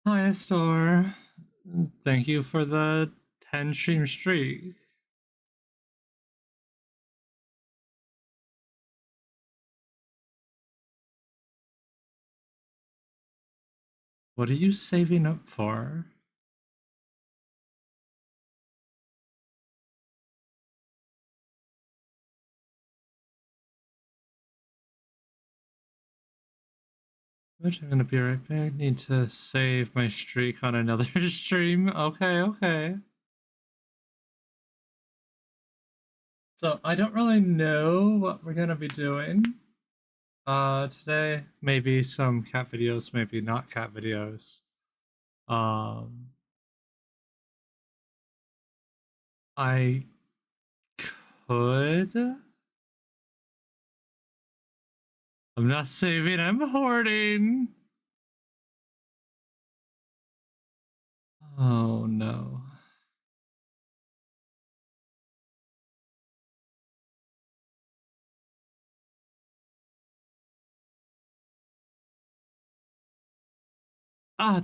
Hi, Store. Thank you for the 10 stream streak. What are you saving up for? Which I'm gonna be right back. Need to save my streak on another stream. Okay. So I don't really know what we're gonna be doing. Today maybe some cat videos, maybe not cat videos. Um, I could. I'm not saving. I'm hoarding. Oh no.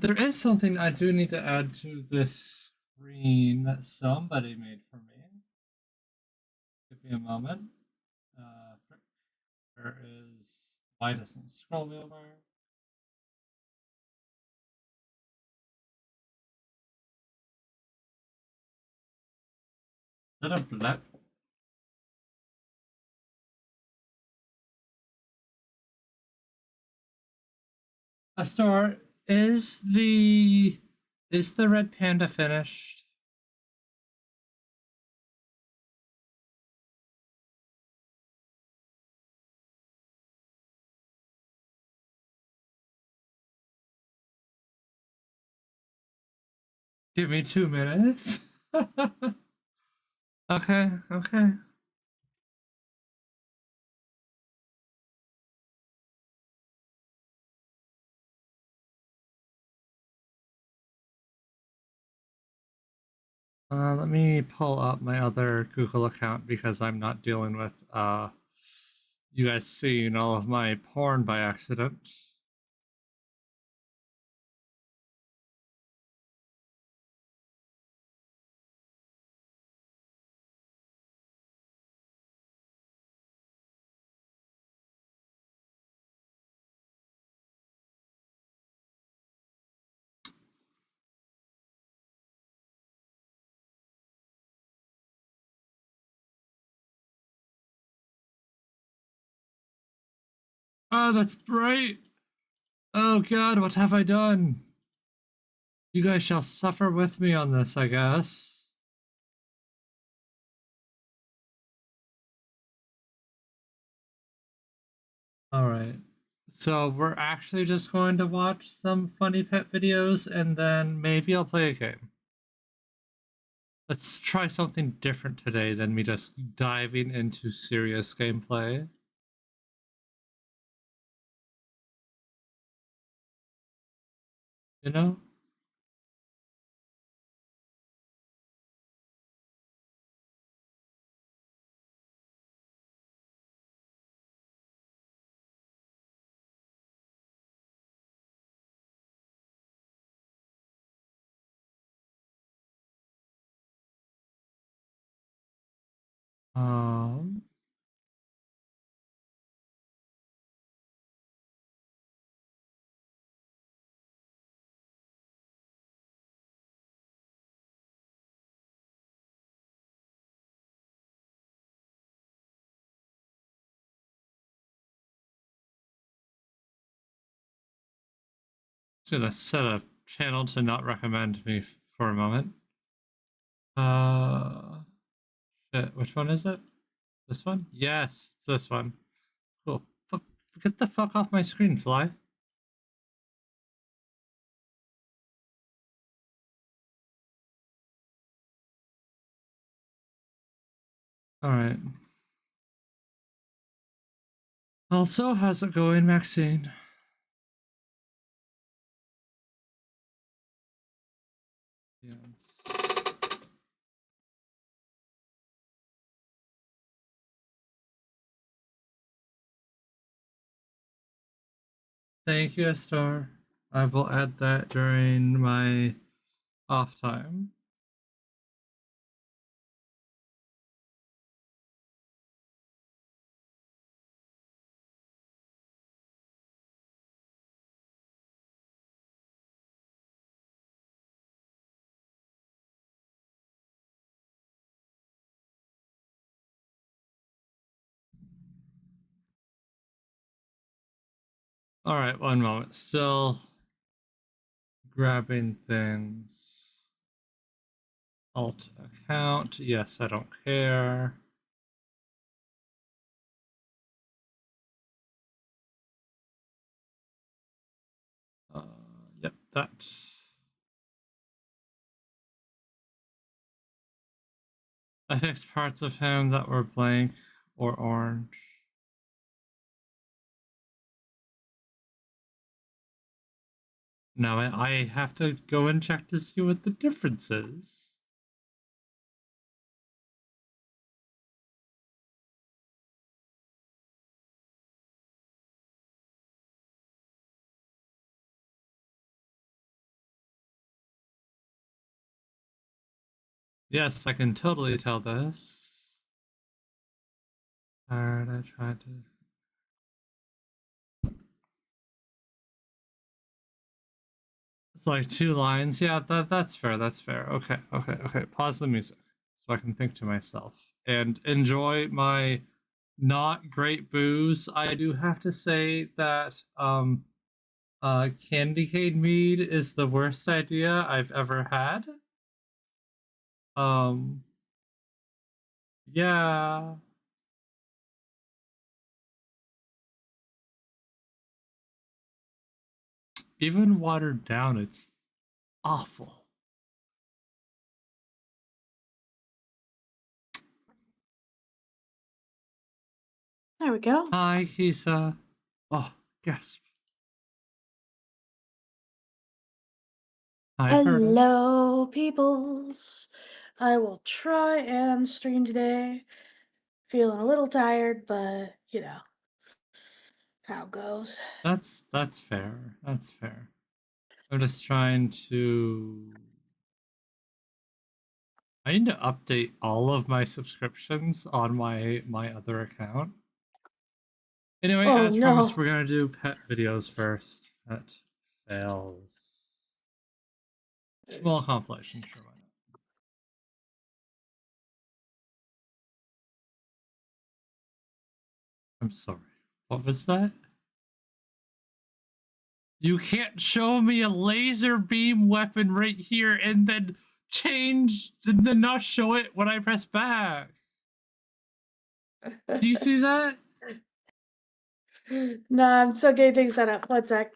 There is something I do need to add to this screen that somebody made for me. Give me a moment. There is. Why doesn't scroll me over? Is that a blip? A store. Is the red panda finished? Give me 2 minutes. Okay. Let me pull up my other Google account because I'm not dealing with you guys seeing all of my porn by accident. Oh, that's bright. Oh god, what have I done? You guys shall suffer with me on this, I guess. Alright. So we're actually just going to watch some funny pet videos and then maybe I'll play a game. Let's try something different today than me just diving into serious gameplay. You know? Um, just gonna set a channel to not recommend me for a moment. Uh, Shit, which one is it? This one? Yes, it's this one. Cool. Get the fuck off my screen, fly. Alright. Also, how's it going, Maxine? Yeah. Thank you, Star. I will add that during my off time. All right, one moment. Still grabbing things. Alt account. Yes, I don't care. Uh, yep, that's. I fixed parts of him that were blank or orange. Now I have to go and check to see what the difference is. Yes, I can totally tell this. Alright, I tried to. It's like 2 lines. Yeah, that's fair. That's fair. Okay. Pause the music so I can think to myself and enjoy my not great booze. I do have to say that candy cane mead is the worst idea I've ever had. Um yeah. Even watered down, it's awful. There we go. Hi, Kisa. Oh, gasp. I heard it. Hello, peoples. I will try and stream today. Feeling a little tired, but you know how it goes. That's fair. That's fair. I'm just trying to. I need to update all of my subscriptions on my other account. Anyway, Oh as promised, no. we're gonna do pet videos first. Pet fails. Small compilation, sure why not. I'm sorry. What was that? You can't show me a laser beam weapon right here and then change and then not show it when I press back. Do you see that? No, I'm still getting things set up. One sec.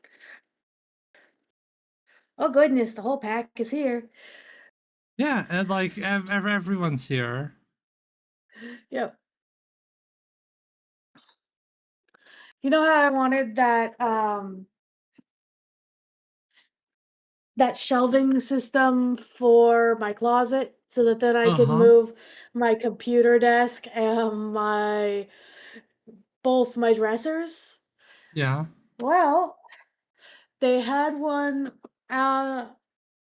Oh goodness, the whole pack is here. Yeah, and like everyone's here. Yep. You know how I wanted that shelving system for my closet so that then I Uh could huh. move my computer desk and my both my dressers? Yeah. Well, they had one uh,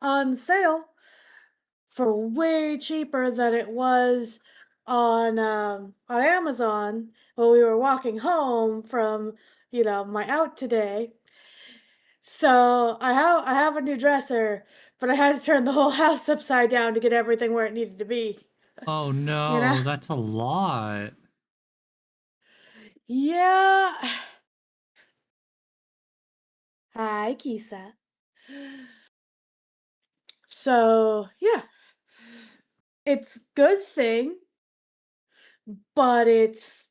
on sale for way cheaper than it was on Amazon when we were walking home from my out today. So I have a new dresser, but I had to turn the whole house upside down to get everything where it needed to be. Oh You know? no, that's a lot. Yeah. Hi, Kisa. So yeah, it's good thing, but it's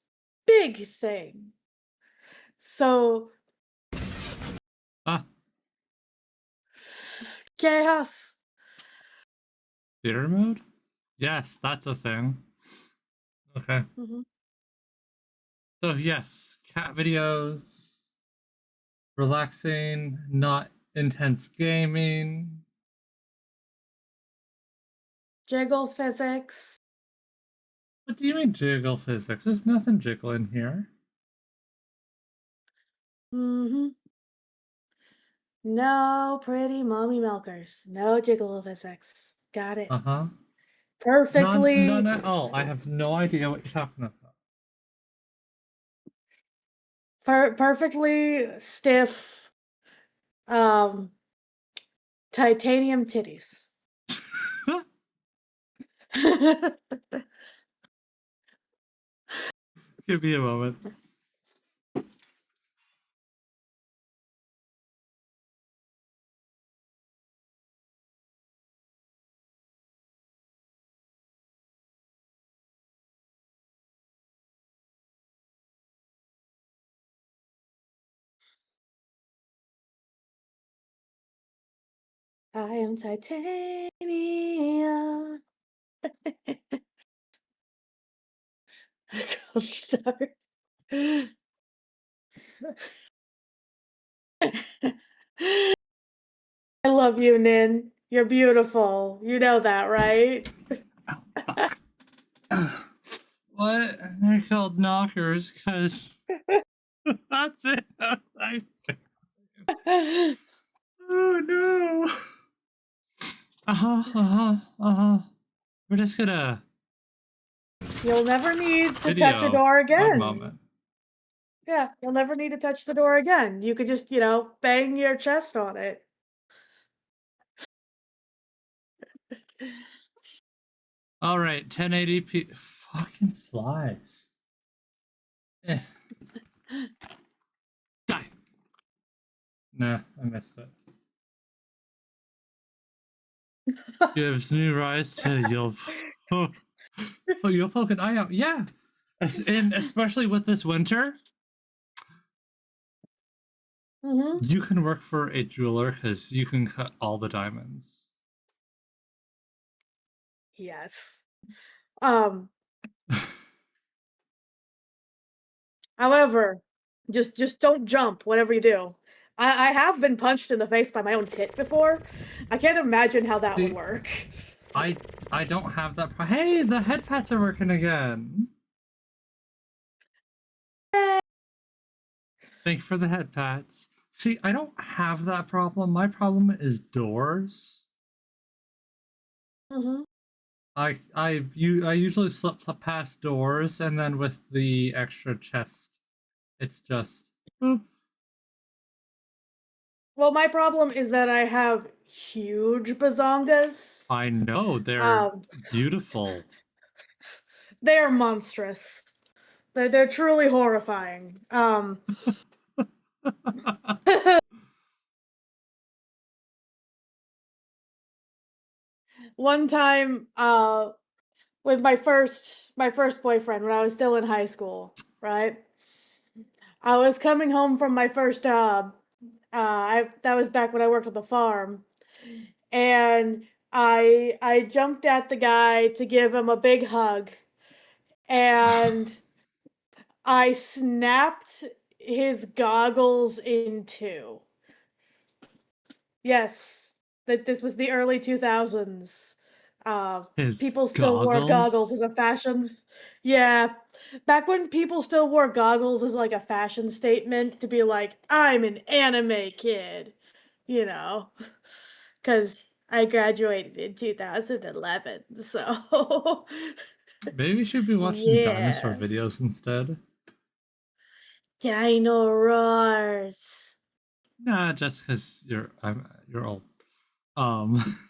big thing. So Ah, chaos. theater mode? Yes, that's a thing. Okay. Hmm. So yes, cat videos, relaxing, not intense gaming. Jiggle physics. What do you mean jiggle physics? There's nothing jiggle in here. Hmm. No pretty mommy milkers. No gigolo physics. Got it. Uh-huh. None Perfectly, at all. I have no idea what you're talking about. perfectly stiff, um, titanium titties. Give me a moment. I am titanium. Gold star. I love you, Nin. You're beautiful. You know that, right? Oh, fuck. What? They're called knockers because that's it. Oh no. Uh-huh, uh-huh, uh-huh. We're just gonna You'll never need to touch a video. door One again. moment. Yeah, you'll never need to touch the door again. You could just, bang your chest on it. All right, 1080p. Fucking flies. Eh, die. Nah, I missed it. Gives new rise to you'll. Oh, you'll poke an eye out. Yeah, and especially with this winter, Hmm. you can work for a jeweler because you can cut all the diamonds. Yes. Um, However, just don't jump whatever you do. I have been punched in the face by my own tit before. I can't imagine how that would See, work. I I don't have that. Hey, the head pats are working again. Thank you for the head pats. See, I don't have that problem. My problem is doors. Hmm. I usually slip past doors, and then with the extra chest, it's just boop. Well, my problem is that I have huge bazongas. I know they're Um, beautiful. they are monstrous. They're truly horrifying. One time, with my first boyfriend when I was still in high school, right? I was coming home from my first job. I that was back when I worked at the farm, and I jumped at the guy to give him a big hug, and I snapped his goggles in two. Yes, that this was the early 2000s. Uh, His People still wore goggles as goggles. a fashions. Yeah, back when people still wore goggles as like a fashion statement to be like, I'm an anime kid, you know, because I graduated in 2011. So, Maybe we should be watching dinosaur yeah. videos instead. Dino roars. Nah, just because you're old. Um. Mm,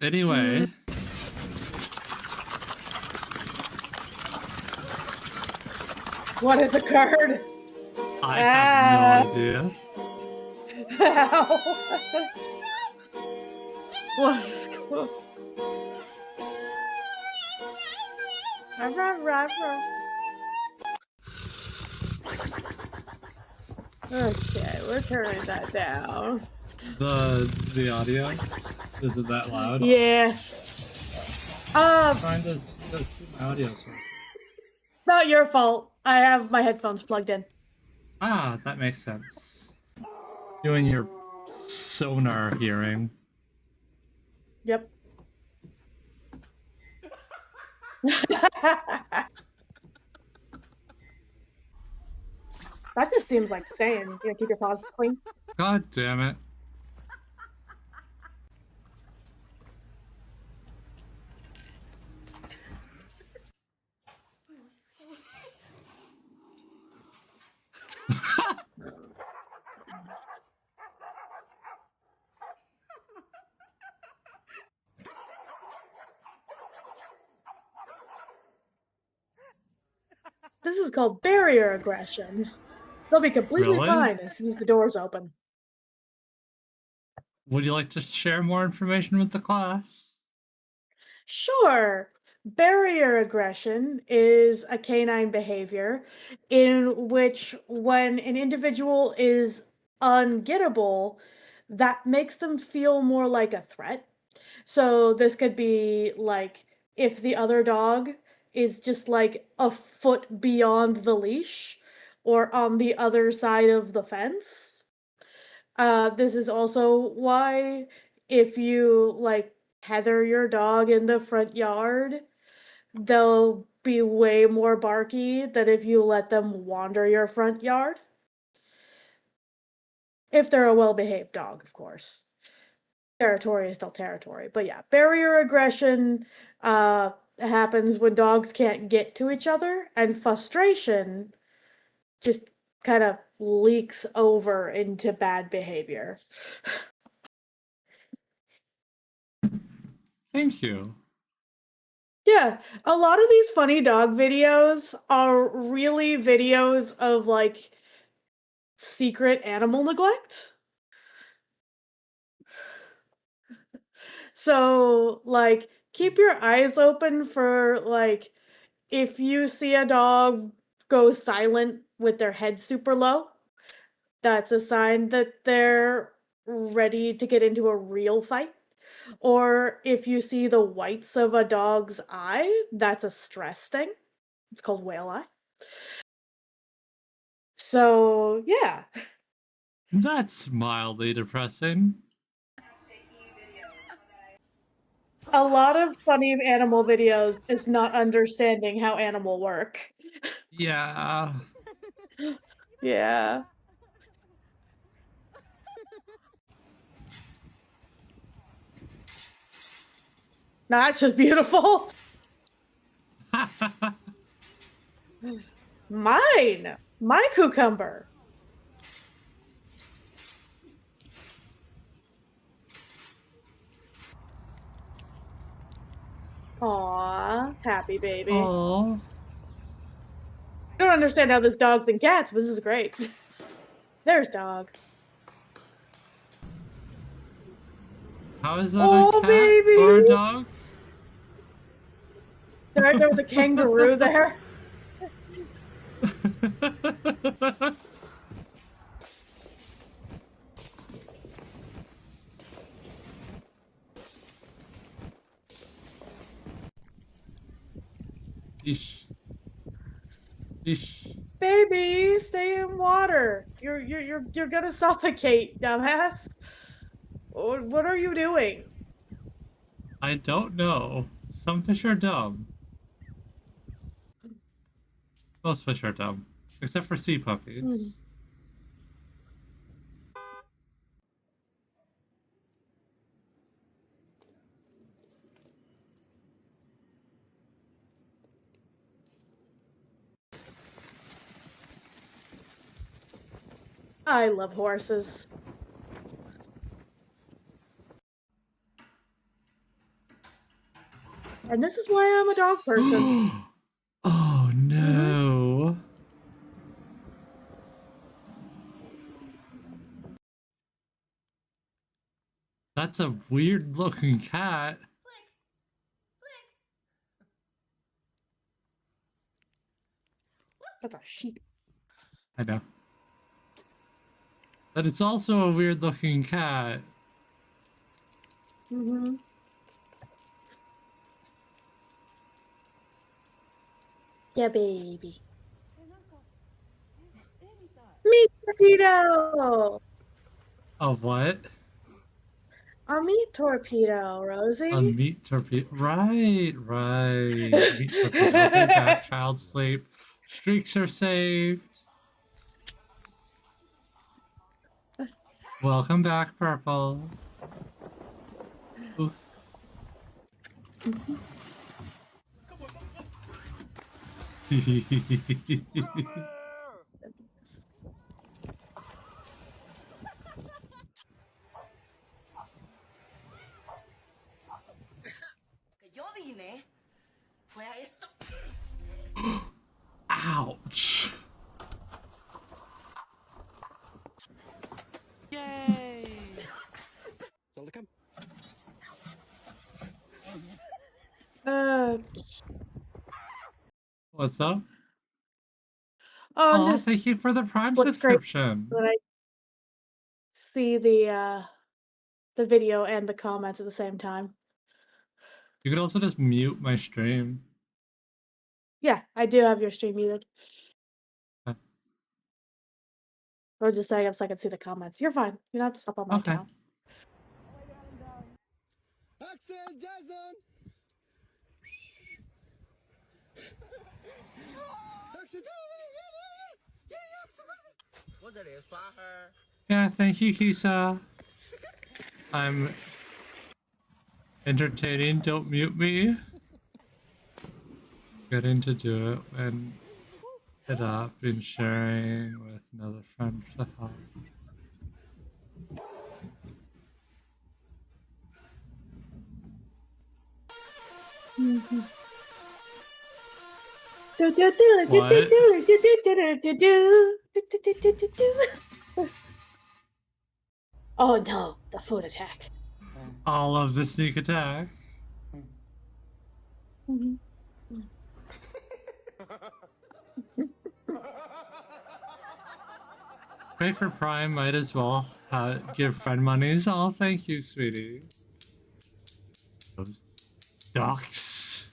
Anyway, what has occurred? I have no Ah. idea. Ow. What's going Okay, we're turning that down. The audio is it that loud? Yeah. Um, Trying to see my audio sources. Not your fault. I have my headphones plugged in. Ah, that makes sense. Doing your sonar hearing. Yep. That just seems like saying, keep your paws clean. God damn it. This is called barrier aggression. They'll be completely Really? fine as soon as the doors open. Would you like to share more information with the class? Sure. Barrier aggression is a canine behavior in which, when an individual is ungettable, that makes them feel more like a threat. So, this could be like if the other dog is just like a foot beyond the leash or on the other side of the fence. This is also why if you like tether your dog in the front yard, they'll be way more barky than if you let them wander your front yard. If they're a well-behaved dog, of course. Territory is still territory. But yeah, barrier aggression happens when dogs can't get to each other, and frustration just kind of leaks over into bad behavior. Thank you. Yeah, a lot of these funny dog videos are really videos of like secret animal neglect. So, like, keep your eyes open for like if you see a dog go silent with their head super low, that's a sign that they're ready to get into a real fight. Or if you see the whites of a dog's eye, that's a stress thing. It's called whale eye. So, yeah. That's mildly depressing. A lot of funny animal videos is not understanding how animal work. Yeah. Yeah. That's just beautiful. Mine. My cucumber. Aw, happy baby. Oh. I don't understand how this dogs and cats, but this is great. There's dog. How is that a Oh, cat or a baby. dog? Right there with a kangaroo there. Yeesh. Yeesh. Baby, stay in water. You're gonna suffocate, dumbass. What are you doing? I don't know. Some fish are dumb. Most fish are dumb. Except for sea Mhm. puppies. I love horses. And this is why I'm a dog person. Oh Hmm. no. That's a weird looking cat. That's a sheep. I know. But it's also a weird looking cat. Hmm. Yeah, baby. Meat torpedo. A what? A meat torpedo, A Rosie. meat torpedo. Right, right. Meat torpedo. Okay, back. Child sleep. Streaks are saved. Welcome back, Purple. Oof. Ouch. Yay! Uh, What's up? oh, I'm Oh, just thank you for the Prime what's great subscription. that I see the video and the comments at the same time. You could also just mute my stream. Yeah, I do have your stream muted. Uh, Or just setting up so I can see the comments. You're fine. You don't have to stop on my Okay. account. Axel, Jason! Yeah, thank you, Kisa. I'm entertaining. Don't mute me. Getting to do it when it up and sharing with another friend to help. What? Oh no, the food attack. All of the sneak attack. Pray for Prime, might as well give friend monies. Oh, thank you, sweetie. Those ducks.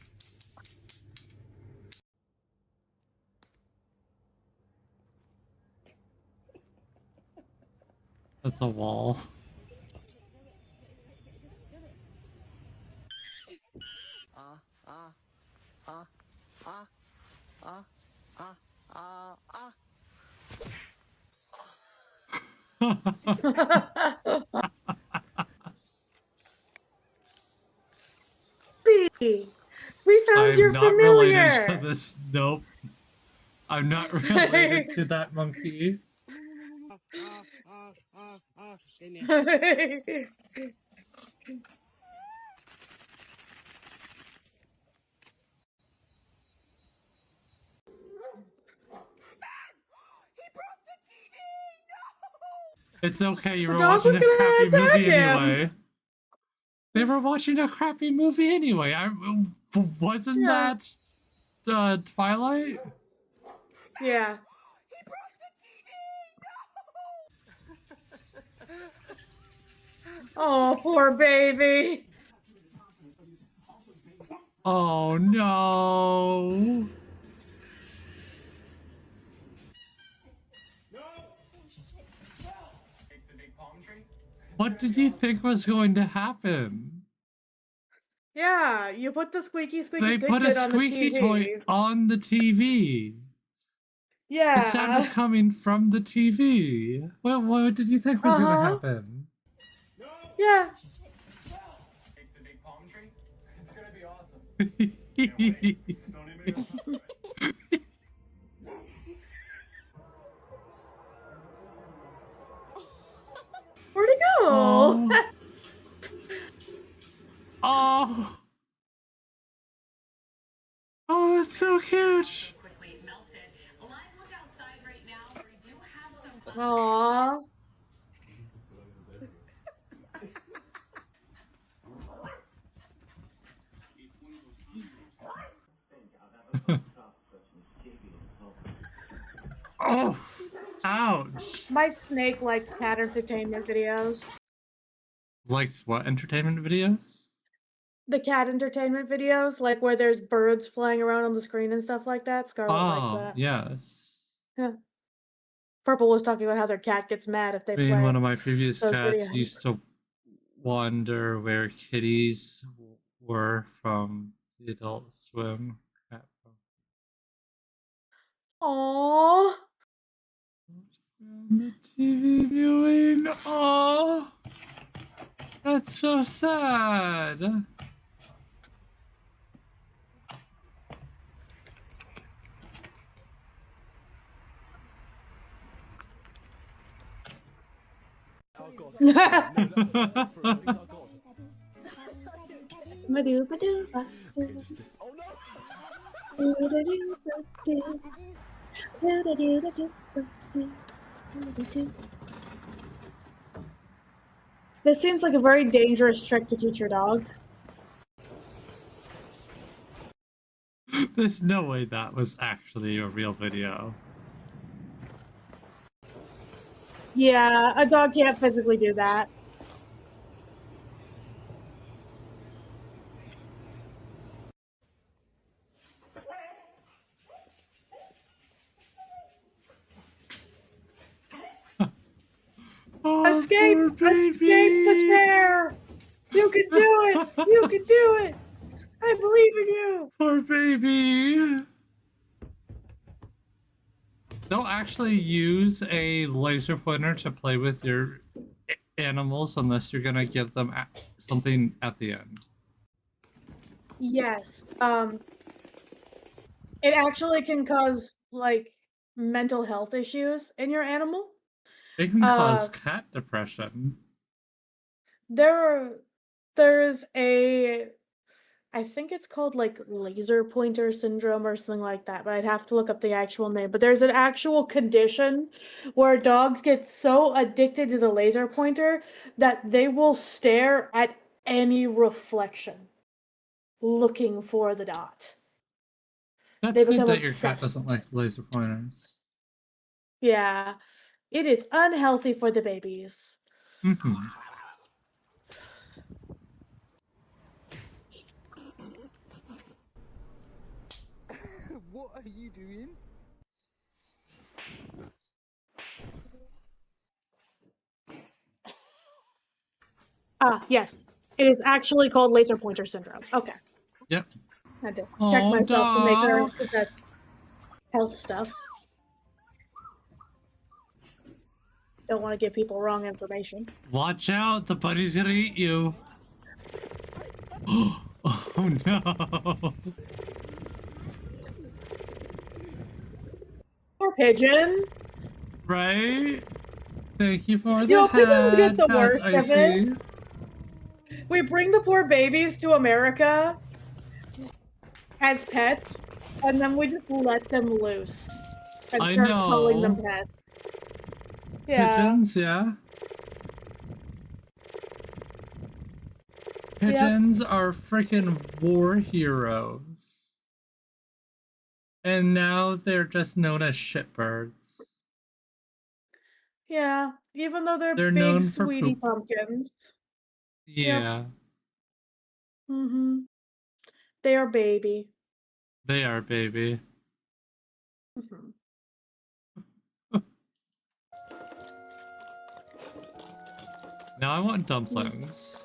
That's a wall. See, we found I'm your not related to familiar. this. Nope. I'm not related to that monkey. It's okay, you The were dog watching was a crappy gonna attack movie him. anyway. They were watching a crappy movie anyway. Wasn't Yeah. that Twilight? Yeah. Oh, poor baby. Oh no. What did you think was going to happen? Yeah, you put the squeaky, squeaky, They good, put a good on the squeaky toy TV. on the TV. The sound is Yeah. coming from the TV. What did you think was going to Uh-huh. happen? Yeah. Where'd he go? Oh. Oh. Oh, that's so cute. Aw. Oh. Ouch. My snake likes cat entertainment videos. Likes what entertainment videos? The cat entertainment videos, like where there's birds flying around on the screen and stuff like that. Scarlet likes Oh, that. yes. Yeah. Purple was talking about how their cat gets mad if they Me and one play of my previous those cats videos. used to wonder where kitties were from the Adult Swim cat. Aww. And the TV viewing. Oh, that's so sad. Oh god. No, that was for real. Oh god. It's just. Oh no! This seems like a very dangerous trick to teach your dog. There's no way that was actually a real video. Yeah, a dog can't physically do that. Oh, Escape! poor Escape the baby! chair! You can do it! You can do it! I believe in you! Poor baby! Don't actually use a laser pointer to play with your animals unless you're gonna give them something at the end. Yes. It actually can cause, like, mental health issues in your animal. It can cause cat depression. There's a I think it's called, like, laser pointer syndrome or something like that, but I'd have to look up the actual name, but there's an actual condition where dogs get so addicted to the laser pointer that they will stare at any reflection looking for the dot. That's They good become that your cat obsessed. doesn't like laser pointers. Yeah. It is unhealthy for the babies. Mm-hmm. What are you doing? Ah, yes. It is actually called laser pointer syndrome. Okay. Yep. Had to check Oh, myself to make sure dog. that that's health stuff. Don't want to give people wrong information. Watch out, the bunny's gonna eat you. Oh no. Poor pigeon. Right? Thank you for the You know, pigeons get head, the Fast worst of it. Icy. We bring the poor babies to America as pets, and then we just let them loose and I start calling them know. pets. Yeah. Pigeons, yeah. Yep. Pigeons are freaking war heroes. And now they're just known as shitbirds. Yeah. Even though they're They're big, known for sweetie poop. pumpkins. Yep. Yeah, Mm-hmm. They are baby. they are, baby. Mm-hmm. Now I want dumplings.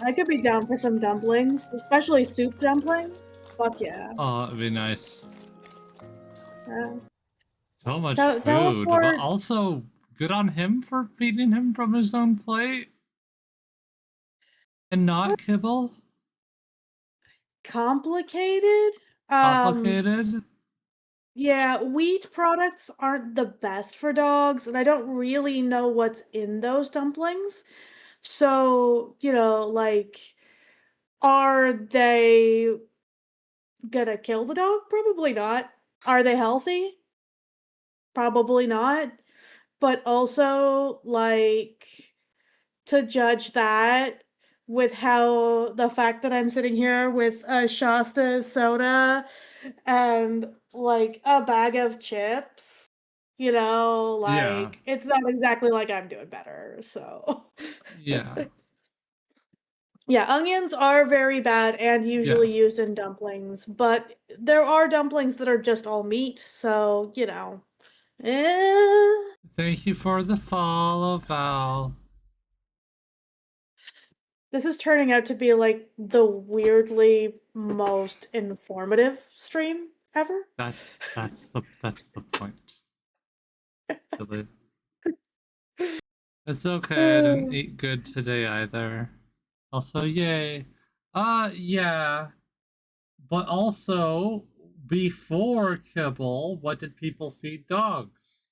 I could be down for some dumplings, especially soup dumplings. Fuck yeah. Oh, it'd be nice. Uh, So much food, but teleport. also good on him for feeding him from his own plate and not kibble. Complicated. Complicated. Yeah, wheat products aren't the best for dogs, and I don't really know what's in those dumplings. So, like, are they gonna kill the dog? Probably not. Are they healthy? Probably not. But also, like, to judge that with how the fact that I'm sitting here with a Shasta soda and like a bag of chips, Yeah, it's not exactly like I'm doing better. So, yeah, yeah, onions are very bad and yeah. usually used in dumplings, but there are dumplings that are just all meat. So, eh. Thank you for the follow, Val. This is turning out to be like the weirdly most informative stream. ever. That's the point. Actually. It's okay, I didn't eat good today either. Also, yay. Yeah. But also, before kibble, what did people feed dogs?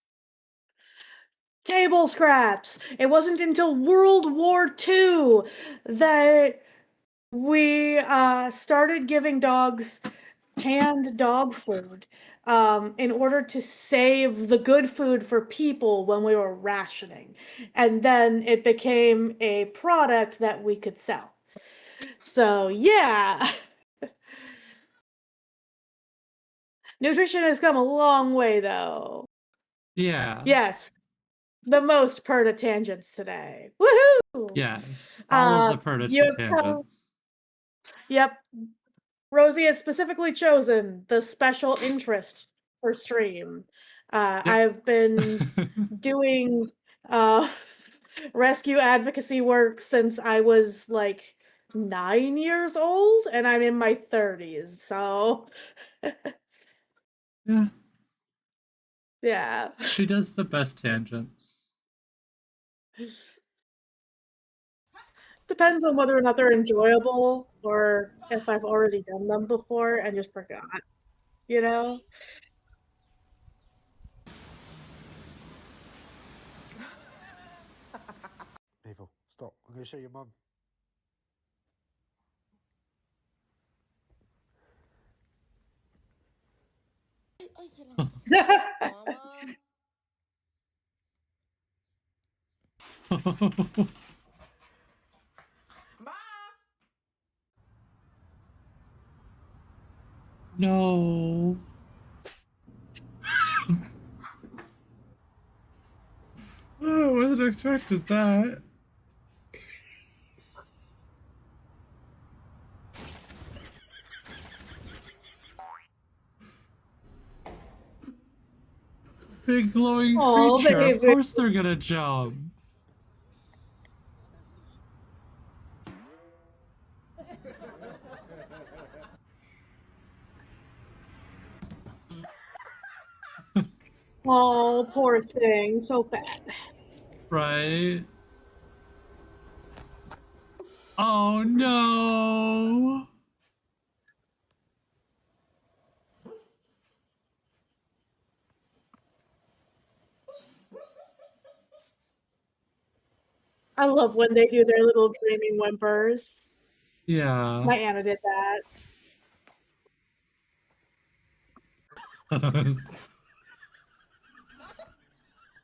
Table scraps. It wasn't until World War II that we started giving dogs canned dog food in order to save the good food for people when we were rationing. And then it became a product that we could sell. So, yeah. Nutrition has come a long way, though. Yeah. Yes. The most perta tangents today. Woohoo! Yes. All of the You Perdita have come. tangents. Yep. Rosie has specifically chosen the special interest for stream. Yep. I've been doing uh, rescue advocacy work since I was like 9 years old, and I'm in my 30s. So, Yeah. yeah. She does the best tangents. Depends on whether or not they're enjoyable or if I've already done them before and just forgot, you know? People, stop. I'm going to show your mum. No. I wasn't expected that. Big glowing Oh, creature. Of baby. course they're gonna jump. Oh, poor thing. So bad. Right? Oh no. I love when they do their little dreaming whimpers. Yeah. My Anna did that.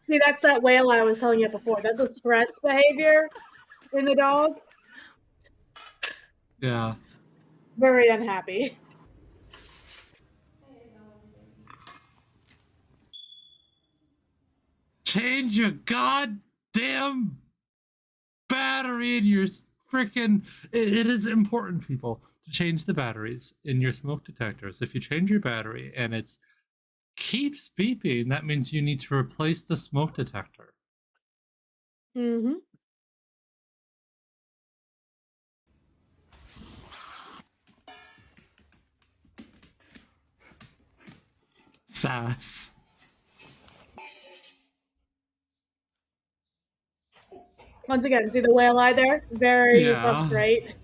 See, that's that whale I was telling you before. That's a stress behavior in the dog. Yeah. Very unhappy. Change your goddamn battery in your freaking. It is important, people, to change the batteries in your smoke detectors. If you change your battery and it keeps beeping, that means you need to replace the smoke detector. Mm-hmm. Sass. Once again, see the whale eye there? Very Yeah. frustrate.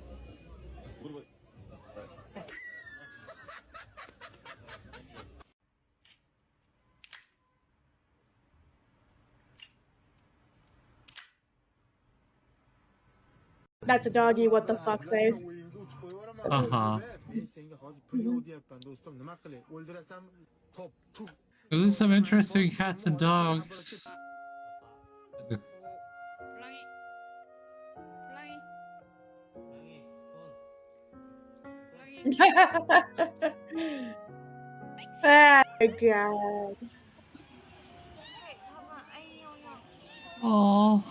That's a doggy what the fuck face. Uh-huh. Mhm. This is some interesting cats and dogs. Ah, God. Oh.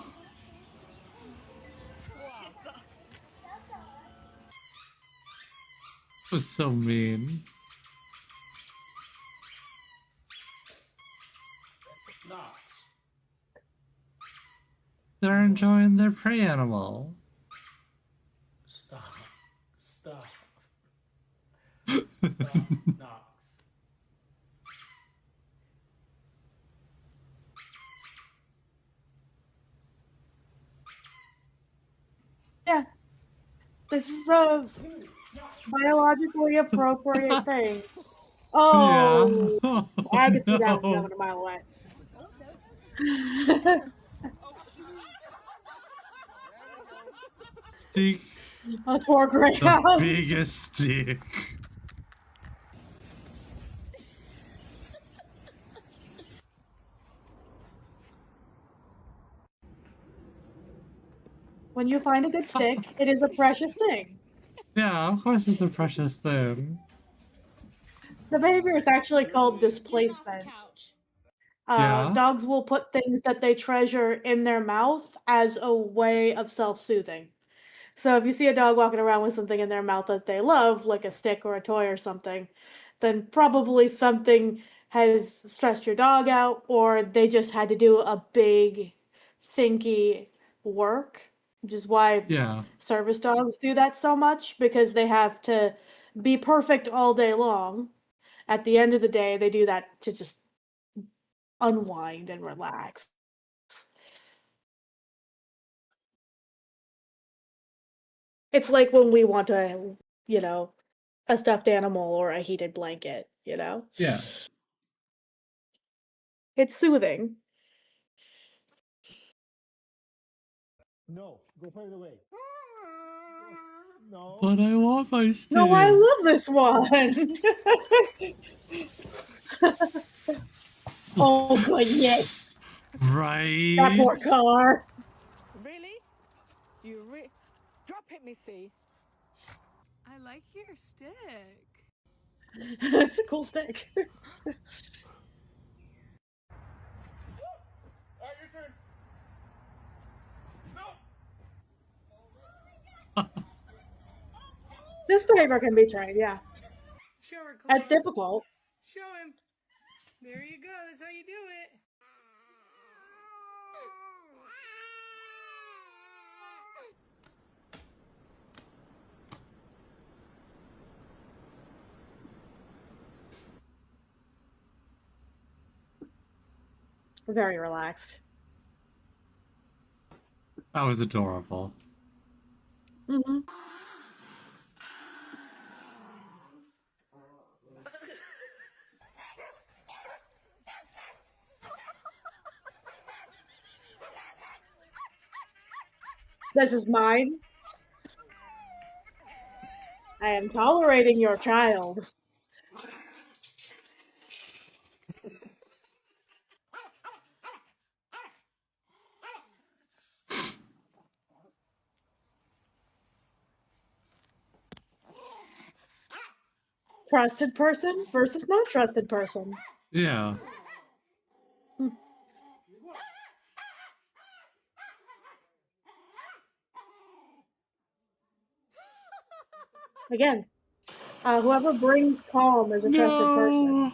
Was so mean. They're enjoying their prey animal. Stop. Stop. Stop. Knox. This is a biologically appropriate thing. Yeah. Oh, Oh, I could see that one no. coming a mile away. Stick. A poor The greyhound. biggest stick. When you find a good stick, it is a precious thing. Yeah, of course it's a precious thing. The behavior is actually called displacement. Yeah. Dogs will put things that they treasure in their mouth as a way of self-soothing. So if you see a dog walking around with something in their mouth that they love, like a stick or a toy or something, then probably something has stressed your dog out, or they just had to do a big, thinky work, which is why Yeah. service dogs do that so much, because they have to be perfect all day long. At the end of the day, they do that to just unwind and relax. It's like when we want a, a stuffed animal or a heated blanket. Yeah. It's soothing. No, go further away. No. But I want my stick. No, I love this one. Oh goodness. Right. That poor car. Really? Drop it, Missy. I like your stick. It's a cool stick. Alright, your turn. This behavior can be trained, yeah. Show her, That's Chloe. difficult. Show him. There you go. That's how you do it. Very relaxed. That was adorable. Mm-hmm. This is mine. I am tolerating your child. Trusted person versus not trusted person. Yeah. Again, whoever brings calm is a trusted person. No.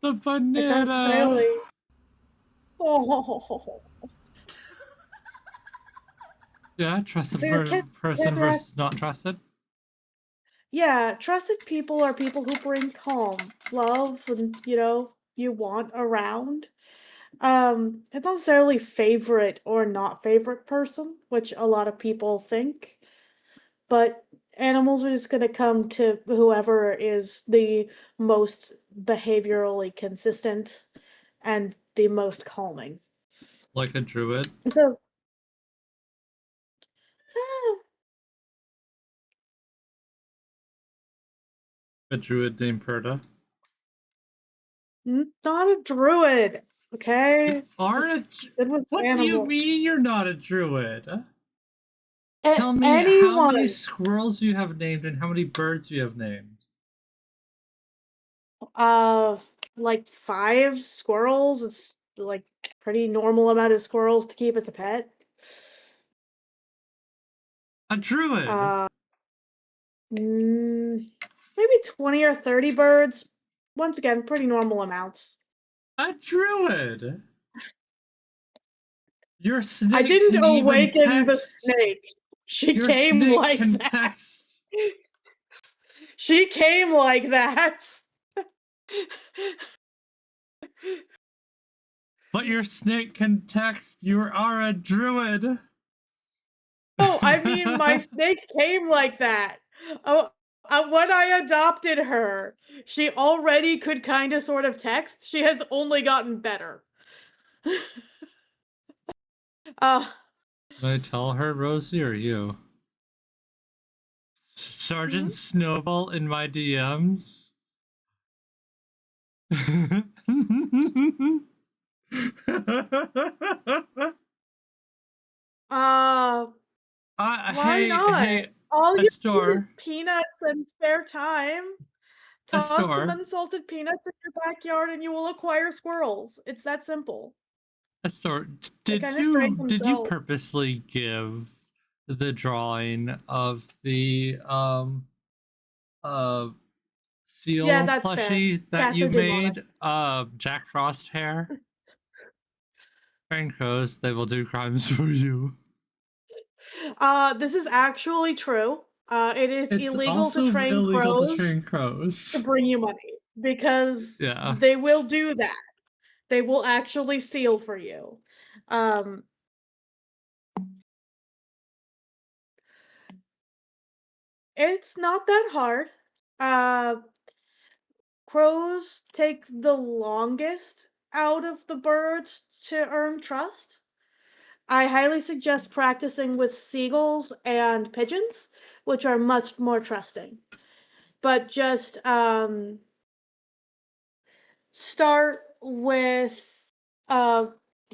The It's not banana. necessarily. Oh, Yeah, trusted so kids person versus not trusted. Yeah, trusted people are people who bring calm, love, and you want around. It's not necessarily favorite or not favorite person, which a lot of people think, but animals are just gonna come to whoever is the most behaviorally consistent and the most calming. Like a druid. So, A druid named Perda. not a druid, okay? Are Just a. good with What do you animals. mean you're not a druid? Tell me how many Anyone. squirrels you have named and how many birds you have named. Uh, like 5 squirrels. It's like pretty normal amount of squirrels to keep as a pet. A druid. Uh, maybe 20 or 30 birds. Once again, pretty normal amounts. A druid. Your snake I didn't can even awaken the text. snake. She Your came snake like can that. text. She came like that. But your snake can text. You are a druid. I mean, my snake came like that. Oh, when I adopted her, she already could kind of sort of text. She has only gotten better. Uh, Did I tell her, Rosie, or you? Sergeant mhm. Snowball in my DMs. uh, why Hey, not? hey, All a you need is store, peanuts and spare time. a Toss some store, unsalted peanuts in your backyard and you will acquire squirrels. It's that simple. a store. They Did kind of trade you themselves. purposely give the drawing of the uh Yeah, seal that's fair. plushie that Cats you are demonic. made Jack Frost hair? Train crows, they will do crimes for you. This is actually true. It is It's illegal to also train illegal to crows train to crows. bring you money because Yeah. they will do that. They will actually steal for you. Um, it's not that hard. Uh, Crows take the longest out of the birds to earn trust. I highly suggest practicing with seagulls and pigeons, which are much more trusting. But just start with uh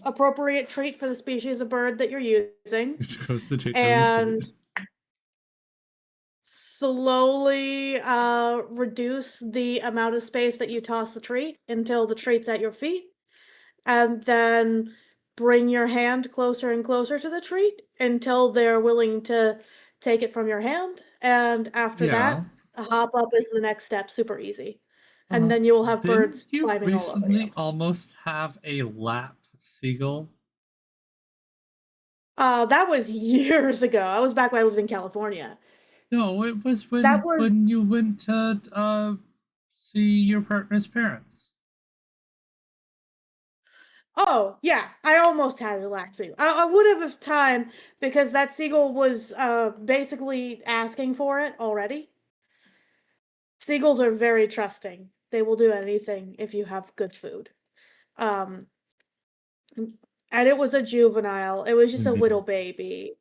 appropriate trait for the species of bird that you're using It's supposed to take those and dude. slowly reduce the amount of space that you toss the treat until the treat's at your feet, and then bring your hand closer and closer to the treat until they're willing to take it from your hand, and after Yeah. that a hop up is the next step, super easy, and Uh, then you will have didn't birds you climbing all over you. recently almost have a lap seagull? That was years ago. I was back when I lived in California. No, it was That was when you went to see your partner's parents. Oh, yeah, I almost had a black seagull. I would have if time because that seagull was basically asking for it already. Seagulls are very trusting. They will do anything if you have good food. Um, and it was a juvenile. It was just a little baby.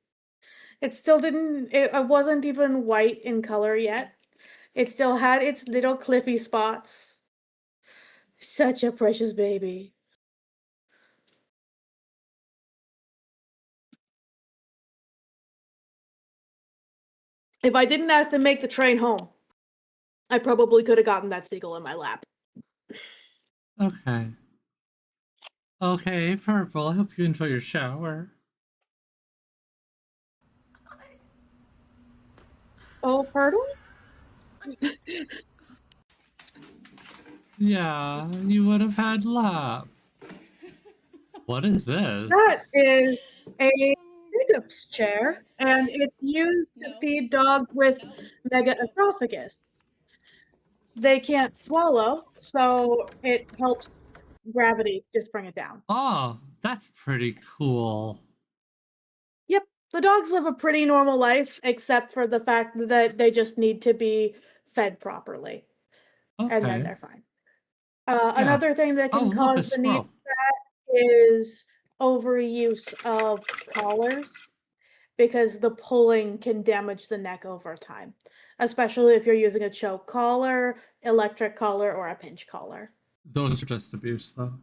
It still didn't. It wasn't even white in color yet. It still had its little cliffy spots. Such a precious baby. If I didn't have to make the train home, I probably could have gotten that seagull in my lap. Okay. Okay, Purple. I hope you enjoy your shower. Oh, Purtle? Yeah, you would have had lap. What is That this? is a Jacob's chair, and it's used to No. feed dogs with No. mega No. esophagus. They can't swallow, so it helps gravity just bring it down. Oh, that's pretty cool. Yep, the dogs live a pretty normal life, except for the fact that they just need to be fed properly, and then Okay. they're fine. Yeah. Another thing that Oh, can look, a cause the need squirrel. for that is overuse of collars, because the pulling can damage the neck over time, especially if you're using a choke collar, electric collar, or a pinch collar. Those are just abuse, though.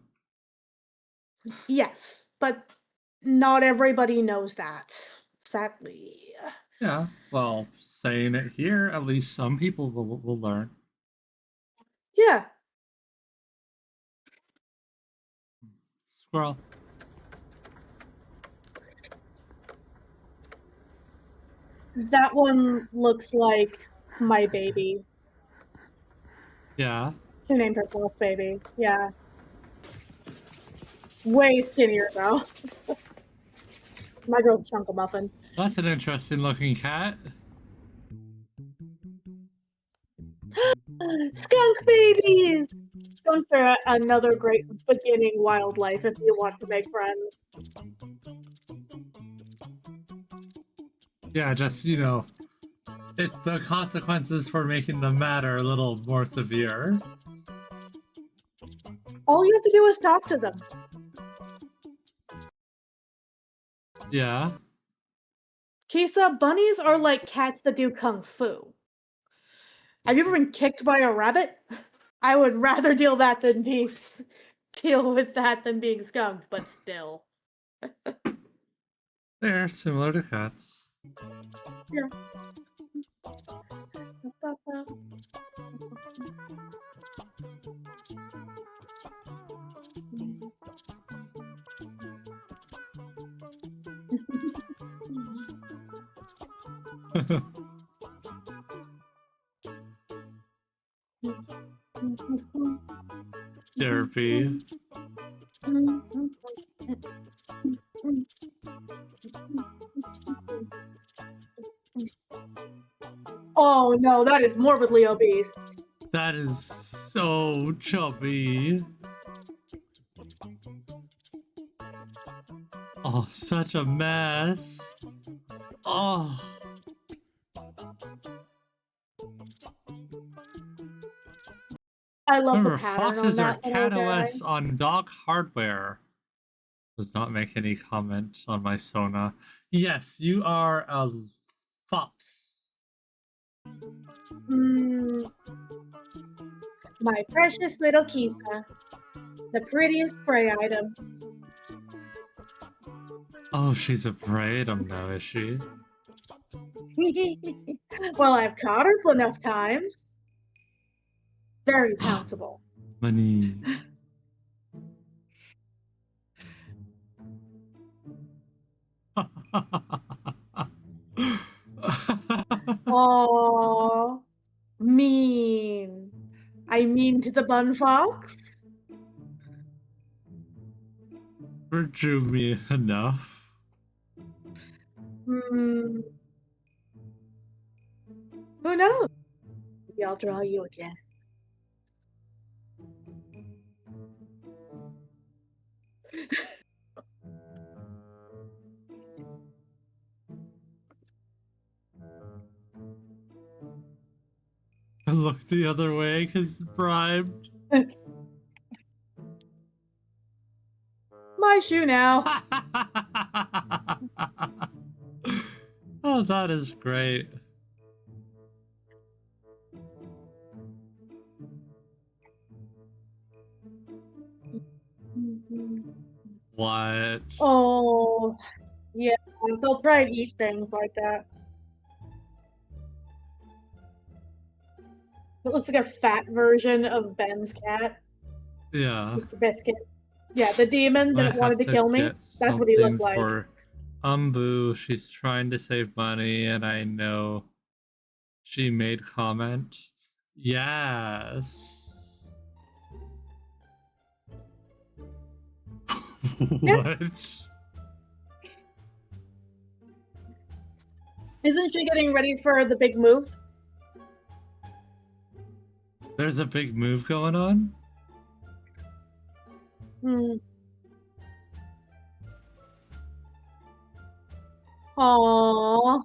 Yes, but not everybody knows that, sadly. Yeah. Well, saying it here, at least some people will learn. Yeah, Squirrel. that one looks like my baby. Yeah. She named herself Baby. Yeah, way skinnier though. My girl's a chunk of muffin. That's an interesting looking cat. Skunk babies! Skunks are another great beginning wildlife if you want to make friends. Yeah, just, you know, the consequences for making them mad are a little more severe. All you have to do is talk to them. Yeah. Kisa, bunnies are like cats that do kung fu. Have you ever been kicked by a rabbit? I would rather deal with that than being skunked, but still. They're similar to cats. Yeah. Therapy. Oh no, that is morbidly obese. That is so chubby. Oh, such a mess. Oh. I love the Remember, pattern on foxes are that little cat guy. OS on dog hardware. Does not make any comment on my Sona. Yes, you are a fox. My precious little Kisa. The prettiest prey item. Oh, she's a item now, is she? Well, I've caught her enough times. Very pounceable. Money. Oh, mean. I mean to the bun fox? Drew me enough. Hmm. Who knows? Maybe I'll draw you again. I look the other way because bribed. My shoe now. Oh, that is great. What? Oh, yeah. They'll try and eat things like that. It looks like a fat version of Ben's cat, Yeah. Mr. Biscuit. Yeah, the demon I that wanted have to to kill me. get That's what he something looked like. for Umbu. She's trying to save money, and I know she made comment. Yes. What? Isn't she getting ready for the big move? There's a big move going on? Hmm. Aww.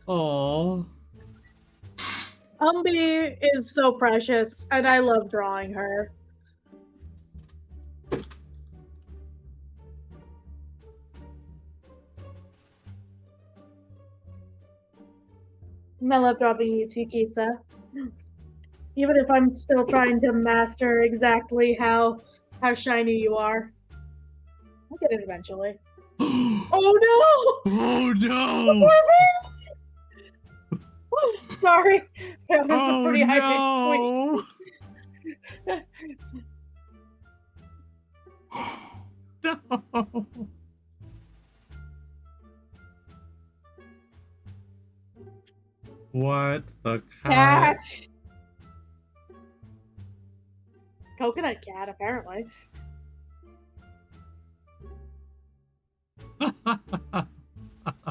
Oh. Umbi is so precious, and I love drawing her. I love drawing you too, Kisa. Even if I'm still trying to master exactly how shiny you are. I'll get it eventually. Oh no! Oh no! Sorry, that was a Oh pretty high pitched no! No! What the cat? Cat! Coconut cat, apparently.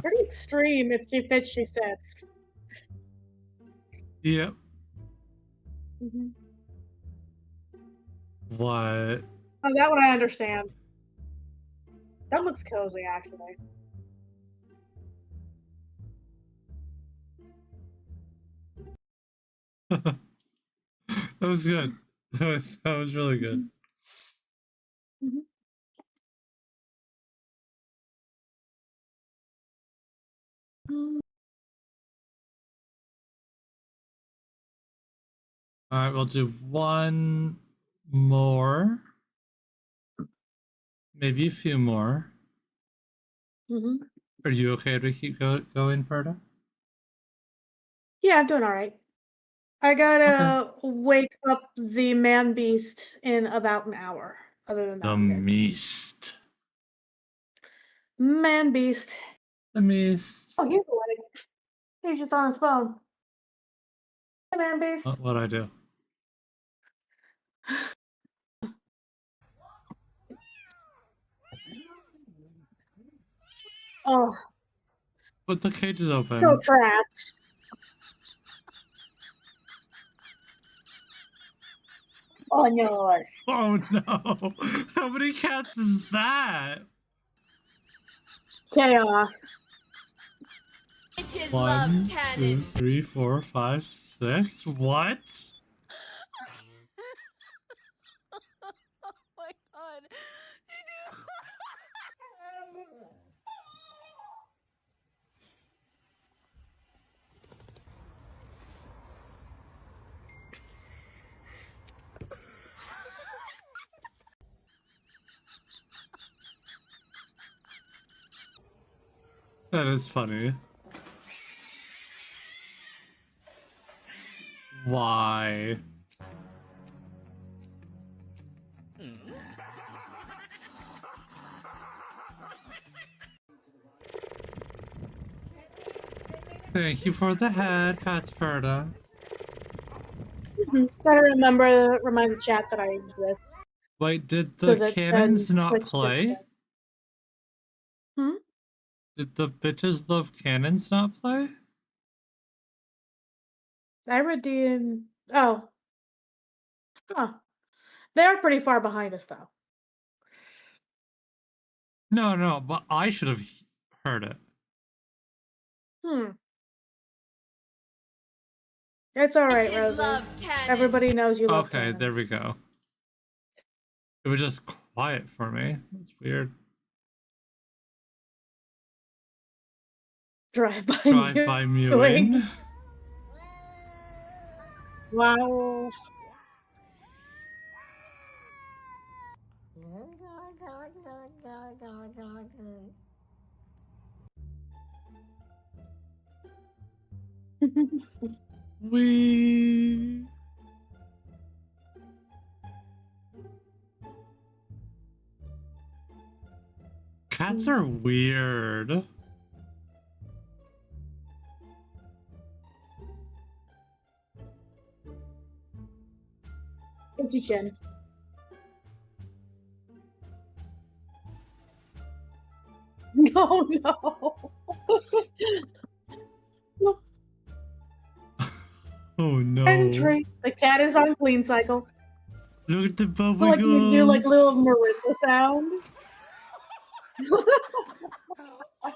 Pretty extreme if she fits, she sits. Yep. Mm-hmm. What? Oh, that one I understand. That looks cozy, actually. That was good. That was really good. Mhm. Mm. All right, we'll do one more. Maybe a few more. Mhm. Are you okay to keep going, Perda? Yeah, I'm doing all right. I Okay. gotta wake up the man beast in about an hour. Other than that, The I'm good. Meast. Man beast. The Meast. Oh, he's awake. He's just on his phone. Hey, man beast. What'd I do? Oh, But the cage is so open. trapped. On yours. Oh no! How many cats is that? Chaos. Bitches love 1, 2, cannons. 3, 4, 5, 6. What? Oh my god. That is funny. Why? Thank you for the head, Patsperda. Gotta remind the chat that I exist. Wait, did So the that then cannons not Twitch gets play? it. Hmm? Did the bitches love cannons not play? I redeemed. Oh. Huh. They are pretty far behind us, though. No, no, but I should have heard it. Hmm. It's alright, Bitches Rosie. love cannons. Everybody knows you love Okay, there we cannons. go. It was just quiet for me. That's weird. Drive-by Drive-by mewing. mewing. Wow. We. Cats are weird. It's your chin. No, no. Oh no. Entry. The cat is on clean cycle. Look at the I feel like you do like a bubblegums. little marimba sound. My god.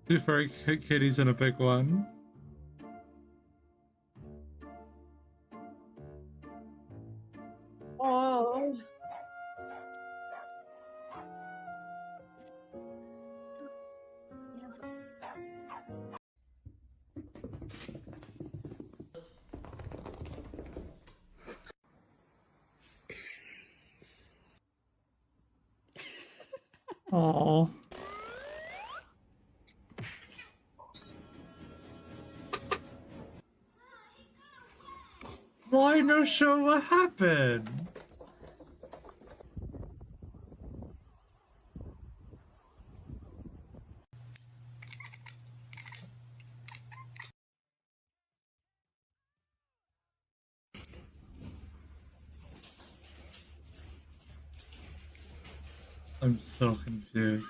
Two furry kitties and a big one. Oh. Oh. Why no show what happened? I'm so confused.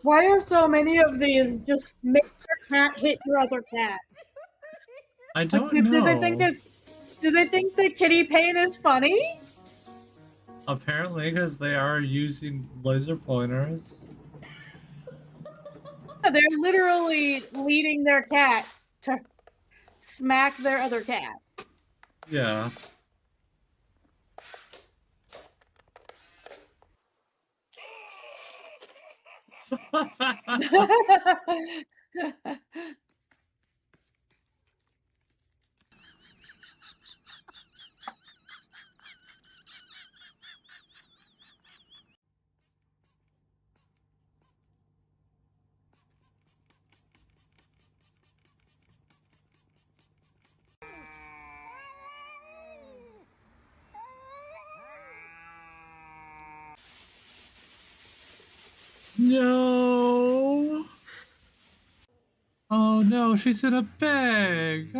Why are so many of these just make your cat hit your other cat? I Like, don't do they think know. that kitty pain is funny? Apparently, because they are using laser pointers. They're literally leading their cat to smack their other cat. Yeah. No. Oh no, she's in a bag.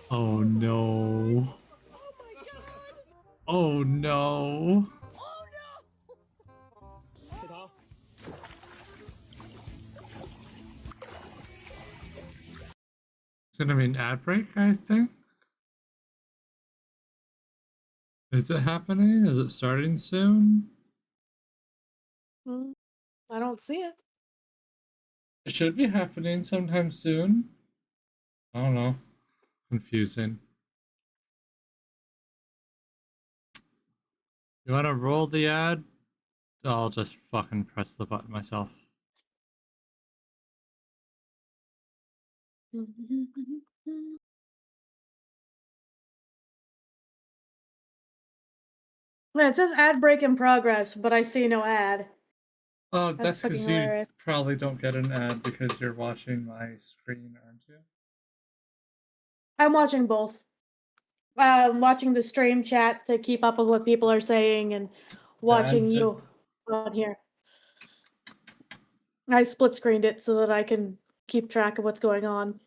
Oh no. Oh no. It's gonna be an ad break, I think. Is it happening? Is it starting soon? I don't see it. It should be happening sometime soon. I don't know. Confusing. You wanna roll the ad? I'll just fucking press the button myself. Yeah, it says ad break in progress, but I see no ad. Oh, That's that's fucking because you hilarious. probably don't get an ad because you're watching my screen, aren't you? I'm watching both. Watching the stream chat to keep up with what people are saying and watching The you on here. I split screened it so that I can keep track of what's going on.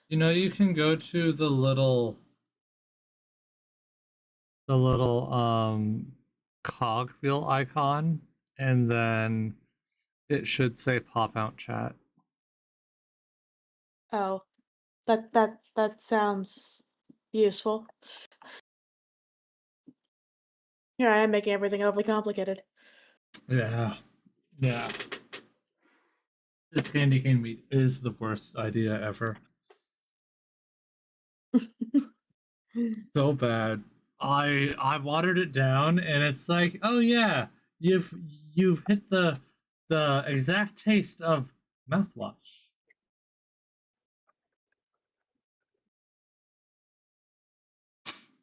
You know, you can go to the little cogwheel icon, and then it should say pop out chat. Oh, that sounds useful. Here I am making everything overly complicated. Yeah. Yeah. This candy cane meat is the worst idea ever. So bad. I watered it down and it's like, oh yeah, you've hit the exact taste of mouthwash.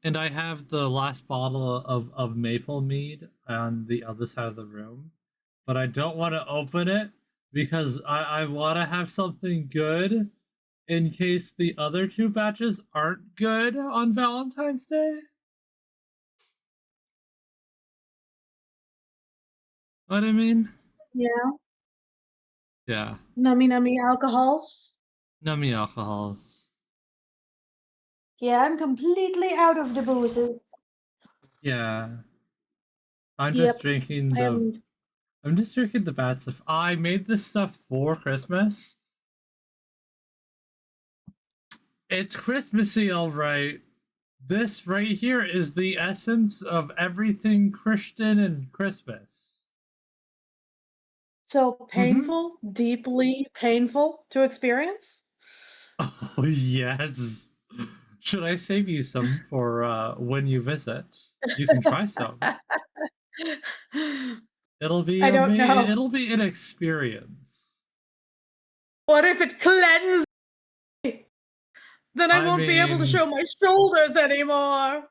And I have the last bottle of maple mead on the other side of the room, but I don't want to open it because I want to have something good in case the other two batches aren't good on Valentine's Day. What I mean? Yeah, Yeah. nummy alcohols. Nummy alcohols. Yeah, I'm completely out of the boozes. Yeah. I'm just Yep, drinking I the am. I'm just drinking the bad stuff. I made this stuff for Christmas. It's Christmassy, all right. This right here is the essence of everything Christian and Christmas. So Mm-hmm. painful, deeply painful to experience. Oh yes. Should I save you some for when you visit? You can try some. It'll be I don't know. it'll be an experience. What if it cleanses me? Then I won't be able to mean- show my shoulders anymore.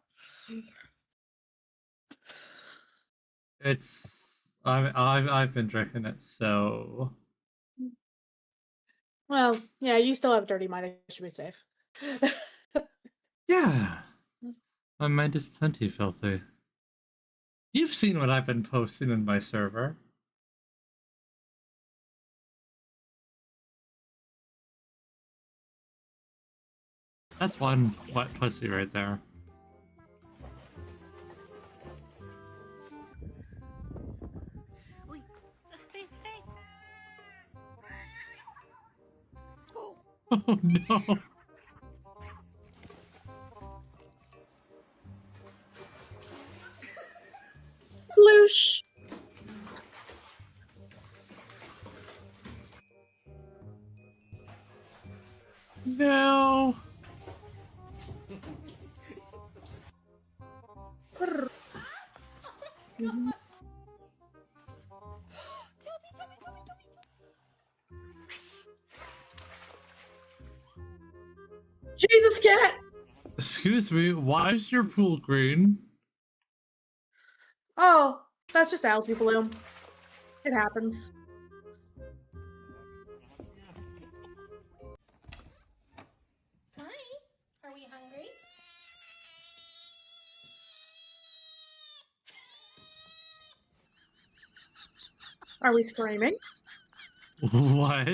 I've been drinking it, so Well, yeah, you still have a dirty mind. I should be safe. yeah. My mind is plenty filthy. You've seen what I've been posting in my server. That's one wet pussy right there. Oh no! Loosh. No! Jesus, cat! Excuse me, why is your pool green? Oh, that's just algae bloom. It happens. Hi, are we hungry? Are we screaming? What?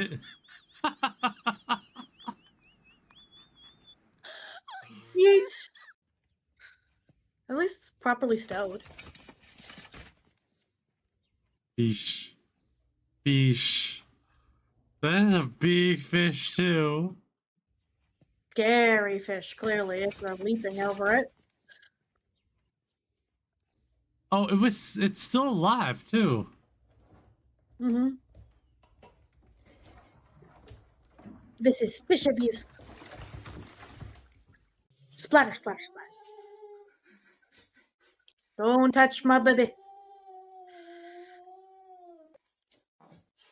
Yeet. At least it's properly stowed. Fish. Fish. That is a big fish too. Scary fish, clearly, if they're leaping over it. Oh, it's still alive too. Mm-hmm. This is fish abuse. Splatter, splatter, splatter. Don't touch my baby.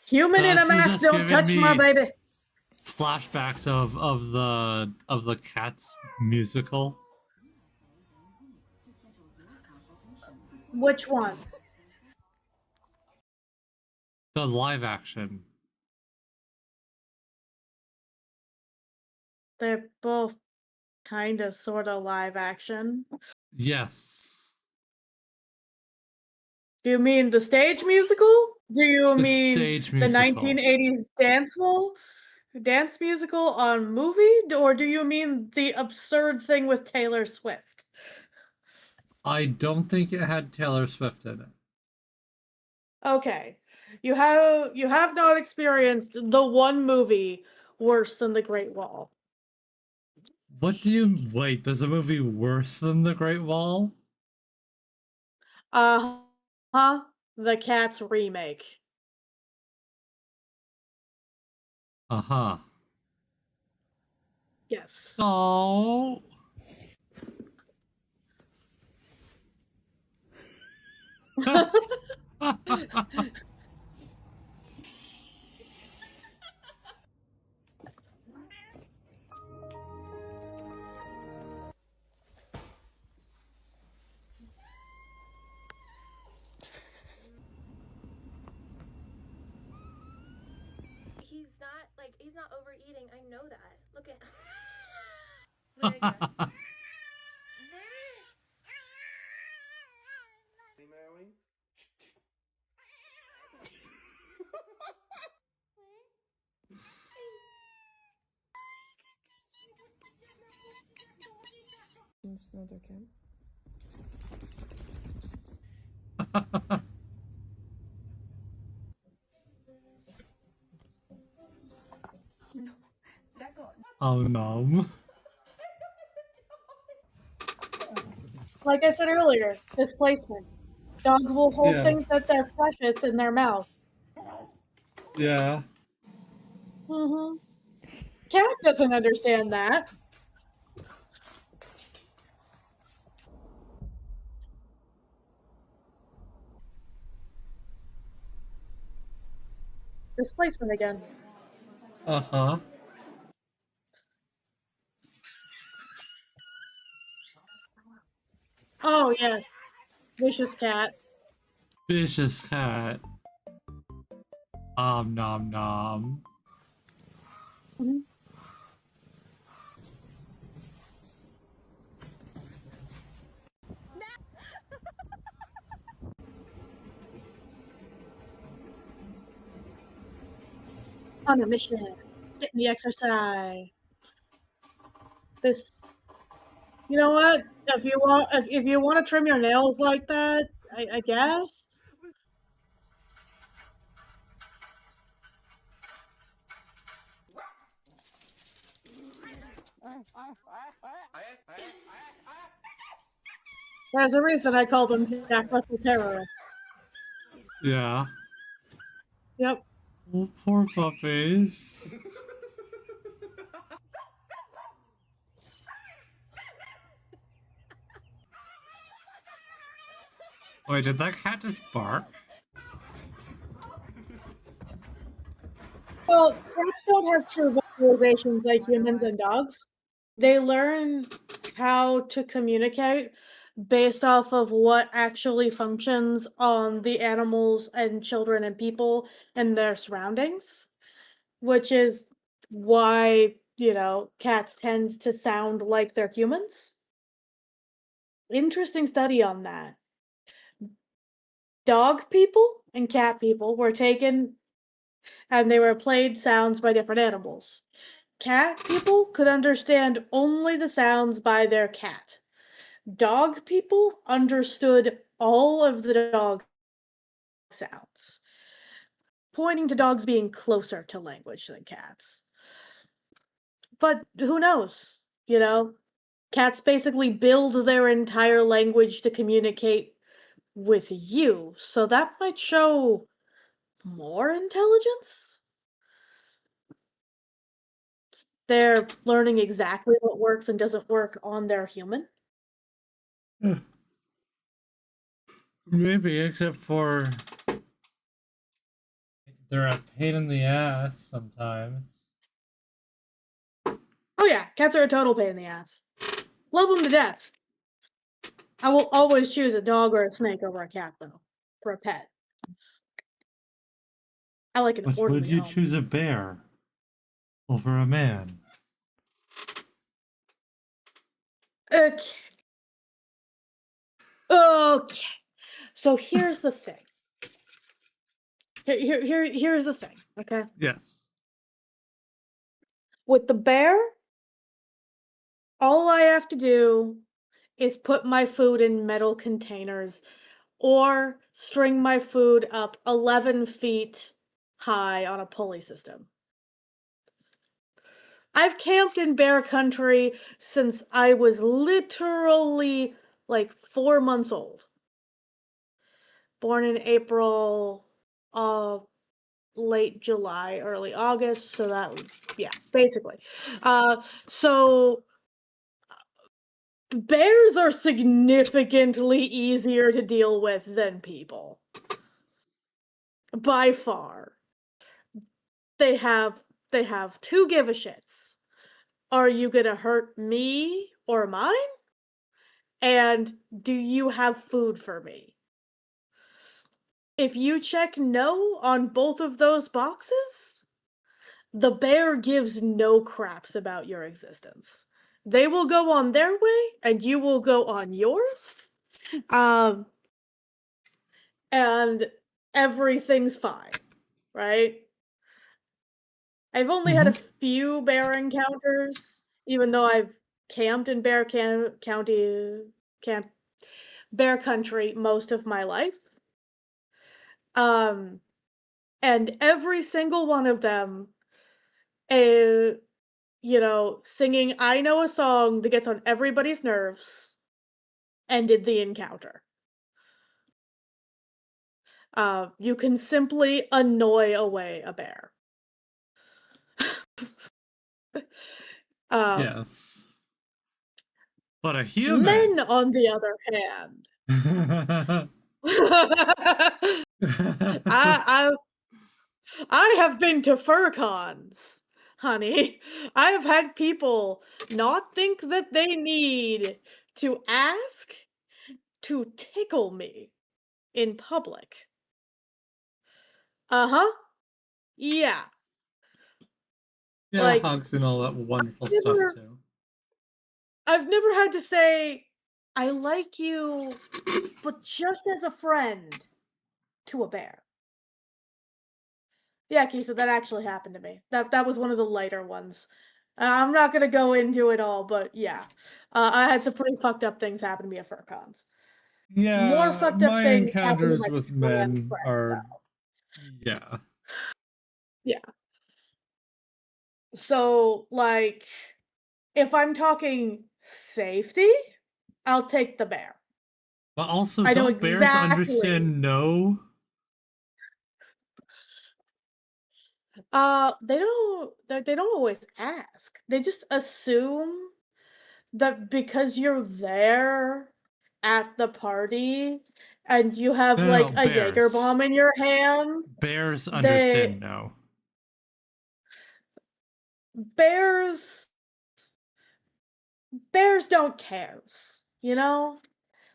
Human in a This is mask, just don't giving touch my me baby. flashbacks of the Cats musical. Which one? The live action. They're both kind of, sort of live action. Yes. Do you mean the stage musical? Do you The mean stage the musical. 1980s dance musical on movie? Or do you mean the absurd thing with Taylor Swift? I don't think it had Taylor Swift in it. Okay. You have not experienced the one movie worse than The Great Wall. What do you wait? There's a movie worse than The Great Wall? Uh-huh. The Cats remake. Uh-huh. Yes. Oh. He's not overeating. I know that. Look at. Another Kim. Oh no. Like I said earlier, displacement. Dogs will hold Yeah. things that they're precious in their mouth. Yeah. Mm-hmm. Cat doesn't understand that. Displacement again. Uh-huh. Oh yes, vicious cat. Vicious cat. Nom nom. Mhm. On a mission, getting the exercise. This, you know what? If you want to trim your nails like that, I guess. There's a reason I call them Jack Russell terrorists. Yeah. Yep. Oh, poor puppies. Wait, did that cat just bark? Well, cats don't have true vocalizations like humans and dogs. They learn how to communicate based off of what actually functions on the animals and children and people and their surroundings, which is why, cats tend to sound like they're humans. Interesting study on that. Dog people and cat people were taken and they were played sounds by different animals. Cat people could understand only the sounds by their cat. Dog people understood all of the dog sounds, pointing to dogs being closer to language than cats. But who knows? Cats basically build their entire language to communicate with you, so that might show more intelligence. They're learning exactly what works and doesn't work on their human. Maybe, except for they're a pain in the ass sometimes. Oh yeah, cats are a total pain in the ass. Love them to death. I will always choose a dog or a snake over a cat, though, for a pet. I like an But would orderly you home. choose a bear over a man? Okay. Okay. So here's the thing. Here's the thing, okay? Yes. With the bear, all I have to do is put my food in metal containers or string my food up 11 feet high on a pulley system. I've camped in bear country since I was literally like 4 months old. Born in April, late July, early August, so yeah, basically. So bears are significantly easier to deal with than people. By far. They have two give a shits. Are you gonna hurt me or mine? And do you have food for me? If you check no on both of those boxes, the bear gives no craps about your existence. They will go on their way and you will go on yours. And everything's fine, right? I've only had a few bear encounters, even though I've camped in camp bear country most of my life. And every single one of them, uh, singing I Know a Song that gets on everybody's nerves, ended the encounter. You can simply annoy away a bear. Yes. But a human. Men, on the other hand, I have been to fur cons. honey. I have had people not think that they need to ask to tickle me in public. Uh-huh. Yeah. Yeah, Like hugs and all that wonderful stuff never too. I've never had to say, "I like you, but just as a friend," to a bear. Yeah, Kisa, that actually happened to me. That was one of the lighter ones. I'm not gonna go into it all, but yeah. I had some pretty fucked up things happen to me at FurCons. More Yeah, fucked up my things happen to encounters my with trans men friends, are, though. yeah. Yeah. So, like, if I'm talking safety, I'll take the bear. But also, I know don't bears exactly. understand no? They don't always ask. They just assume that because you're there at the party and you have, No, no, like, no, a Jaeger bears. bomb in your hand, Bears they understand no. bears bears don't cares, you know?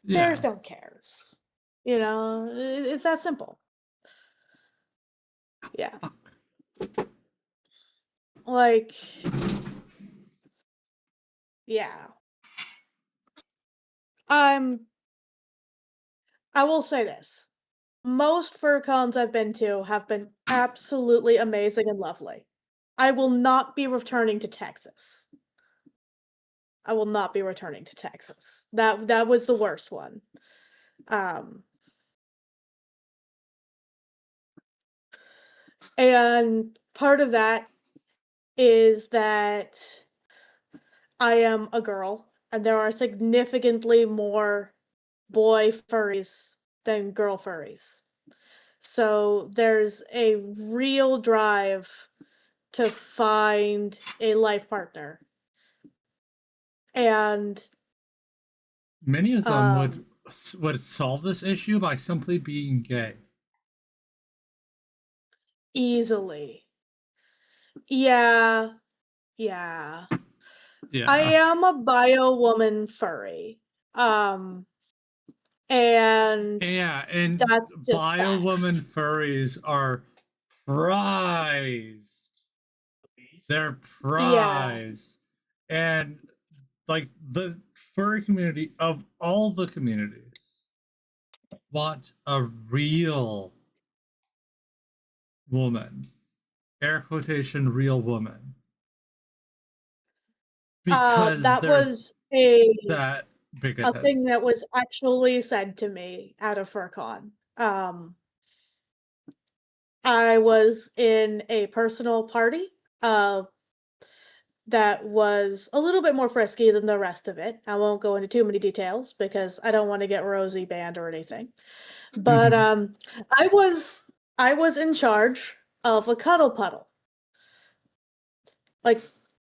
Bears Yeah. don't cares. You know? It's that simple. Yeah. Like, yeah. I'm I will say this. Most FurCons I've been to have been absolutely amazing and lovely. I will not be returning to Texas. I will not be returning to Texas. That was the worst one. Um, and part of that is that I am a girl, and there are significantly more boy furries than girl furries. So there's a real drive to find a life partner. And Many of them um would solve this issue by simply being gay. easily. Yeah. Yeah. I Yeah. am a bio woman furry. Um and Yeah, and that's just bio woman facts. furries are prized. They're Yeah. prized. And like the furry community of all the communities want a real woman. Air quotation real woman. Because That they're was a that a bigoted. thing that was actually said to me at a FurCon. I was in a personal party, uh, that was a little bit more frisky than the rest of it. I won't go into too many details because I don't wanna get Rosie banned or anything. But, Mhm. I was I was in charge of a cuddle puddle. Like,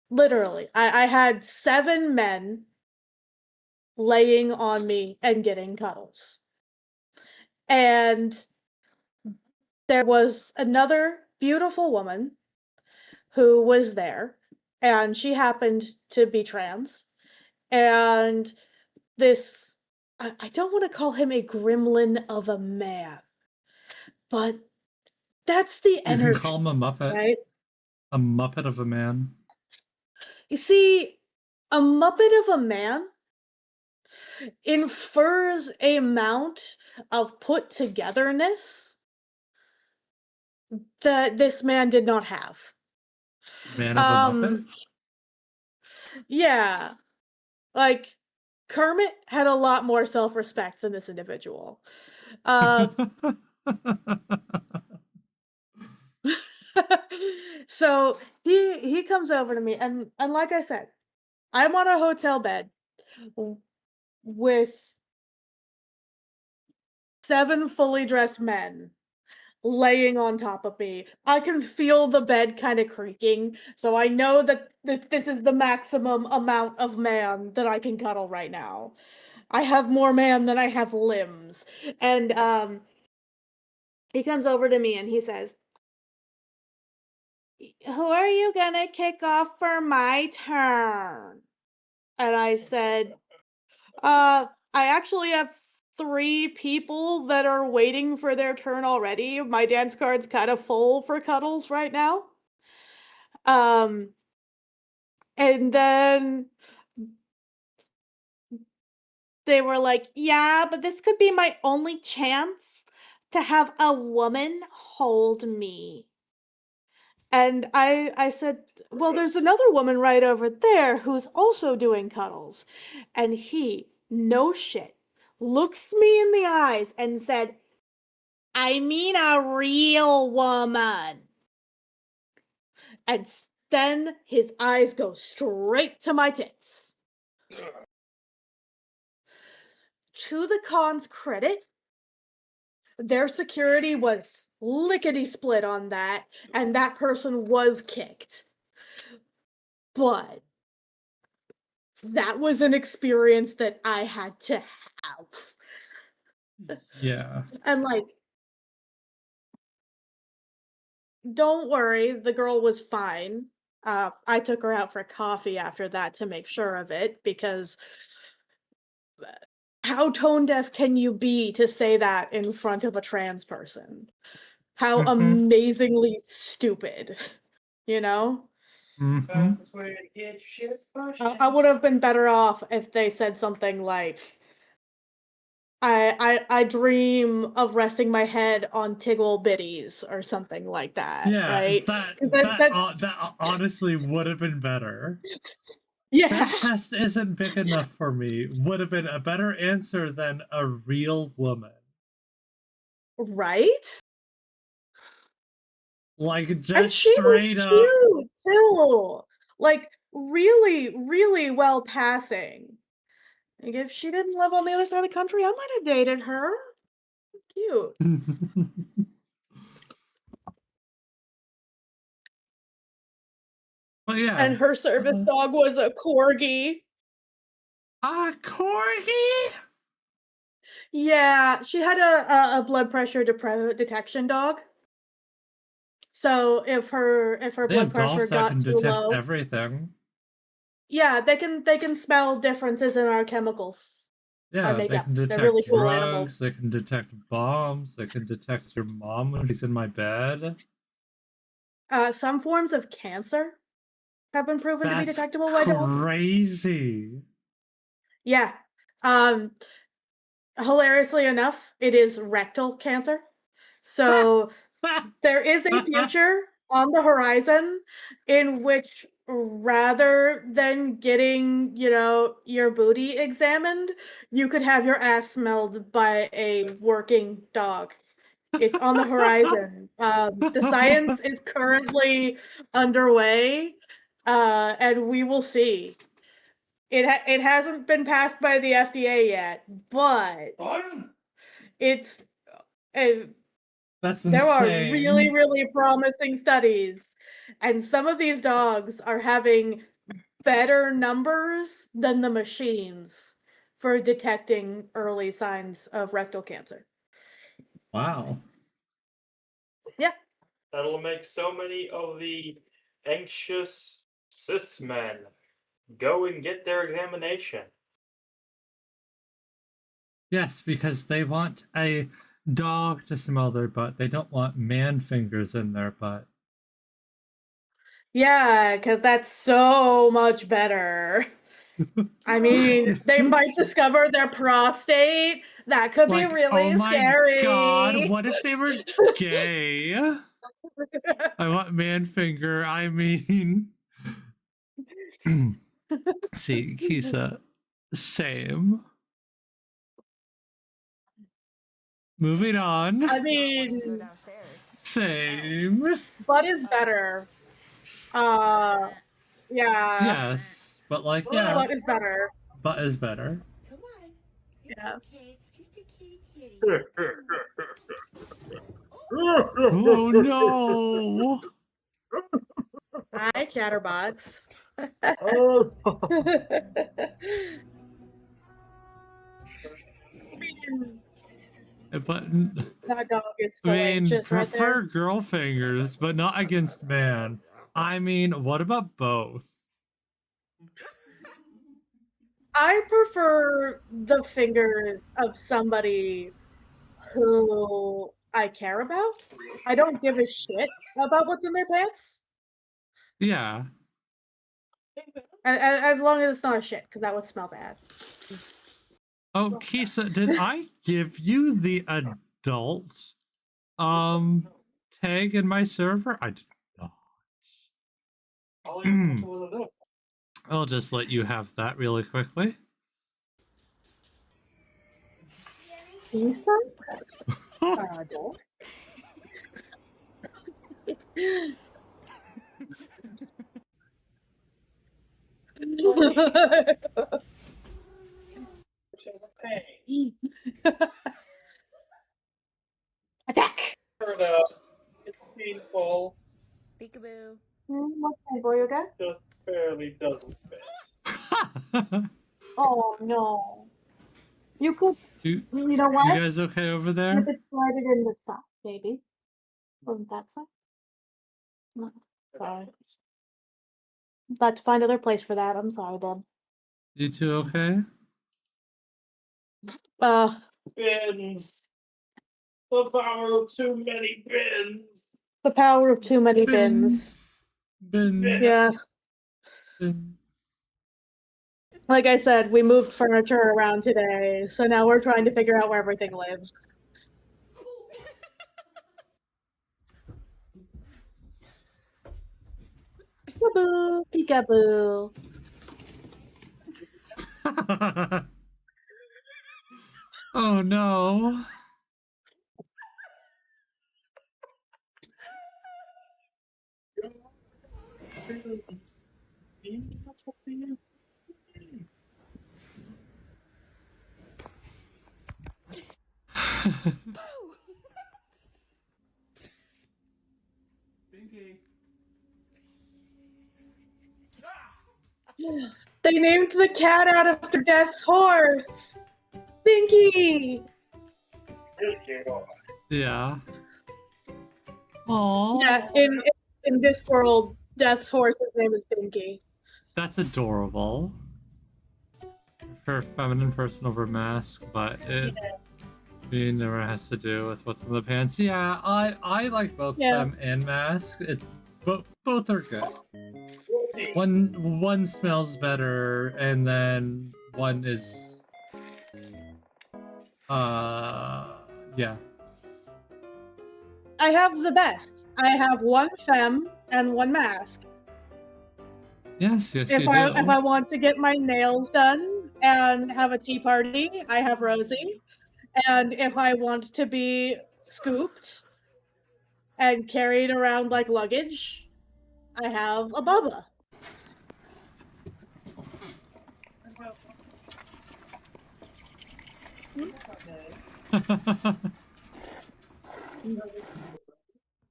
literally. I had 7 men laying on me and getting cuddles. And there was another beautiful woman who was there, and she happened to be trans. And this I don't wanna call him a gremlin of a man, but that's the You can call energy, him right? a muppet of a man. You see, a Muppet of a man infers a amount of put togetherness that this man did not have. Man of a muppet? Um, yeah, like, Kermit had a lot more self-respect than this individual. Uh, so he comes over to me, and like I said, I'm on a hotel bed w with 7 fully dressed men laying on top of me. I can feel the bed kinda creaking, so I know that this is the maximum amount of man that I can cuddle right now. I have more man than I have limbs, and, he comes over to me and he says, Who are you gonna kick off for my turn? And I said, I actually have 3 people that are waiting for their turn already. My dance card's kind of full for cuddles right now. Um, and then they were like, "Yeah, but this could be my only chance to have a woman hold me." And I said, "Well, there's another woman right over there who's also doing cuddles." And he, no shit, looks me in the eyes and said, "I mean a real woman." And then his eyes go straight to my tits. To the con's credit, their security was lickety split on that, and that person was kicked. But that was an experience that I had to have. Yeah. And like, don't worry, the girl was fine. I took her out for coffee after that to make sure of it, because how tone deaf can you be to say that in front of a trans person? How Mhm. amazingly stupid, you know? Mhm. I would have been better off if they said something like, I dream of resting my head on Tiggle Bitties or something like that, Yeah, right? that 'Cause that that honestly would have been better. That yeah, chest isn't big enough for me. Would have been a better answer than a real woman. right? Like And just she was straight up. cute too. Like really, really well passing. Like if she didn't live on the other side of the country, I might have dated her. Cute. But yeah. And her service dog was a corgi. A corgi? Yeah, she had a blood pressure detection dog. So if her They blood have pressure dogs that got can too detect low, everything. yeah, they can smell differences in our chemicals, our Yeah, they makeup. can They're detect really cool animals. drugs, they can detect bombs, they can detect your mom when she's in my bed. Some forms of cancer have been proven to be That's detectable by dogs. crazy. Yeah. Um, Hilariously enough, it is rectal cancer. So there is a future on the horizon in which rather than getting, your booty examined, you could have your ass smelled by a working dog. It's on the horizon. The science is currently underway, and we will see. It hasn't been passed by the FDA yet, but it's uh, That's there are really, insane. really promising studies, and some of these dogs are having better numbers than the machines for detecting early signs of rectal cancer. Wow. Yeah. That'll make so many of the anxious cis men go and get their examination. Yes, because they want a dog to smell their butt. They don't want man fingers in their butt. Yeah, because that's so much better. I mean, they might discover their prostate. That could be Like, oh really my god, scary. what if they were gay? I want man finger, I mean. See, Kisa, same. Moving on. I mean, Same. butt is better. Uh, yeah, Yes, but like, yeah, butt is better. butt is better. Come on. It's Yeah. okay. It's just a kitty kitty. Oh no! Hi, chatterbox. Oh. But That dog is I mean, salacious right there. prefer girl fingers, but not against man. I mean, what about both? I prefer the fingers of somebody who I care about. I don't give a shit about what's in their pants. Yeah. As long as it's not a shit, because that would smell bad. Oh, Kisa, did I give you the adults tag in my server? I did not. All your photo was a I'll just let you have that really quickly. Lisa? Adult. Attack! It's painful. Peekaboo. What kind boy you got? Just barely doesn't fit. Oh no. You could, you, you know you what? guys okay over You there? could slide it in the sock, baby. From that side? No. Sorry. Got to find other place for that. I'm sorry, Ben. You two okay? Bins. The power of too many bins. The power of too many bins. Bins. Yeah. Bins. Like I said, we moved furniture around today, so now we're trying to figure out where everything lives. Peekaboo, peekaboo. Oh no. They named the cat after Death's horse. Binky. Yeah. Aww. Yeah, in this world, Death's horse's name is Binky. That's adorable. Her feminine person over mask, but it never has to do with what's in the pants. Yeah, I like both Yeah. femme and mask. It both are good. One smells better, and then one is yeah. I have the best. I have one femme and one mask. Yes, yes, If you I do. if I want to get my nails done and have a tea party, I have Rosie. And if I want to be scooped and carried around like luggage, I have a Bubba.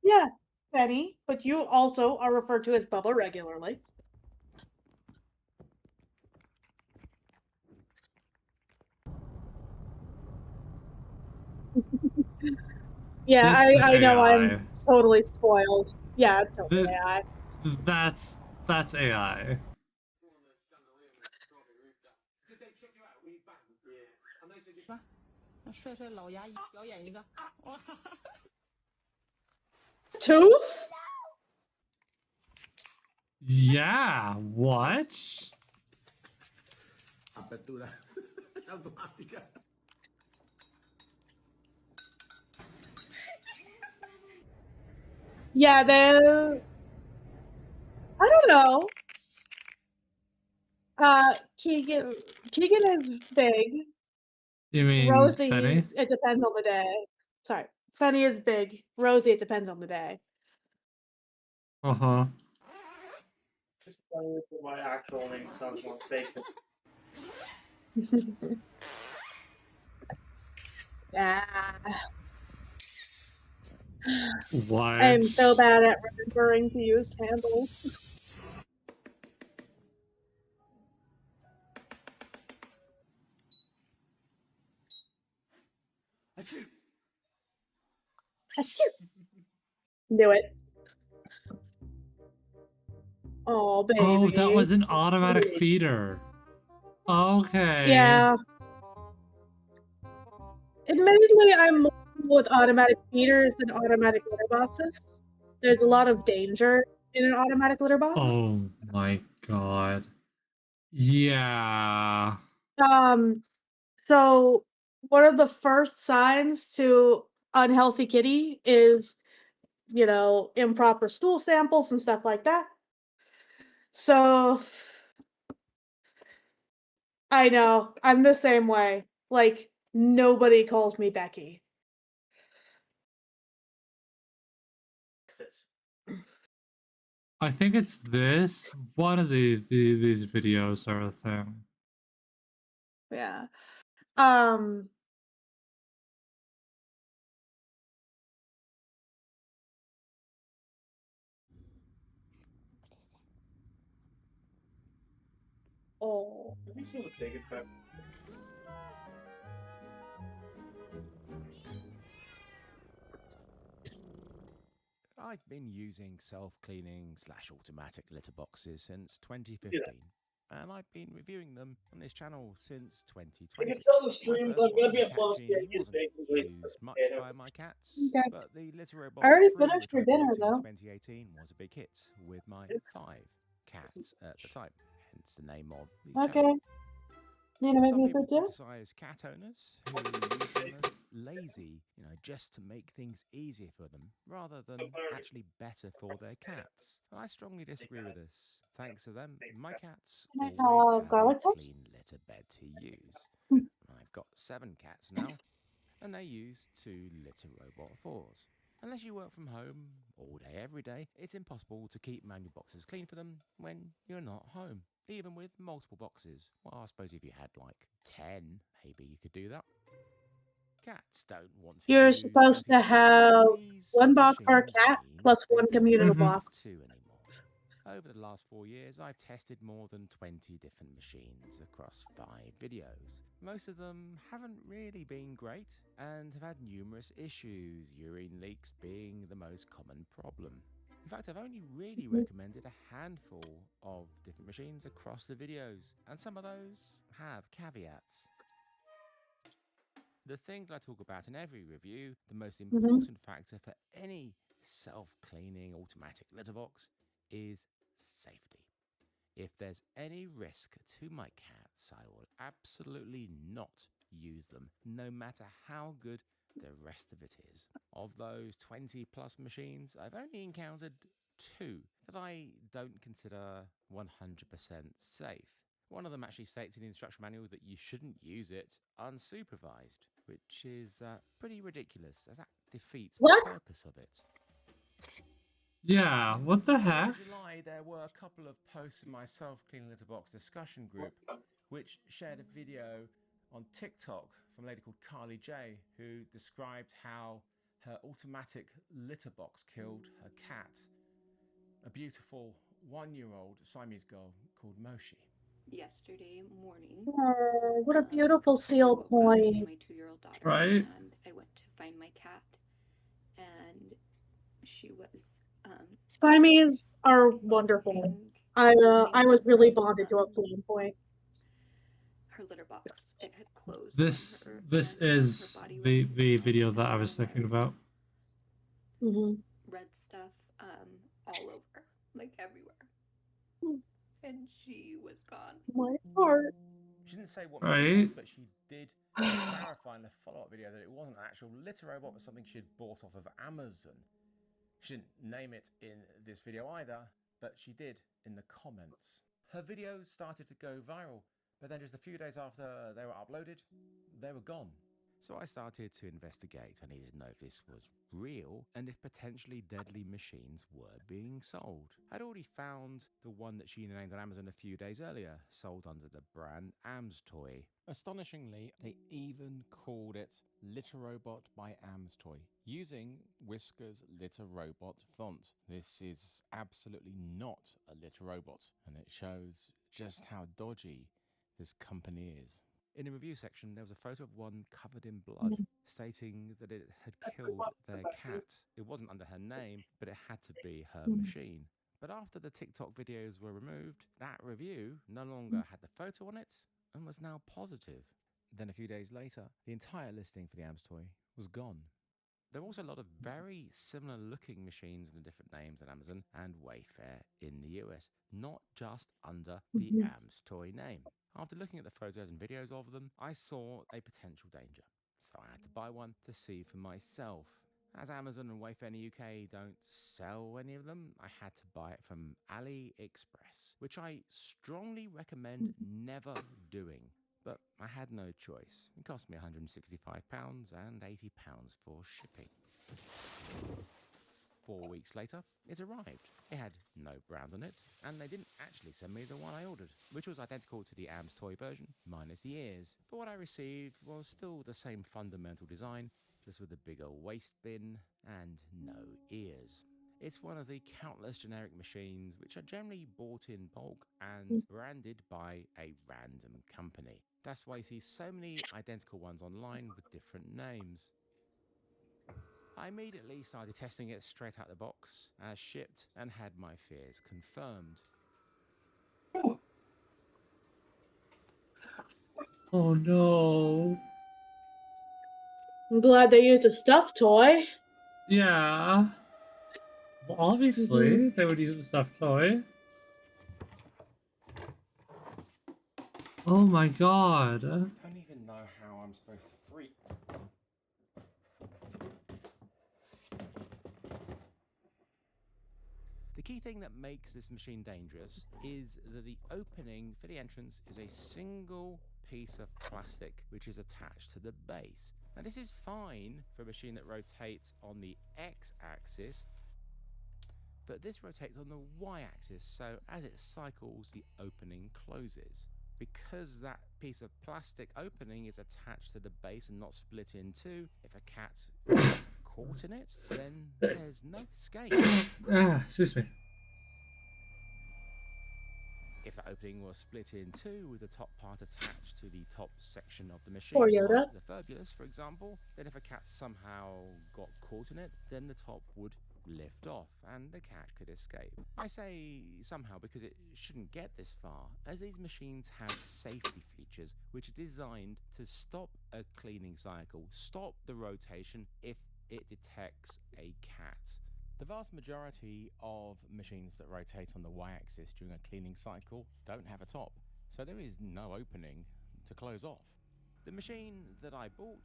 Yeah, Benny, but you also are referred to as Bubba regularly. Yeah, This is I know AI. I'm totally spoiled. Yeah, it's totally Th- AI. That's AI. Tooth? Yeah, what? Apertura automática. Yeah, I don't know. Keegan is big. You mean Rosie, Fenny? it depends on the day. Sorry. Fenny is big. Rosie, it depends on the day. Uh-huh. My actual name sounds more fake. Ah, What? I am so bad at remembering to use handles. Achoo. Do it. Oh, baby. Oh, that was an automatic feeder. Okay. Yeah. Admittedly, I'm more with automatic feeders than automatic litter boxes. There's a lot of danger in an automatic litter box. Oh my god. Yeah. So one of the first signs to unhealthy kitty is, improper stool samples and stuff like that. So I know, I'm the same way. Like, nobody calls me Becky. I think it's this. One of these videos are a thing. Yeah. Um Oh. Let me see what take effect. I've been using self-cleaning / automatic litter boxes since Yeah. 2015, and I've been reviewing them on this channel since I 2020. can tell the My streams first I'm gonna one, be a Cat boss Genie, is wasn't basically used much by my cats, Okay. but the Litter I Robot already 3, finished which your I dinner bought in though. 2018, was a big hit with my 5 cats at the time, hence the name of the channel. Okay. You gonna make Some me people food too? criticize cat owners who use them as lazy, just to make things easier for them, rather than actually better for their cats. And I strongly disagree with this. Thanks to them, my cats Can I always have a garlic toast? clean litter bed to use. Hmm. I've got 7 cats now, and they use 2 Litter Robot 4s. Unless you work from home all day, every day, it's impossible to keep manual boxes clean for them when you're not home, even with multiple boxes. Well, I suppose if you had like 10, maybe you could do that. Cats don't want to You're use supposed 20 to boxes, have and these 1 box per machines cat mean plus they 1 don't communal Mhm. have box. 2 anymore. Over the last 4 years, I've tested more than 20 different machines across 5 videos. Most of them haven't really been great and have had numerous issues, urine leaks being the most common problem. In fact, I've only really recommended a handful of different machines across the videos, and some of those have caveats. The things I talk about in every review, the most important factor for any self-cleaning automatic litter box is safety. If there's any risk to my cats, I will absolutely not use them, no matter how good the rest of it is. Of those 20 plus machines, I've only encountered 2 that I don't consider 100% safe. One of them actually states in the instruction manual that you shouldn't use it unsupervised, which is pretty ridiculous, as that defeats the What? purpose of it. Yeah, what the In heck? July, there were a couple of posts in my self-cleaning litter box discussion group, which shared a video on TikTok from a lady called Carly J, who described how her automatic litter box killed her cat, a beautiful 1-year-old Siamese girl called Moshi. Yesterday morning, Oh, what a I beautiful seal woke up with point. my 2-year-old daughter, Right? and I went to find my cat, and she was Siamese are wonderful. I was really bonded to a flame point. her litter box. It had closed on This her, this and her is body was the video that I there was thinking was about. red stuff all over, like everywhere, and she was gone. My heart. She didn't say what machine it Right? was, but she did clarify in the follow-up video that it wasn't an actual litter robot, but something she had bought off of Amazon. She didn't name it in this video either, but she did in the comments. Her videos started to go viral, but then just a few days after they were uploaded, they were gone. So I started to investigate. I needed to know if this was real and if potentially deadly machines were being sold. I'd already found the one that she named on Amazon a few days earlier, sold under the brand Am's Toy. Astonishingly, they even called it Litter Robot by Am's Toy, using Whisker's Litter Robot font. This is absolutely not a litter robot, and it shows just how dodgy this company is. In the review section, there was a photo of one covered in blood, stating that it had killed their cat. It wasn't under her name, but it had to be her machine. But after the TikTok videos were removed, that review no longer had the photo on it and was now positive. Then a few days later, the entire listing for the AMS toy was gone. There are also a lot of very similar looking machines under different names on Amazon and Wayfair in the US, not just under the AMS toy name. After looking at the photos and videos of them, I saw a potential danger. So I had to buy one to see for myself. As Amazon and Wayfair in the UK don't sell any of them, I had to buy it from AliExpress, which I strongly recommend never doing. But I had no choice. It cost me £165 and £80 for shipping. 4 weeks later, it arrived. It had no brand on it, and they didn't actually send me the one I ordered, which was identical to the AMS toy version, minus the ears. But what I received was still the same fundamental design, just with a bigger waste bin and no ears. It's one of the countless generic machines which are generally bought in bulk and branded by a random company. That's why you see so many identical ones online with different names. I immediately started testing it straight out the box, as shipped, and had my fears confirmed. Oh no. I'm glad they used a stuffed toy. Yeah. Well, obviously, they would use a stuffed toy. Oh my god. I don't even know how I'm supposed to free. The key thing that makes this machine dangerous is that the opening for the entrance is a single piece of plastic which is attached to the base. Now this is fine for a machine that rotates on the x-axis, but this rotates on the y-axis, so as it cycles, the opening closes. Because that piece of plastic opening is attached to the base and not split in two, if a cat gets caught in it, then there's no escape. Excuse me. If the opening was split in two with the top part attached to the top section of the machine, Poor Yoda. like the Fabulous, for example, then if a cat somehow got caught in it, then the top would lift off and the cat could escape. I say somehow because it shouldn't get this far, as these machines have safety features which are designed to stop a cleaning cycle, stop the rotation if it detects a cat. The vast majority of machines that rotate on the y-axis during a cleaning cycle don't have a top, so there is no opening to close off. The machine that I bought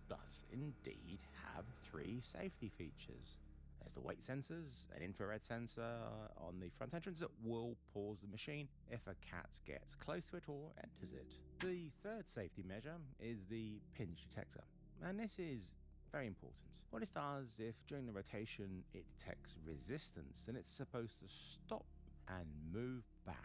does indeed have 3 safety features. There's the weight sensors, an infrared sensor on the front entrance that will pause the machine if a cat gets close to it or enters it. The third safety measure is the pinch detector, and this is very important. What it does, if during the rotation it detects resistance, then it's supposed to stop and move back.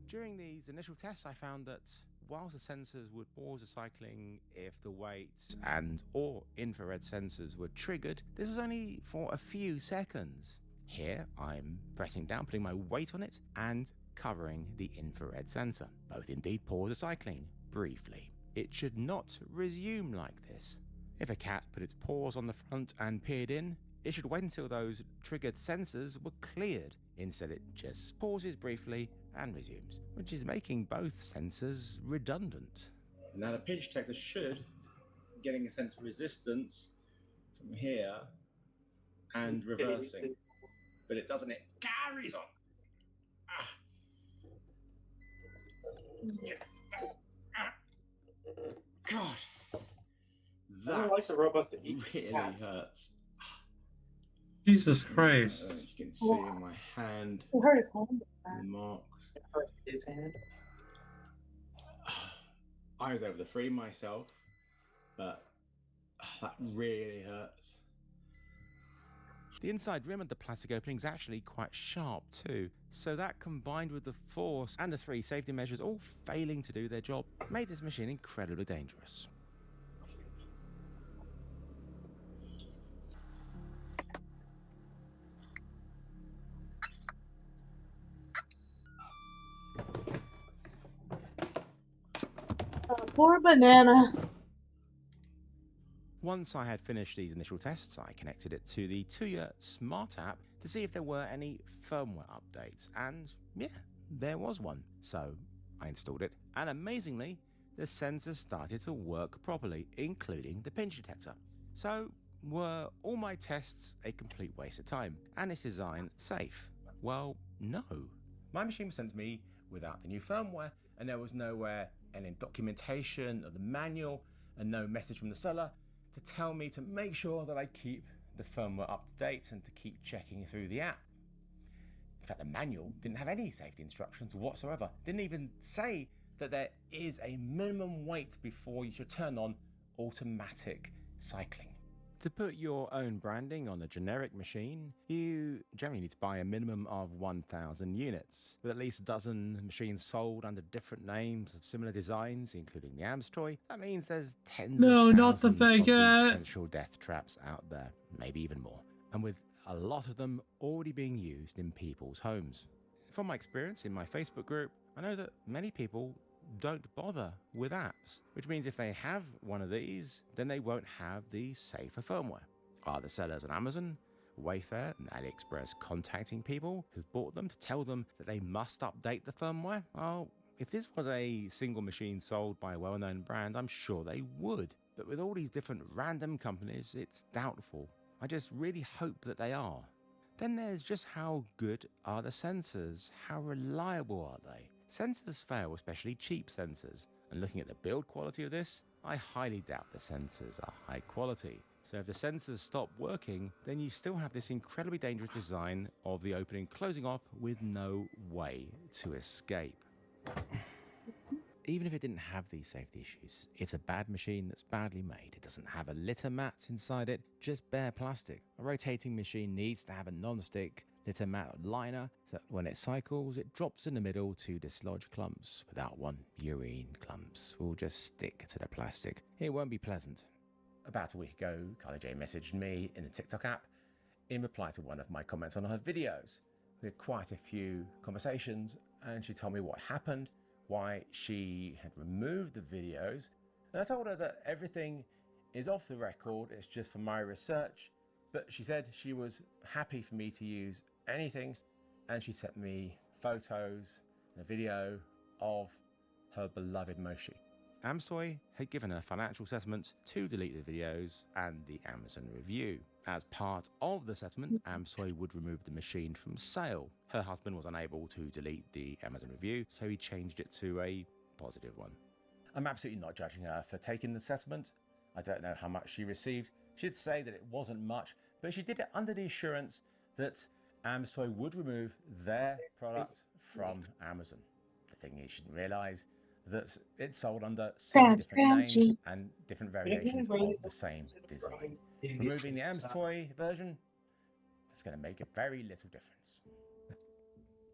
During these initial tests, I found that whilst the sensors would pause the cycling if the weight and or infrared sensors were triggered, this was only for a few seconds. Here, I'm pressing down, putting my weight on it, and covering the infrared sensor. Both indeed pause the cycling briefly. It should not resume like this. If a cat put its paws on the front and peered in, it should wait until those triggered sensors were cleared. Instead, it just pauses briefly and resumes, which is making both sensors redundant. Now the pinch detector should getting a sense of resistance from here and reversing, but it doesn't. It carries on. God, that like the robots that eat really cats. hurts. Jesus As Christ. you can see in my hand, It hurt his hand. the marks. His hand. I was able to free myself, but that really hurts. The inside rim of the plastic opening is actually quite sharp too, so that combined with the force and the 3 safety measures all failing to do their job made this machine incredibly dangerous. Poor banana. Once I had finished these initial tests, I connected it to the Tuya Smart app to see if there were any firmware updates, and yeah, there was one. So I installed it, and amazingly, the sensor started to work properly, including the pinch detector. So were all my tests a complete waste of time, and its design safe? Well, no. My machine was sent to me without the new firmware, and there was nowhere any documentation of the manual and no message from the seller to tell me to make sure that I keep the firmware up to date and to keep checking through the app. In fact, the manual didn't have any safety instructions whatsoever. Didn't even say that there is a minimum wait before you should turn on automatic cycling. To put your own branding on a generic machine, you generally need to buy a minimum of 1,000 units, with at least a dozen machines sold under different names of similar designs, including the AMS toy. That means there's tens No, of not the thousands of baguette. potential death traps out there, maybe even more. And with a lot of them already being used in people's homes. From my experience in my Facebook group, I know that many people don't bother with apps, which means if they have one of these, then they won't have the safer firmware. Are the sellers on Amazon, Wayfair, and AliExpress contacting people who've bought them to tell them that they must update the firmware? Well, if this was a single machine sold by a well-known brand, I'm sure they would. But with all these different random companies, it's doubtful. I just really hope that they are. Then there's just how good are the sensors? How reliable are they? Sensors fail, especially cheap sensors. And looking at the build quality of this, I highly doubt the sensors are high quality. So if the sensors stop working, then you still have this incredibly dangerous design of the opening closing off with no way to escape. Even if it didn't have these safety issues, it's a bad machine that's badly made. It doesn't have a litter mat inside it, just bare plastic. A rotating machine needs to have a non-stick litter mat liner so that when it cycles, it drops in the middle to dislodge clumps. Without one, urine clumps will just stick to the plastic. It won't be pleasant. About a week ago, Carly J messaged me in the TikTok app in reply to one of my comments on her videos. We had quite a few conversations, and she told me what happened, why she had removed the videos, and I told her that everything is off the record, it's just for my research, but she said she was happy for me to use anything, and she sent me photos and a video of her beloved Moshi. Amstoy had given her financial settlement to delete the videos and the Amazon review. As part of the settlement, Amstoy would remove the machine from sale. Her husband was unable to delete the Amazon review, so he changed it to a positive one. I'm absolutely not judging her for taking the settlement. I don't know how much she received. She did say that it wasn't much, but she did it under the assurance that Amstoy would remove their product from Amazon. The thing is, she didn't realise that it's sold under 6 different names and different variations of the same design. Removing the Amstoy version, that's going to make a very little difference.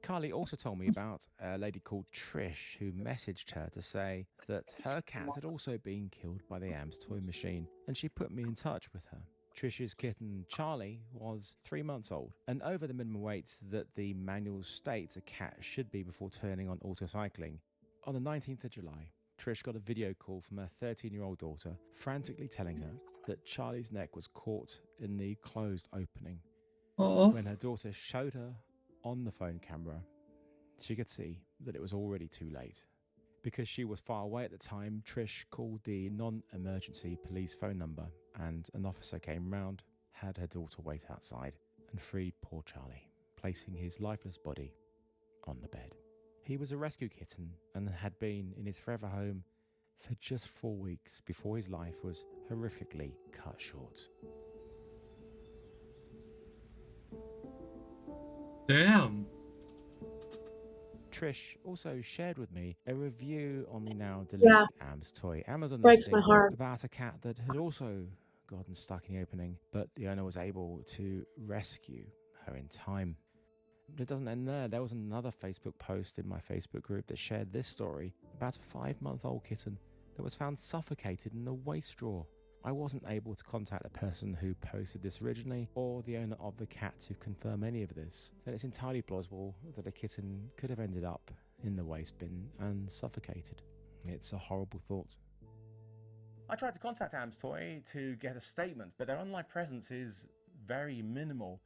Carly also told me about a lady called Trish who messaged her to say that her cat had also been killed by the Amstoy machine, and she put me in touch with her. Trish's kitten Charlie was 3 months old and over the minimum weight that the manual states a cat should be before turning on autocycling. On the 19th of July, Trish got a video call from her 13-year-old daughter, frantically telling her that Charlie's neck was caught in the closed opening. When her daughter showed her on the phone camera, she could see that it was already too late. Because she was far away at the time, Trish called the non-emergency police phone number, and an officer came round, had her daughter wait outside, and freed poor Charlie, placing his lifeless body on the bed. He was a rescue kitten and had been in his forever home for just 4 weeks before his life was horrifically cut short. Damn. Trish also shared with me a review on the now deleted AMS toy Amazon listing about a cat that had also gotten stuck in the opening, but the owner was able to rescue her in time. It doesn't end there. There was another Facebook post in my Facebook group that shared this story about a 5-month-old kitten that was found suffocated in a waste drawer. I wasn't able to contact the person who posted this originally or the owner of the cat to confirm any of this. Then it's entirely plausible that a kitten could have ended up in the waste bin and suffocated. It's a horrible thought. I tried to contact Amstoy to get a statement, but their online presence is very minimal,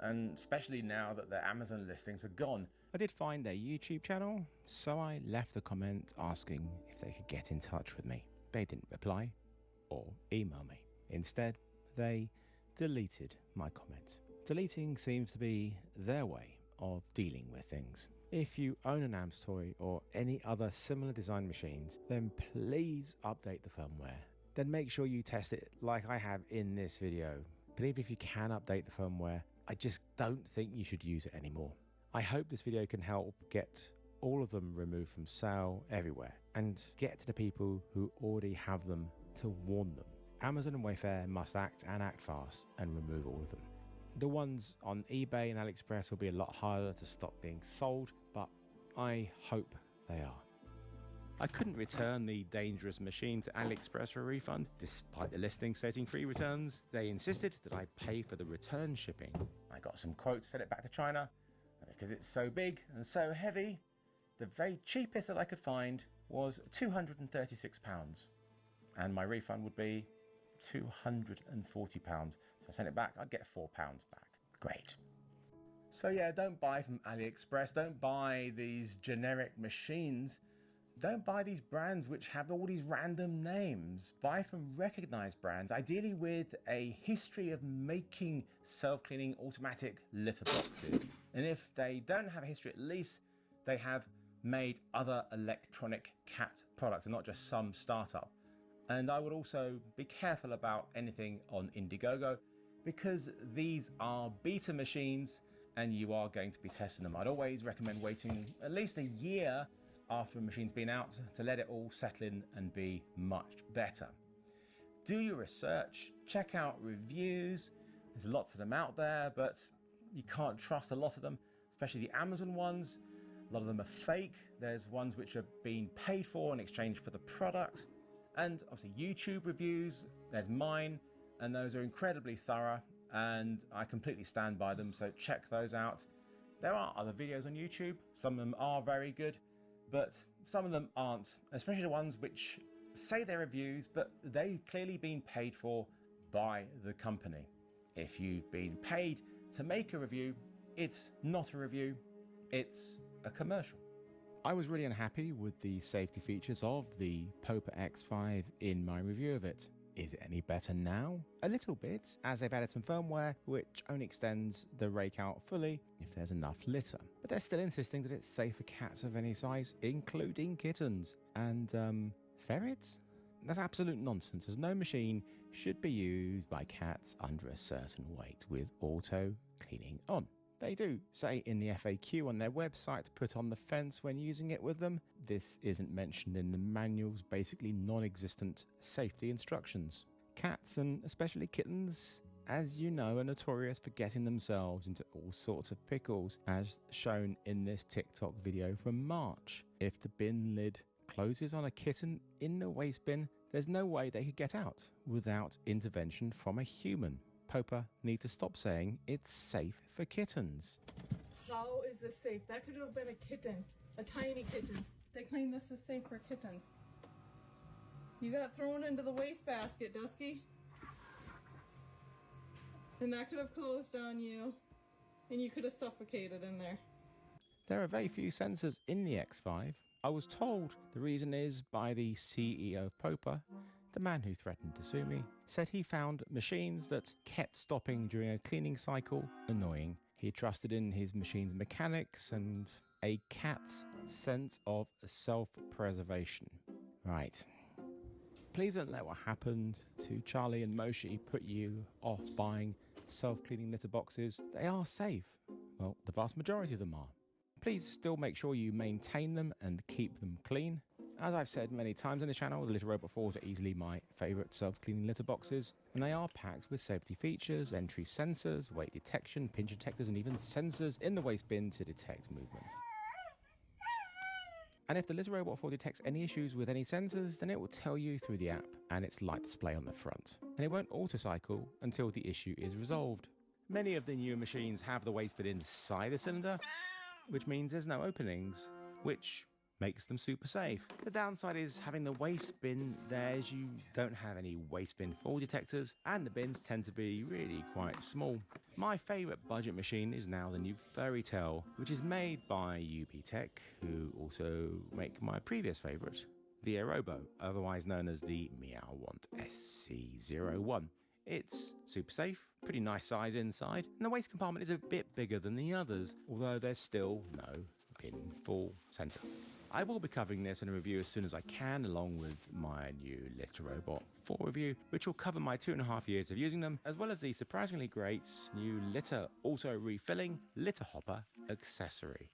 and especially now that their Amazon listings are gone. I did find their YouTube channel, so I left a comment asking if they could get in touch with me. They didn't reply or email me. Instead, they deleted my comment. Deleting seems to be their way of dealing with things. If you own an Amstoy or any other similar design machines, then please update the firmware. Then make sure you test it like I have in this video. But even if you can update the firmware, I just don't think you should use it anymore. I hope this video can help get all of them removed from sale everywhere and get to the people who already have them to warn them. Amazon and Wayfair must act and act fast and remove all of them. The ones on eBay and AliExpress will be a lot harder to stop being sold, but I hope they are. I couldn't return the dangerous machine to AliExpress for a refund, despite the listing stating free returns. They insisted that I pay for the return shipping. I got some quotes to send it back to China, and because it's so big and so heavy, the very cheapest that I could find was £236, and my refund would be £240. So I sent it back, I'd get £4 back. Great. So yeah, don't buy from AliExpress, don't buy these generic machines, don't buy these brands which have all these random names. Buy from recognized brands, ideally with a history of making self-cleaning automatic litter boxes. And if they don't have a history, at least they have made other electronic cat products and not just some startup. And I would also be careful about anything on Indiegogo, because these are beta machines and you are going to be testing them. I'd always recommend waiting at least a year after a machine's been out to let it all settle in and be much better. Do your research, check out reviews. There's lots of them out there, but you can't trust a lot of them, especially the Amazon ones. A lot of them are fake. There's ones which are being paid for in exchange for the product. And obviously YouTube reviews, there's mine, and those are incredibly thorough, and I completely stand by them, so check those out. There are other videos on YouTube, some of them are very good, but some of them aren't, especially the ones which say they're reviews, but they've clearly been paid for by the company. If you've been paid to make a review, it's not a review, it's a commercial. I was really unhappy with the safety features of the Popa X5 in my review of it. Is it any better now? A little bit, as they've added some firmware which only extends the rake out fully if there's enough litter. But they're still insisting that it's safe for cats of any size, including kittens. And ferrets? That's absolute nonsense, as no machine should be used by cats under a certain weight with auto cleaning on. They do say in the FAQ on their website to put on the fence when using it with them. This isn't mentioned in the manual's basically non-existent safety instructions. Cats, and especially kittens, as you know, are notorious for getting themselves into all sorts of pickles, as shown in this TikTok video from March. If the bin lid closes on a kitten in the waste bin, there's no way they could get out without intervention from a human. Popa need to stop saying it's safe for kittens. How is this safe? That could have been a kitten, a tiny kitten. They claim this is safe for kittens. You got thrown into the wastebasket, Dusky. And that could have closed on you, and you could have suffocated in there. There are very few sensors in the X5. I was told the reason is by the CEO of Popa. The man who threatened to sue me said he found machines that kept stopping during a cleaning cycle annoying. He trusted in his machine's mechanics and a cat's sense of self-preservation. Right. Please don't let what happened to Charlie and Moshi put you off buying self-cleaning litter boxes. They are safe. Well, the vast majority of them are. Please still make sure you maintain them and keep them clean. As I've said many times on the channel, the Litter Robot 4s are easily my favourite self-cleaning litter boxes, and they are packed with safety features, entry sensors, weight detection, pinch detectors, and even sensors in the waste bin to detect movement. And if the Litter Robot 4 detects any issues with any sensors, then it will tell you through the app and its light display on the front, and it won't auto-cycle until the issue is resolved. Many of the newer machines have the waste bin inside the cylinder, which means there's no openings, which makes them super safe. The downside is having the waste bin there, as you don't have any waste bin fall detectors, and the bins tend to be really quite small. My favourite budget machine is now the new Fairy Tale, which is made by UB Tech, who also make my previous favourite, the Aerobo, otherwise known as the Meow Want SC01. It's super safe, pretty nice size inside, and the waste compartment is a bit bigger than the others, although there's still no pinfall sensor. I will be covering this in a review as soon as I can, along with my new Litter Robot 4 review, which will cover my 2.5 years of using them, as well as the surprisingly great new litter auto refilling litter hopper accessory.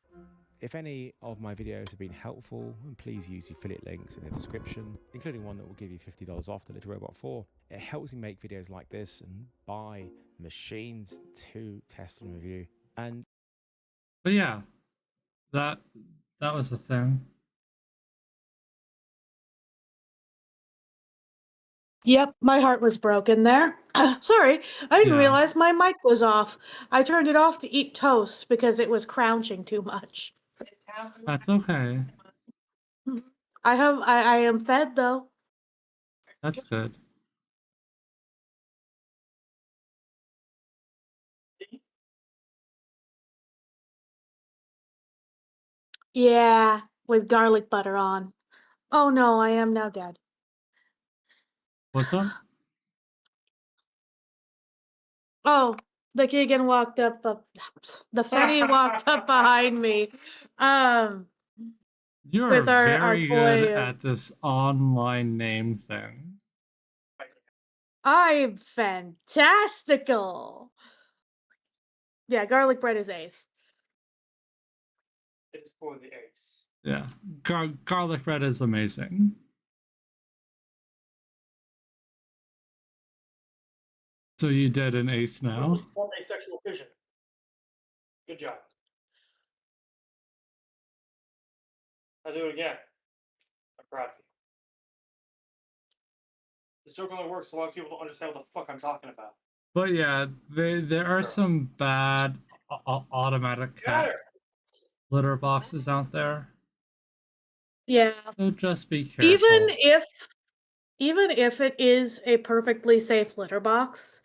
If any of my videos have been helpful, please use the affiliate links in the description, including one that will give you $50 off the Litter Robot 4. It helps me make videos like this and buy machines to test and review. But yeah, that was a thing. Yep, my heart was broken there. Sorry, I didn't Yeah. realize my mic was off. I turned it off to eat toast because it was crouching too much. That's okay. I am fed though. That's good. Yeah, with garlic butter on. Oh no, I am now dead. What's up? Oh, the Keegan walked up, the Fenny walked up behind me. You are With our very good toy. at this online name thing. I'm fantastical. Yeah, garlic bread is ace. It is for the ace. Yeah, garlic bread is amazing. So you did an ace now? Form asexual fission. Good job. I'll do it again. I'm proud of you. This joke only works so a lot of people don't understand what the fuck I'm talking about. But yeah, there are some bad automatic cat litter boxes out there. Yeah. So just be careful. Even if it is a perfectly safe litter box,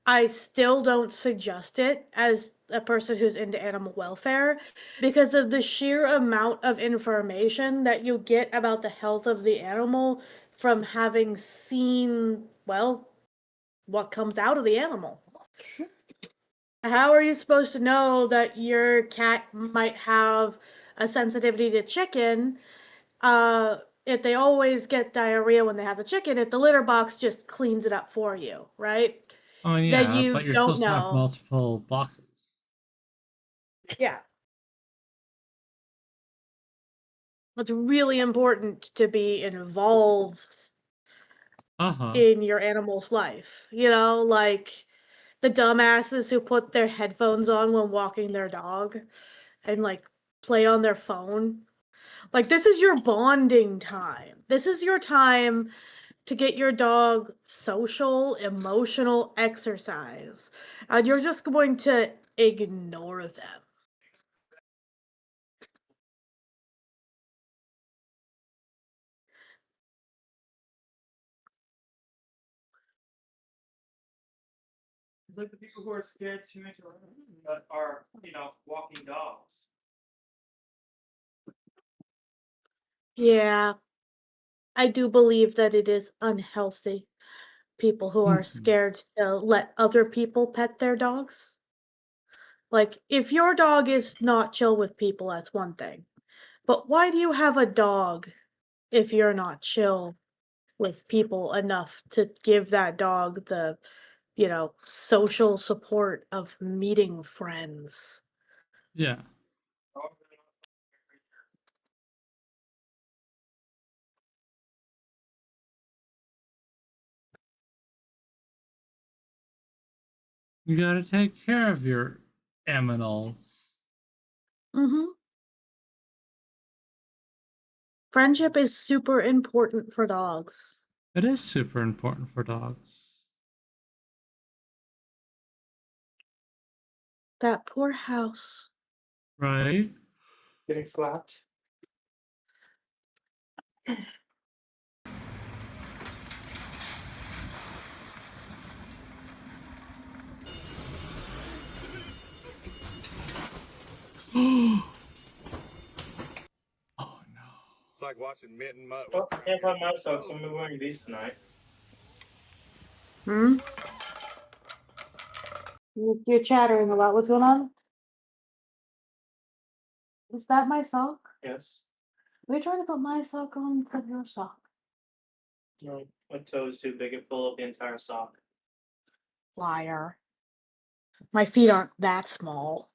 I still don't suggest it as a person who's into animal welfare because of the sheer amount of information that you get about the health of the animal from having seen, well, what comes out of the animal. How are you supposed to know that your cat might have a sensitivity to chicken if they always get diarrhea when they have the chicken, if the litter box just cleans it up for you, right? Oh That yeah, you but you're don't supposed to have know. multiple boxes. Yeah. It's really important to be involved in your animal's life. You know, like the dumbasses who put their headphones on when walking their dog and like play on their phone. Like, this is your bonding time. This is your time to get your dog social, emotional exercise. And you're just going to ignore them. It's like the people who are scared to interact that are, walking dogs. Yeah, I do believe that it is unhealthy. People who are scared to let other people pet their dogs. Like, if your dog is not chill with people, that's one thing. But why do you have a dog if you're not chill with people enough to give that dog the, social support of meeting friends? Yeah. You gotta take care of your aminals. Mm-hmm. Friendship is super important for dogs. It is super important for dogs. That poor house. Right? Getting slapped. Oh no. It's like watching Mitten Mutt. Well, I can't find my socks, so I'm gonna be wearing these tonight. Hmm? You're chattering a lot. What's going on? Is that my sock? Yes. Are you trying to put my sock on for your sock? No, my toe is too big. It pulled up the entire sock. Liar. My feet aren't that small.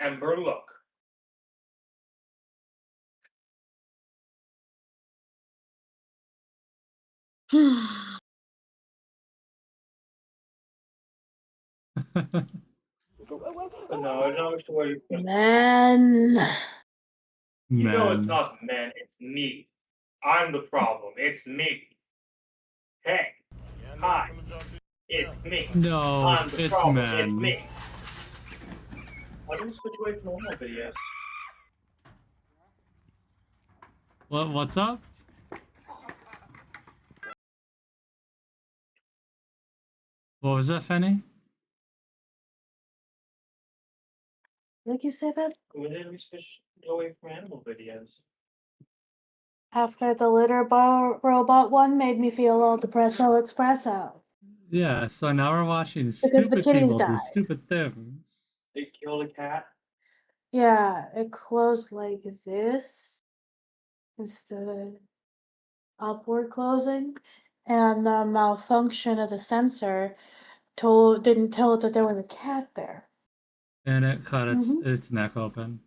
Amber, look. But no, I don't wish to wear your Man. You know it's Man. not men, it's me. I'm the problem. It's me. Hey. Hi. It's me. No, I'm the it's problem. It's men. me. Why do we switch away from normal videos? What's up? What was that, Fanny? Like you said, babe? When did we switch away from animal videos? After the litter bar robot one made me feel all depresso espresso. Yeah, so now we're watching Because the stupid kitties people do died. stupid things. They killed a cat? Yeah, it closed like this instead of upward closing, and the malfunction of the sensor didn't tell it that there was a cat there. And it cut Mhm. its neck open.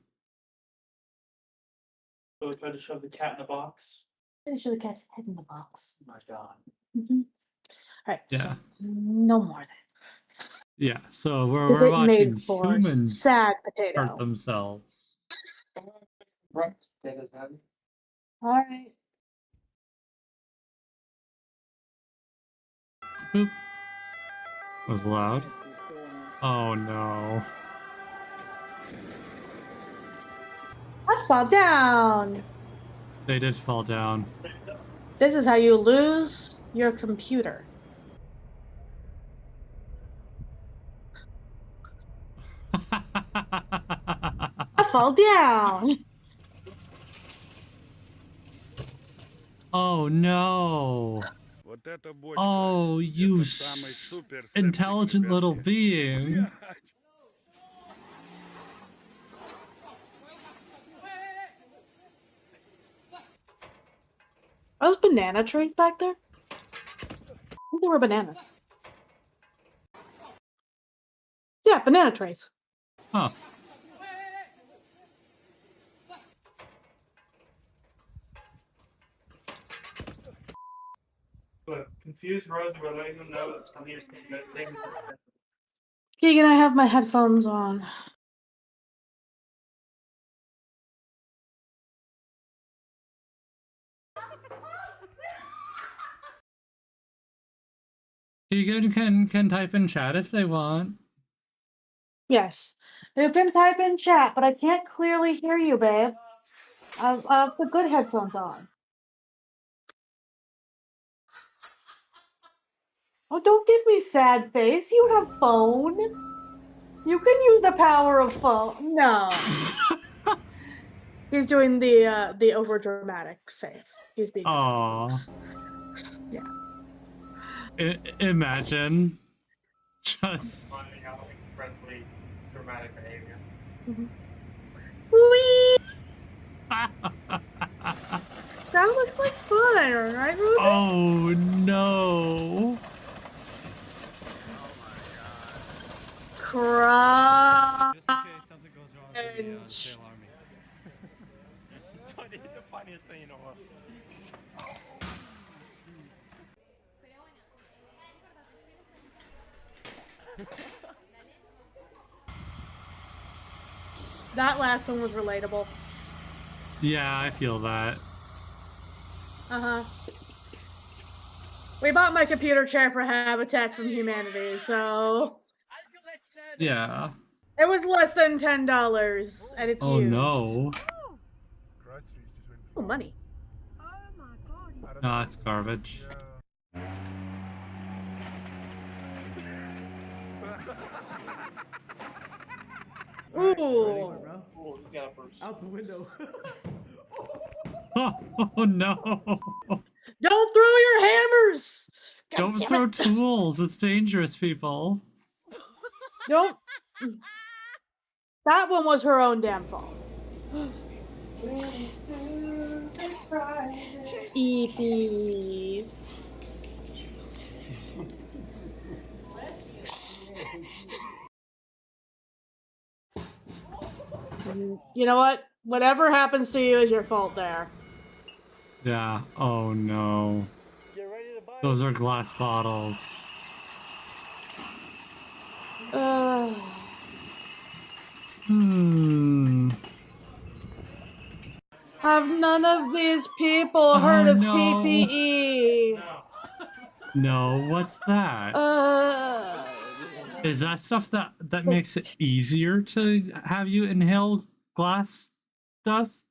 So we tried to shove the cat in the box? Pretty sure the cat's head in the box. Oh my god. Alright, Yeah. so no more of that. Yeah, so we're, Because we're it watching made for humans sad hurt potato. themselves. Right. Potatoes, Daddy. Alright. Boop. Was loud. Oh no. I fall down! They did fall down. This is how you lose your computer. I fall down! Oh no. Oh, you intelligent little being. Are those banana trees back there? I think they were bananas. Yeah, banana trays. Huh. But confused Rosie by letting them know that Tony is thing. Keegan, I have my headphones on. Keegan can type in chat if they want. Yes. You can type in chat, but I can't clearly hear you, babe. I have the good headphones on. Oh, don't give me sad face. You have phone. You can use the power of phone. No. He's doing the over dramatic face. He's being Aww. Yeah. Imagine. Just. Finding out incredibly dramatic behavior. Whee! That looks like fun, right, Rosie? Oh no. Cry. Just in case something goes wrong with the Sail Army. Tony, the funniest thing you know what? That last one was relatable. Yeah, I feel that. Uh-huh. We bought my computer chair for Habitat from Humanity, so... Yeah. It was less than $10, and it's Oh used. no. Ooh, money. No, it's garbage. Ooh. Oh, he's got a burst. Out the window. Oh no! Don't throw your hammers! God Don't damn throw it. tools. It's dangerous, people. Don't. That one was her own damn fault. Eepies. You know what? Whatever happens to you is your fault there. Yeah. Oh no. Those are glass bottles. Have none of these people heard of PPE? No, what's that? Is that stuff that makes it easier to have you inhale glass dust?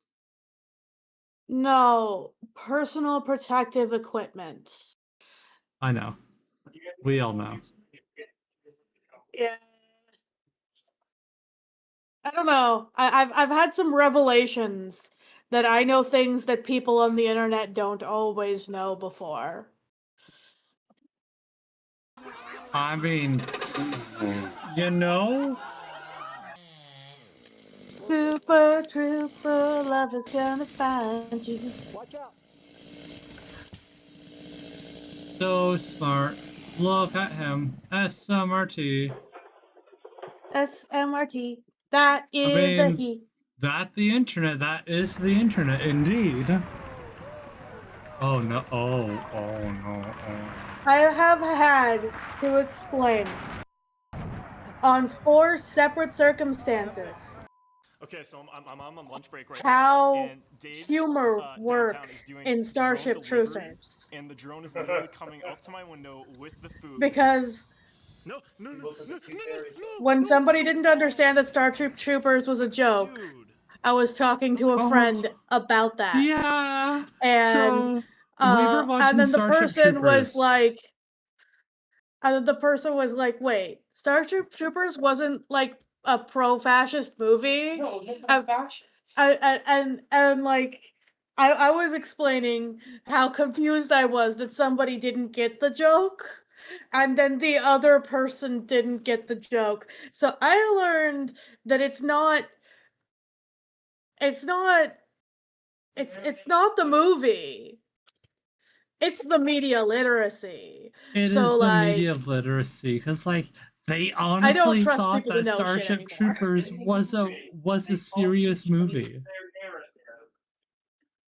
No, personal protective equipment. I know. We all know. Yeah. I don't know. I've had some revelations that I know things that people on the internet don't always know before. I mean, you know? Super trooper love is gonna find you. Watch out. So smart. Look at him. SMRT. SMRT. That I is the mean, he. that the internet. That is the internet, indeed. Oh no. Oh no. Oh. I have had to explain on 4 separate circumstances Okay, so I'm on lunch break right how now, and Dave's humor downtown works is doing in drone Starship delivery, Troopers. and the drone is literally coming up to my window with the food. Because no, when somebody didn't understand that Starship Troopers was a joke, I was talking to a friend about that. Yeah. And So we were watching and then the Starship person Troopers. was like, wait, Starship Troopers wasn't like a pro-fascist movie? No, they're fascists. And like, I was explaining how confused I was that somebody didn't get the joke, and then the other person didn't get the joke. So I learned that it's not the movie. It's the media literacy. It So is the like, media of literacy, because like they I don't honestly trust thought people to that know shit Starship anymore. Troopers was a serious movie.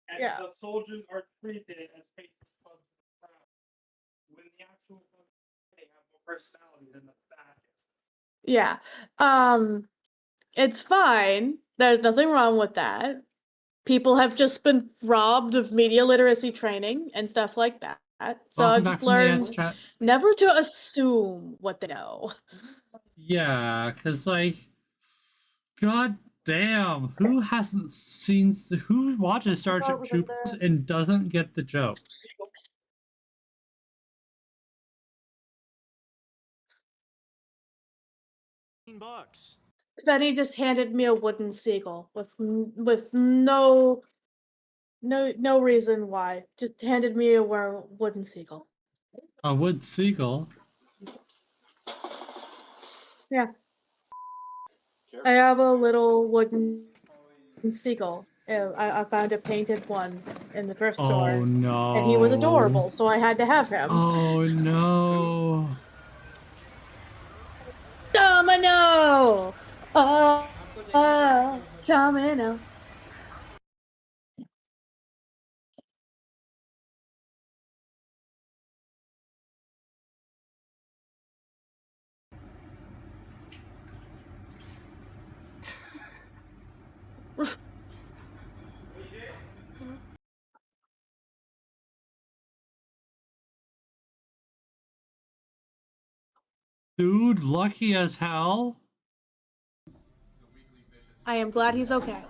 And Yeah. the soldiers are treated as faces of the crowd when the actual they have more personality than the fascists. Yeah. It's fine. There's nothing wrong with that. People have just been robbed of media literacy training and stuff like that. So Welcome I've back just from the ads learned chat. never to assume what they know. Yeah, because like, god damn, who watches Starship Troopers and doesn't get the jokes? $15. Then he just handed me a wooden seagull with no reason why. Just handed me a wooden seagull. A wood seagull? Yeah. I have a little wooden seagull. I found a painted one in the thrift store. Oh no. And he was adorable, so I had to have him. Oh no. Domino! Domino. Dude, lucky as hell. I am glad he's okay.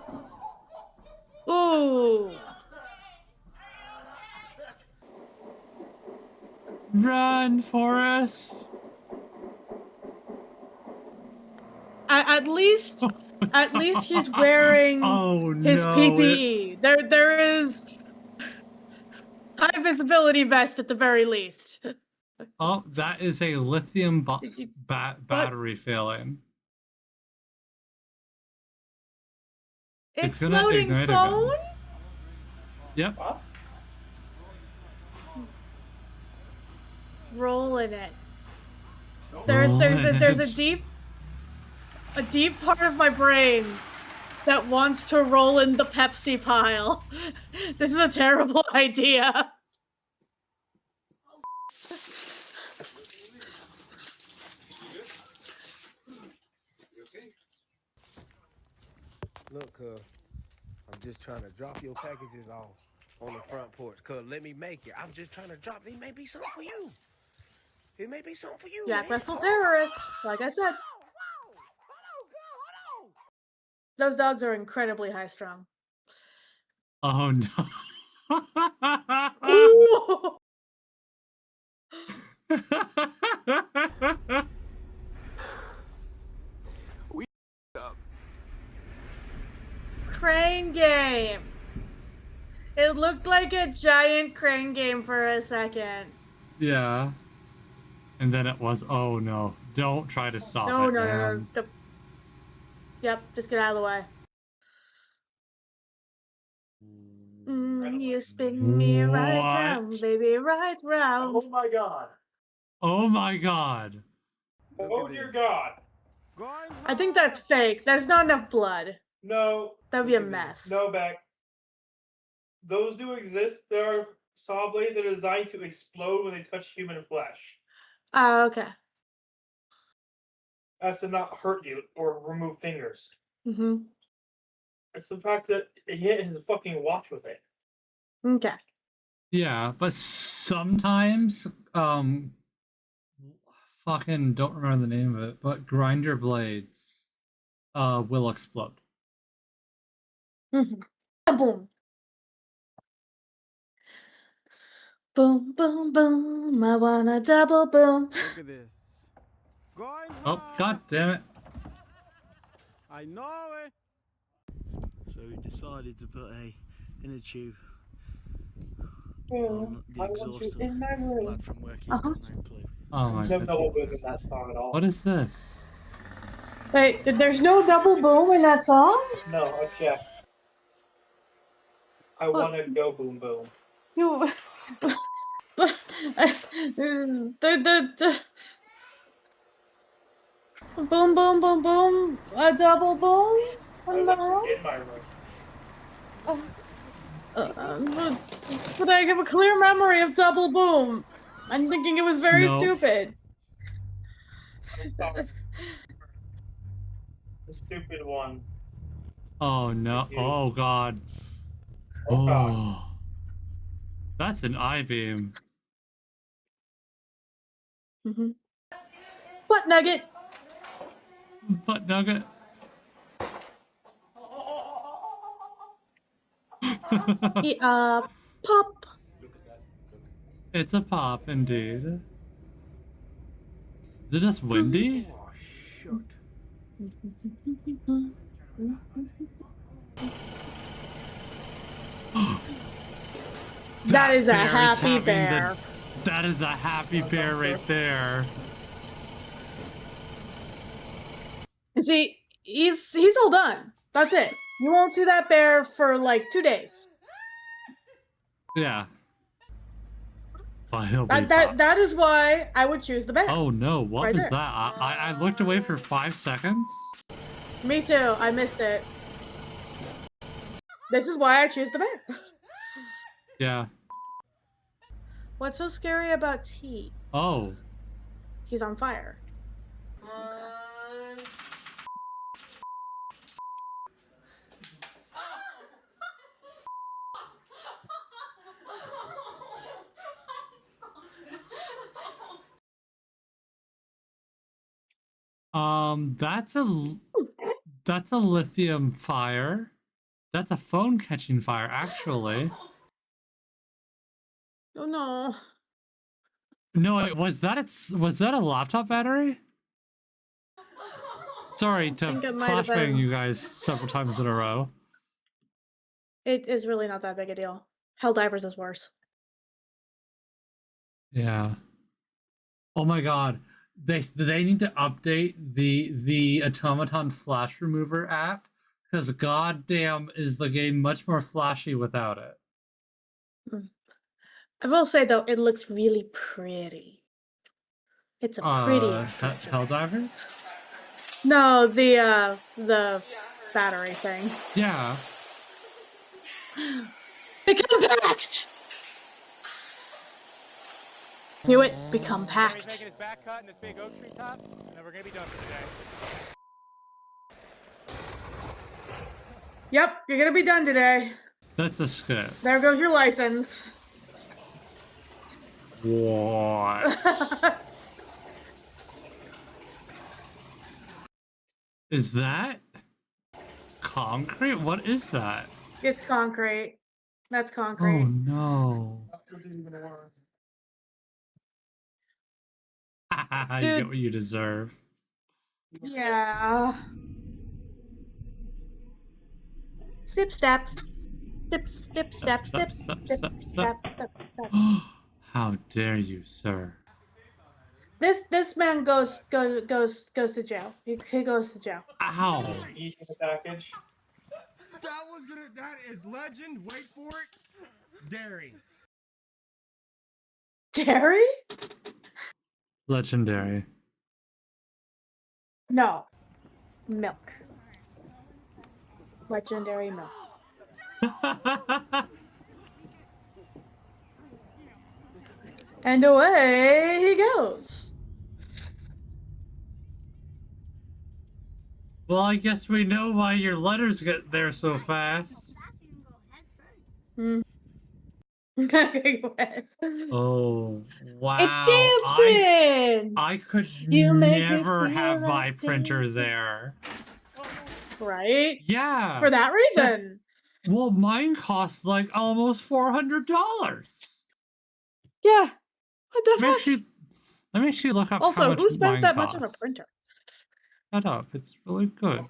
Ooh. Run, Forrest! At least he's wearing Oh his no! PPE. There is high visibility vest at the very least. Oh, that is a lithium battery failing. It's gonna Exploding ignite phone? again. Yep. What? Roll in it. Roll There's in a it. deep part of my brain that wants to roll in the Pepsi pile. This is a terrible idea. Look, I'm just trying to drop your packages off on the front porch. Let me make it. I'm just trying to drop. It may be something for you. It may be something for you. Jack man. Russell terrorist, like I said. Those dogs are incredibly high strung. Oh no. Ooh! We up. Crane game. It looked like a giant crane game for a second. Yeah. And then it was, oh no. Don't try to stop No, it, no, man. no. Yep, just get out of the way. You spin me right round, What? baby, right round. Oh my god. Oh my god. Oh dear god. I think that's fake. There's not enough blood. No. That'd be a mess. No, Beck. Those do exist. There are saw blades that are designed to explode when they touch human flesh. Oh, okay. As to not hurt you or remove fingers. Mm-hmm. It's the fact that he hit his fucking watch with it. Okay. Yeah, but sometimes, fucking don't remember the name of it, but grinder blades, will explode. Mm-hmm. Boom. Boom, boom, boom. I want a double boom. Look at this. Oh, god damn it. I know it. So we decided to put a inner tube on the exhaust in my room. plug from working. Uh-huh. No clue. Oh my There's no double god. boom in that song at all. What is this? Wait, there's no double boom in that song? No, I checked. I What? want to go boom boom. You. the boom, boom, boom, boom. A double boom. I In the room? was in my room. But I have a clear memory of double boom. I'm thinking it was very No. stupid. I'm sorry. The stupid one. Oh no. It's you. Oh god. Oh god. Oh. That's an I-beam. Mm-hmm. What nugget? Butt nugget. Pop. It's a pop, indeed. Is it just windy? Oh, shit. That is a bear is happy having bear. That is a happy bear right there. See, he's all done. That's it. You won't see that bear for like 2 days. Yeah. But he'll be That is why I would choose the bear. Oh no, what Right was there. that? I looked away for 5 seconds. Me too. I missed it. This is why I choose the bear. Yeah. What's so scary about T? Oh. He's on fire. That's a lithium fire. That's a phone catching fire, actually. Oh no. No, was that a laptop battery? Sorry to think it might have flashbang been. you guys several times in a row. It is really not that big a deal. Helldivers is worse. Yeah. Oh my god. They need to update the Automaton Flash Remover app because goddamn is the game much more flashy without it. I will say though, it looks really pretty. It's a pretty expansion. Helldivers? No, the battery thing. Yeah. Become packed! Hewitt, become Jeremy's packed. making his back cut in this big oak tree top, and then we're gonna be done for the day. Yep, you're gonna be done today. That's a skip. There goes your license. What? Is that concrete? What is that? It's concrete. That's Oh concrete. no. You get what you deserve. Yeah. Snip, snap, snip, snip, snap, snip, snip, snap, snip, snap. How dare you, sir? This man goes to jail. He goes to jail. Ow. Eating the package. That is legend. Wait for it. Dairy. Dairy? Legendary. No. Milk. Legendary milk. And away he goes. Well, I guess we know why your letters get there so fast. Oh, wow. It's dancing! I could You make me never feel have my like printer dancing. there. Right? Yeah. For that reason. Well, mine costs like almost $400. Yeah. What the fuck? Let me actually look up how Also, much who spends mine that much on a costs. printer? Shut up. It's really good.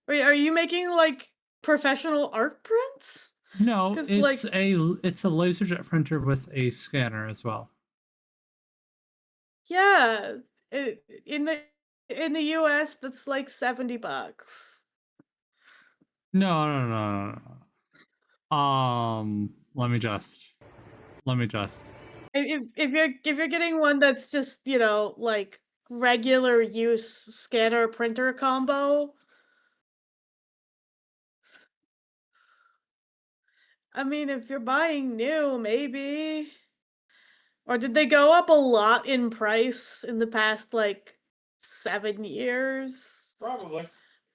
Wait, are you making like professional art prints? No, 'Cause, it's like- a laserjet printer with a scanner as well. Yeah. In the US, that's like $70. No. Let me just. If you're getting one that's just, you know, like regular use scanner printer combo. I mean, if you're buying new, maybe. Or did they go up a lot in price in the past like 7 years? Probably.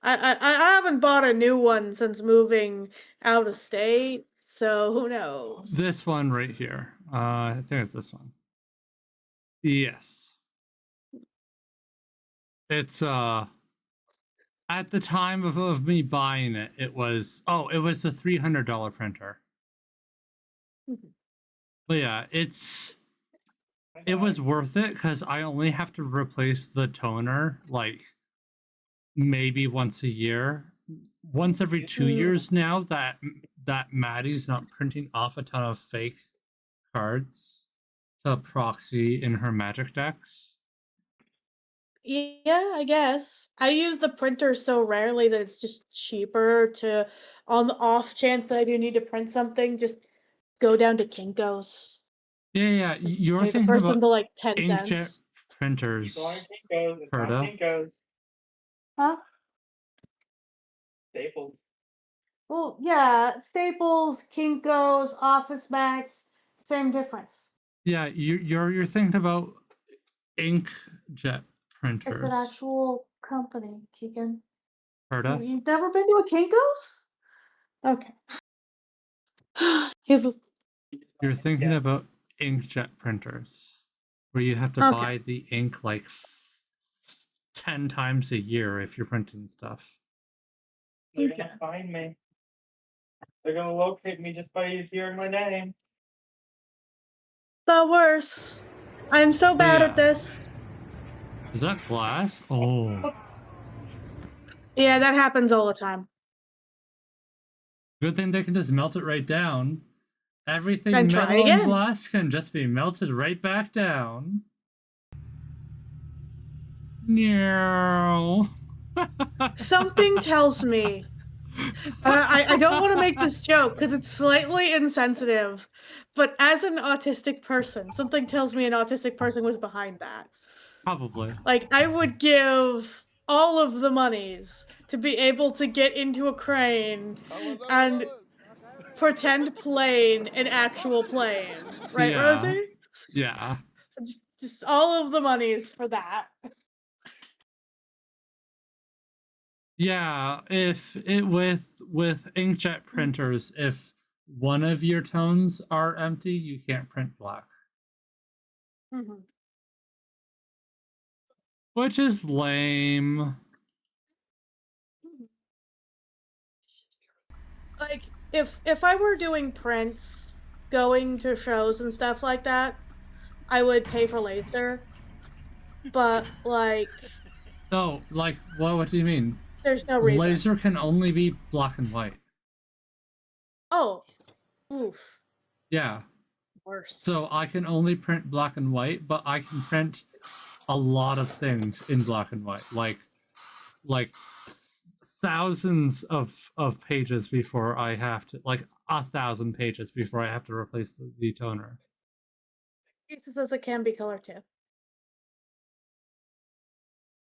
I haven't bought a new one since moving out of state, so who knows? This one right here. I think it's this one. Yes. It's at the time of me buying it, it was a $300 printer. But yeah, it was worth it because I only have to replace the toner like maybe once a year. Once every 2 years now that Maddie's not printing off a ton of fake cards to proxy in her magic decks. Yeah, I guess. I use the printer so rarely that it's just cheaper to, on the off chance that I do need to print something, just go down to Kinko's. Yeah. You're Pay the thinking person about to like 10 inkjet cents. printers. It's not Herda. Kinko's. Huh? Staples. Well, yeah, Staples, Kinko's, Office Max, same difference. Yeah, you're thinking about inkjet printers. It's an actual company, Keegan. Herda? You've never been to a Kinko's? Okay. You're thinking about inkjet printers, where you have to Okay. buy the ink like 10 times a year if you're printing stuff. They're gonna find me. They're gonna locate me just by hearing my name. The worst. I'm so bad Yeah. at this. Is that glass? Oh. Yeah, that happens all the time. Good thing they can just melt it right down. Everything And try metal and again. glass can just be melted right back down. No. Something tells me. I don't want to make this joke because it's slightly insensitive, but as an autistic person, something tells me an autistic person was behind that. Probably. Like, I would give all of the monies to be able to get into a crane and pretend plane an actual plane. Right, Yeah. Rosie? Yeah. Just all of the monies for that. Yeah, if it with inkjet printers, if one of your tones are empty, you can't print black. Mm-hmm. Which is lame. Like, if I were doing prints, going to shows and stuff like that, I would pay for laser. But like, Oh, like what do you mean? there's no reason. Laser can only be black and white. Oh, oof. Yeah. Worst. So I can only print black and white, but I can print a lot of things in black and white. Like thousands of pages before I have to, like 1,000 pages before I have to replace the toner. It says it can be color too.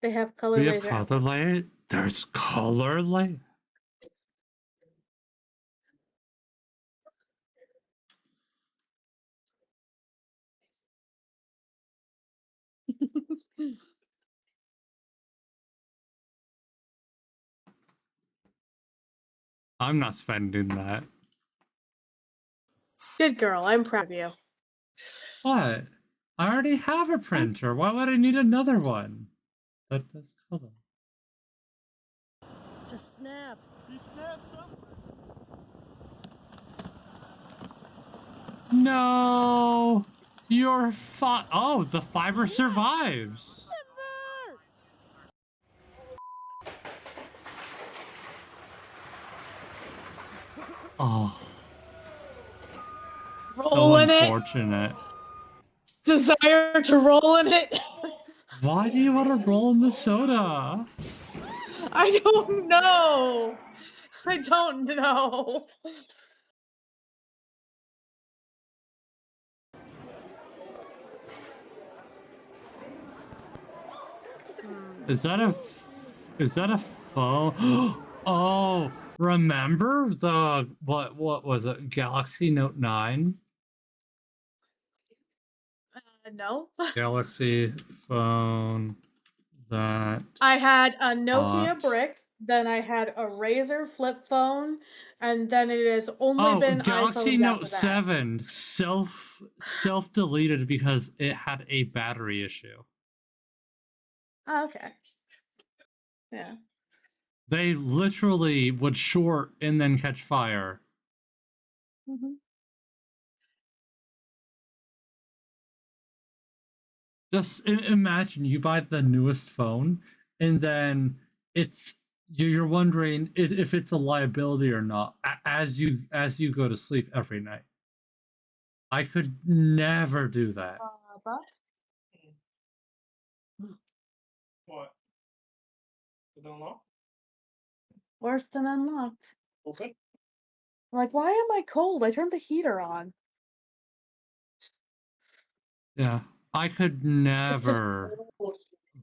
They have color We have laser. color light. There's color light. I'm not spending that. Good girl. I'm proud of you. What? I already have a printer. Why would I need another one? That does color. Just snap. You snap something. No! Your oh, the fiber survives! Oh. Roll in So it. unfortunate. Desire to roll in it. Why do you want to roll in the soda? I don't know. I don't know. Is that a phone? Oh, remember the what was it? Galaxy Note 9? No. Galaxy phone that I had a Nokia bought. brick, then I had a Razr flip phone, and then it has only been Galaxy iPhones Note after that. 7 self deleted because it had a battery issue. Oh, okay. Yeah. They literally would short and then catch fire. Mm-hmm. Just imagine you buy the newest phone and then you're wondering if it's a liability or not as you go to sleep every night. I could never do that. What? You don't know? Worse than unlocked. Okay. Like, why am I cold? I turned the heater on. Yeah, I could never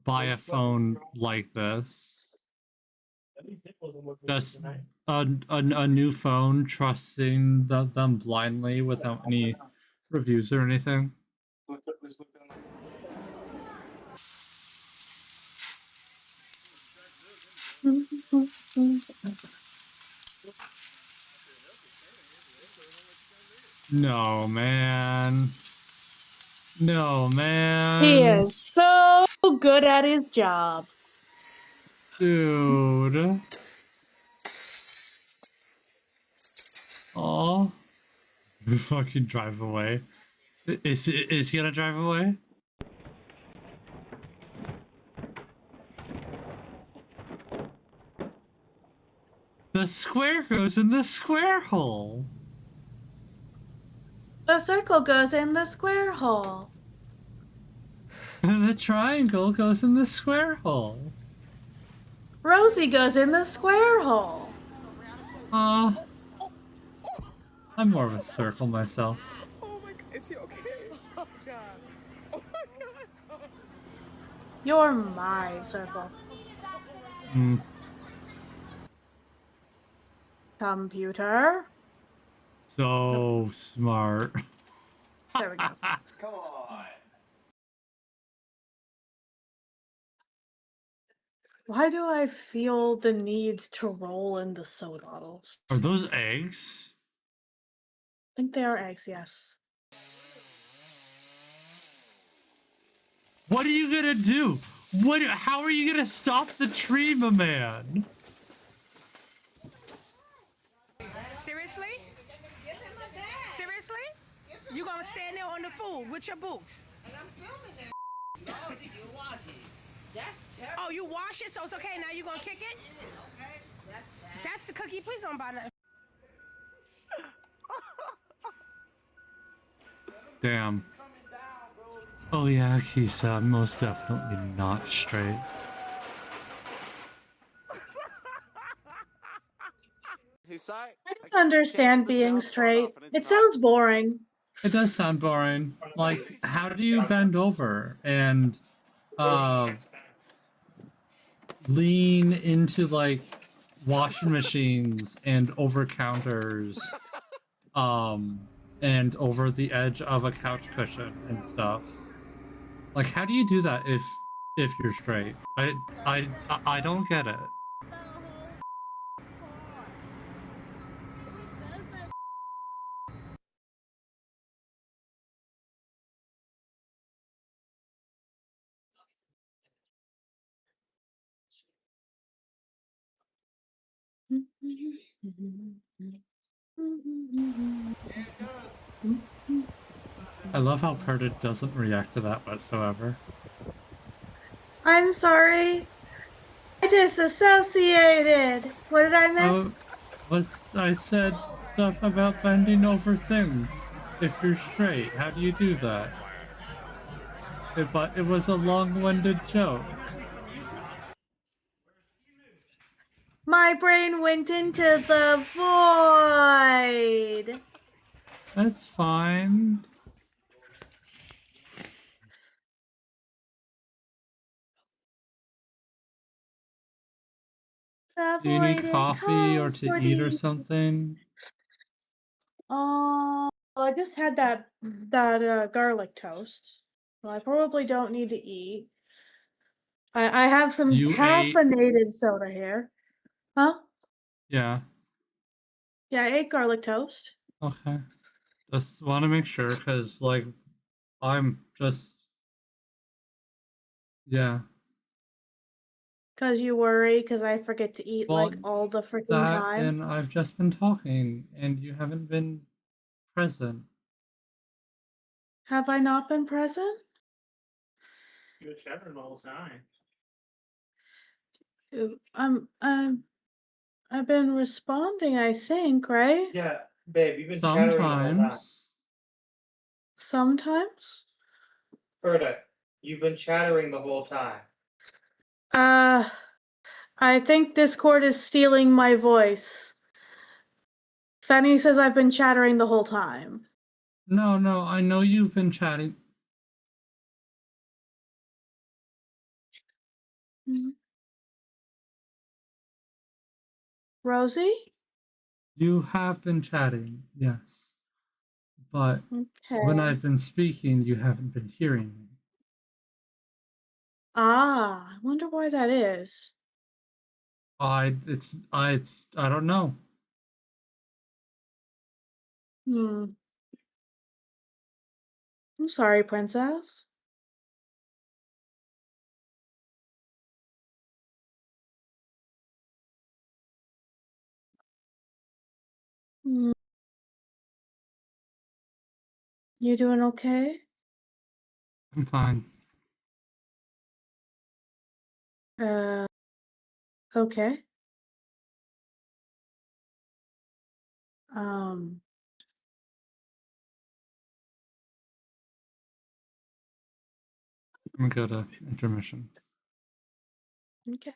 buy a phone like this. Just a new phone, trusting them blindly without any reviews or anything. No, man. No, man. He is so good at his job. Dude. Oh. Fucking drive away. Is he gonna drive away? The square goes in the square hole. The circle goes in the square hole. The triangle goes in the square hole. Rosie goes in the square hole. I'm more of a circle myself. Oh my god, is he okay? Oh god. Oh my god. You're my circle. Hmm. Computer. So smart. There we go. Come on. Why do I feel the need to roll in the soda bottles? Are those eggs? I think they are eggs, yes. What are you gonna do? How are you gonna stop the tree, my man? Seriously? Seriously? You gonna stand there on the food with your boots? And I'm filming that. No, you watch it. That's terrible. Oh, you wash it, so it's okay. Now you gonna kick it? Okay, that's bad. That's the cookie. Please don't buy nothing. Damn. Oh yeah, he's most definitely not straight. I don't understand being straight. It sounds boring. It does sound boring. Like, how do you bend over and lean into like washing machines and over counters, and over the edge of a couch cushion and stuff? Like, how do you do that if you're straight? I don't get it. I love how Perta doesn't react to that whatsoever. I'm sorry. I disassociated. What did I miss? I said stuff about bending over things. If you're straight, how do you do that? But it was a long-winded joke. My brain went into the void. That's fine. The Do you need void, it coffee or calls to for eat or thee. something? I just had that garlic toast. Well, I probably don't need to eat. I have some You ate? caffeinated soda here. Huh? Yeah. Yeah, I ate garlic toast. Okay. Just want to make sure, because, like, I'm just... Yeah. Cause you worry, cause I forget to eat Well, like all the freaking that, time. and I've just been talking, and you haven't been present. Have I not been present? You were chattering the whole time. Ooh, I've been responding, I think, right? Yeah, babe, you've been chattering the whole time. Sometimes. Berta, you've been chattering the whole time. I think Discord is stealing my voice. Fanny says I've been chattering the whole time. No, I know you've been chatting. Rosie? You have been chatting, yes. But when Okay. I've been speaking, you haven't been hearing me. I wonder why that is. I don't know. I'm sorry, princess. Hmm. You doing okay? I'm fine. Uh, okay. Um, I'm gonna go to intermission. okay.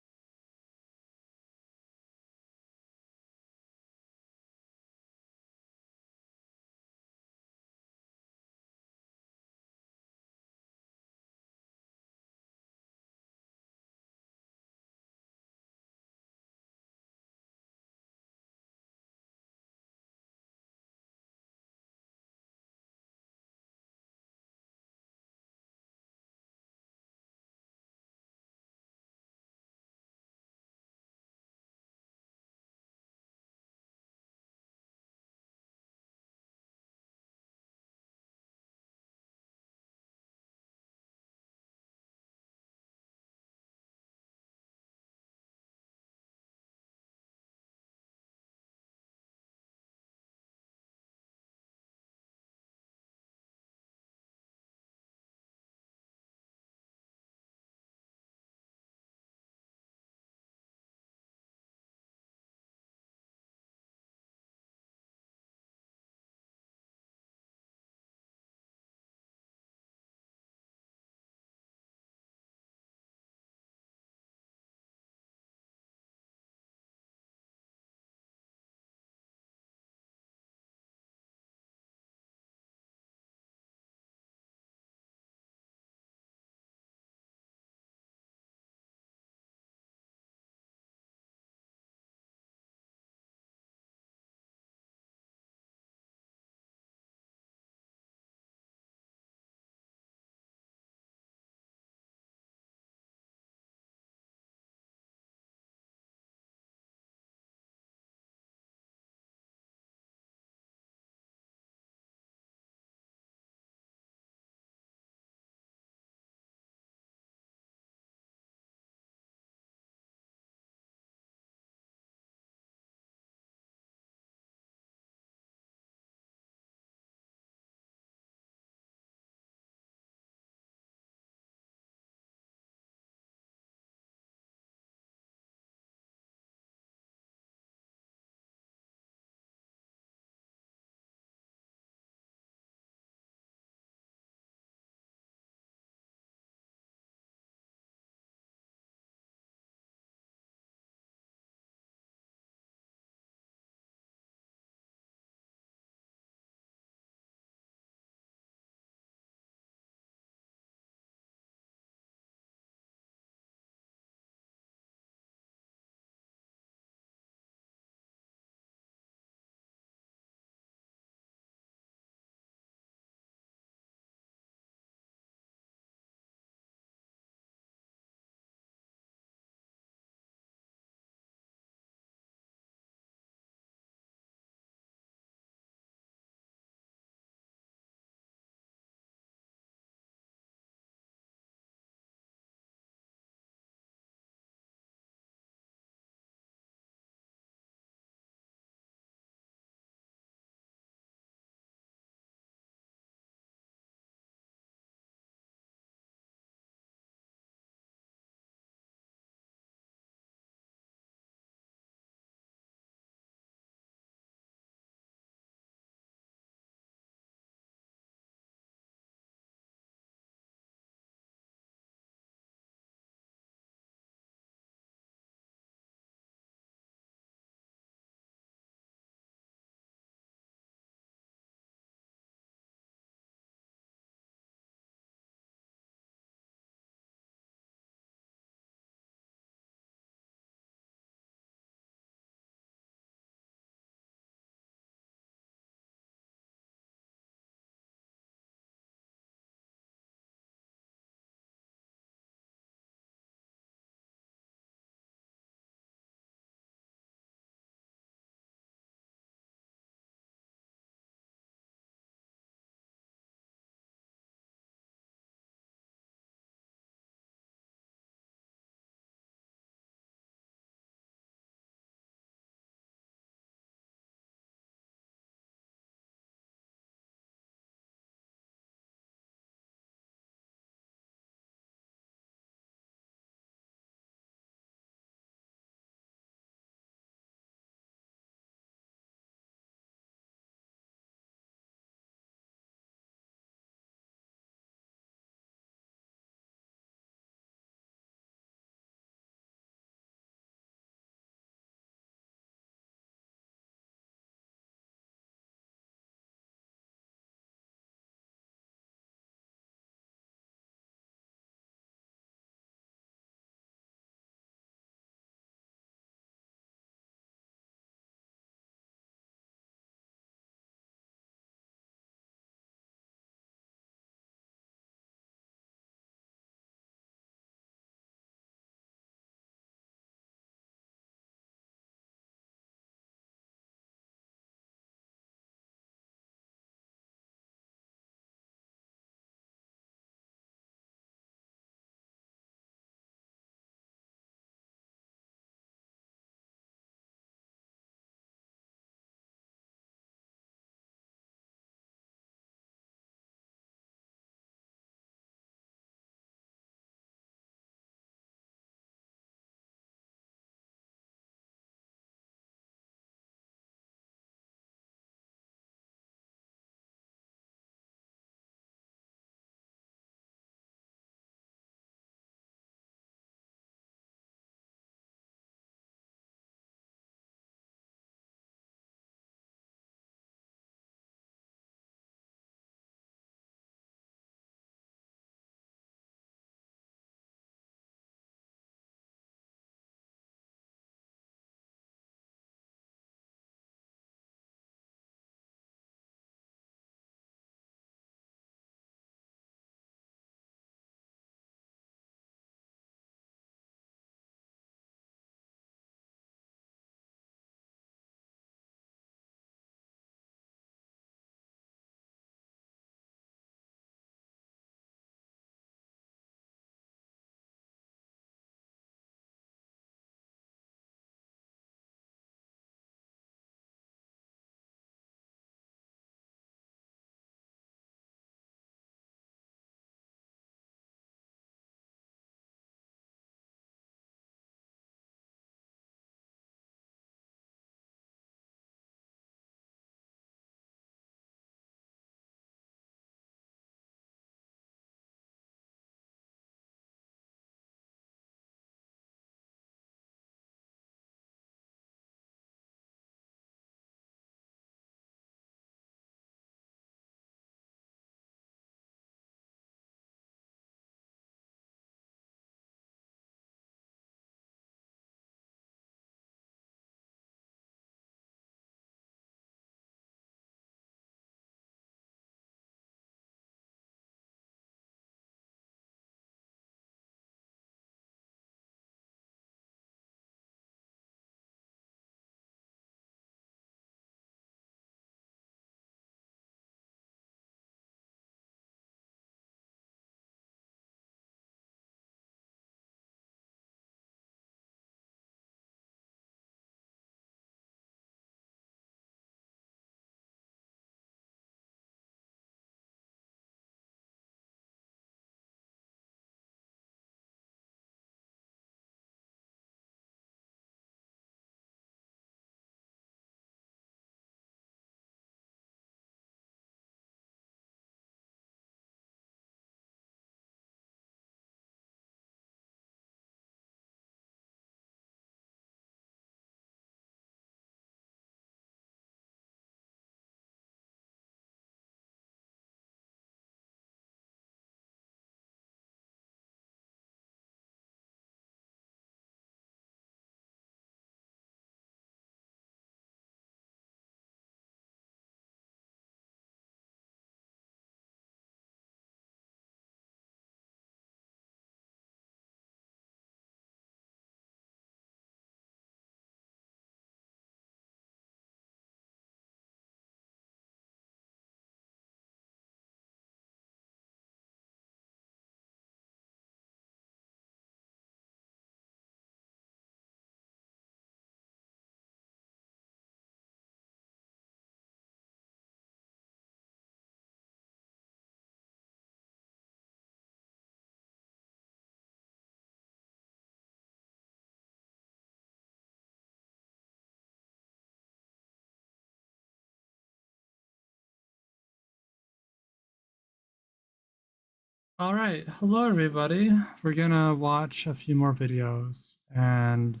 All right, hello everybody. We're gonna watch a few more videos, and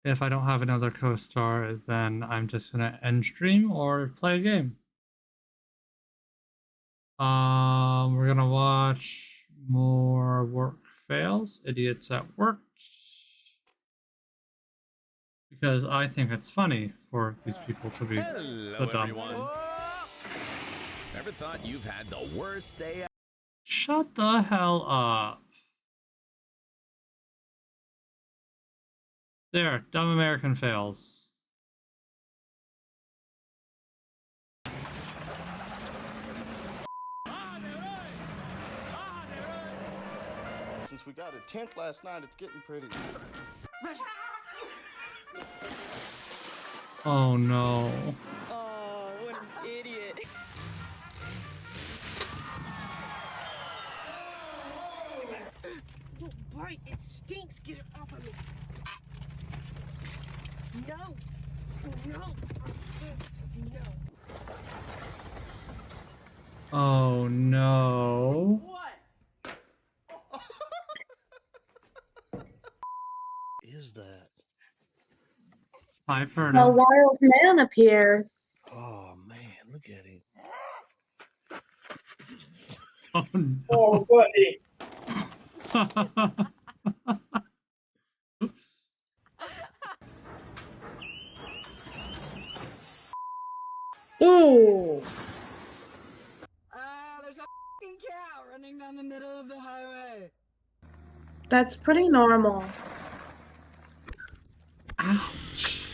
if I don't have another co-star, then I'm just gonna end stream or play a game. We're gonna watch more work fails, idiots at work, because I think it's funny for these people to be Hello, so dumb. everyone. Ever thought you've had the worst day? Shut the hell up. There, dumb American fails. Since we got a tent last night, it's getting pretty. Oh no. Oh, what an idiot. Don't bite, it stinks. Get it off of me. No. No. I said no. Oh no. What? Is that? Hi, A Ferno. wild man appeared. Oh man, look at him. Oh no. Oh, buddy. Oops. Ooh. There's a fucking cow running down the middle of the highway. That's pretty normal. Ouch.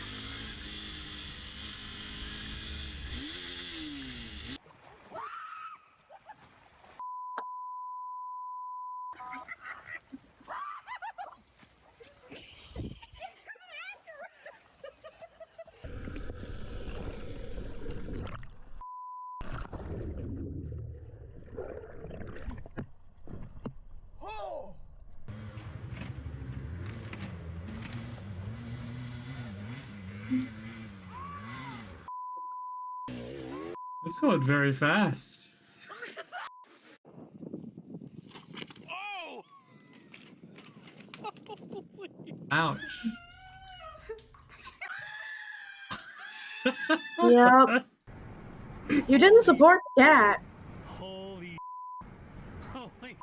It's going very fast. Oh! Ouch. Yep. You didn't support the cat. Holy. Holy.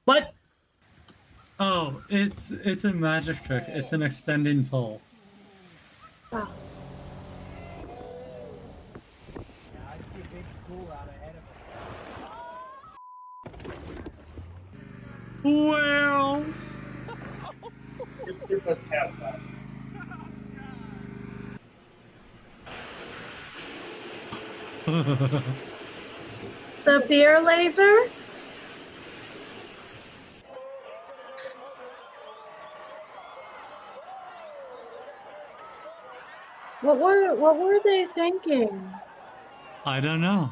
What? Oh, it's a magic trick. It's an extending pole. Oh. I see a big school out ahead of Whales! Just give us cat back. The beer laser? What were they thinking? I don't know.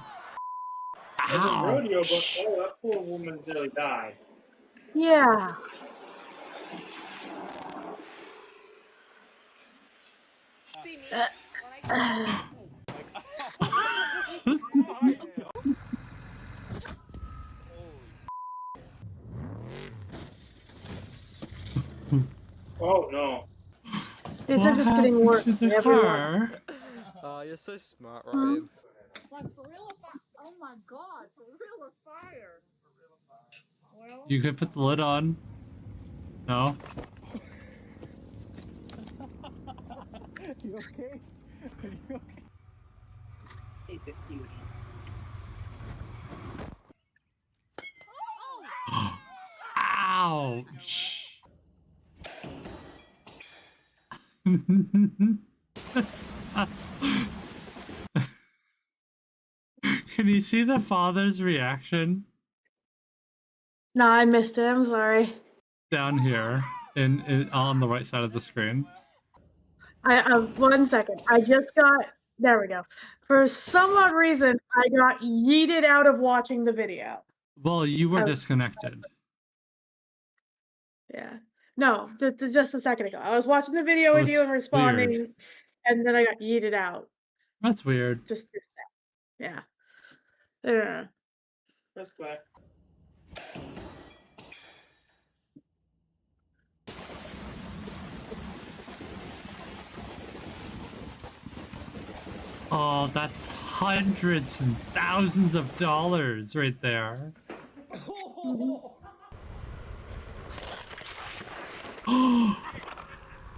It was a rodeo, but Ouch. oh, that poor woman nearly died. Yeah. See me Uh, when I Oh no. These What are just getting happened worse to the everyone. car? Oh, you're so smart, Ryan. Like for real? Oh my god, for real or fire? Well, You could put the lid on. No? You okay? Are you okay? He's a cutie. Ouch. Can you see the father's reaction? No, I missed it. I'm sorry. Down here, in on the right side of the screen. I 1 second. I just got there we go. For some odd reason, I got yeeted out of watching the video. Well, you were Oh. disconnected. Yeah. No, just a second ago. I was watching the video with you and responding, weird. and then I got yeeted out. That's weird. Just that. Yeah. Yeah. That's bad. Oh, that's hundreds and thousands of dollars right there.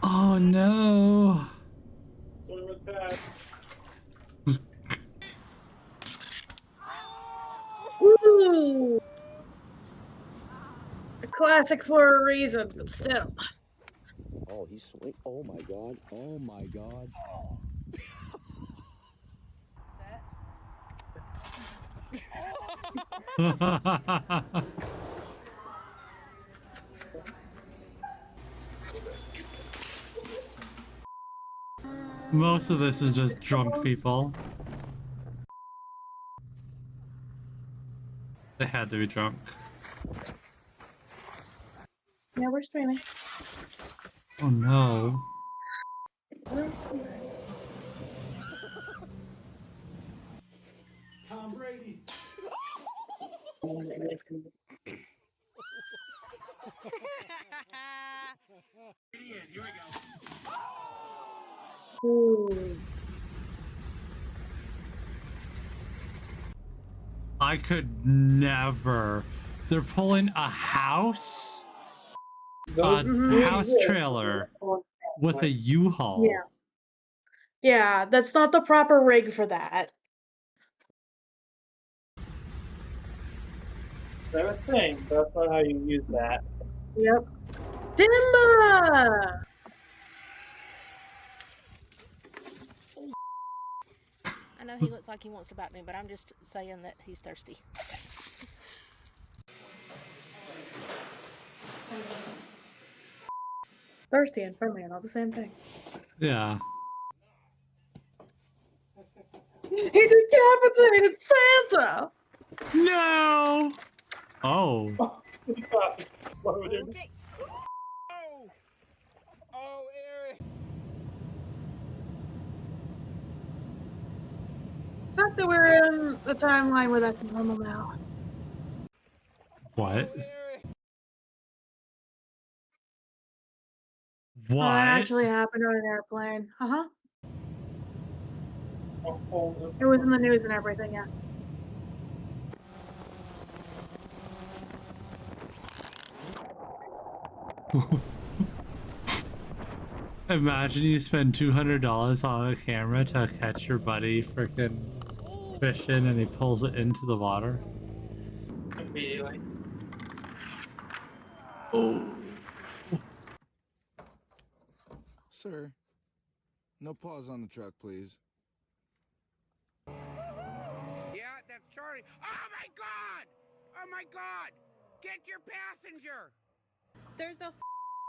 Oh no. What was that? Ooh. A classic for a reason, but still. Oh, he's sweet. Oh my god. Oh my god. Most of this is just drunk people. They had to be drunk. Yeah, we're streaming. Oh no. Tom Brady. Here we go. Ooh. I could never. They're pulling a house? House trailer with a U-Haul. Yeah. Yeah, that's not the proper rig for that. That's a thing. That's not how you use that. Yep. Dimba! I know he looks like he wants to bite me, but I'm just saying that he's thirsty. Thirsty and friendly are not the same thing. Yeah. He decapitated Santa! No! Oh. Okay. Oh, Eric. The fact that we're in a timeline where that's normal now. What? That What? actually happened on an airplane. Uh-huh. It was in the news and everything, yeah. Imagine you spend $200 on a camera to catch your buddy freaking fishing and he pulls it into the water. Immediately. Oh. Sir, no pause on the truck, please. Yeah, that's Charlie. Oh my god! Oh my god! Get your passenger! There's a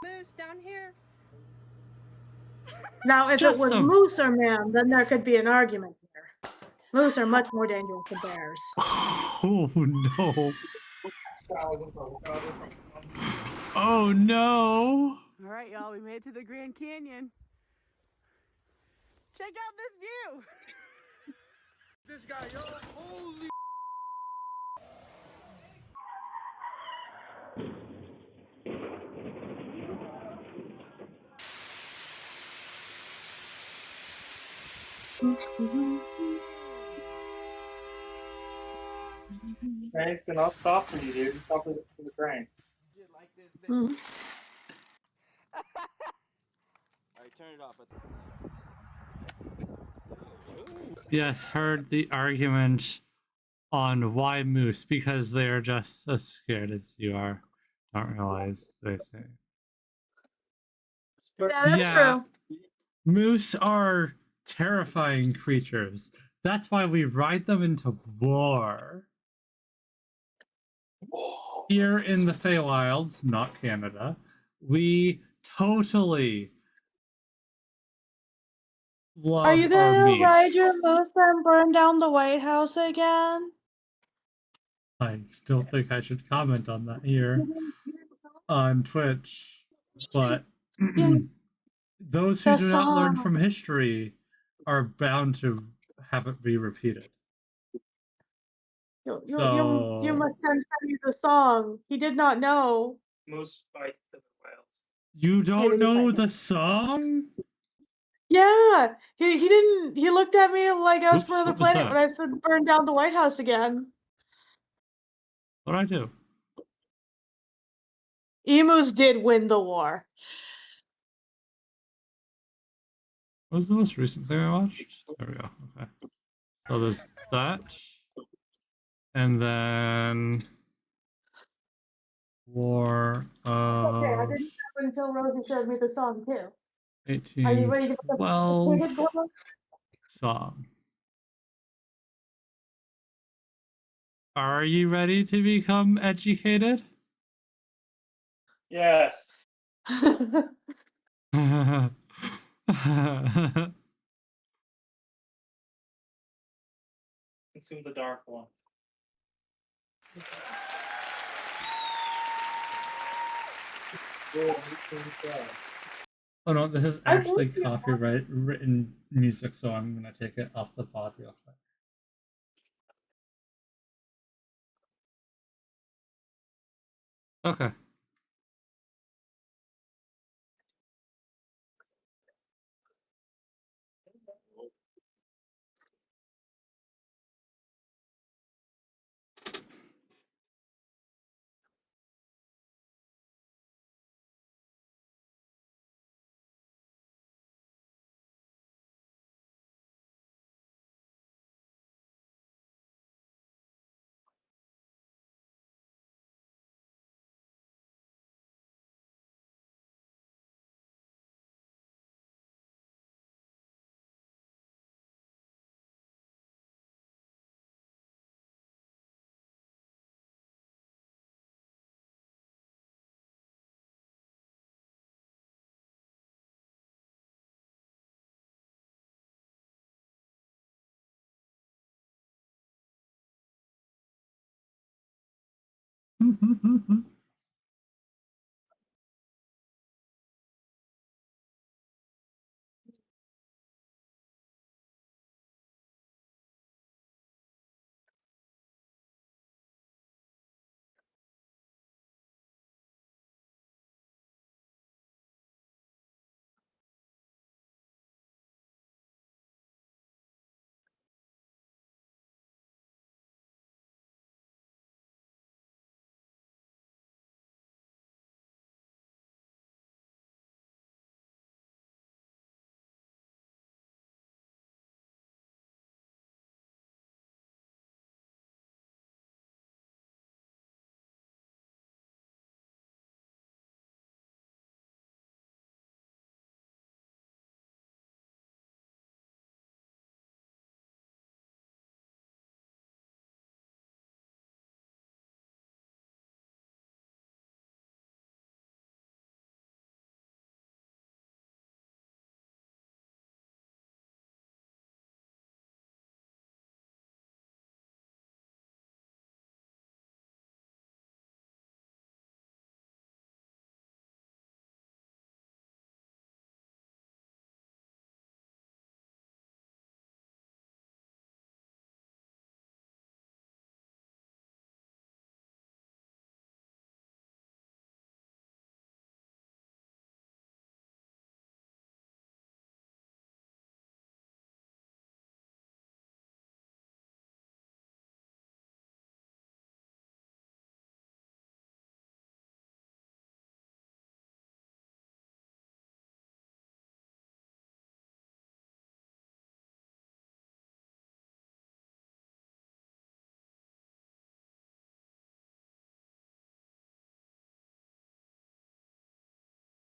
moose down here. Now, if Just it was a- moose or man, then there could be an argument here. Moose are much more dangerous than bears. Oh no. Oh no. All right, y'all, we made it to the Grand Canyon. Check out this view. This guy, yo. Holy. Train's gonna stop for you, dude. Stop for the train. Mhm. Alright, turn it off. Yes, heard the argument on why moose, because they are just as scared as you are. Don't realize they say. Yeah, that's true. Moose are terrifying creatures. That's why we ride them into war. Here in the Feywilds, not Canada, we totally love Are you our gonna ride meese. your moose and burn down the White House again? I still think I should comment on that here on Twitch. but You those who the do not learn song. from history are bound to have it be repeated. You So must send Teddy the song. He did not know. Moose fight the whales. you Okay, don't they do know fight. the song? Yeah, he didn't. He looked at me like I was Oops, from another what was planet when that? I said burn down the White House again. What'd I do? Emus did win the war. What was the most recent thing I watched? There we go. Okay. So there's that. And then War Okay, I of didn't know until Rosie showed me the song too. Are you ready to put the 1812 ticket down? song. Are you ready to become educated? Yes. Consume the dark one. Oh no, this is I actually believe you. copyright written music, so I'm gonna take it off the pod real quick. Okay.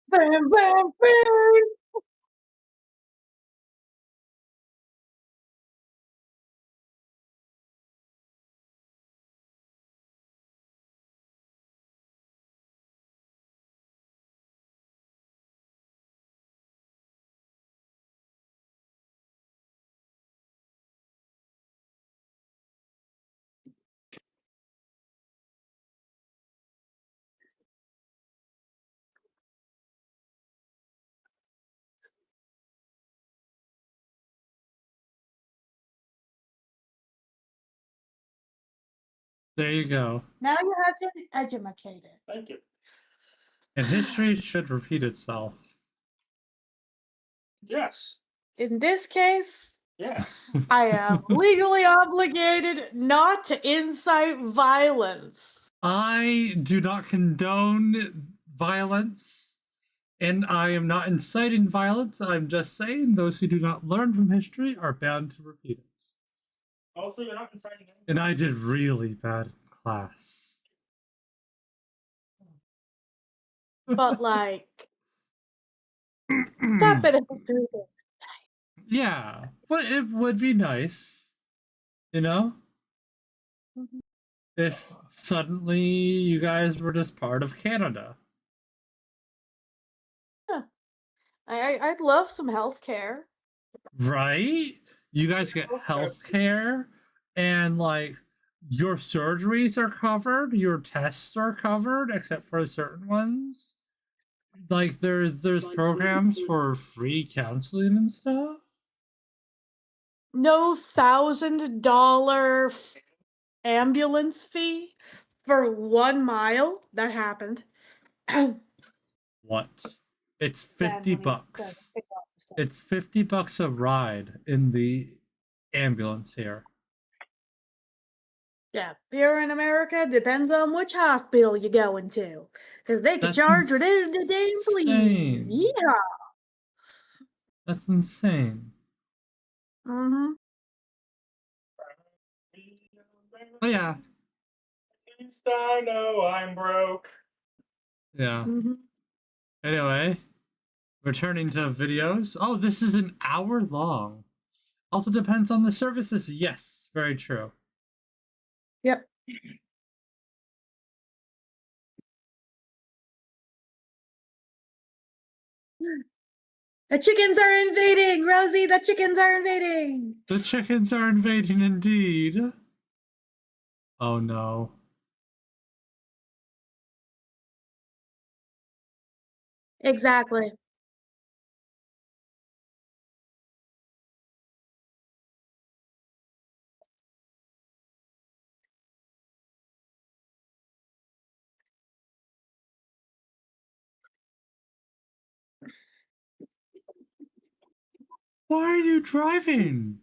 Bam, bam, bam. There you go. Now you have to educate it. Thank you. And history should repeat itself. Yes. In this case, Yes. I am legally obligated not to incite violence. I do not condone violence, and I am not inciting violence. I'm just saying those who do not learn from history are bound to repeat it. Also, you're not inciting anything. And I did really bad in class. But like that bit of improvement. Yeah, but it would be nice, you know, if suddenly you guys were just part of Canada. Yeah. I'd love some health care. Right? You guys get health care, and like your surgeries are covered, your tests are covered, except for certain ones. Like there's programs for free counseling and stuff. No $1,000 ambulance fee for 1 mile. That happened. What? It's Then 50 when he said, bucks. "Pick up the stuff." It's 50 bucks a ride in the ambulance here. Yeah, here in America, depends on which hospital you're going to. Because they could That's charge whatever the damn please. insane. Yeah. That's insane. Mm-hmm. Oh yeah. At least I know I'm broke. Yeah. Mm-hmm. Anyway, returning to videos. Oh, this is an hour long. Also depends on the services. Yes, very true. Yep. The chickens are invading, Rosie. The chickens are invading. The chickens are invading indeed. Oh no. Exactly. Why are you driving?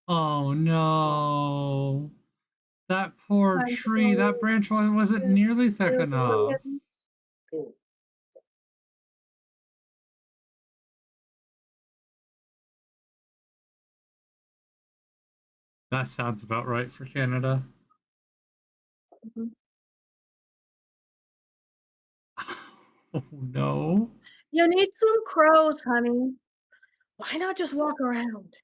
Oh no. That poor tree, that branch wasn't nearly thick enough. That sounds about right for Canada. Oh no. You need some crows, honey. Why not just walk around?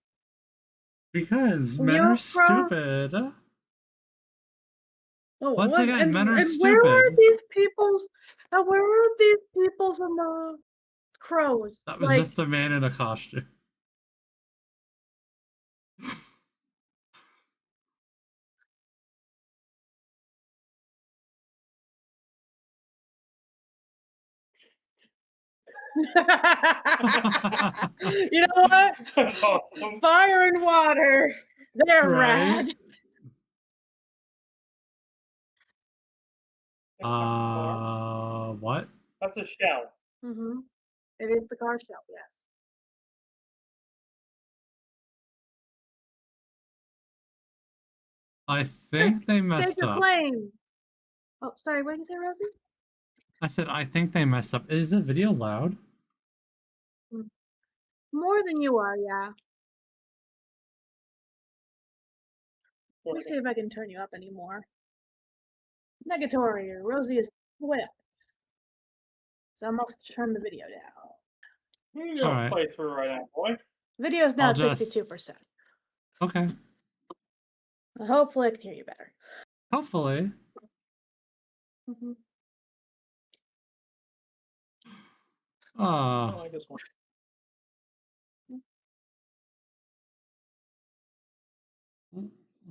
Because men You are have crows? stupid. Oh, Once what? again, men are And where are stupid. these people's? Where are these people's crows? That was Like, just a man in a costume. you know what? Awesome. Fire and water. They're Right? rad. What? That's a shell. Mm-hmm. It is the car shell, yes. I think they State messed your up. claim. Oh, sorry, what did you say, Rosie? I said, I think they messed up. Is the video loud? More than you are, yeah. Let me see if I can turn you up anymore. Negatory, Rosie is way up. So I must turn the video down. You don't Alright. play through right now, boy. Video's now I'll at just- 62%. Okay. Hopefully I can hear you better. Hopefully. Mm-hmm. Ah. I just want.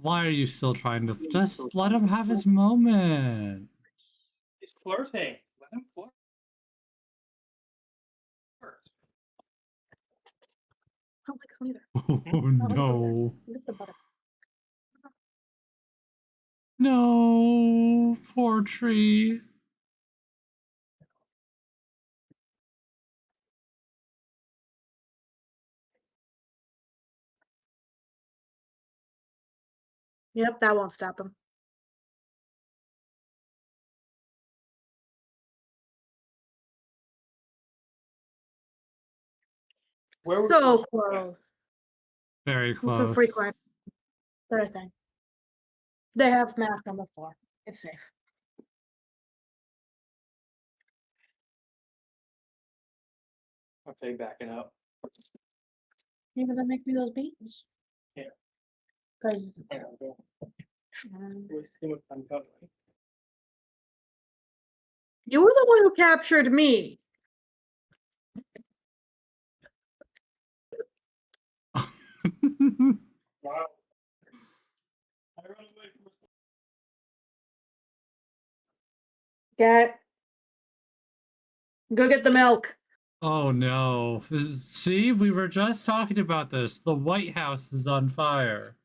Why are you still trying to just let him have his moment? He's flirting. I don't like this one either. Oh I don't like the blue no. there. Look at the butter. No, poor tree. Yep, that won't stop him. So close. Very With some free close. climb. They're a thing. They have math on the floor. It's safe. Okay, backing up. You're gonna make me those beans? Yeah. Cause Waste too much time covering. you were the one who captured me. Wow. Get. Go get the milk. Oh no. See, we were just talking about this. The White House is on fire.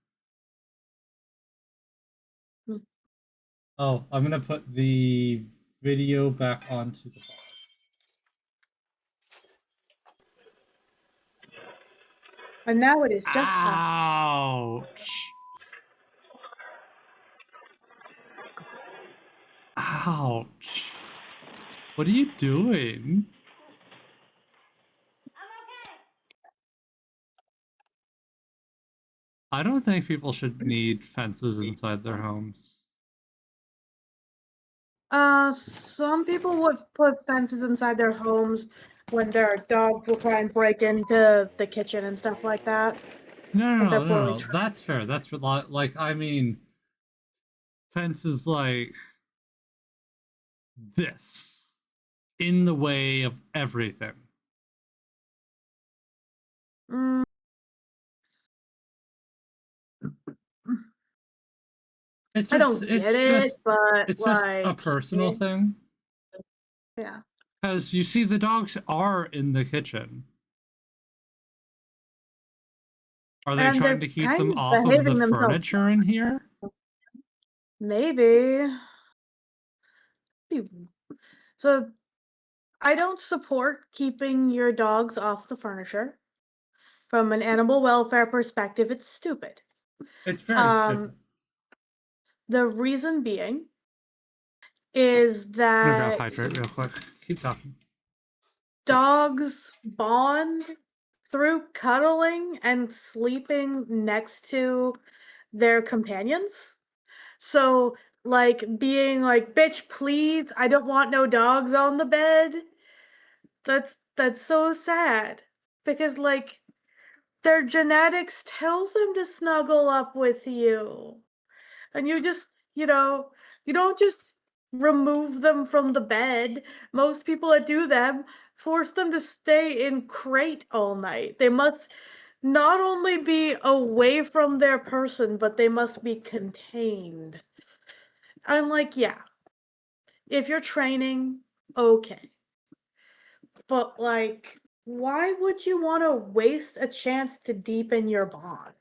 Hmm. Oh, I'm gonna put the video back onto the bar. And now it is just us. Ouch. Ouch. What are you doing? I don't think people should need fences inside their homes. Some people would put fences inside their homes when their dogs will try and break into the kitchen and stuff like that. No, But they're no, no, poorly no. trained. That's fair. That's for like I mean, fences like this in the way of everything. Mm. It's I just don't get it, but it's just a like, personal thing. yeah. Because you see, the dogs are in the kitchen. Are they And trying they're to keep kind them of off of the behaving themselves. furniture in here? Maybe. So I don't support keeping your dogs off the furniture. From an animal welfare perspective, it's stupid. It's very stupid. The reason being is I'm gonna grab that hydrate real quick. Keep talking. dogs bond through cuddling and sleeping next to their companions. So, like, being like, bitch, please, I don't want no dogs on the bed. That's so sad. Because, like, their genetics tell them to snuggle up with you. And you just, you know, you don't just remove them from the bed. Most people that do them force them to stay in crate all night. They must not only be away from their person, but they must be contained. I'm like, yeah, if you're training, okay. But like, why would you want to waste a chance to deepen your bond?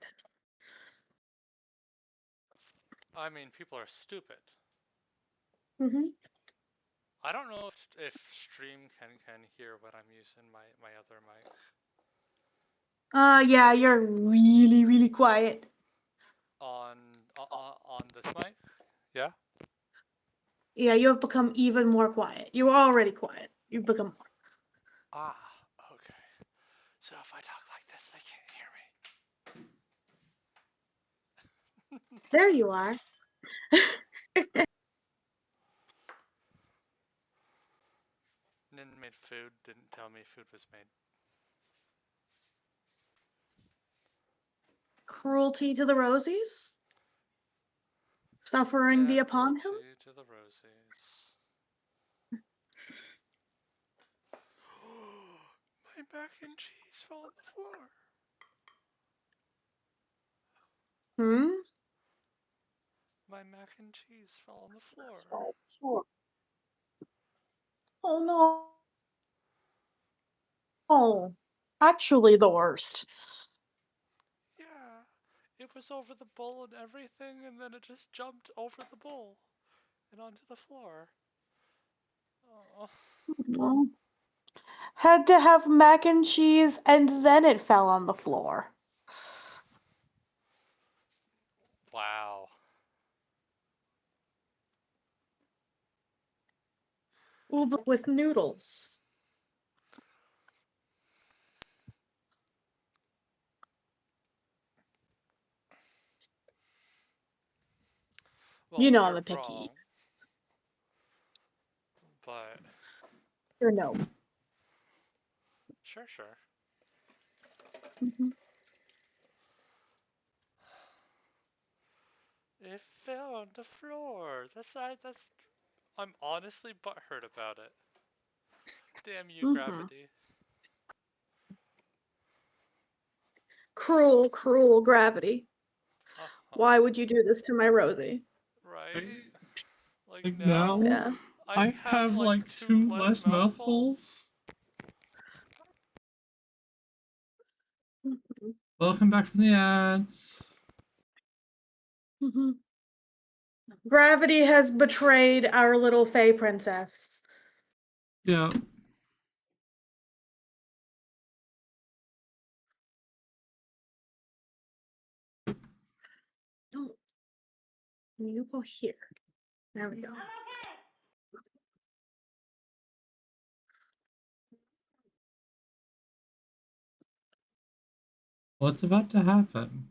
I mean, people are stupid. Mm-hmm. I don't know if stream can hear when I'm using my other mic. Yeah, you're really, really quiet. On this mic? Yeah? Yeah, you have become even more quiet. You were already quiet. You've become more. Ah, okay. So if I talk like this, they can't hear me. There you are. Nin made food, didn't tell me food was made. Cruelty to the Rosies? Suffering be Yeah, upon him? cruelty to the Rosies. My mac and cheese fell on the floor. Hmm? My mac and cheese fell on the floor. Oh no. Oh, actually the worst. Yeah, it was over the bowl and everything, and then it just jumped over the bowl and onto the floor. Oh. Oh. Had to have mac and cheese and then it fell on the floor. Wow. With noodles. Well, You know I'm you're a picky wrong, eater. but Or no. sure. Mhm. It fell on the floor. That's. I'm honestly butthurt about it. Damn you, Mhm. gravity. Cruel, cruel gravity. Uh-huh. Why would you do this to my Rosie? Right? Like Like now, now, Yeah. I have have like like 2 2 less less mouthfuls. mouthfuls. Mhm. Welcome back from the ads. Mhm. Gravity has betrayed our little Fey princess. Yeah. No. You go here. There we go. What's about to happen?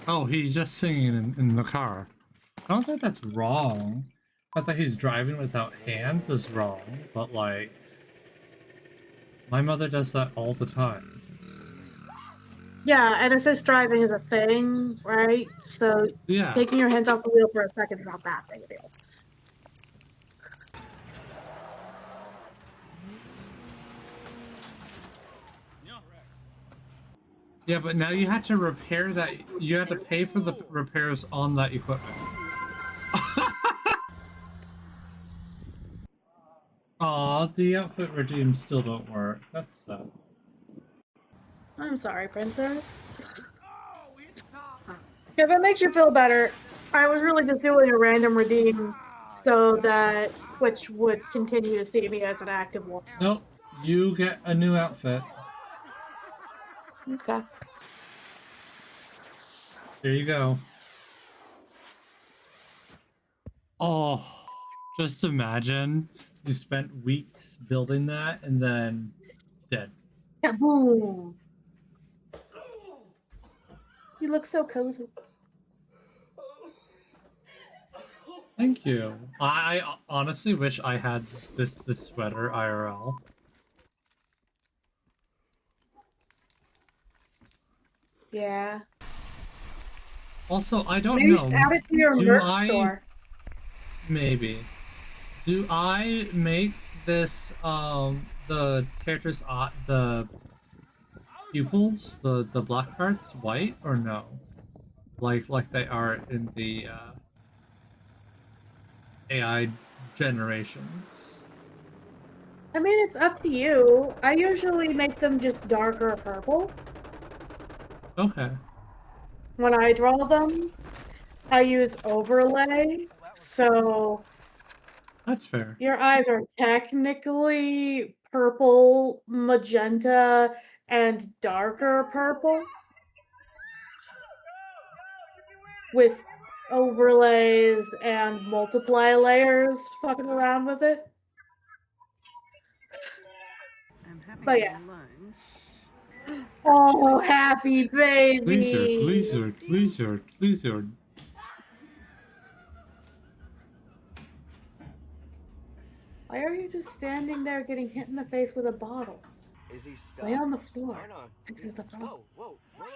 Oh, he's just singing in the car. I don't think that's wrong. Not that he's driving without hands is wrong, but like, my mother does that all the time. Yeah, and assist driving is a thing, right? So Yeah. taking your hands off the wheel for a second is not that big a deal. Yeah, but now you have to repair that. You have to pay for the repairs on that equipment. Aw, the outfit redeems still don't work. That's sad. I'm sorry, princess. If it makes you feel better, I was really just doing a random redeem so that Twitch would continue to see me as an active one. Nope, you get a new outfit. Okay. There you go. Oh, just imagine you spent weeks building that and then dead. Kaboom! You look so cozy. Thank you. I honestly wish I had this sweater IRL. Yeah. Also, I don't Maybe you should know. add it to your Do merch I store. maybe do I make this the characters the pupils the black parts white or no? Like they are in the AI generations. I mean, it's up to you. I usually make them just darker purple. Okay. When I draw them, I use overlay, so That's fair. your eyes are technically purple, magenta, and darker purple with overlays and multiply layers fucking around with it. But yeah. Oh, happy Blizzard, baby! Blizzard, Blizzard, Blizzard. Why are you just standing there getting hit in the face with a bottle? Is he stuck? Lay on the floor. Or not? Fixes the problem. Whoa. Are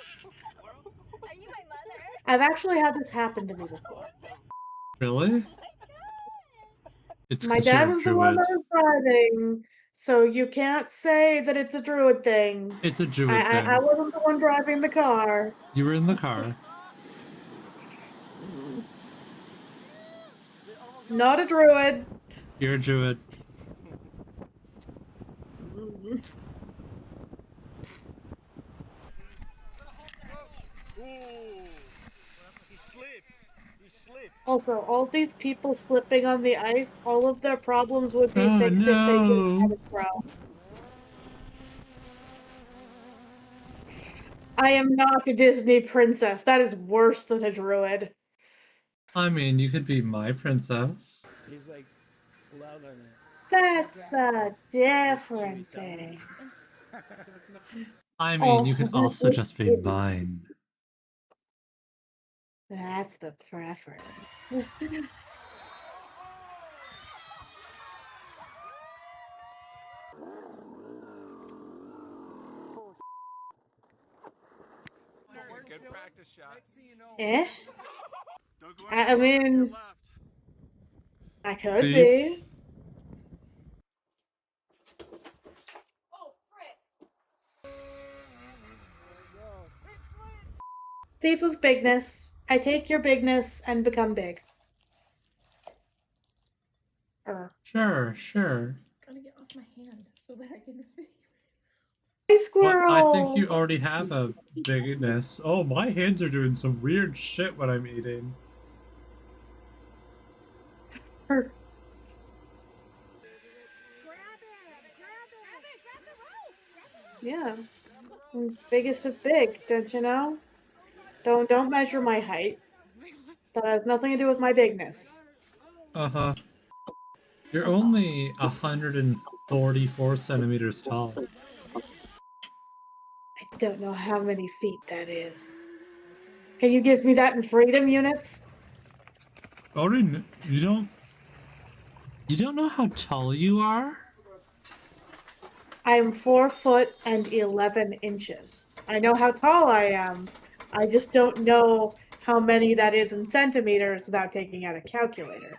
you my mother? I've actually had this happen to me before. Really? It's My because you're dad a was the one druid. that was driving, so you can't say that it's a druid thing. It's a druid I thing. wasn't the one driving the car. You were in the car. Not a druid. You're a druid. He slipped. He slipped. Also, all these people slipping on the ice, all of their problems would be Oh fixed if they just had no! a pro. I am not a Disney princess. That is worse than a druid. I mean, you could be my princess. He's like, Logan. That's a different thing. I mean, you could Oh, also just be mine. that's the preference. Good practice shot. Eh? Don't go I any farther to your mean, left. I could Thief? be. Thief of bigness. I take your bigness and become big. Sure, sure. Gotta get off my hand so that I can. Hey, But I think you squirrels! already have a bigness. Oh, my hands are doing some weird shit when I'm eating. Yeah. I'm biggest of big, don't you know? Don't measure my height. That has nothing to do with my bigness. Uh-huh. You're only 144 centimeters tall. I don't know how many feet that is. Can you give me that in freedom units? Already, you don't know how tall you are? I'm 4 foot and 11 inches. I know how tall I am. I just don't know how many that is in centimeters without taking out a calculator.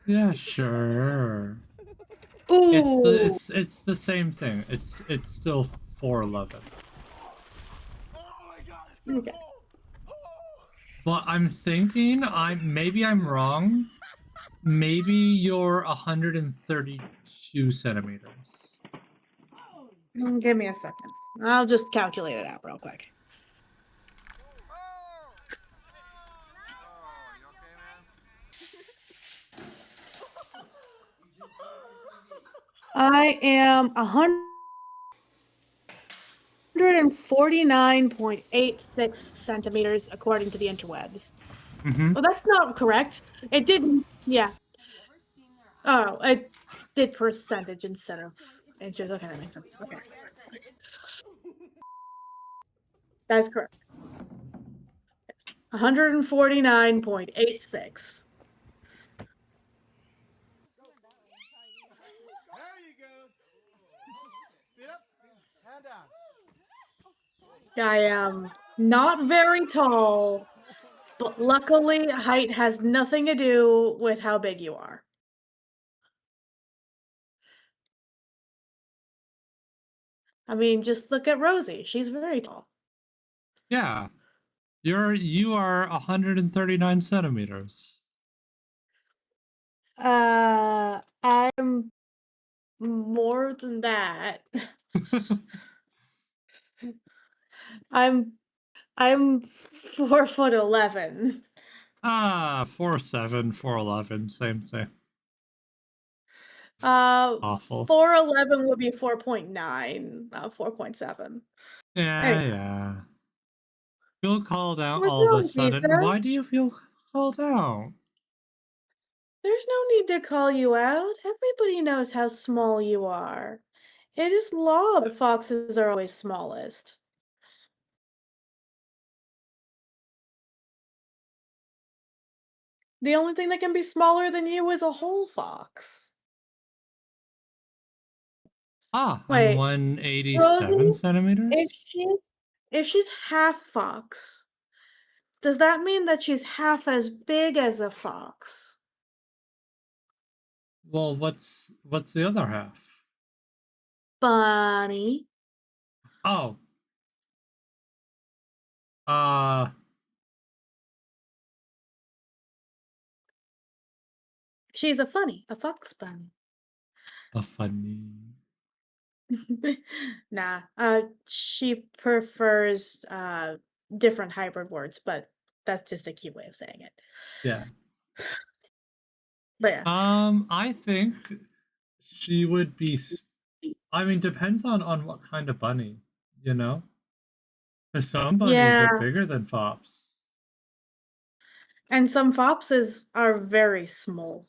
Yeah, sure. Ooh! It's the same thing. It's still 4'11". Okay. But I'm thinking maybe I'm wrong. Maybe you're 132 centimeters. Give me a second. I'll just calculate it out real quick. I am 149.86 centimeters according to the interwebs. Mm-hmm. Well, that's not correct. It didn't, yeah. Oh, it did percentage instead of inches. Okay, that makes sense. Okay. That's correct. Yes. 149.86. There you go. Sit up. Hand down. I am not very tall, but luckily height has nothing to do with how big you are. I mean, just look at Rosie. She's very tall. Yeah. You are 139 centimeters. I'm more than that. I'm 4 foot 11. Ah, 4'7", 4'11", same thing. Awful. 4'11 would be 4.9, 4.7. Yeah, Anyway, yeah. Feel called out what's all of a wrong, sudden. Lisa? Why do you feel called out? There's no need to call you out. Everybody knows how small you are. It is law that foxes are always smallest. The only thing that can be smaller than you is a whole fox. Ah, I'm Wait, 187 Rosie, centimeters? if she's half fox, does that mean that she's half as big as a fox? Well, what's the other half? Bunny. Oh. Uh, She's a fox bunny. A funny. Nah, she prefers different hybrid words, but that's just a cute way of saying it. Yeah. But yeah. I think she would be. I mean, depends on what kind of bunny, you know. Because some bunnies Yeah, are bigger than fops. and some foxes are very small.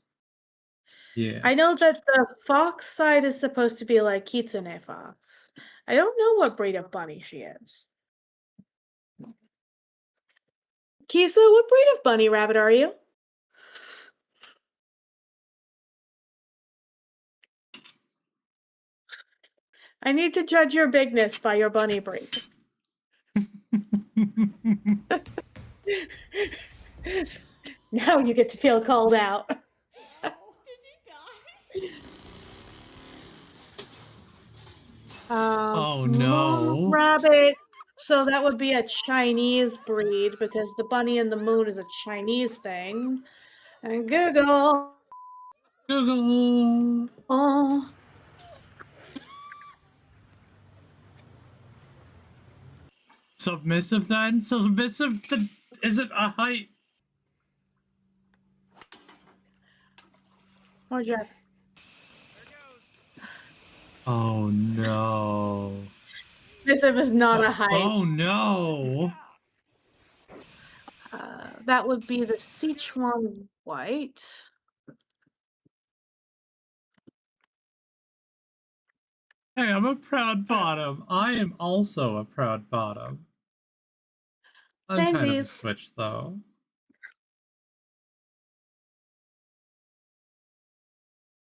Yeah. I know that the fox side is supposed to be like kitsune fox. I don't know what breed of bunny she is. Kisa, what breed of bunny rabbit are you? I need to judge your bigness by your bunny breed. Now you get to feel called out. Oh Moon no. rabbit. So that would be a Chinese breed because the bunny and the moon is a Chinese thing. And Google. Google. Oh. Submissive then? Submissive isn't a height. More Jeff. Oh no. Submissive is not a height. Oh no. That would be the Sichuan white. Hey, I'm a proud bottom. I am also a proud bottom. I'm kind of a Samesies. switch though.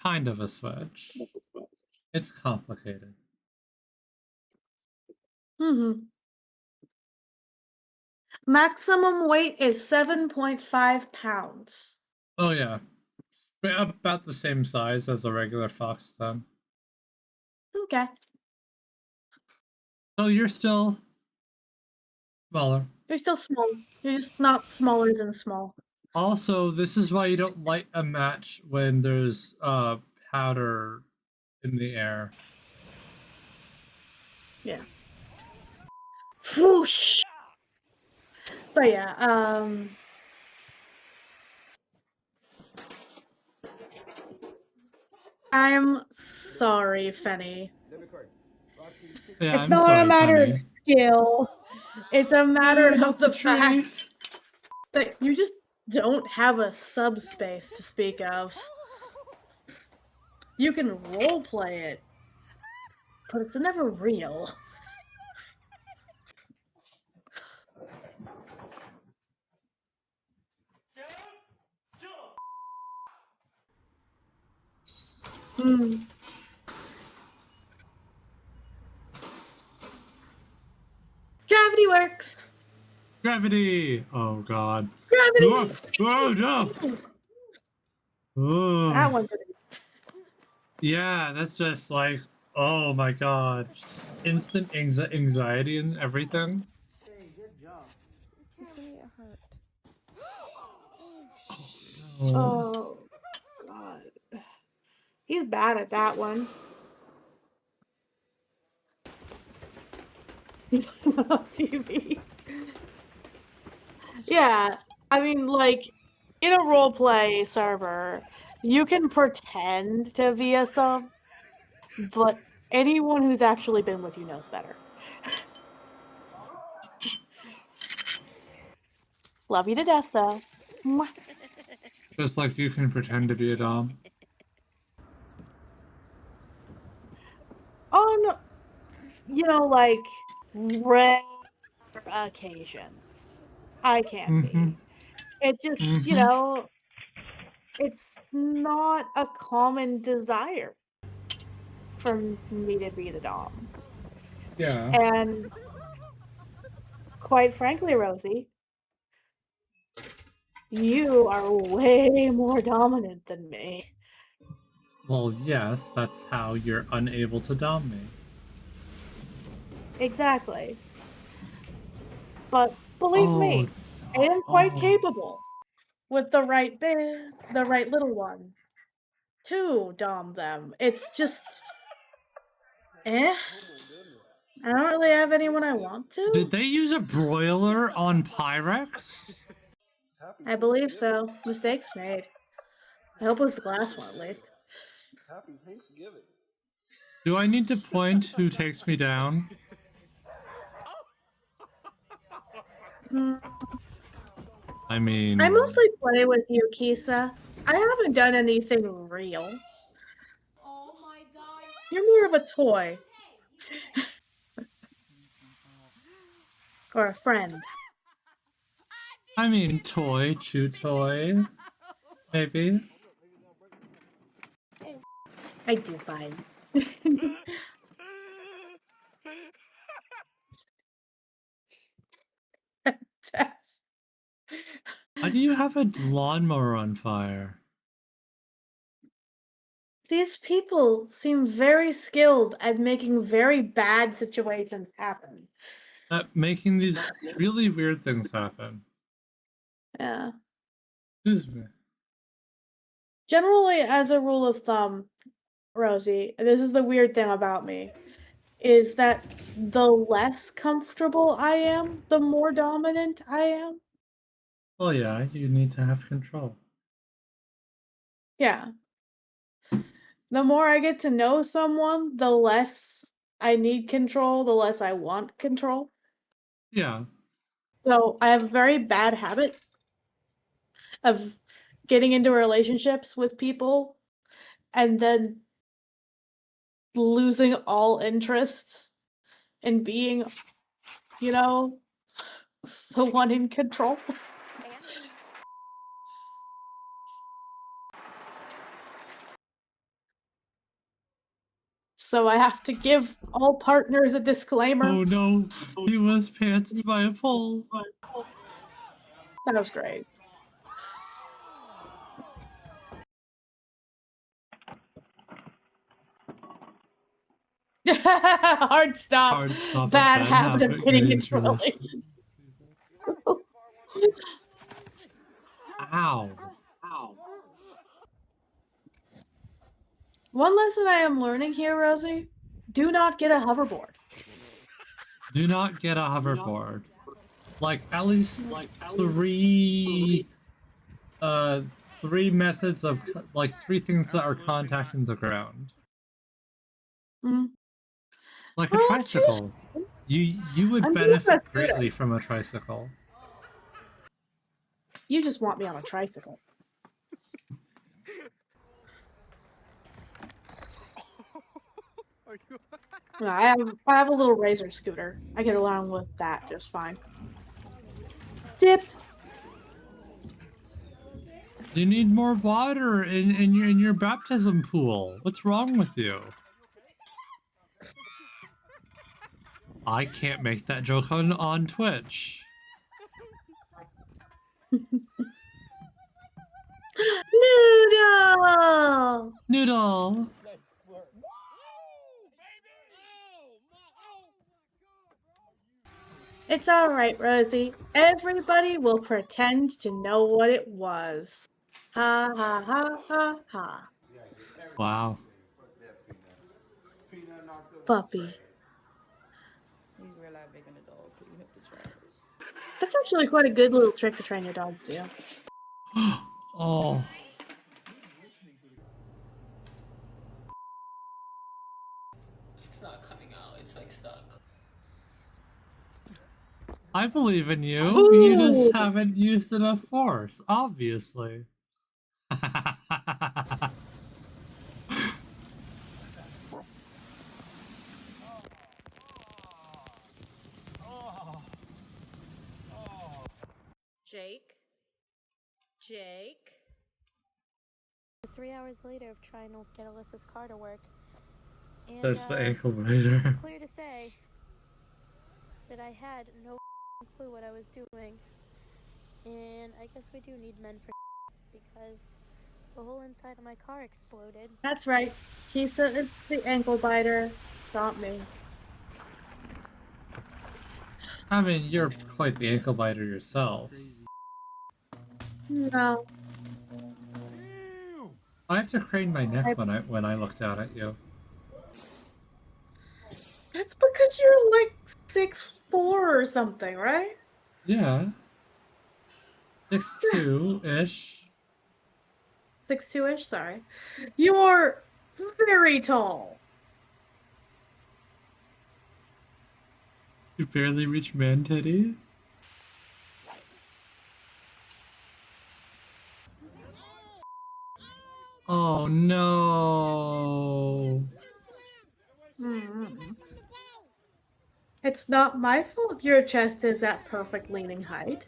Kind of a switch. It's complicated. Maximum weight is 7.5 pounds. Oh yeah. About the same size as a regular fox then. Okay. So you're still smaller. You're still small. You're just not smaller than small. Also, this is why you don't light a match when there's powder in the air. Yeah. Whoosh! But yeah, I'm sorry, Fenny. Yeah, It's I'm not a sorry, matter of Penny. skill. It's a matter Help of the the tree. fact that you just don't have a subspace to speak of. You can roleplay it, but it's never real. Gravity works. Gravity. Oh god. Gravity. Oh no. That Oh. one's Yeah, that's just like, oh my god. Instant anxiety and everything. Hey, good job. He's gonna get hurt. Oh god. He's bad at that one. TV. Yeah, I mean, like, in a roleplay server, you can pretend to be a sub, but anyone who's actually been with you knows better. Love you to death, though. Mwah. Just like you can pretend to be a dom. On, like, rare occasions, I can be. It just, it's not a common desire for me to be the dom. Yeah. And quite frankly, Rosie, you are way more dominant than me. Well, yes, that's how you're unable to dom me. Exactly. But believe me, I am quite capable with the right little one. to dom them. It's just, I don't really have anyone I want to. Did they use a broiler on Pyrex? I believe so. Mistakes made. I hope it was the last one at least. Happy Thanksgiving. Do I need to point who takes me down? I mean... I mostly play with you, Kisa. I haven't done anything real. Oh my god. You're more of a toy. Or a friend. I mean, toy, chew toy. Maybe. I do fine. Tess. Why do you have a lawnmower on fire? These people seem very skilled at making very bad situations happen. At making these really weird things happen. Yeah. Excuse me. Generally, as a rule of thumb, Rosie, and this is the weird thing about me, is that the less comfortable I am, the more dominant I am. Well, yeah, you need to have control. Yeah. The more I get to know someone, the less I need control, the less I want control. Yeah. So I have a very bad habit of getting into relationships with people and then losing all interests in being, you know, the one in control. So I have to give all partners a disclaimer. Oh no, he was pantsed by a pole. That was great. Hard stop. Hard stop. Bad habit of getting into into relationships. Ow. One lesson I am learning here, Rosie, do not get a hoverboard. Do not get a hoverboard. Like, at least, three methods of, like, three things that are contacting the ground. Like a tricycle. You would I'm benefit good. greatly from a tricycle. You just want me on a tricycle. No, I have a little razor scooter. I get along with that just fine. Dip. You need more water in your baptism pool. What's wrong with you? I can't make that joke on Twitch. Noodle! Noodle! It's alright, Rosie. Everybody will pretend to know what it was. Ha ha ha ha ha. Wow. Puppy. He's real life big on the dog, clean up the trash. That's actually quite a good little trick to train your dog to do. Oh. It's not coming out, it's like stuck. I believe in you. Ooh. You just haven't used enough force, obviously. Jake? 3 hours later of trying to get Alyssa's car to work. And, That's the ankle biter. clear to say that I had no clue what I was doing. And I guess we do need men for because the whole inside of my car exploded. That's right. Kisa is the ankle biter, not me. I mean, you're quite the ankle biter yourself. No. I have to crane my neck when I look down at you. That's because you're like 6'4" or something, right? Yeah. 6'2"-ish. 6'2"-ish, sorry. You are very tall. You barely reach man titty. Oh no. It's not my fault your chest is at perfect leaning height.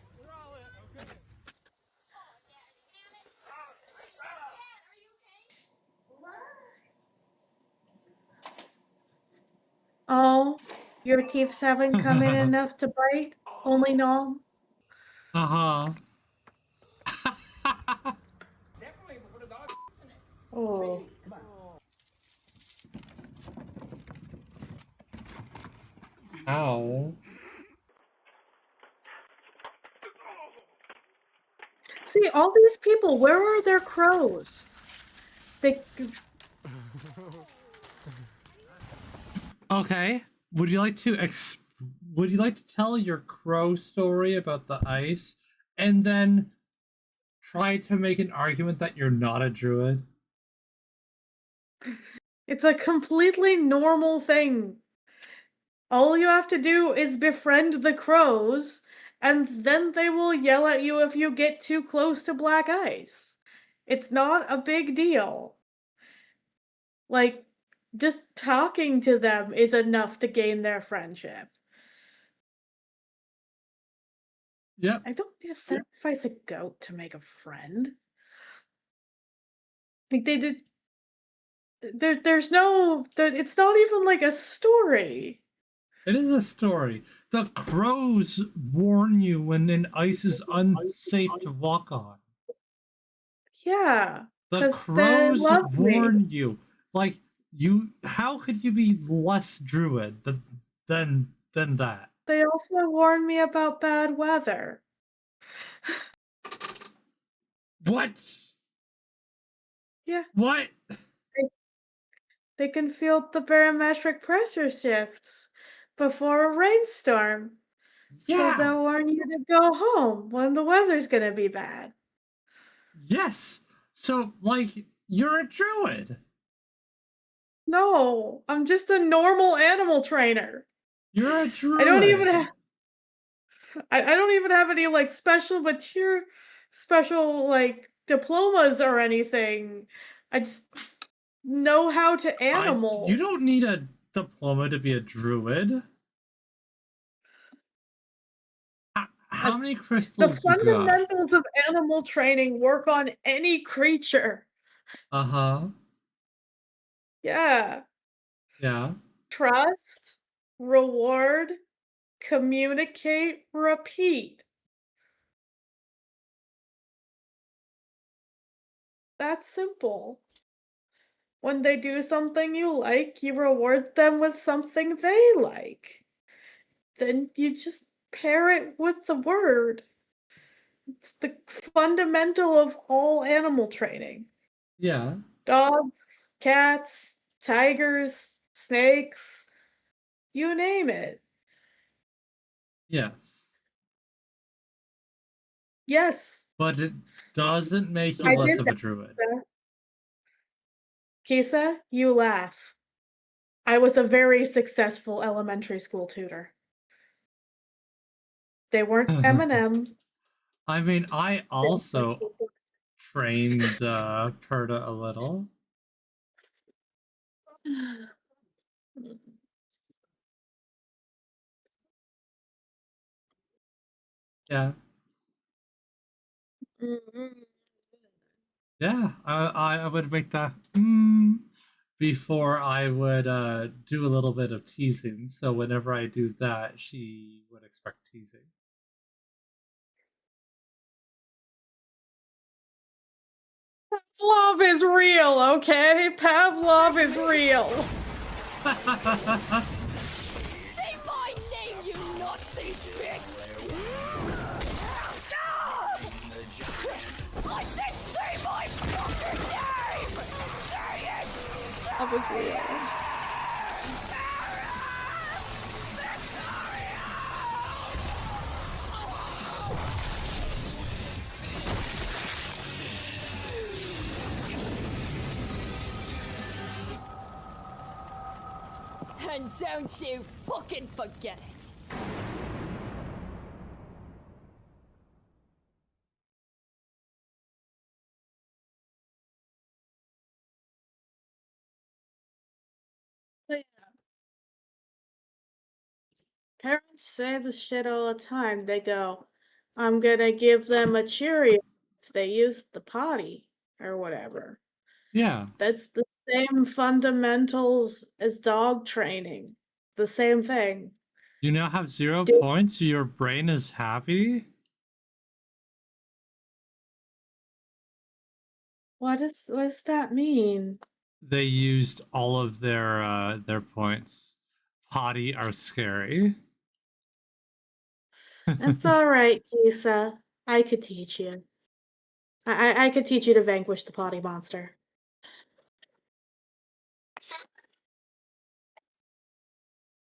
Oh, your teeth haven't come in enough to bite? Only Nom? Uh-huh. Oh. Ow. See, all these people, where are their crows? Okay. Would you like to tell your crow story about the ice and then try to make an argument that you're not a druid? It's a completely normal thing. All you have to do is befriend the crows, and then they will yell at you if you get too close to black ice. It's not a big deal. Like, just talking to them is enough to gain their friendship. Yep. I don't need to sacrifice a goat to make a friend. Like, they did. There's no. It's not even like a story. It is a story. The crows warn you when an ice is unsafe to walk on. Yeah. The crows warn you. Like, how could you be less druid than that? They also warn me about bad weather. What? Yeah. What? They can feel the barometric pressure shifts before a rainstorm. So Yeah. they'll warn you to go home when the weather's gonna be bad. Yes. So, like, you're a druid. No, I'm just a normal animal trainer. You're a druid. I don't even have any like special like diplomas or anything. I just know how to animal. You don't need a diploma to be a druid. How many crystals The fundamentals of animal training work on any creature. Uh-huh. Yeah. Yeah. Trust, reward, communicate, repeat. That's simple. When they do something you like, you reward them with something they like. Then you just pair it with the word. It's the fundamental of all animal training. Yeah. Dogs, cats, tigers, snakes, you name it. Yes. Yes. But it doesn't make you less of a druid. Kisa, you laugh. I was a very successful elementary school tutor. They weren't M&Ms. I mean, I also trained Perta a little. Yeah. Yeah, I would make that before I would do a little bit of teasing. So whenever I do that, she would expect teasing. Pavlov is real, okay? Pavlov is real. Say my name, you Nazi bitch! I said say my fucking name! was real. And don't you fucking forget it. But yeah. Parents say this shit all the time. They go, I'm gonna give them a Cheerio if they use the potty or whatever. Yeah. That's the same fundamentals as dog training. The same thing. You now have 0 Do- points. Your brain is happy. what does that mean? They used all of their points. Potty are scary. That's all right, Kisa. I could teach you. I could teach you to vanquish the potty monster.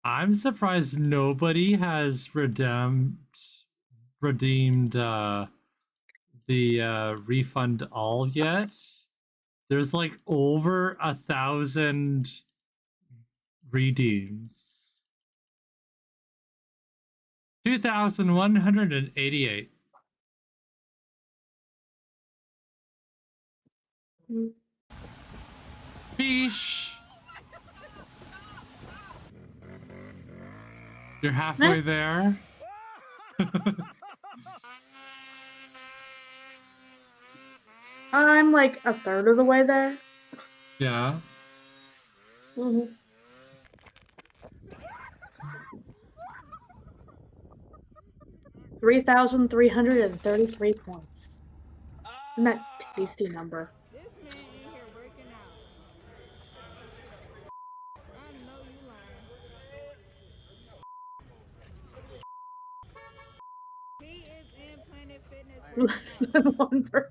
I'm surprised nobody has redeemed the refund all yet. There's like over 1,000 redeems. 2,188. Beesh. You're halfway there. I'm like a third of the way there. Yeah. Mm-hmm. 3,333 points. And that tasty number. This man in here working out. I know you lying. He is in Planet Fitness. Less than 1%.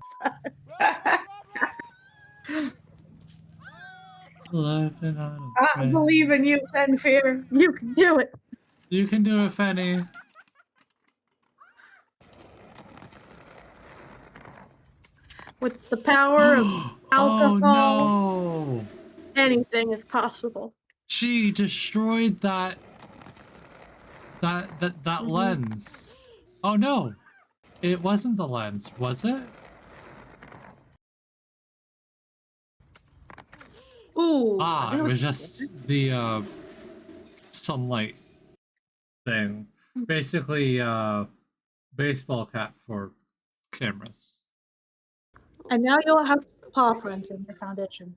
11 out of I 20. believe in you, Fear. You can do it. You can do it, Fanny. With the power of alcohol, oh no! anything is possible. She destroyed that lens. Oh no! It wasn't the lens, was it? Ooh, I Ah, think it it was was. just the sunlight thing. Basically, baseball cap for cameras. And now you'll have paw prints in your foundation.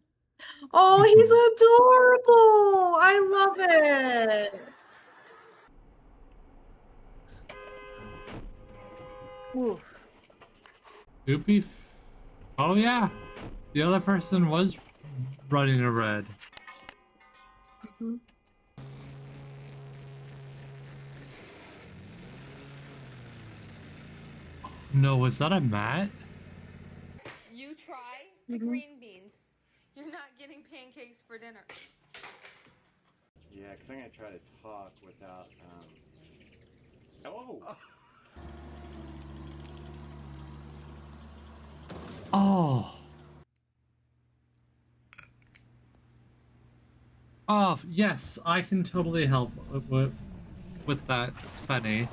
Oh, he's adorable! I love it. Oof. Goopy. Oh yeah, the other person was running a red. Mm-hmm. No, was that a mat? You try the green beans. You're not getting pancakes for dinner. Yeah, because I'm going to try to talk without, Oh! Oh. Oh, yes, I can totally help with that, Fanny.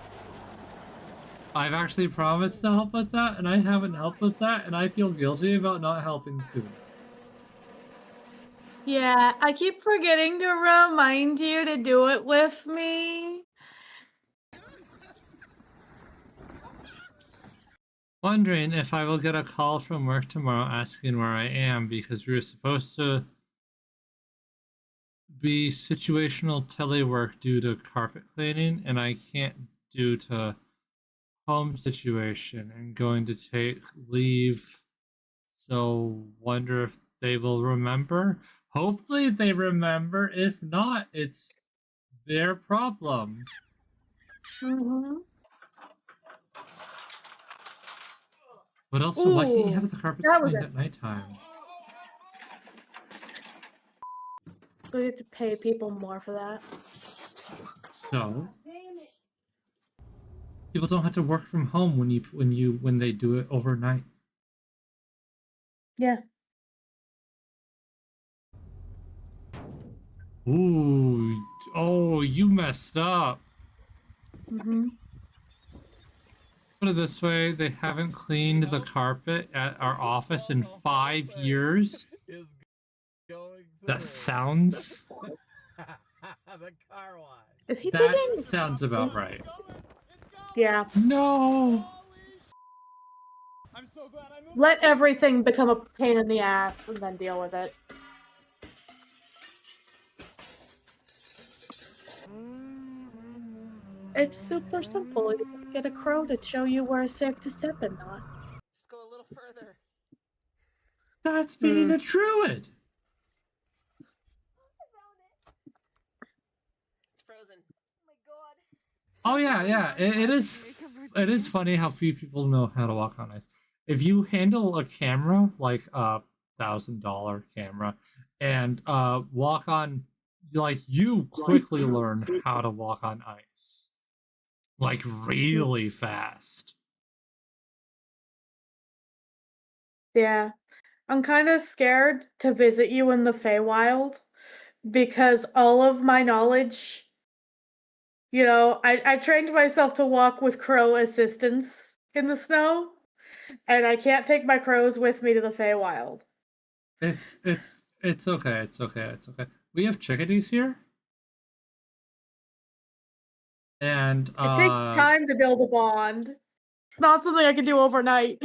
I've actually promised to help with that, and I haven't helped with that, and I feel guilty about not helping soon. Yeah, I keep forgetting to remind you to do it with me. Wondering if I will get a call from work tomorrow asking where I am, because we were supposed to be situational telework due to carpet cleaning, and I can't due to home situation and going to take leave. So wonder if they will remember. Hopefully they remember. If not, it's their problem. Mm-hmm. But also, why can't you have Ooh, the carpets that was cleaned a at nighttime? We have to pay people more for that. So people don't have to work from home when they do it overnight. Yeah. Ooh, oh, you messed up. Mm-hmm. Put it this way, they haven't cleaned the carpet at our office in 5 years. That sounds... The car wash. Is he That digging? sounds about right. Yeah. No! I'm so glad I moved. Let everything become a pain in the ass and then deal with it. It's super simple. You get a crow to show you where it's safe to step and not. Just go a little further. That's being a druid! It's frozen. Oh my god. Oh yeah. It is funny how few people know how to walk on ice. If you handle a camera, like a $1,000 camera, and walk on, like, you quickly learn how to walk on ice. Like, really fast. Yeah. I'm kind of scared to visit you in the Feywild because all of my knowledge, I trained myself to walk with crow assistance in the snow, and I can't take my crows with me to the Feywild. It's okay. It's okay. We have chickadees here, and It takes time to build a bond. It's not something I can do overnight.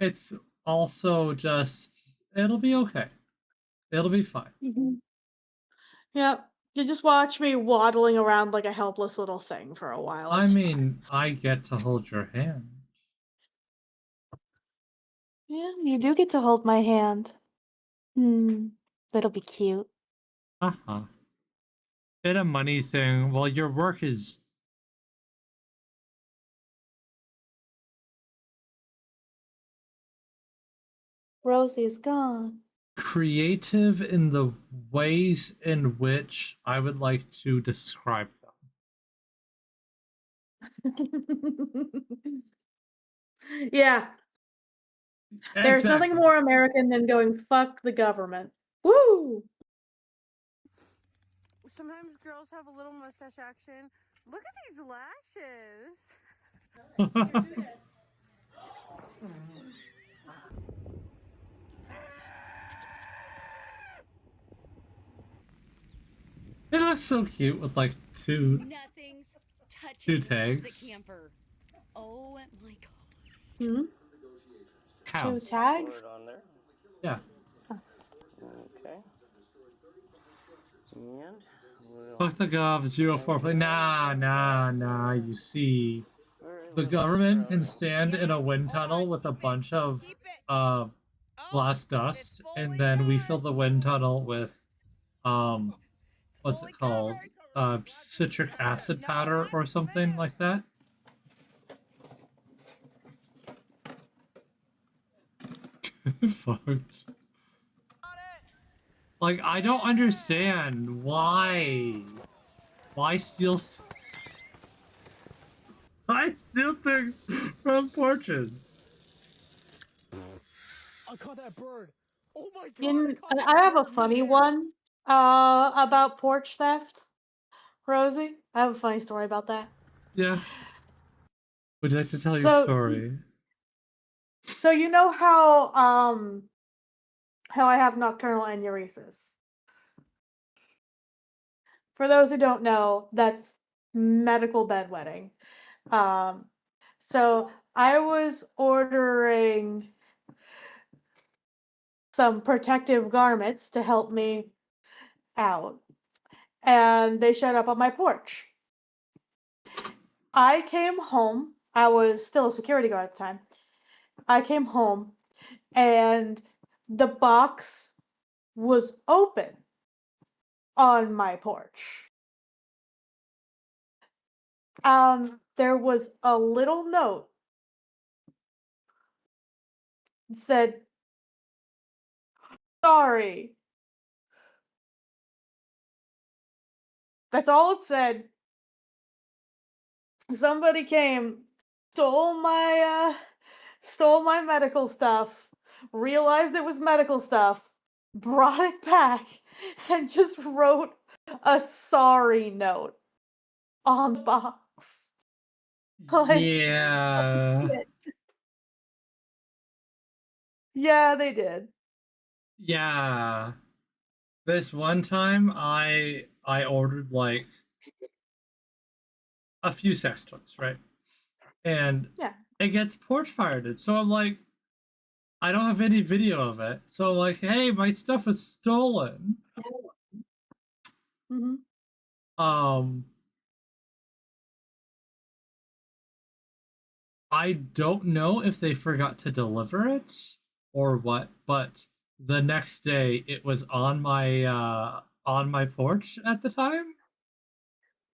it's also just it'll be okay. It'll be fine. Yep. You just watch me waddling around like a helpless little thing for a while. I It's mean, I get to hold your hand. Yeah, you do get to hold my hand. That'll be cute. Uh-huh. Bit a money thing. Well, your work is Rosie is gone. creative in the ways in which I would like to describe them. Yeah. There's nothing Exactly. more American than going fuck the government. Woo! Sometimes girls have a little mustache action. Look at these lashes. It looks so cute with like two Nothing's two touching tags. the camper. Oh my god. Two Cows. tags? On there. Yeah. Okay. And we'll Fuck the gov 04 play. Nah. You see, the government can stand in a wind tunnel with a bunch of glass dust, and then we fill the wind tunnel with what's it called? Citric acid powder or something like that. Fucked. Like, I don't understand why steal things from porches. I caught that bird. Oh my god! I have a funny one about porch theft. Rosie, I have a funny story about that. Yeah. Would you like to tell your So- story? So you know how I have nocturnal enuresis. For those who don't know, that's medical bedwetting. So I was ordering some protective garments to help me out, and they showed up on my porch. I came home. I was still a security guard at the time. I came home, and the box was open on my porch. There was a little note that said, "Sorry, That's all it said. Somebody came, stole my medical stuff, realized it was medical stuff, brought it back, and just wrote a sorry note on the box. Like, Yeah. shit. Yeah, they did. Yeah. This one time I ordered like a few sex toys, right? And Yeah. it gets porch pirated. So I'm like, I don't have any video of it. So I'm like, hey, my stuff is stolen. Mm-hmm. I don't know if they forgot to deliver it or what, but the next day it was on my porch at the time.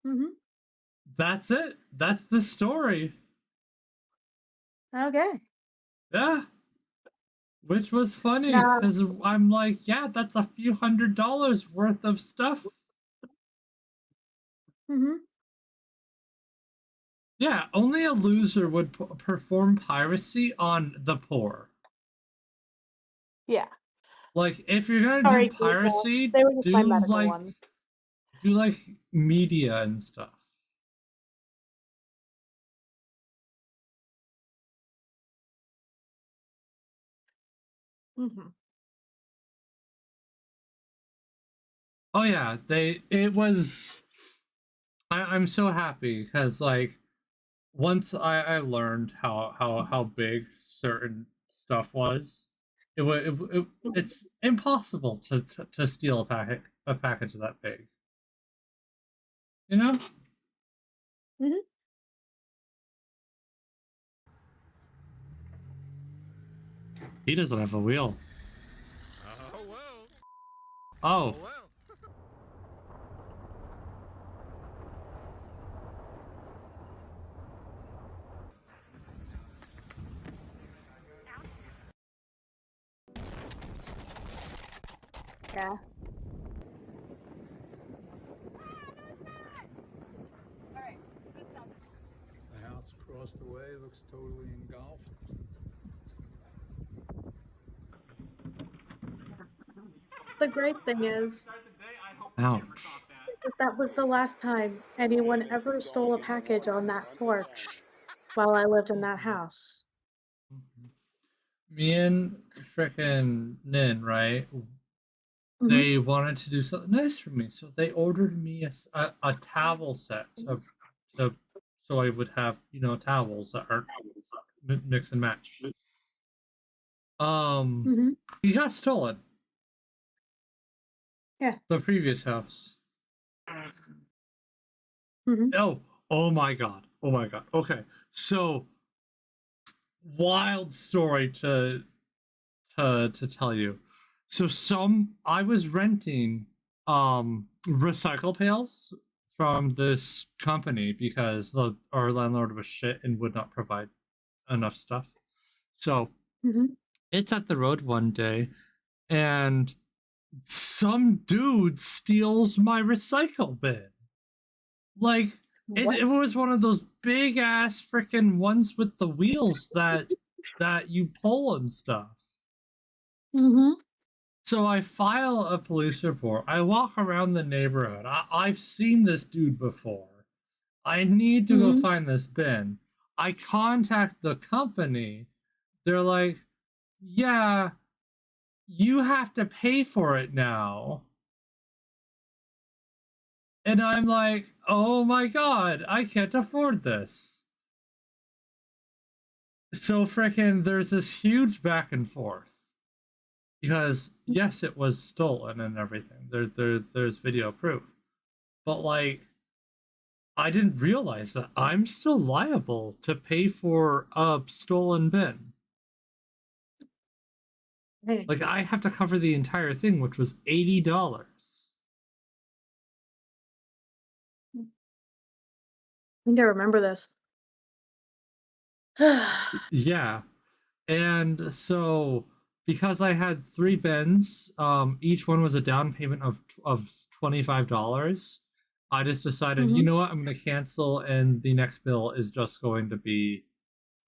Mm-hmm. That's it. That's the story. Okay. Yeah. Which was funny Now, because I'm like, yeah, that's a few $100 worth of stuff. mm-hmm. Yeah, only a loser would perform piracy on the poor. Yeah. Like, if you're gonna do Sorry, people. piracy, They were just my do medical like ones. do like media and stuff. Mm-hmm. Oh yeah, it was. I'm so happy because like once I learned how big certain stuff was, it's impossible to steal a package that big. You know? Mm-hmm. He doesn't have a wheel. Oh, well. Oh. well. Yeah. The house across the way looks totally engulfed. The great thing is Ouch. that was the last time anyone ever stole a package on that porch while I lived in that house. Me and frickin' Nin, right? Mm-hmm. They wanted to do something nice for me, so they ordered me a towel set to so I would have towels that aren't mix and match. Mm-hmm. He got stolen. Yeah. The previous house. Mm-hmm. Oh my god. Oh my god. Okay. So wild story to tell you. So I was renting recycle pails from this company because our landlord was shit and would not provide enough stuff. So Mm-hmm. it's at the road one day and some dude steals my recycle bin. Like it was one of those big ass freaking ones with the wheels that you pull and stuff. Mm-hmm. So I file a police report. I walk around the neighborhood. I've seen this dude before. I need to go Mm-hmm. find this bin. I contact the company. They're like, yeah, you have to pay for it now. And I'm like, oh my god, I can't afford this. So frickin' there's this huge back and forth. Because yes, it was stolen and everything. There's video proof. But like I didn't realize that I'm still liable to pay for a stolen bin. Like I have to cover the entire thing, which was $80. I think I remember this. Yeah. And so because I had 3 bins, each one was a down payment of $25. I just decided, you know what, I'm going to cancel, and the next bill is just going to be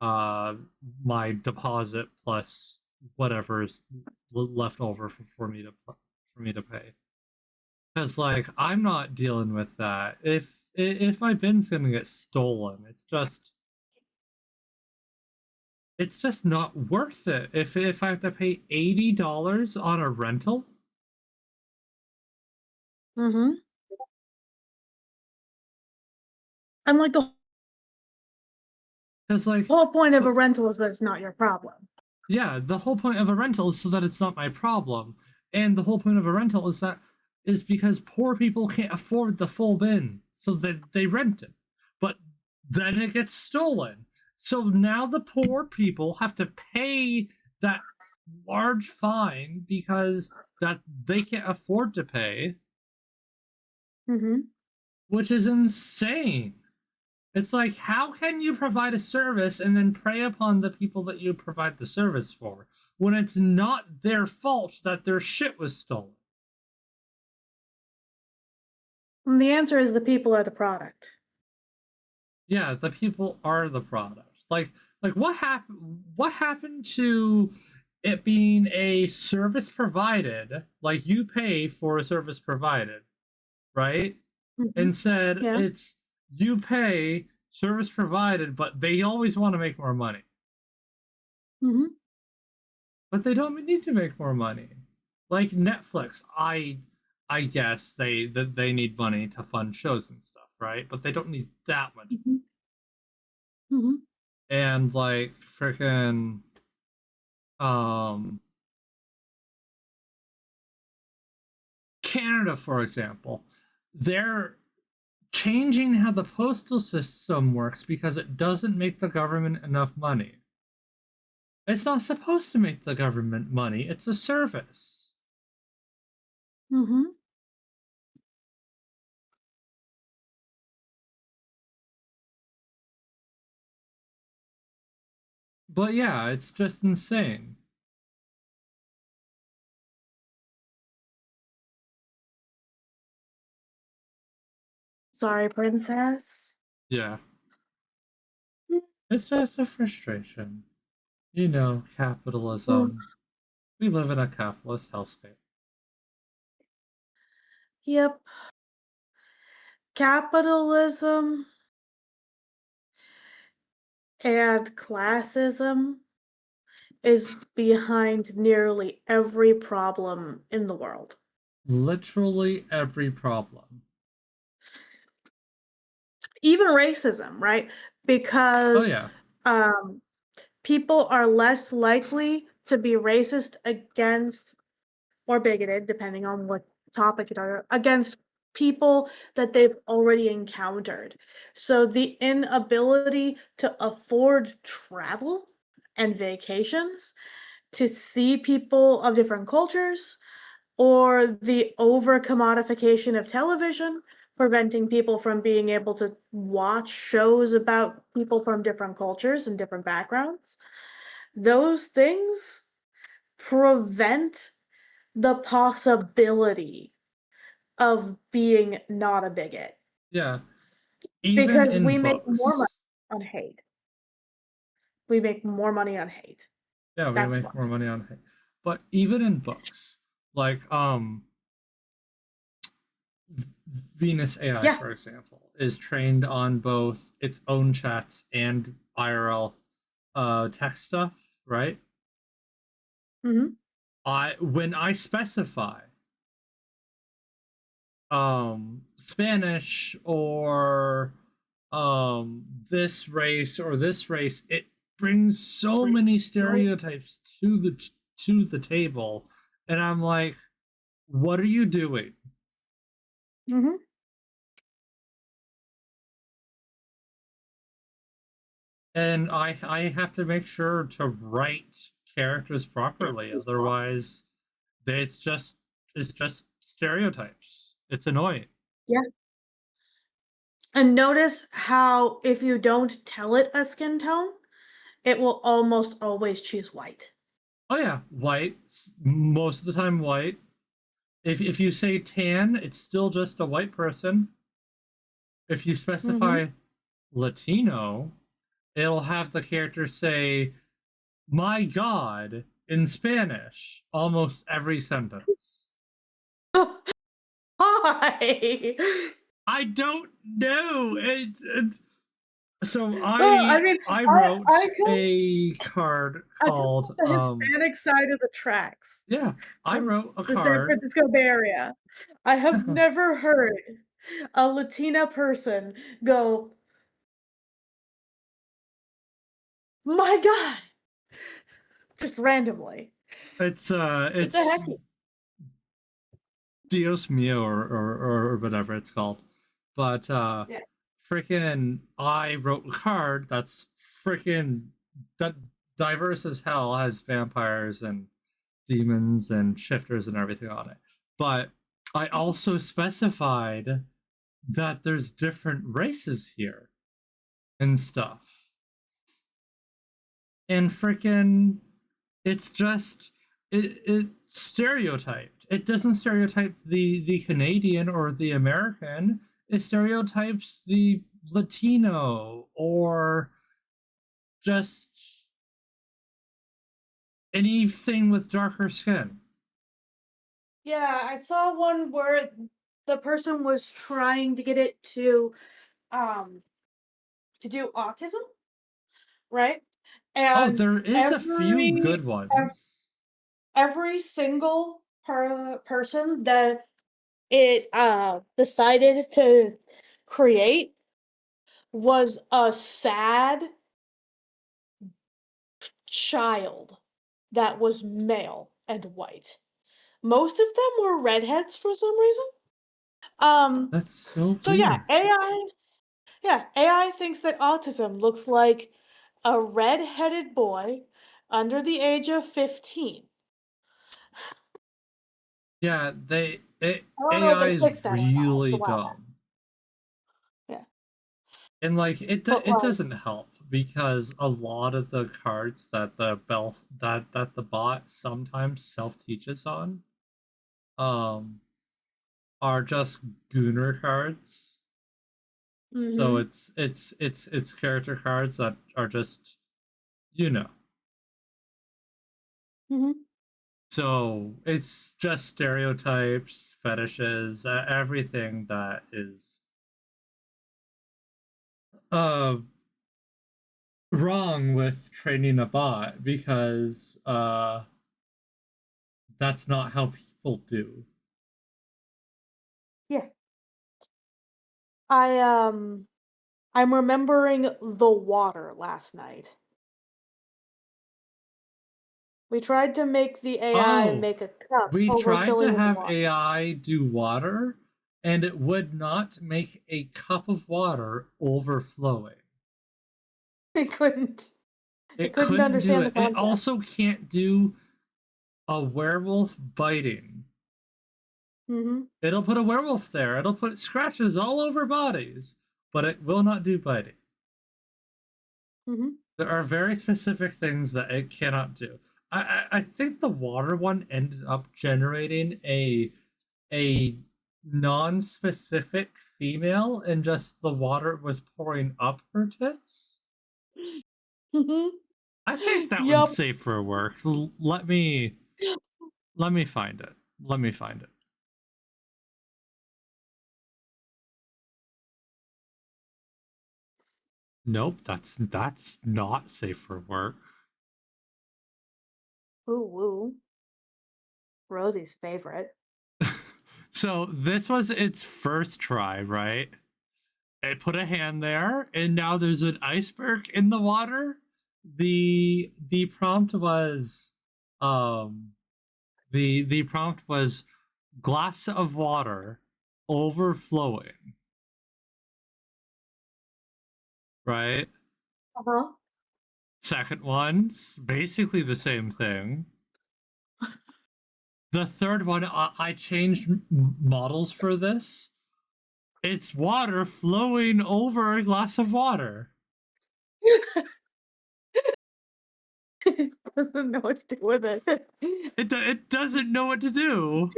my deposit plus whatever is left over for me to pay. Because like I'm not dealing with that. If my bin's gonna get stolen, it's just not worth it. If I have to pay $80 on a rental, And like the because like whole point of a rental is that it's not your problem. yeah, the whole point of a rental is so that it's not my problem, and the whole point of a rental is because poor people can't afford the full bin, so that they rent it. But then it gets stolen. So now the poor people have to pay that large fine because that they can't afford to pay, which is insane. It's like, how can you provide a service and then prey upon the people that you provide the service for when it's not their fault that their shit was stolen? And the answer is the people are the product. Yeah, the people are the product. Like what happened to it being a service provided, like you pay for a service provided, right? Instead, it's you pay service provided, but they always want to make more money. But they don't need to make more money. Like Netflix, I guess they need money to fund shows and stuff, right? But they don't need that much. And like freaking Canada, for example, they're changing how the postal system works because it doesn't make the government enough money. It's not supposed to make the government money, it's a service. But yeah, it's just insane. Sorry, princess. Yeah. It's just a frustration. You know, capitalism. We live in a capitalist hellscape. Yep. Capitalism and classism is behind nearly every problem in the world. Literally every problem. Even racism, right? Because people are less likely to be racist against or bigoted, depending on what topic it are, against people that they've already encountered. So the inability to afford travel and vacations to see people of different cultures, or the over commodification of television, preventing people from being able to watch shows about people from different cultures and different backgrounds. Those things prevent the possibility of being not a bigot. Yeah. Even because in we books. make more money on hate. We make more money on hate. Yeah, we That's make why. more money on hate. But even in books, like Venus AI, for example, is trained on both its own chats and IRL text stuff, right? When I specify Spanish or this race or this race, it brings so many stereotypes to the table, and I'm like, what are you doing? And I have to make sure to write characters properly, otherwise it's just stereotypes. It's annoying. Yeah. And notice how if you don't tell it a skin tone, it will almost always choose white. Oh yeah, white. Most of the time white. If you say tan, it's still just a white person. if you specify Latino, it'll have the character say, "My God," in Spanish almost every sentence. Why? I don't know. So Well, I mean, I I wrote I come a card I come called from the Hispanic side of the tracks, yeah, I from wrote a the San card. Francisco Bay Area. I have never heard a Latina person go, "My God!" Just randomly. It's What the heck? Dios mio or whatever it's called. But Yeah. freaking I wrote a card that's freaking that diverse as hell, has vampires and demons and shifters and everything on it. But I also specified that there's different races here and stuff. And freaking it's just it stereotyped. It doesn't stereotype the Canadian or the American. It stereotypes the Latino or just anything with darker skin. Yeah, I saw one where the person was trying to get it um to do autism, right? Oh, And there is a few good ev ones. every single person that it decided to create was a sad child that was male and white. Most of them were redheads for some reason. That's so So yeah, weird. AI thinks that autism looks like a red-headed boy under the age of 15. Yeah, I don't know if AI they is fixed that or not. It's a really while back. dumb. Yeah. And like But it like doesn't help because a lot of the cards that the bot sometimes self teaches on um are just gooner cards. So Mhm. it's character cards that are just you know. Mhm. So it's just stereotypes, fetishes, everything that is uh wrong with training a bot because that's not how people do. Yeah. I I'm remembering the water last night. We tried to make the AI Oh, make a cup we tried to overfilling with have water. AI do water, and it would not make a cup of water overflowing. It couldn't. It It couldn't couldn't do understand the it. It concept. also can't do a werewolf biting. Mhm. It'll put a werewolf there. It'll put scratches all over bodies, but it will not do biting. Mhm. There are very specific things that it cannot do. I think the water one ended up generating a non-specific female and just the water was pouring up her tits. Mhm. I think that one's Yup. safe for work. Let me find it. Let me find it. Nope, that's not safe for work. Ooh woo. Rosie's favorite. So this was its first try, right? It put a hand there, and now there's an iceberg in the water. The prompt was the prompt was glass of water overflowing, right? Uh-huh. Second one's basically the same thing. The third one, I changed models for this. It's water flowing over a glass of water. Doesn't know what to do with it. It doesn't know what to do.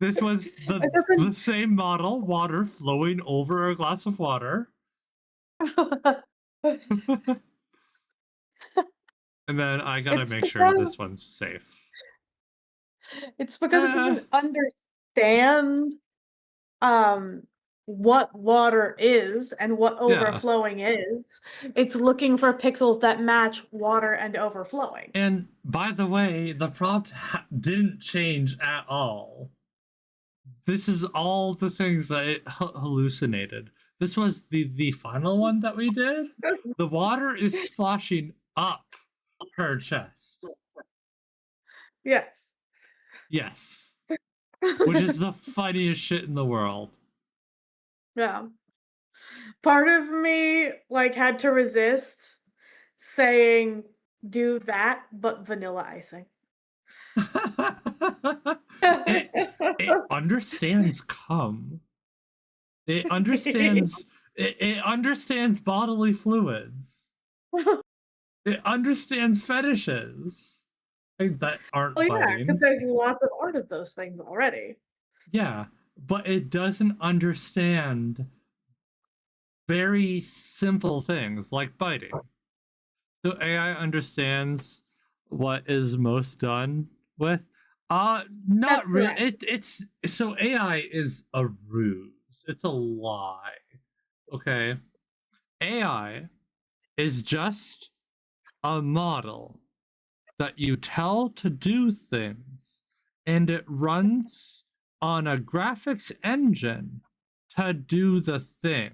This was the same model, water flowing over a glass of water. And then I gotta It's make sure because this one's safe. it doesn't understand what water is and what Yeah. overflowing is. It's looking for pixels that match water and overflowing. And by the way, the prompt didn't change at all. This is all the things that it hallucinated. This was the final one that we did. The water is splashing up her chest. Yes. Yes. Which is the funniest shit in the world. Yeah. Part of me like had to resist saying do that, but vanilla icing. It understands cum. It understands it understands bodily fluids. It understands fetishes that aren't Oh yeah, because biting. there's lots of art of those things already. Yeah, but it doesn't understand very simple things like biting. So AI understands what is most done with. Not really. It's so AI is a ruse. It's a lie. Okay, AI is just a model that you tell to do things, and it runs on a graphics engine to do the thing,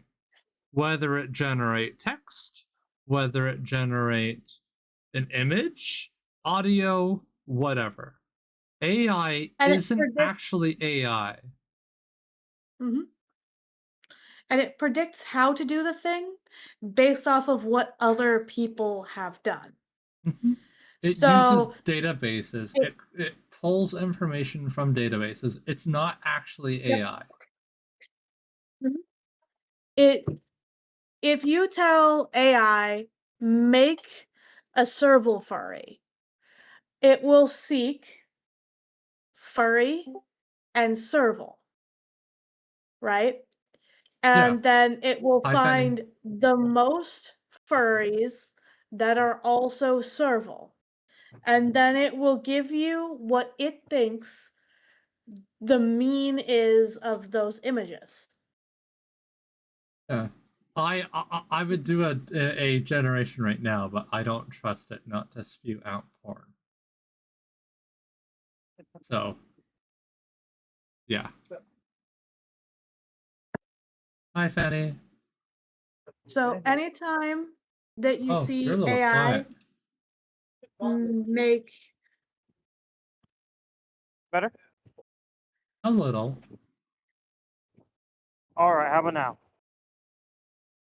whether it generate text, whether it generate an image, audio, whatever. AI And it isn't actually AI. Mhm. And it predicts how to do the thing based off of what other people have done. It uses So databases. It pulls information from databases. It's not actually AI. Mhm. If you tell AI make a serval furry, it will seek furry and serval, right? And then it will Hi, Fanny. find the most furries that are also serval. And then it will give you what it thinks the mean is of those images. Yeah. I would do a generation right now, but I don't trust it not to spew out porn. So, yeah. Hi, Fanny. So anytime that you Oh, see you're a little AI quiet. make Better? A little. Alright, how about now?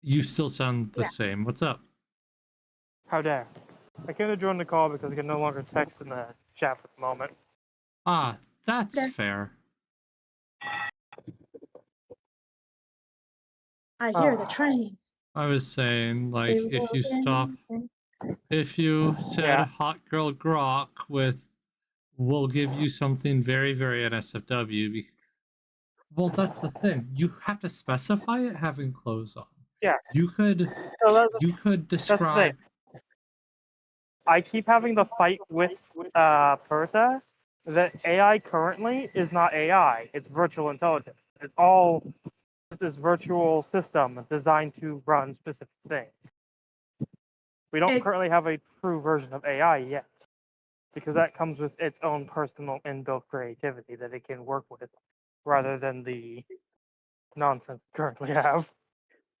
You still sound the same. What's up? How dare. I came to join the call because I can no longer text in the chat for the moment. Ah, that's fair. I hear the train. I was saying, like, It if will you stop, if you said hot girl grok with, we'll give you something very, very NSFW. Well, that's the thing. You have to specify it having clothes on. Yeah. You could describe. I keep having the fight with Pertha that AI currently is not AI. It's virtual intelligence. It's all this virtual system designed to run specific things. We don't currently have a true version of AI yet, because that comes with its own personal inbuilt creativity that it can work with, rather than the nonsense we currently have.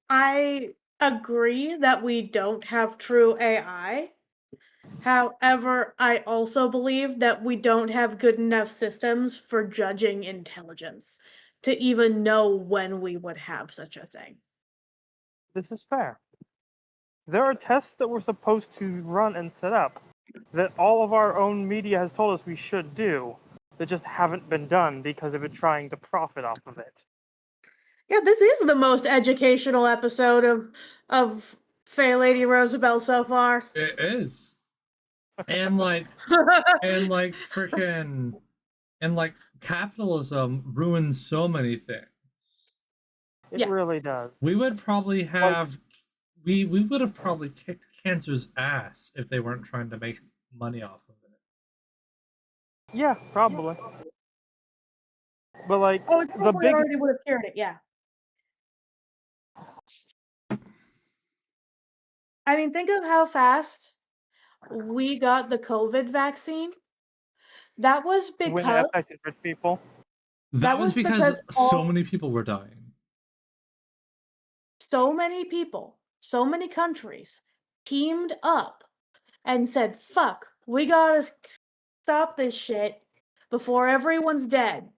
I agree that we don't have true AI. However, I also believe that we don't have good enough systems for judging intelligence to even know when we would have such a thing. This is fair. There are tests that we're supposed to run and set up that all of our own media has told us we should do that just haven't been done because of it trying to profit off of it. Yeah, this is the most educational episode of Faye Lady Rosabelle so far. It is. And like freaking, and like capitalism ruins so many things. It really does. We would probably have we would have probably kicked cancer's ass if they weren't trying to make money off of it. Yeah, probably. But like Oh, it the probably big already would have cured it, yeah. I mean, think of how fast we got the COVID vaccine. That was when it because affected rich people. That was because so many people were dying. so many people, so many countries teamed up and said, fuck, we gotta stop this shit before everyone's dead.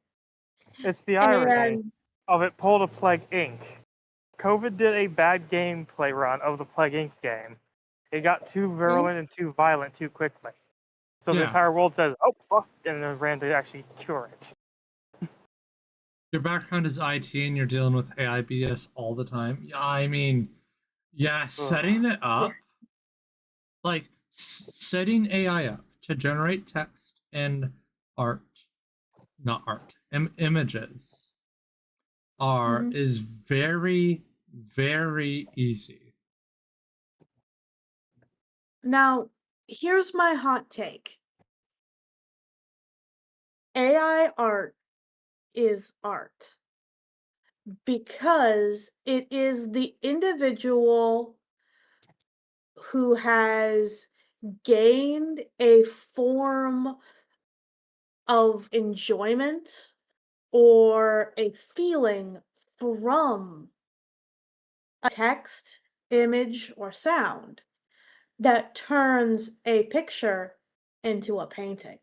It's the irony And of it pulled a Plague Inc. COVID did a bad gameplay run of the Plague Inc. game. It got too virulent and too violent too quickly. So the Yeah. entire world says, oh, fuck, and then ran to actually cure it. Your background is IT and you're dealing with AI BS all the time. Yeah, I mean, yeah, setting it up, like setting AI up to generate text and art, not art, images, is very, very easy. now, here's my hot take. AI art is art because it is the individual who has gained a form of enjoyment or a feeling from a text, image, or sound that turns a picture into a painting.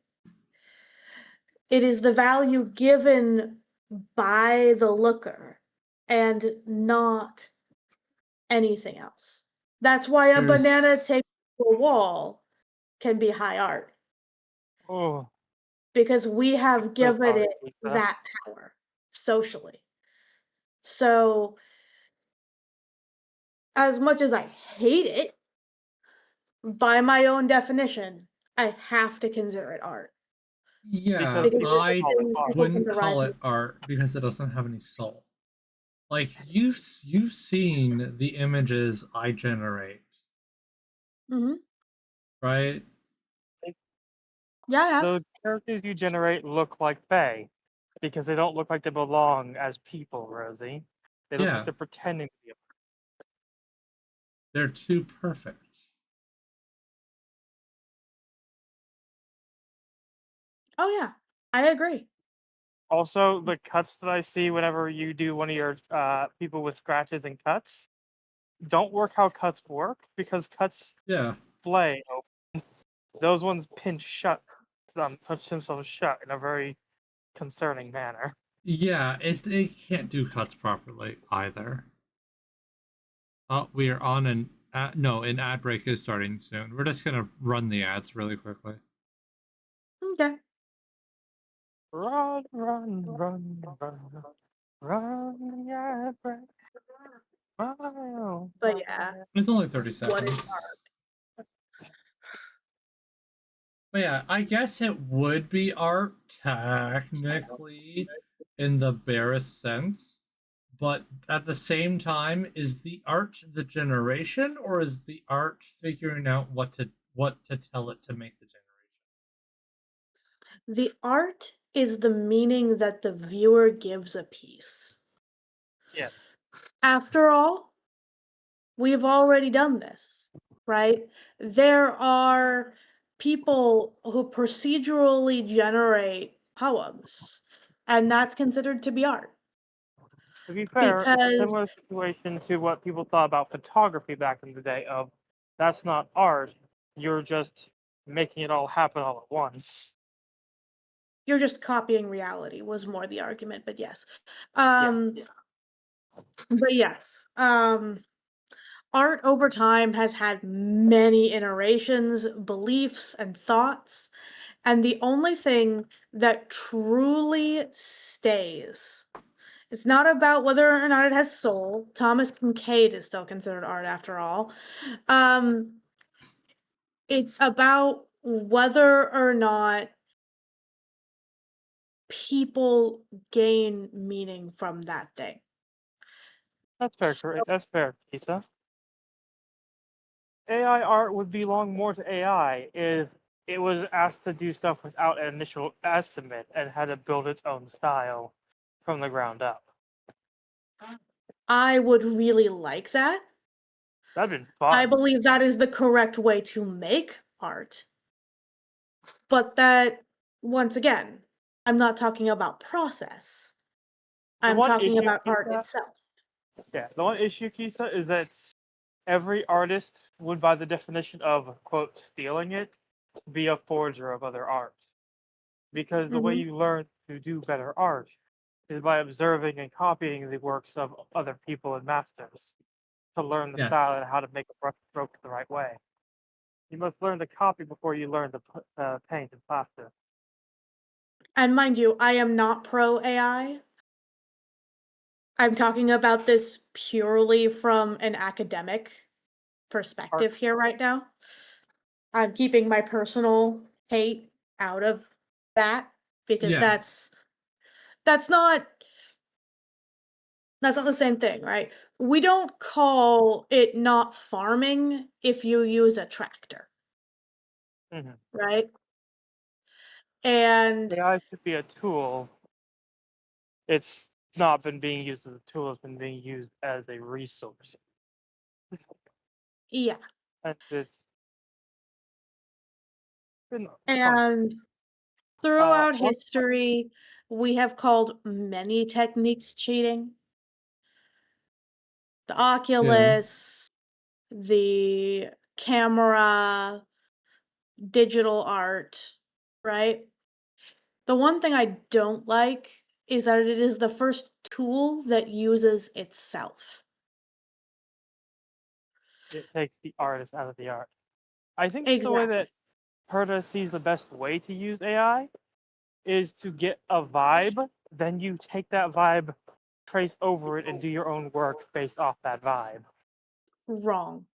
It is the value given by the looker and not anything else. That's why a banana taped to a wall can be high art. Oh. Because we have given it that power socially. So, as much as I hate it, by my own definition, I have to consider it art. Yeah, Because I people wouldn't can call derive it art because it doesn't have any soul. Like you've seen the images I generate, Mhm. right? Yeah, I have. The characters you generate look like Fae because they don't look like they belong as people, Rosie. They look Yeah. like they're pretending to be. They're too perfect. Oh yeah, I agree. Also, the cuts that I see whenever you do one of your people with scratches and cuts don't work how cuts work because cuts flay open. Those ones pinch shut, punch themselves shut in a very concerning manner. Yeah, it can't do cuts properly either. Oh, we are on an no, an ad break is starting soon. We're just gonna run the ads really quickly. Okay. Run, run, run, run, run the ad break. Wow. But yeah. It's only 30 What is seconds. art? But yeah, I guess it would be art technically in the barest sense, but at the same time, is the art the generation or is the art figuring out what to tell it to make the generation? The art is the meaning that the viewer gives a piece. Yes. After all, we've already done this, right? There are people who procedurally generate poems, and that's considered to be art. To be fair, it's a Because similar situation to what people thought about photography back in the day of that's not art, you're just making it all happen all at once. you're just copying reality was more the argument, but yes. But yes, art over time has had many iterations, beliefs, and thoughts, and the only thing that truly stays. It's not about whether or not it has soul. Thomas Kincaid is still considered art after all. It's about whether or not people gain meaning from that thing. That's fair. That's fair, Kisa. AI art would belong more to AI if it was asked to do stuff without an initial estimate and had to build its own style from the ground up. I would really like that. That'd been I fun. believe that is the correct way to make art. But that, once again, I'm not talking about process. I'm talking about art itself. Yeah, the one issue, Kisa, is that every artist would, by the definition of, quote, stealing it, be a forger of other art. Because the way Mhm. you learn to do better art is by observing and copying the works of other people and masters to learn the style Yes. and how to make a brush stroke the right way. You must learn to copy before you learn to paint and plaster. And mind you, I am not pro AI. I'm talking about this purely from an academic perspective here right now. I'm keeping my personal hate out of that because Yeah. that's not the same thing, right? We don't call it not farming if you use a tractor, right? And AI should be a tool. It's not been being used as a tool, it's been being used as a resource. yeah. And it's been fun. And throughout history, we have called many techniques cheating. The Oculus, the camera, digital art, right? The one thing I don't like is that it is the first tool that uses itself. It takes the artist out of the art. I think the way that Exactly. Perta sees the best way to use AI is to get a vibe, then you take that vibe, trace over it, and do your own work based off that vibe. Wrong.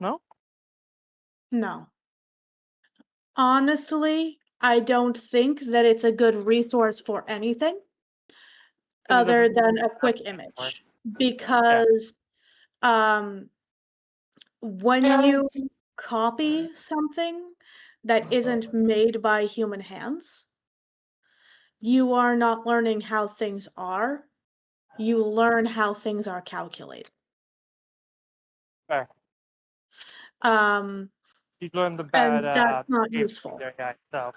No? No. Honestly, I don't think that it's a good resource for anything other than a quick image. Because when you copy something that isn't made by human hands, you are not learning how things are. You learn how things are calculated. Fair. You learn the bad And that's not behavior useful. of the AI itself.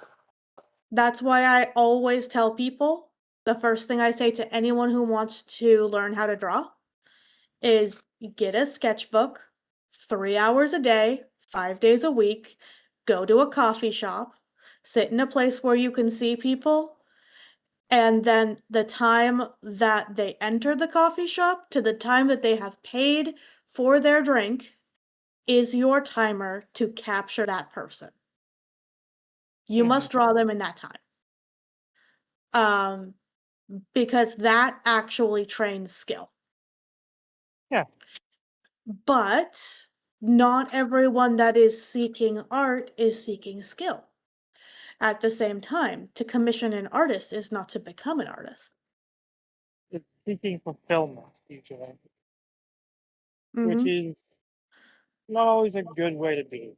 That's why I always tell people, the first thing I say to anyone who wants to learn how to draw is get a sketchbook, 3 hours a day, 5 days a week, go to a coffee shop, sit in a place where you can see people, and then the time that they enter the coffee shop to the time that they have paid for their drink is your timer to capture that person. You must draw them in that time. Because that actually trains skill. Yeah. But not everyone that is seeking art is seeking skill. At the same time, to commission an artist is not to become an artist. It's seeking fulfillment, usually. Which Mhm. is not always a good way to be.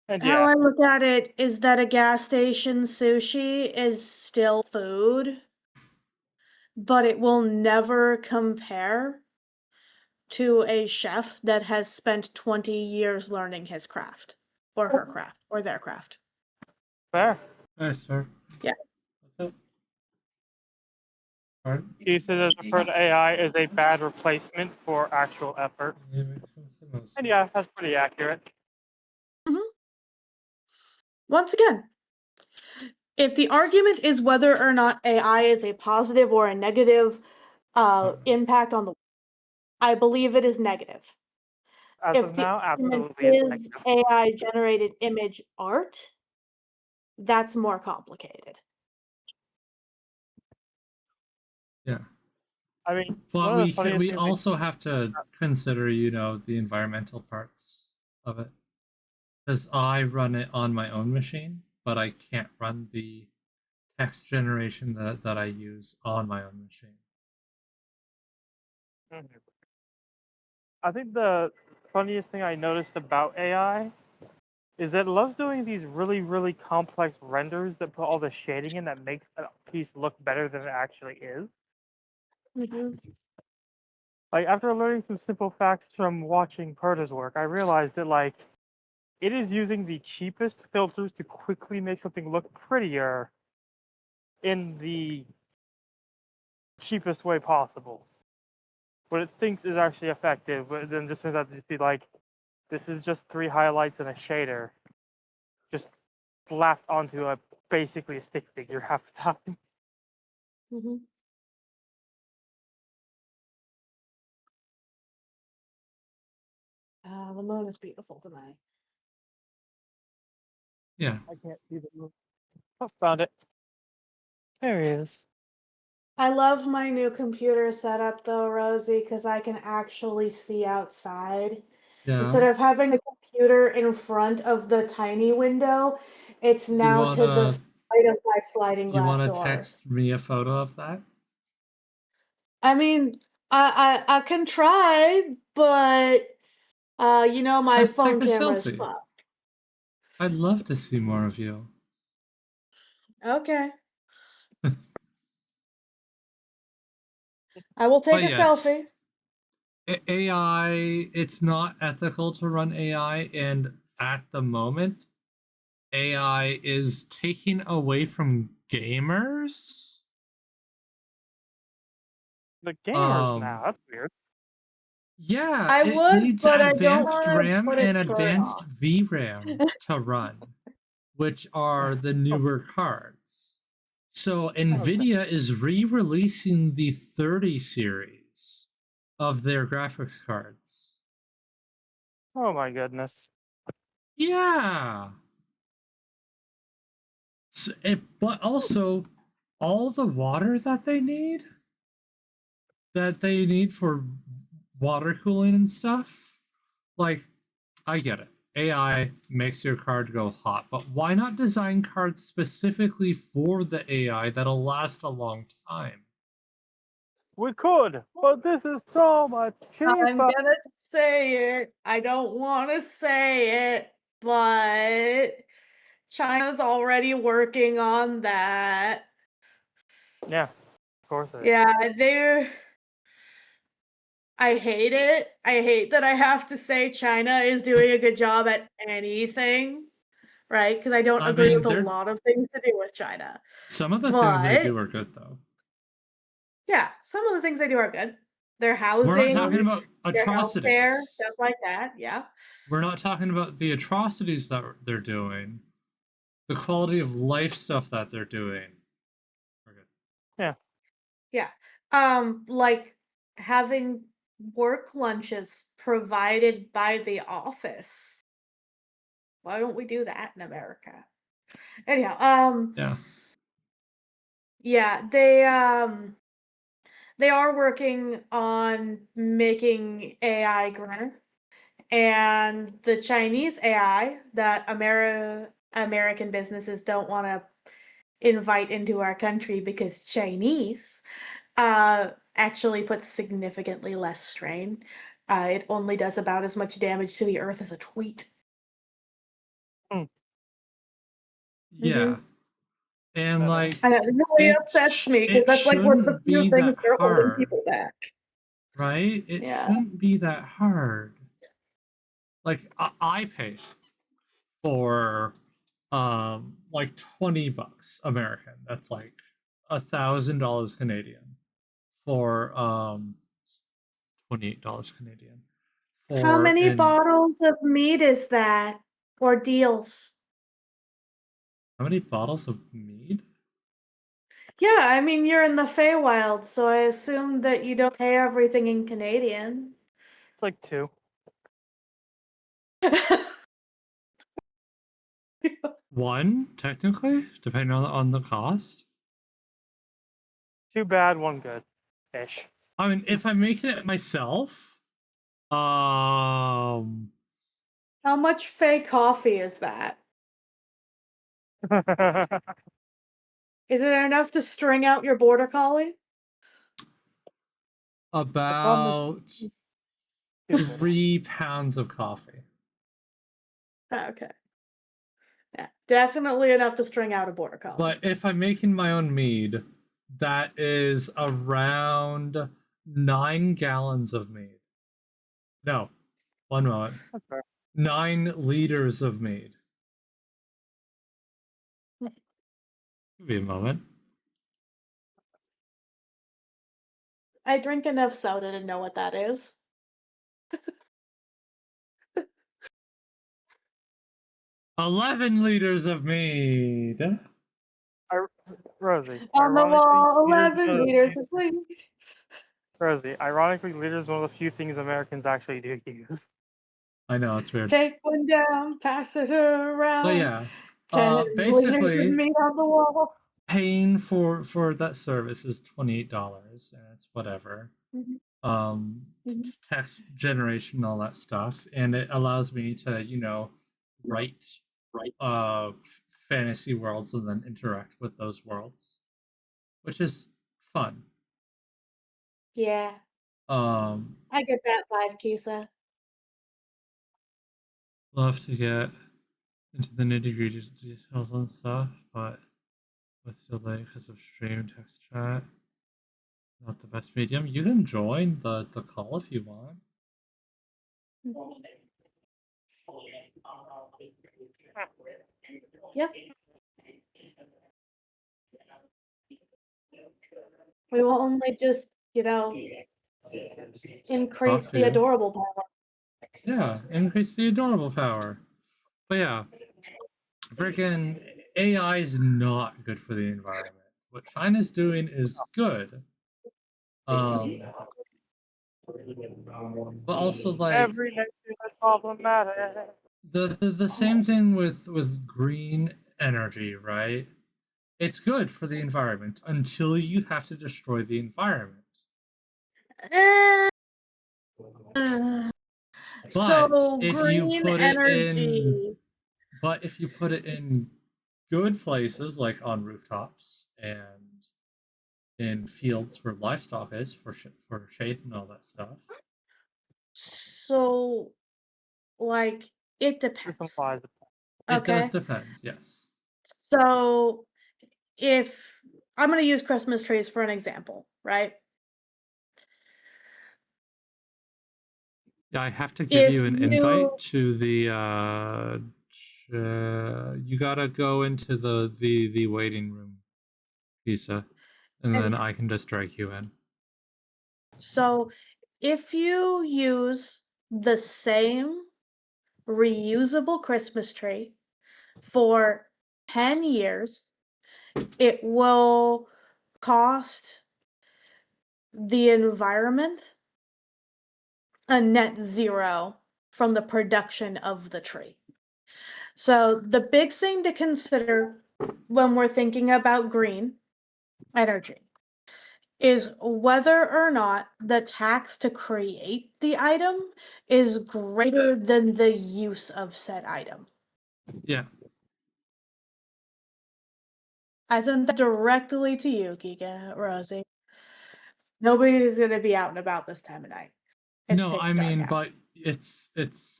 And How yeah, I look at it is that a gas station sushi is still food, but it will never compare to a chef that has spent 20 years learning his craft, or her craft, or their craft. fair. Nice, sir. Yeah. What's up? Pardon? He says refer to AI as a bad replacement for actual effort. And yeah, that's pretty accurate. Once again, if the argument is whether or not AI is a positive or a negative impact on the, I believe it is negative. As If of the now, argument absolutely it's is negative. AI generated image art, that's more complicated. Yeah. I mean, But one of the funniest we things also have to consider, the environmental parts of it. Because I run it on my own machine. but I can't run the text generation that I use on my own machine. I think the funniest thing I noticed about AI is that it loves doing these really, really complex renders that put all the shading in that makes a piece look better than it actually is. Like, after learning some simple facts from watching Perta's work, I realized that, like, it is using the cheapest filters to quickly make something look prettier in the cheapest way possible. What it thinks is actually effective, but then just turns out to just be like, this is just 3 highlights and a shader, just slapped onto a basically a stick figure half the time. The moon is beautiful tonight. Yeah. I can't see the moon. Oh, found it. There he is. I love my new computer setup though, Rosie, because I can actually see outside. Instead Yeah. of having a computer in front of the tiny window, it's You now to the wanna side of my sliding you glass wanna door. text me a photo of that? I mean, I can try, but you know my Let's take phone a camera's selfie. fucked. I'd love to see more of you. Okay. I will take But a yes, selfie. AI, it's not ethical to run AI, and at the moment, AI is taking away from gamers. The gamers now, that's weird. Yeah, I it would, needs but I don't advanced want to RAM put and it turn advanced off. VRAM to run, which are the newer cards. So Nvidia is re-releasing the 30 series of their graphics cards. Oh my goodness. Yeah. So but also all the water that they need for water cooling and stuff. Like, I get it. AI makes your card go hot, but why not design cards specifically for the AI that'll last a long time? We could, but this is so much cheaper. I'm gonna say it. I don't want to say it, but China's already working on that. Yeah, of course it is. Yeah, they're. I hate it. I hate that I have to say China is doing a good job at anything, right? Because I don't I agree mean, with a lot of things to do with China. some of the things they But do are good, though. yeah, some of the things they do are good. Their We're not housing, talking about their healthcare, atrocities. stuff like that. Yeah. We're not talking about the atrocities that they're doing. The quality of life stuff that they're doing. Yeah. Yeah. Like having work lunches provided by the office. Why don't we do that in America? Anyhow, Yeah. yeah, they are working on making AI greener. And the Chinese AI that American businesses don't want to invite into our country because Chinese actually puts significantly less strain. It only does about as much damage to the earth as a tweet. Yeah. And like, And it really upsets me because it that's like one of the shouldn't few be things that that are holding hard, people back. right? It Yeah. shouldn't be that hard. Like, I pay for like $20 American. That's like $1,000 Canadian for $28 Canadian How for many an bottles of meat is that? Or deals? how many bottles of mead? Yeah, I mean, you're in the Feywild, so I assume that you don't pay everything in Canadian. It's like 2. One, technically, depending on the cost. 2 bad, 1 good. Ish. I mean, if I'm making it myself, How much Fey coffee is that? Is it enough to string out your border collie? About 3 pounds of coffee. Okay. Yeah, definitely enough to string out a border collie. But if I'm making my own mead, that is around 9 gallons of mead. No, 1 moment. 9 liters of mead. Give me a moment. I drink enough soda to know what that is. $11 liters of mead. Rosie, On the ironically, wall, liters 11 of- meters of mead. Rosie, ironically, liters is one of the few things Americans actually do use. I know, it's weird. Take one down, pass it around. But yeah, 10 liters of basically, meat on the wall. paying for that service is $28, and it's whatever. Mhm. Text generation, all that stuff, and it allows me to, write fantasy worlds and then interact with those worlds, which is fun. Yeah, Um, I get that vibe, Kisa. love to get into the nitty-gritty details and stuff, but with delay because of stream text chat, not the best medium. You can join the call if you want. Yep. We will only just, increase Talk to the you. adorable power. Yeah, increase the adorable power. But yeah, freaking AI is not good for the environment. What China's doing is good. But also like Every nation is problematic. the same thing with green energy, right? It's good for the environment until you have to destroy the environment. So if you green put it energy. but if you put it in good places like on rooftops and in fields where livestock is for shade and all that stuff. So, like, it depends. It does Okay. depend, yes. So, if I'm going to use Christmas trees for an example, right? Yeah, I have to give If you an you invite to the you gotta go into the waiting room, Lisa, and then And- I can just drag you in. So, if you use the same reusable Christmas tree for 10 years, it will cost the environment a net zero from the production of the tree. So the big thing to consider when we're thinking about green energy is whether or not the tax to create the item is greater than the use of said item. Yeah. I sent that directly to you, Kika, Rosie. Nobody's gonna be out and about this time of night. It's No, pitch I dark mean, out. but it's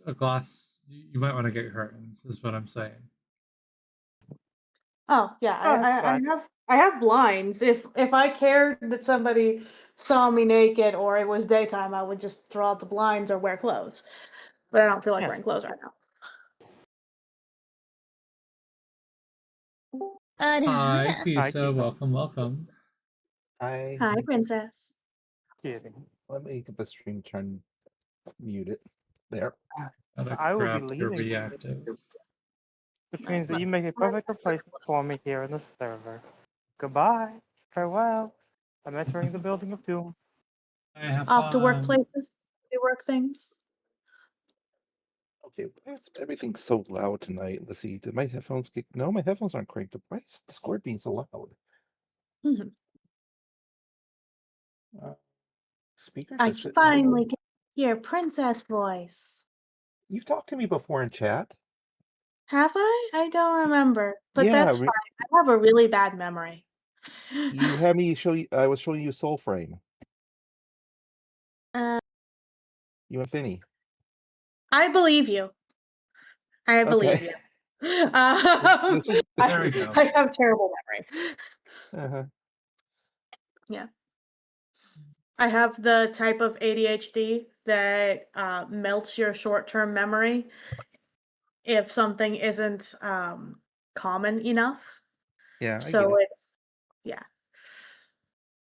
a glass. You might want to get curtains, is what I'm saying. Oh yeah, Oh, that's fine. I have blinds. If I cared that somebody saw me naked or it was daytime, I would just draw the blinds or wear clothes. But I don't feel like wearing clothes right now. Hi, Kisa. Welcome. Hi. Hi, princess. Let me get the stream turned muted. There. I will be Grab your leaving. reactive. Which means that you make a perfect replacement for me here in the server. Goodbye. Farewell. I'm entering the building of doom. I have Off to fun. workplaces, do work things. Okay, why is everything's so loud tonight? Let's see. Did my headphones get? No, my headphones aren't cranked up. Why is Discord being so loud? Speakers I are sitting. finally get to hear princess voice. You've talked to me before in chat. Have I? I don't remember, but Yeah, that's fine. I have a really bad memory. you had me show you. I was showing you Soul Frame. Uh, You and Finny. I believe you. I believe Okay. you. This was. There we go. I have terrible memory. Uh-huh. Yeah. I have the type of ADHD that melts your short-term memory if something isn't common enough. Yeah, I get So it. it's yeah.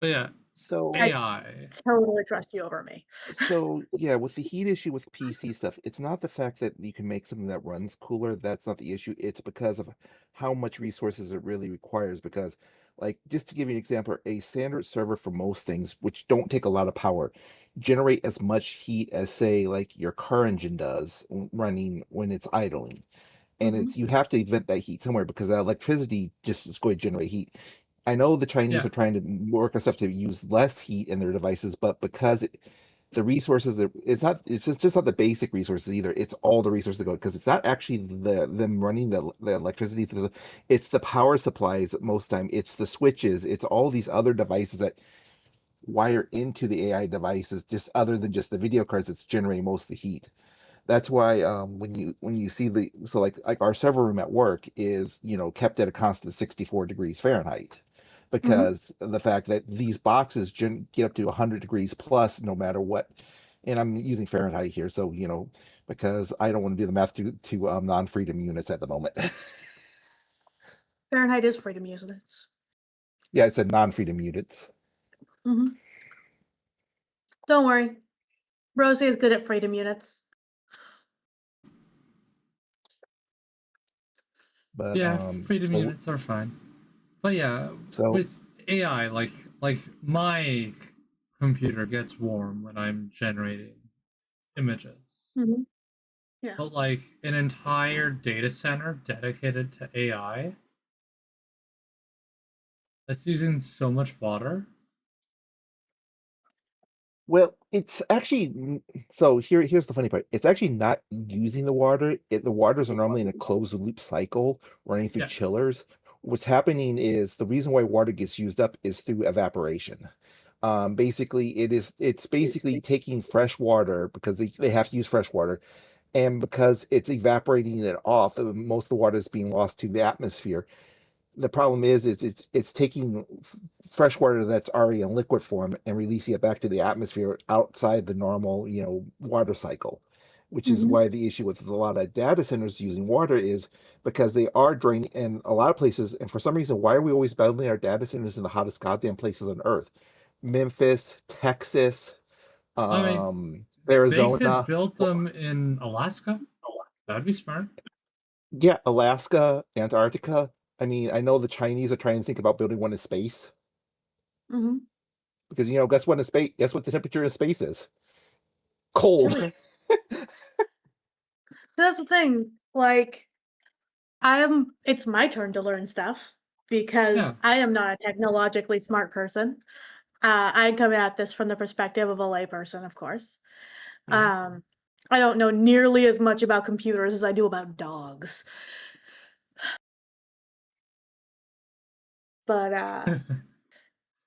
But yeah, So I AI. totally trust you over me. So yeah, with the heat issue with PC stuff, it's not the fact that you can make something that runs cooler. That's not the issue. It's because of how much resources it really requires. Because, like, just to give you an example, a standard server for most things, which don't take a lot of power, generate as much heat as, say, like your car engine does running when it's idling. And Mhm. it's you have to vent that heat somewhere because that electricity just is going to generate heat. I know the Chinese Yeah. are trying to work on stuff to use less heat in their devices, but because the resources that it's just not the basic resources either. It's all the resources that go because it's not actually them running the electricity through it's the power supplies most time. It's the switches. It's all these other devices that wire into the AI devices, just other than just the video cards that's generating most of the heat. That's why when you see the so like our server room at work is kept at a constant 64 degrees Fahrenheit Mhm. because of the fact that these boxes get up to 100 degrees plus no matter what. And I'm using Fahrenheit here, so because I don't want to do the math to non-freedom units at the moment. Fahrenheit is freedom units. Yeah, I said non-freedom units. Mhm. Don't worry. Rosie is good at freedom units. But Yeah, freedom so units are fine. But yeah, so with AI, like my computer gets warm when I'm generating images. Mhm. Yeah. But like an entire data center dedicated to AI that's using so much water. Well, it's actually so here's the funny part. It's actually not using the water. The waters are normally in a closed loop cycle running through Yes. chillers. What's happening is the reason why water gets used up is through evaporation. Basically, it's basically taking fresh water because they have to use fresh water, and because it's evaporating it off, most of the water is being lost to the atmosphere. The problem is it's taking fresh water that's already in liquid form and releasing it back to the atmosphere outside the normal water cycle, which is Mhm. why the issue with a lot of data centers using water is because they are draining in a lot of places. And for some reason, why are we always building our data centers in the hottest goddamn places on earth? Memphis, Texas, I mean, they could Arizona. build them in Alaska. That'd be smart. Yeah, Alaska, Antarctica. I mean, I know the Chinese are trying to think about building one in space Mhm. because guess what in space? Guess what the temperature in space is? Cold. Chilly. That's the thing. Like, it's my turn to learn stuff because Yeah. I am not a technologically smart person. I come at this from the perspective of a layperson, of course. Mhm. I don't know nearly as much about computers as I do about dogs. But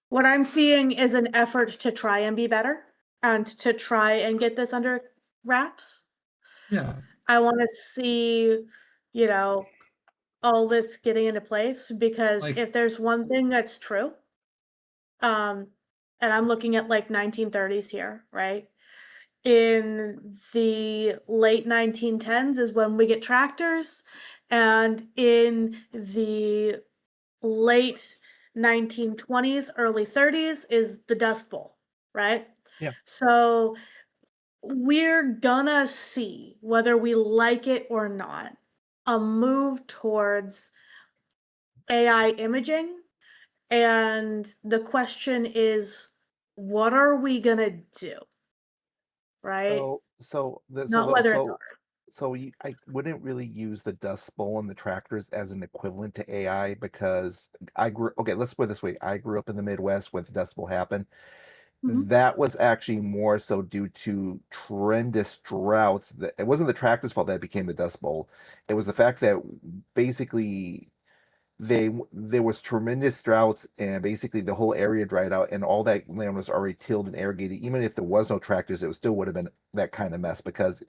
what I'm seeing is an effort to try and be better and to try and get this under wraps. Yeah. I want to see, you know, all this getting into place because Like if there's one thing that's true, um, and I'm looking at like 1930s here, right? In the late 1910s is when we get tractors, and in the late 1920s, early 30s is the Dust Bowl, right? Yeah. So we're gonna see, whether we like it or not, a move towards AI imaging. And the question is, what are we gonna do? Right? Not whether it's art. I wouldn't really use the Dust Bowl and the tractors as an equivalent to AI because let's put it this way. I grew up in the Midwest when the Dust Bowl happened. that was actually more so due to tremendous droughts. That it wasn't the tractor's fault that it became the Dust Bowl. It was the fact that basically there was tremendous droughts and basically the whole area dried out and all that land was already tilled and irrigated. Even if there was no tractors, it still would have been that kind of mess because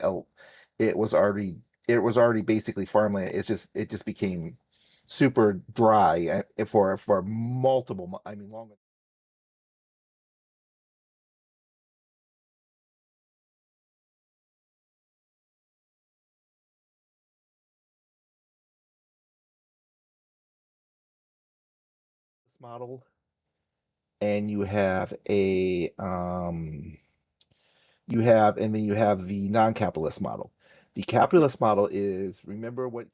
it was already it was already basically farmland. It just became super dry for multiple. I mean, longer. Model, and you have and then you have the non-capitalist model. The capitalist model is remember what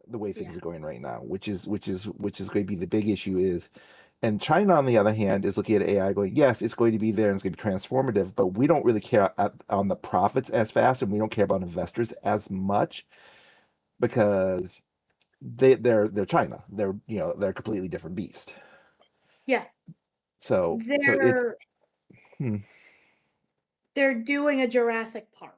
the way things are going right now, which is going to be the big issue is, and China on the other hand is looking at AI going, yes, it's going to be there and it's going to be transformative, but we don't really care on the profits as fast, and we don't care about investors as much because they're China. They're a completely different beast. Yeah. So it's hmm. They're doing a Jurassic Park.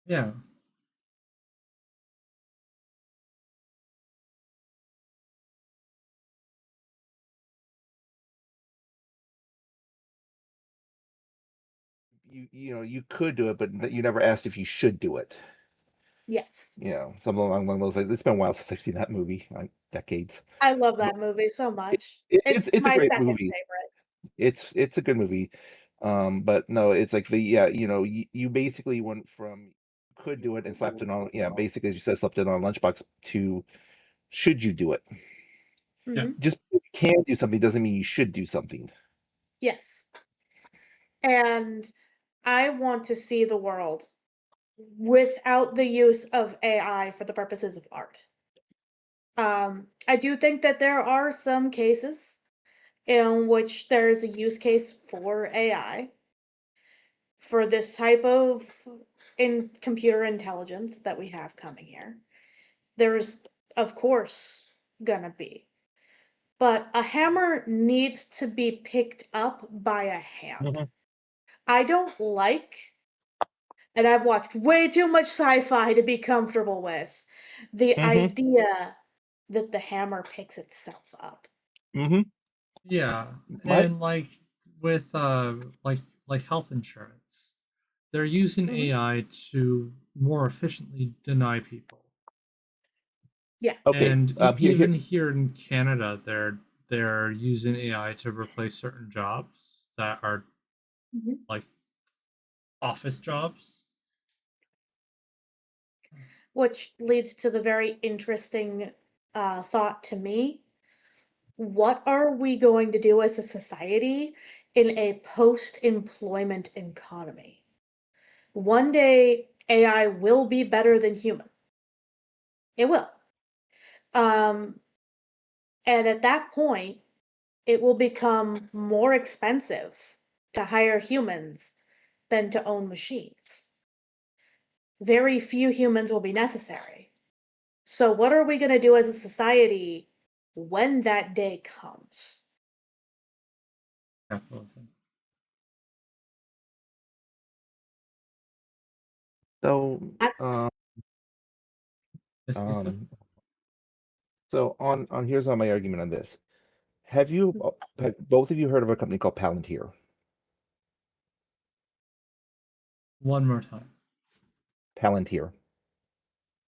Yeah. You could do it, but you never asked if you should do it. Yes. Something along those lines. It's been a while since I've seen that movie, like decades. I love that But movie so much. it's a My great second movie. favorite. It's a good movie. But no, it's like you basically went from could do it and slapped it on, basically as you said, slapped it on a lunchbox to should you do it? Yeah. Just because you can do something doesn't mean you should do something. Yes. And I want to see the world without the use of AI for the purposes of art. I do think that there are some cases in which there's a use case for AI for this type of in computer intelligence that we have coming here. There's, of course, gonna be. But a hammer needs to be picked up by a hand. I don't like, and I've watched way too much sci-fi to be comfortable with, the idea that the hammer picks itself up. Yeah, My and like with like health insurance, they're using Mhm. AI to more efficiently deny people. Yeah. Okay. And Here even here in Canada, they're using AI to replace certain jobs that are Mhm. like office jobs. Which leads to the very interesting thought to me. What are we going to do as a society in a post-employment economy? One day, AI will be better than human. It will. Um, and at that point, it will become more expensive to hire humans than to own machines. Very few humans will be necessary. So, what are we going to do as a society when that day comes? Capitalism. so That's um so on here's on my argument on this. Have both of you heard of a company called Palantir? One more time. Palantir.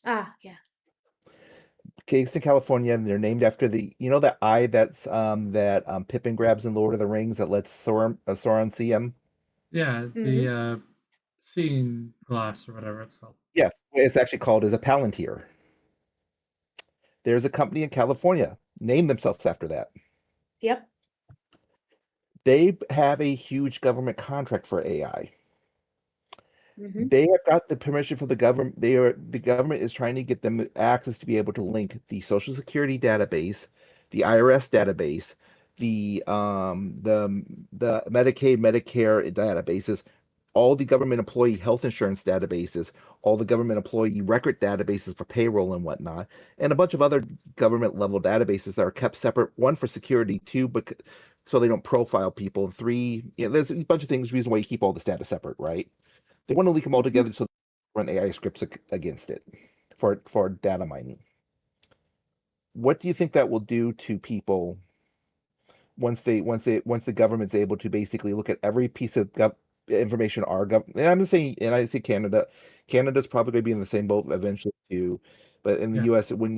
Ah, yeah. Kingston, California, and they're named after the that eye that Pippin grabs in Lord of the Rings that lets Sauron see him. Yeah, Mhm. the seeing glass or whatever it's called. Yes, it's actually called as a Palantir. There's a company in California named themselves after that. Yep. They have a huge government contract for AI. Mhm. They have got the permission from the government. The government is trying to get them access to be able to link the Social Security database, the IRS database, the Medicaid, Medicare databases, all the government employee health insurance databases, all the government employee record databases for payroll and whatnot, and a bunch of other government level databases that are kept separate. One for security, two, but so they don't profile people. Three, there's a bunch of things. Reason why you keep all this data separate, right? They want to link them all together so they run AI scripts against it for data mining. What do you think that will do to people once the government's able to basically look at every piece of information our government, and I'm just saying, and I say Canada's probably going to be in the same boat eventually too, but in the Yeah. US, when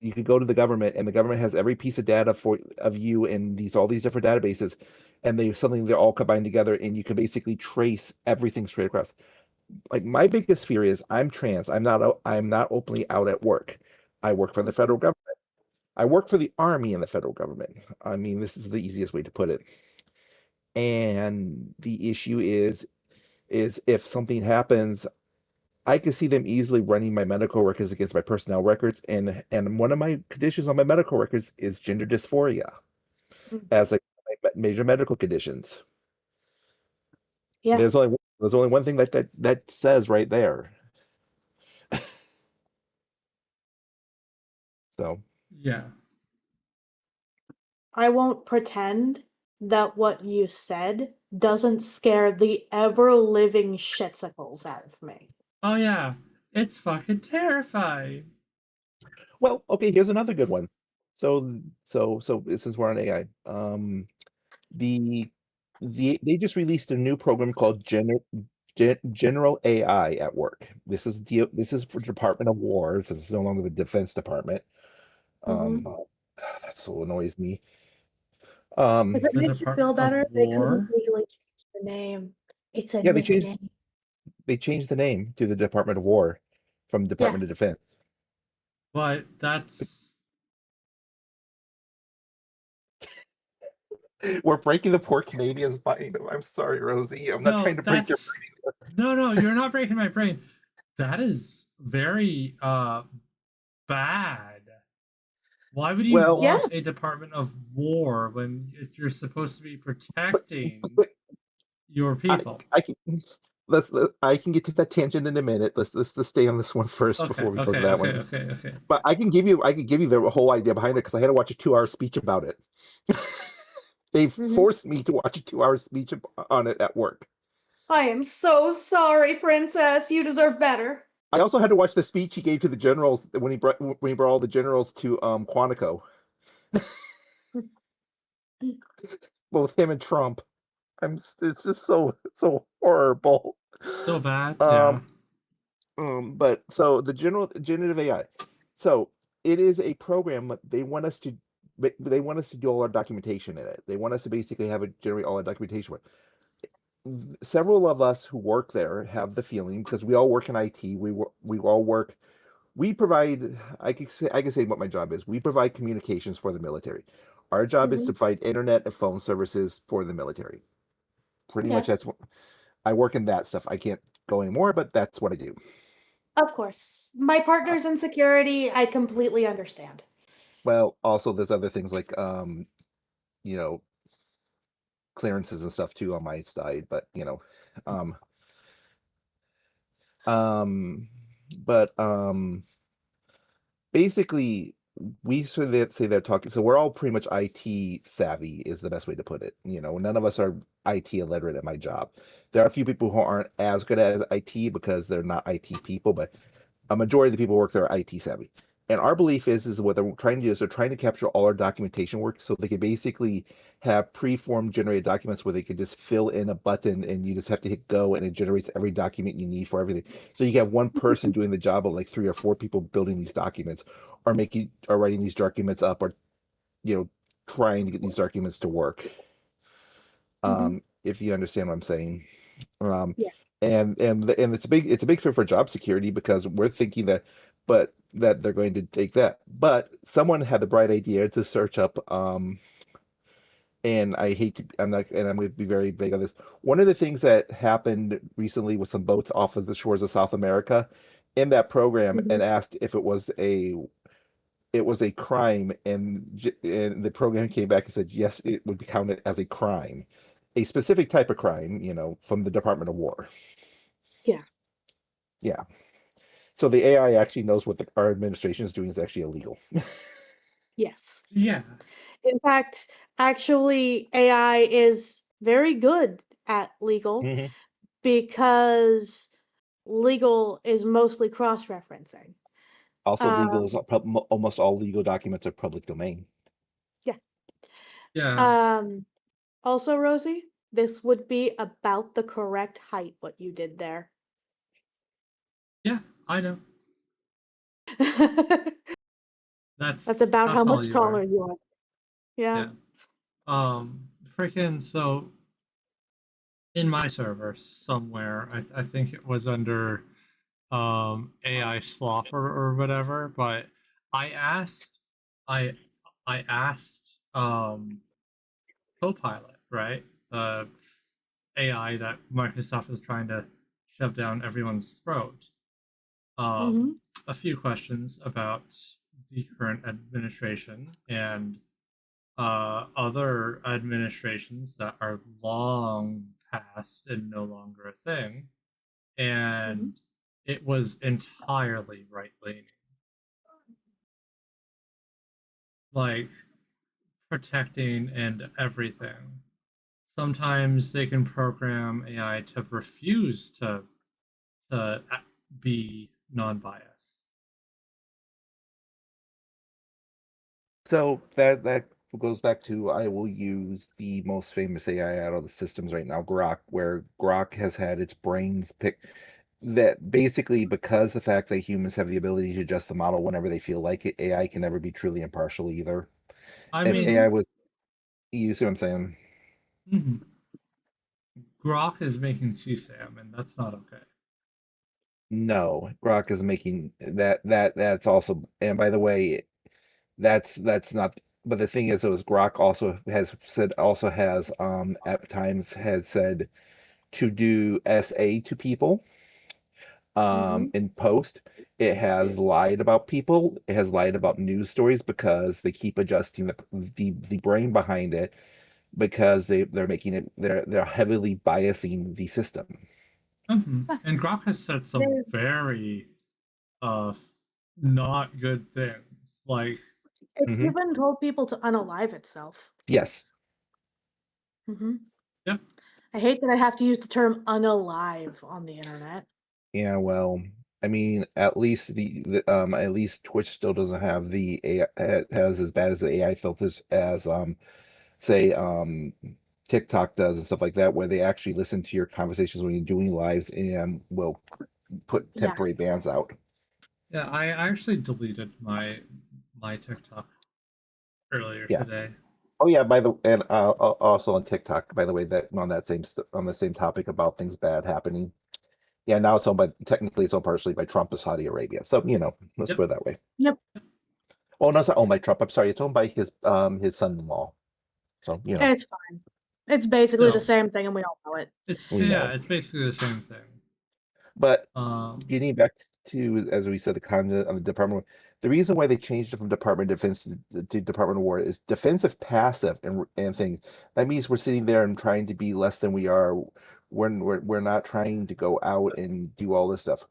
you could go to the government and the government has every piece of data of you in all these different databases, and they're all combined together, and you can basically trace everything straight across. Like my biggest fear is I'm trans. I'm not openly out at work. I work for the federal government. I work for the army and the federal government. I mean, this is the easiest way to put it. And the issue is if something happens, I can see them easily running my medical records against my personnel records, and one of my conditions on my medical records is gender dysphoria as like my major medical conditions. Yeah. There's only one thing that says right there. So Yeah. I won't pretend that what you said doesn't scare the ever-living shitsicles out of me. Oh yeah, it's fucking terrifying. well, okay, here's another good one. So since we're on AI, the they just released a new program called General AI at work. This is for Department of War. This is no longer the Defense Department. Mhm. God, that so annoys me. If it The makes you feel Department of better, they couldn't War. legally change the name. It's a Yeah, nickname. they changed the name to the Department of War from Yeah. Department of Defense. But that's We're breaking the poor Canadians' mind. I'm sorry, Rosie. I'm not no, trying to break your that's no, you're not breaking my brain. That is very bad. Why would you well, Yeah. want a Department of War when you're supposed to be but, protecting but your people? I can I can get to that tangent in a minute. Let's stay on this one first before we go to that one. Okay. But I can give you the whole idea behind it because I had to watch a 2 hour speech about it. They Mhm. forced me to watch a 2 hour speech on it at work. I am so sorry, Princess. You deserve better. I also had to watch the speech he gave to the generals when he brought all the generals to Quantico, both him and Trump. It's just so horrible. So bad, yeah. Um, but so the generative AI. So it is a program that they want us to do all our documentation in it. They want us to basically have it generate all our documentation with. Several of us who work there have the feeling because we all work in IT. We all work. We provide. I can say what my job is. We provide communications for the military. Our job is to Mhm. provide internet and phone services for the military. Pretty much Yeah. that's what I work in that stuff. I can't go anymore, but that's what I do. Of course. My partner's in security. I completely understand. Well, also there's other things like you know, clearances and stuff too on my side, but um um but basically we sort of say they're talking, so we're all pretty much IT savvy is the best way to put it. None of us are IT illiterate at my job. There are a few people who aren't as good at IT because they're not IT people, but a majority of the people who work there are IT savvy. And our belief is what they're trying to do is they're trying to capture all our documentation work so they can basically have pre-form generated documents where they can just fill in a button and you just have to hit go and it generates every document you need for everything. So you have one person doing the job of like 3 or 4 people building these documents or writing these documents up or trying to get these documents to work. If you understand what I'm saying. Yeah. And it's a big fit for job security because we're thinking that they're going to take that. But someone had the bright idea to search up and I hate to I'm not and I'm going to be very big on this. One of the things that happened recently with some boats off of the shores of South America in that program and asked if it was a crime and the program came back and said yes, it would be counted as a crime, a specific type of crime, from the Department of War. Yeah. Yeah. So the AI actually knows what our administration is doing is actually illegal. Yes. Yeah. In fact, actually, AI is very good at legal because legal is mostly cross-referencing. Also, legal is almost all legal documents are public domain. Yeah. Yeah. Also, Rosie, this would be about the correct height, what you did there. Yeah, I know. That's about how tall much you taller are. you are. Yeah. Freaking so in my server somewhere, I think it was under AI slopper or whatever, but I asked I I asked Copilot, right? The AI that Microsoft is trying to shove down everyone's throat. A few questions about the current administration and other administrations that are long past and no longer a thing. And it was entirely right leaning. Like protecting and everything. Sometimes they can program AI to refuse to be non-biased. So that goes back to I will use the most famous AI out of the systems right now, Grok, where Grok has had its brains pick that basically because the fact that humans have the ability to adjust the model whenever they feel like it, AI can never be truly impartial either. If AI was, you see what I'm saying? Grok is making CSAM, and that's not okay. No, Grok is making that's also, and by the way, that's not. But the thing is Grok also has at times has said to do SA to people in post. It has lied about people. It has lied about news stories because they keep adjusting the brain behind it because they're making it they're heavily biasing the system. And Grok has said some very not good things. Like it's even told people to unalive itself. Yes. Yeah. I hate that I have to use the term unalive on the internet. Yeah, well, I mean, at least at least Twitch still doesn't have the AI has as bad as the AI filters as say TikTok does and stuff like that, where they actually listen to your conversations when you're doing lives and will put temporary bans out. Yeah, I actually deleted my TikTok earlier today. Oh yeah, and also on TikTok, by the way, that on the same topic about things bad happening. Yeah, now it's owned by technically it's owned partially by Trump of Saudi Arabia. So let's put it that way. Yep. Oh no, it's not owned by Trump. I'm sorry, it's owned by his son-in-law. So It's fine. It's basically the same thing, and we don't know it. It's know. it's basically the same thing. But getting back to, as we said, the content of the Department, the reason why they changed it from Department of Defense to Department of War is defensive passive and things. That means we're sitting there and trying to be less than we are. We're not trying to go out and do all this stuff.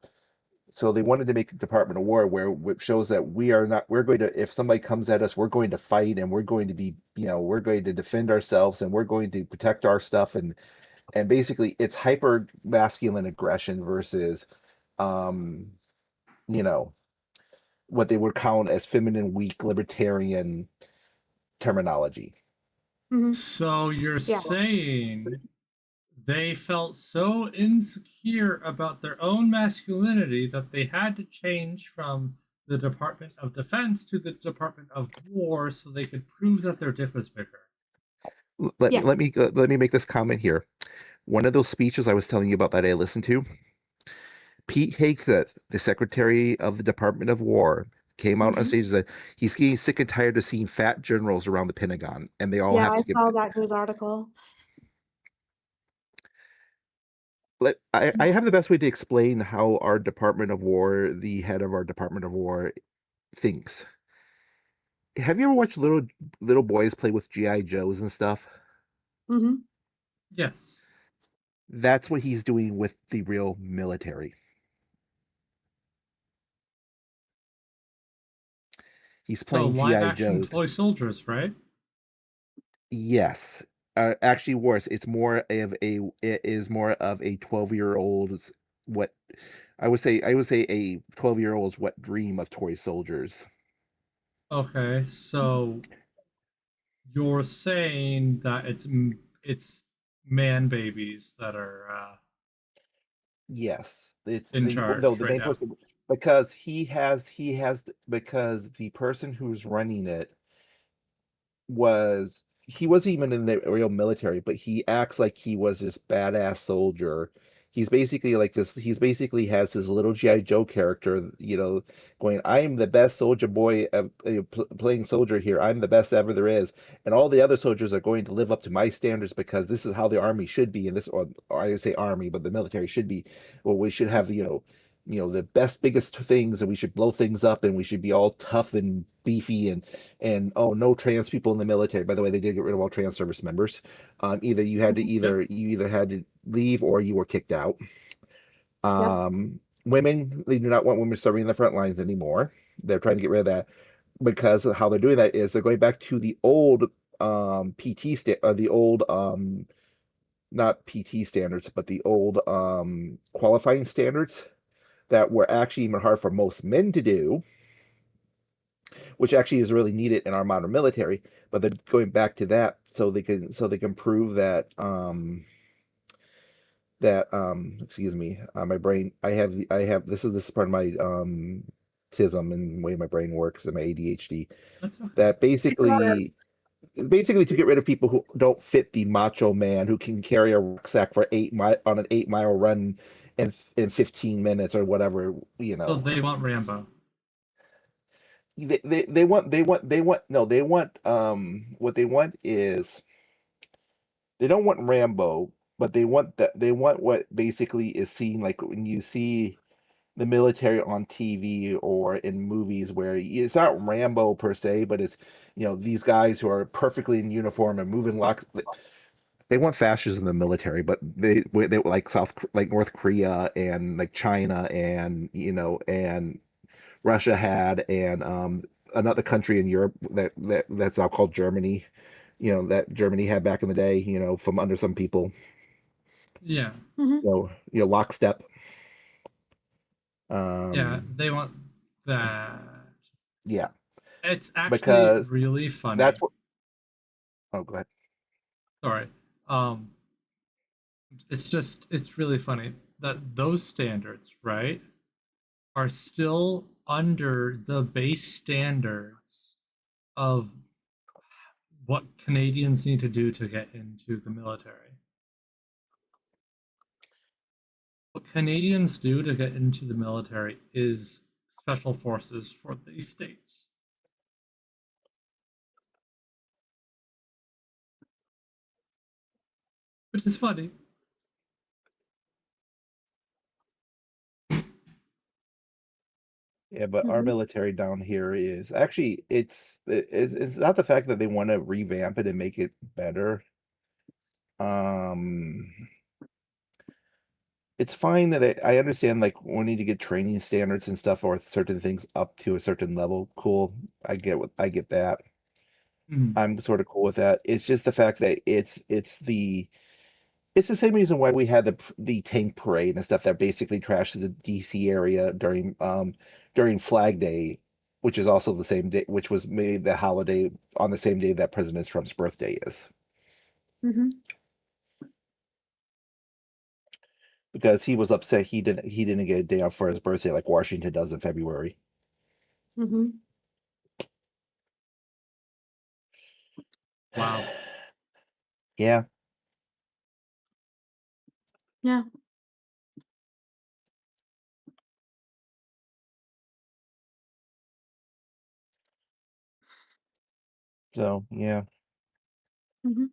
So they wanted to make a Department of War where it shows that we're going to, if somebody comes at us, we're going to fight and we're going to be, we're going to defend ourselves and we're going to protect our stuff and basically it's hyper masculine aggression versus you know what they would count as feminine, weak, libertarian terminology. So you're Yeah. saying they felt so insecure about their own masculinity that they had to change from the Department of Defense to the Department of War so they could prove that their dick was bigger. Let me make this comment here. One of those speeches I was telling you about that I listened to, Pete Hegseth, the Secretary of the Department of War, came out on stage and said he's getting sick and tired of seeing fat generals around the Pentagon, and they all Yeah, have I to get. saw that news article. I have the best way to explain how our Department of War, the head of our Department of War, thinks. Have you ever watched little boys play with GI Joes and stuff? Mm-hmm. Yes. That's what he's doing with the real military. He's So playing live GI action Joes. toy soldiers, right? Yes. Actually worse. It is more of a 12-year-old's what I would say a 12-year-old's wet dream of toy soldiers. Okay, so you're saying that it's man babies that are Yes. It's in the charge right main now. person because because the person who's running it he wasn't even in the real military, but he acts like he was this badass soldier. He's basically like this. He's basically has his little GI Joe character, going, "I am the best soldier boy, playing soldier here. I'm the best ever there is, and all the other soldiers are going to live up to my standards because this is how the army should be, and or I would say army, but the military should be. Well, we should have, the best, biggest things, and we should blow things up, and we should be all tough and beefy, and oh, no trans people in the military. By the way, they did get rid of all trans service members. You either had to leave or you were kicked out. Women, they do not want women serving in the front lines anymore. They're trying to get rid of that because of how they're doing that is they're going back to the old the old not PT standards, but the old qualifying standards that were actually even hard for most men to do, which actually is really needed in our modern military. But they're going back to that so they can prove that excuse me, my brain, I have this is part of my tism and the way my brain works and my ADHD. That's okay. That basically to get rid of people who don't fit the macho man who can carry a rucksack for on an 8-mile run in 15 minutes or whatever, So they want Rambo. They want what they want is they don't want Rambo, but they want what basically is seen like when you see the military on TV or in movies where it's not Rambo per se, but it's these guys who are perfectly in uniform and moving locks. They want fascism in the military, but they like North Korea and like China and and Russia had, and another country in Europe that's now called Germany. That Germany had back in the day. From under some people. Yeah. Lockstep. Yeah, they want that. Yeah. It's actually Because really funny. that's what. Oh, go ahead. Sorry. It's really funny that those standards, right, are still under the base standards of what Canadians need to do to get into the military. What Canadians do to get into the military is special forces for these states. Which is funny. Yeah, but our military down here is actually it's not the fact that they want to revamp it and make it better. Um, it's fine that I understand like wanting to get training standards and stuff or certain things up to a certain level. Cool. I get that. I'm sort of cool with that. It's just the fact that it's the same reason why we had the tank parade and stuff that basically trashed the DC area during Flag Day. which is also the same day, which was made the holiday on the same day that President Trump's birthday is, Mm-hmm. because he was upset he didn't get a day off for his birthday like Washington does in February. Mm-hmm. Wow. Yeah. Yeah. So yeah. Mm-hmm.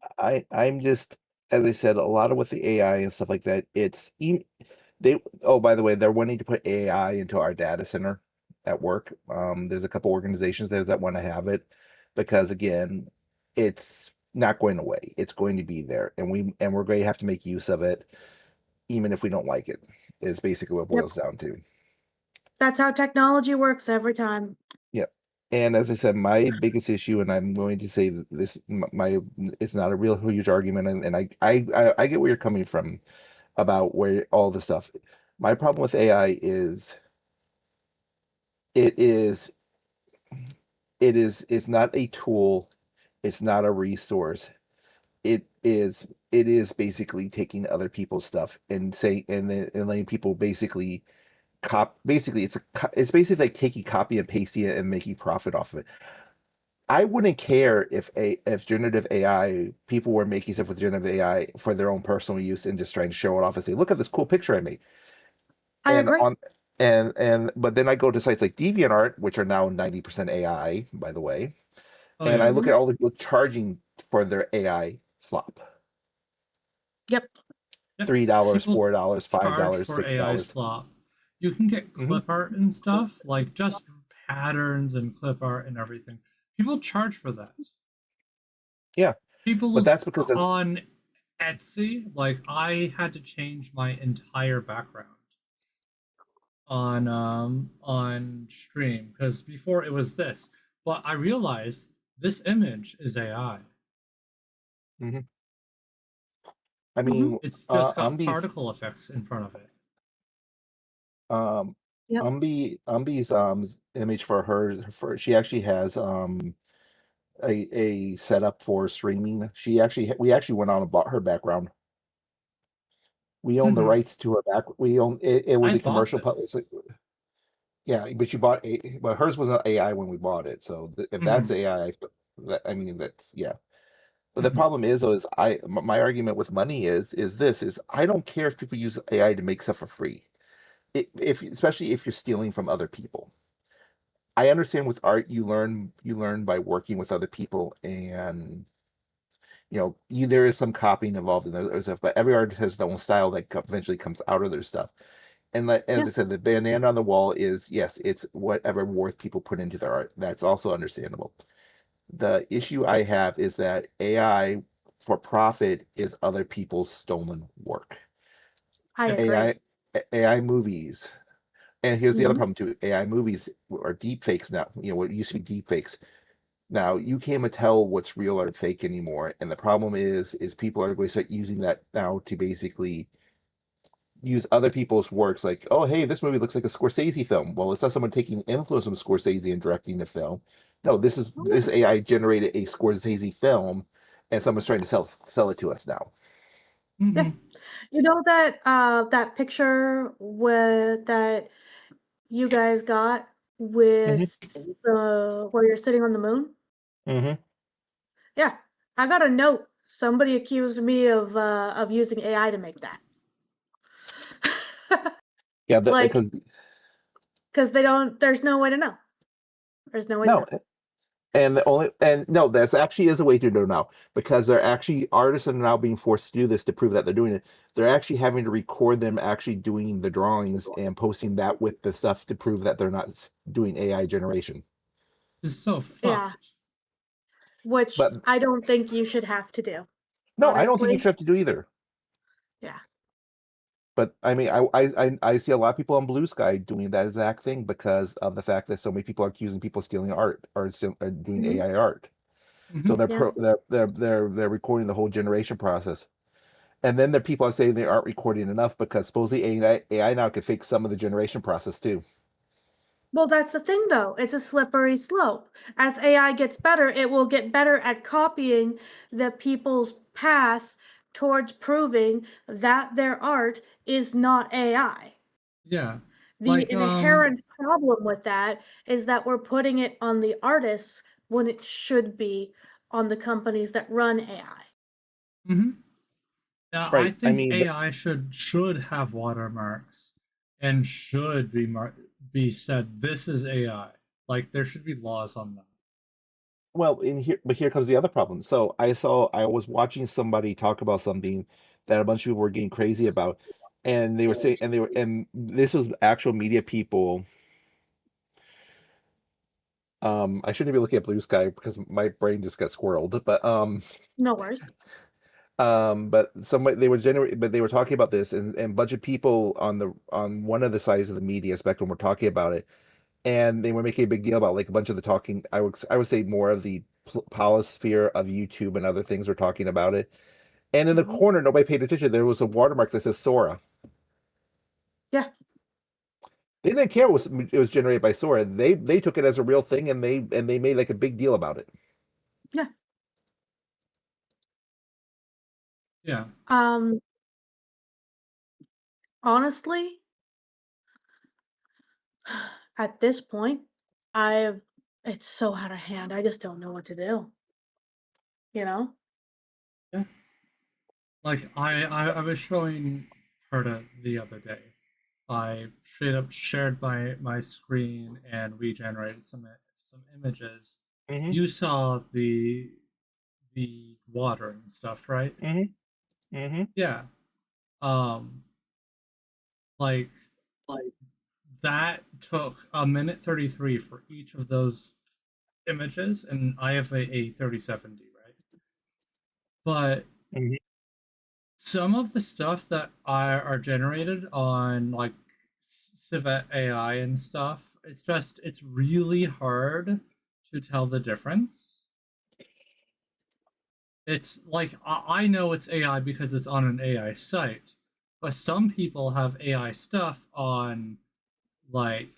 I'm just, as I said, a lot of with the AI and stuff like that, they, oh, by the way, they're wanting to put AI into our data center at work. There's a couple organizations there that want to have it because again, it's not going away. It's going to be there, and we're going to have to make use of it, even if we don't like it. Is basically what it Yep. boils down to. That's how technology works every time. Yep. And as I said, my biggest issue, and I'm going to say that my it's not a real huge argument, and I get where you're coming from about where all the stuff. My problem with AI is it is it's not a tool, it's not a resource. It is basically taking other people's stuff and say and letting people basically basically it's basically like taking copy and pasting it and making profit off of it. I wouldn't care if generative AI people were making stuff with generative AI for their own personal use and just trying to show it off and say, look at this cool picture I made. I And agree. on and but then I go to sites like DeviantArt, which are now 90% AI, by the way, Oh and yeah. I look at all the people charging for their AI slop. Yep. Yep. $3, People $4, charge $5, for AI $6. slop. You can get Hmm. clip art and stuff, like just patterns and clip art and everything. People charge for that. Yeah, but People that's because of, on Etsy, like I had to change my entire background on stream because before it was this, but I realized this image is AI. mhm. I Mm-hmm. mean, It's just got Umbi, particle effects in front of it. um, Yep. Umbi's image for she actually has a setup for streaming. We actually went on and bought her background. We own the Mhm. rights to her back. We own it. It was I a bought commercial public. this. Yeah, but you bought but hers wasn't AI when we bought it. So if that's Mhm. AI, I mean that's yeah. But the Mhm. problem is, though, is my argument with money is I don't care if people use AI to make stuff for free. If especially if you're stealing from other people. I understand with art you learn by working with other people and there is some copying involved in their stuff, but every artist has their own style that eventually comes out of their stuff. And like, as Yeah. I said, the banana on the wall is yes, it's whatever worth people put into their art. That's also understandable. The issue I have is that AI for profit is other people's stolen work. I Yep. agree. AI movies, and here's the other Mm-hmm. problem too. AI movies are deep fakes now. What used to be deep fakes. Now you can't even tell what's real or fake anymore. And the problem is people are going to start using that now to basically use other people's works like, oh, hey, this movie looks like a Scorsese film. Well, it's not someone taking influence from Scorsese and directing the film. No, Oh, this AI generated a Scorsese film, and someone's trying to sell it to us now. yeah. Mhm. You know that picture with that you guys got Hmm. with the where you're sitting on the moon? Hmm. Yeah. I got a note. Somebody accused me of using AI to make that. Yeah, Like, because because there's no way to know. There's no way to no, know. and no, there's actually is a way to do it now because they're actually artists are now being forced to do this to prove that they're doing it. They're actually having to record them actually doing the drawings and posting that with the stuff to prove that they're not doing AI generation. It's so Yeah. fucked. Which But I don't think you should have to do. no, I don't think you Honestly. should have to do either. Yeah. But I mean, I see a lot of people on Blue Sky doing that exact thing because of the fact that so many people are accusing people of stealing art or doing Hmm. AI art. So Mhm. Yeah. they're recording the whole generation process. And then there are people are saying they aren't recording enough because supposedly AI now can fake some of the generation process too. Well, that's the thing though. It's a slippery slope. As AI gets better, it will get better at copying the people's path towards proving that their art is not AI. Yeah. The inherent problem with that is that we're putting it on the artists when it should be on the companies that run AI. Mm-hmm. Yeah, I Right. I think mean, AI should have watermarks and should be said this is AI. Like there should be laws on that. well, in here, but here comes the other problem. So I was watching somebody talk about something that a bunch of people were getting crazy about, and they were saying, and this was actual media people. I shouldn't be looking at Blue Sky because my brain just got squirreled, No worries. but somebody they were talking about this, and a bunch of people on one of the sides of the media spectrum were talking about it, and they were making a big deal about like a bunch of the talking. I would say more of the polisphere of YouTube and other things were talking about it. And in the Mhm. corner, nobody paid attention. There was a watermark that says Sora. Yeah. They didn't care it was generated by Sora. They took it as a real thing, and they made like a big deal about it. Yeah. Yeah. Honestly, at this point, it's so out of hand. I just don't know what to do. You know? Yeah. Like I was showing Herta the other day. I straight up shared my screen and we generated some images. Mm-hmm. You saw the water and stuff, right? Mm-hmm. Mm-hmm. Yeah. Um like that took a minute 33 for each of those images, and I have a 3070, right? But Mm-hmm. some of the stuff that are generated on like Civet AI and stuff, it's really hard to tell the difference. It's like I know it's AI because it's on an AI site, but some people have AI stuff on like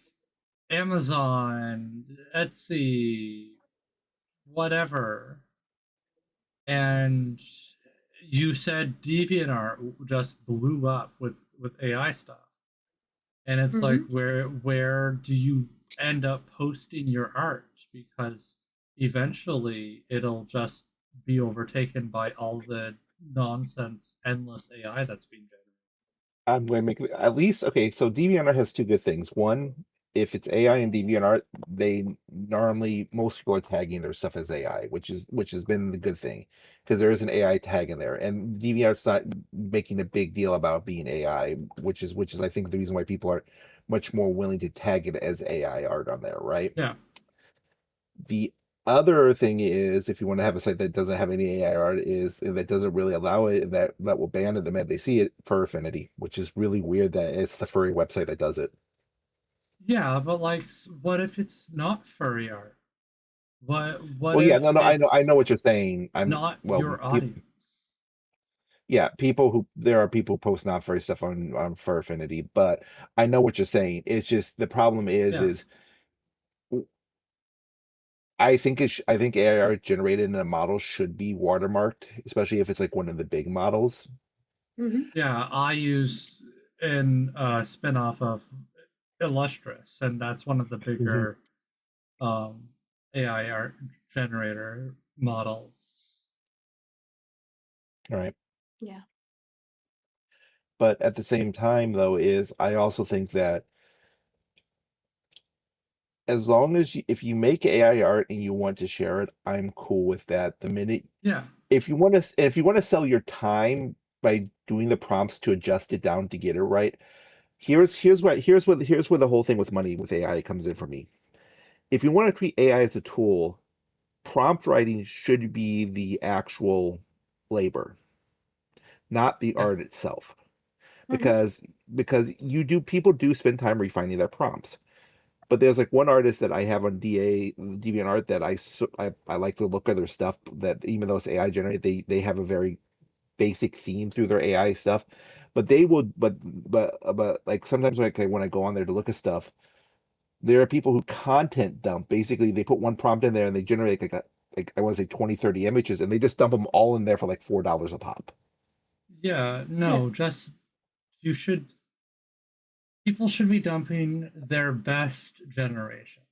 Amazon, Etsy, whatever. And you said DeviantArt just blew up with AI stuff. And it's like Mhm. where do you end up posting your art, because eventually it'll just be overtaken by all the nonsense endless AI that's being generated. I'm going to make at least okay. So DeviantArt has two good things. One, if it's AI and DeviantArt, they normally most people are tagging their stuff as AI, which has been the good thing because there is an AI tag in there, and DeviantArt's not making a big deal about being AI, which is I think the reason why people are much more willing to tag it as AI art on there, right? Yeah. The other thing is, if you want to have a site that doesn't have any AI art, is that doesn't really allow it, that will ban it the minute they see it, Fur Affinity, which is really weird that it's the furry website that does it. Yeah, but like what if it's not furry art? What Well, yeah, if no, no, I it's know what you're saying. not your audience? Yeah, there are people who post not furry stuff on Fur Affinity, but I know what you're saying. It's just the problem Yeah. is I think AI art generated in a model should be watermarked, especially if it's like one of the big models. Mhm. Yeah, I use in a spin-off of Illustrious, and that's one of the Mhm. bigger AI art generator models. All right. Yeah. But at the same time, though, is I also think that as long as if you make AI art and you want to share it, I'm cool with that. The minute Yeah. if you want to sell your time by doing the prompts to adjust it down to get it right, here's where the whole thing with money with AI comes in for me. If you want to treat AI as a tool, prompt writing should be the actual labor, not the Yeah. art itself. Mhm. Because people do spend time refining their prompts. But there's like one artist that I have on DeviantArt that I like to look at their stuff, that even though it's AI generated, they have a very basic theme through their AI stuff. But they will but like sometimes when I go on there to look at stuff, There are people who content dump. Basically, they put one prompt in there and they generate like I want to say 20, 30 images, and they just dump them all in there for like $4 a pop. Yeah, no, just you should people should be dumping their best generations.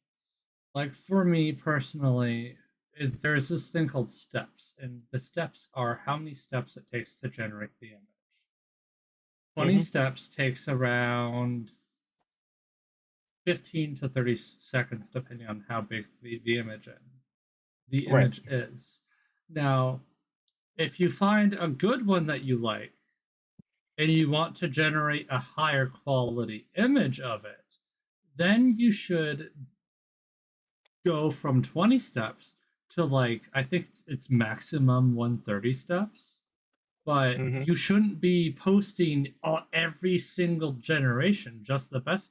Like for me personally, there's this thing called steps, and the steps are how many steps it takes to generate the image. 20 steps takes around 15 to 30 seconds, depending on how big the image is. Now, if you find a good one that you like, and you want to generate a higher quality image of it, then you should go from 20 steps to like, I think it's maximum 130 steps. But you shouldn't be posting on every single generation, just the best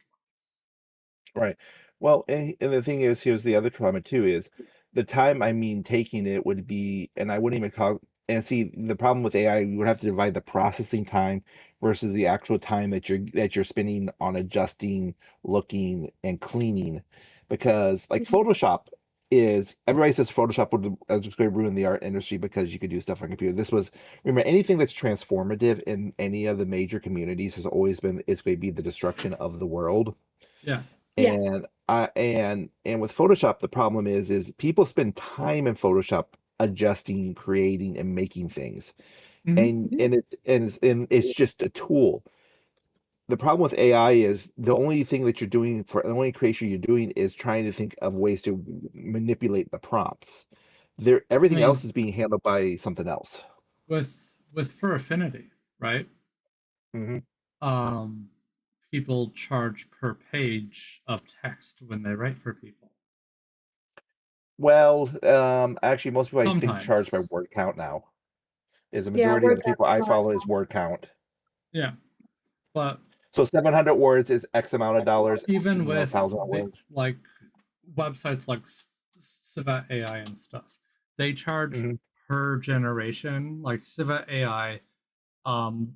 ones. Right. Well, and the thing is, here's the other trauma too, is the time I mean taking it would be, and I wouldn't even call, and see the problem with AI, you would have to divide the processing time versus the actual time that you're spending on adjusting, looking, and cleaning. Because like Photoshop is, everybody says Photoshop would just going to ruin the art industry because you could do stuff on computer. This was, remember, anything that's transformative in any of the major communities has always been, it's going to be the destruction of the world. Yeah. And and with Photoshop, the problem is people spend time in Photoshop adjusting, creating, and making things. And it's just a tool. The problem with AI is the only thing that you're doing for the only creation you're doing is trying to think of ways to manipulate the prompts. Everything else is being handled by something else. With for affinity, right? People charge per page of text when they write for people. Well, actually, most people I think charge by Sometimes. word count now. Is the majority of the people I follow is word count. Yeah, but so 700 words is X amount of dollars. Even with 1,000 words. like websites like Civet AI and stuff, they charge per generation. Like Civet AI,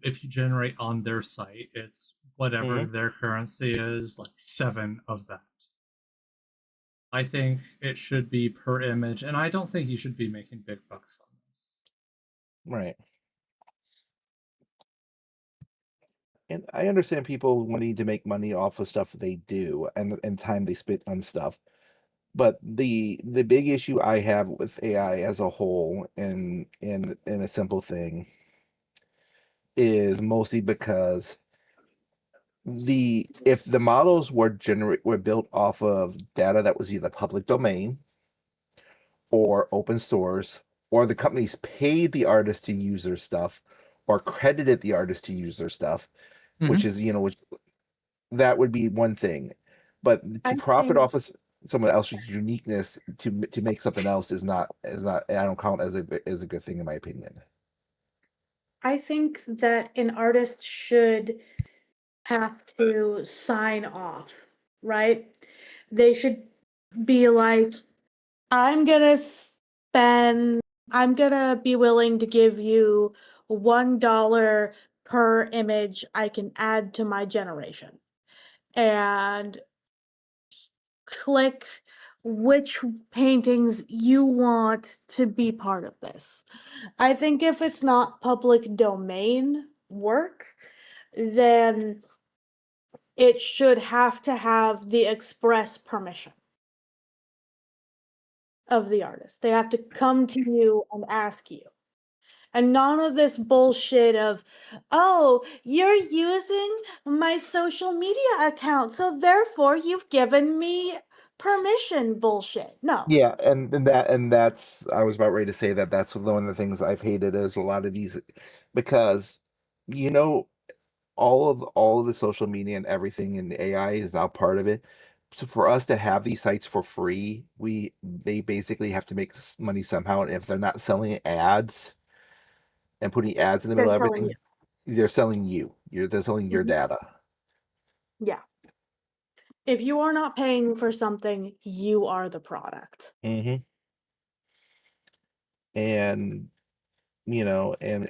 if you generate on their site, it's whatever their currency is, like 7 of that. I think it should be per image, and I don't think you should be making big bucks on this. Right. And I understand people wanting to make money off of stuff they do and time they spend on stuff. But the big issue I have with AI as a whole and in a simple thing is mostly because if the models were built off of data that was either public domain or open source, or the companies paid the artist to use their stuff or credited the artist to use their stuff, which is, which that would be one thing. But to profit off of someone else's uniqueness to make something else is not, I don't count as a good thing in my opinion. I think that an artist should have to sign off, right? They should be like, I'm gonna be willing to give you $1 per image I can add to my generation. And click which paintings you want to be part of this. I think if it's not public domain work, then it should have to have the express permission of the artist. They have to come to you and ask you. And none of this bullshit of, oh, you're using my social media account, so therefore you've given me permission bullshit. No. Yeah, and that's I was about ready to say that that's one of the things I've hated is a lot of these because you know all of the social media and everything and the AI is now part of it. So for us to have these sites for free, they basically have to make money somehow, and if they're not selling ads and putting ads in the middle of everything, they're selling you. They're selling your data. Yeah. If you are not paying for something, you are the product. And and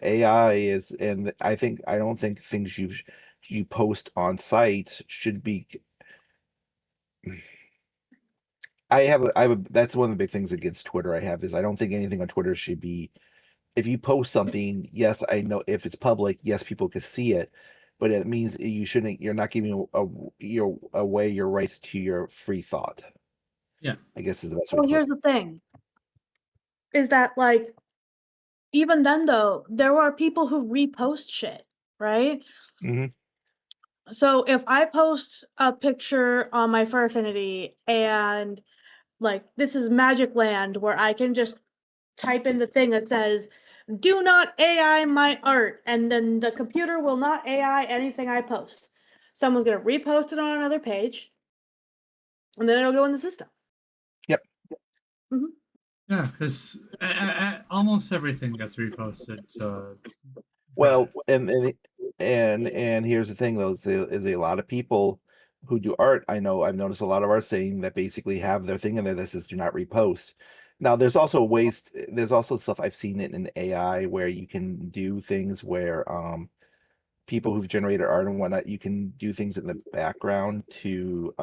AI is, and I don't think things you post on sites should be I have that's one of the big things against Twitter I have is I don't think anything on Twitter should be, if you post something, yes, I know if it's public, yes, people can see it, but it means you're not giving away your rights to your free thought. Yeah. I guess is the best way Well, to put here's it. the thing, is that, like, even then, though, there are people who repost shit, right? Mm-hmm. So if I post a picture on my Fur Affinity and, like, this is Magic Land where I can just type in the thing that says, "Do not AI my art," and then the computer will not AI anything I post. Someone's gonna repost it on another page, and then it'll go in the system. Yep. Mhm. Yeah, because almost everything gets reposted to Well, Reddit. and here's the thing though, is a lot of people who do art. I know I've noticed a lot of art saying that basically have their thing in there that says do not repost. Now there's also stuff I've seen it in AI where you can do things where people who've generated art and whatnot, you can do things in the background to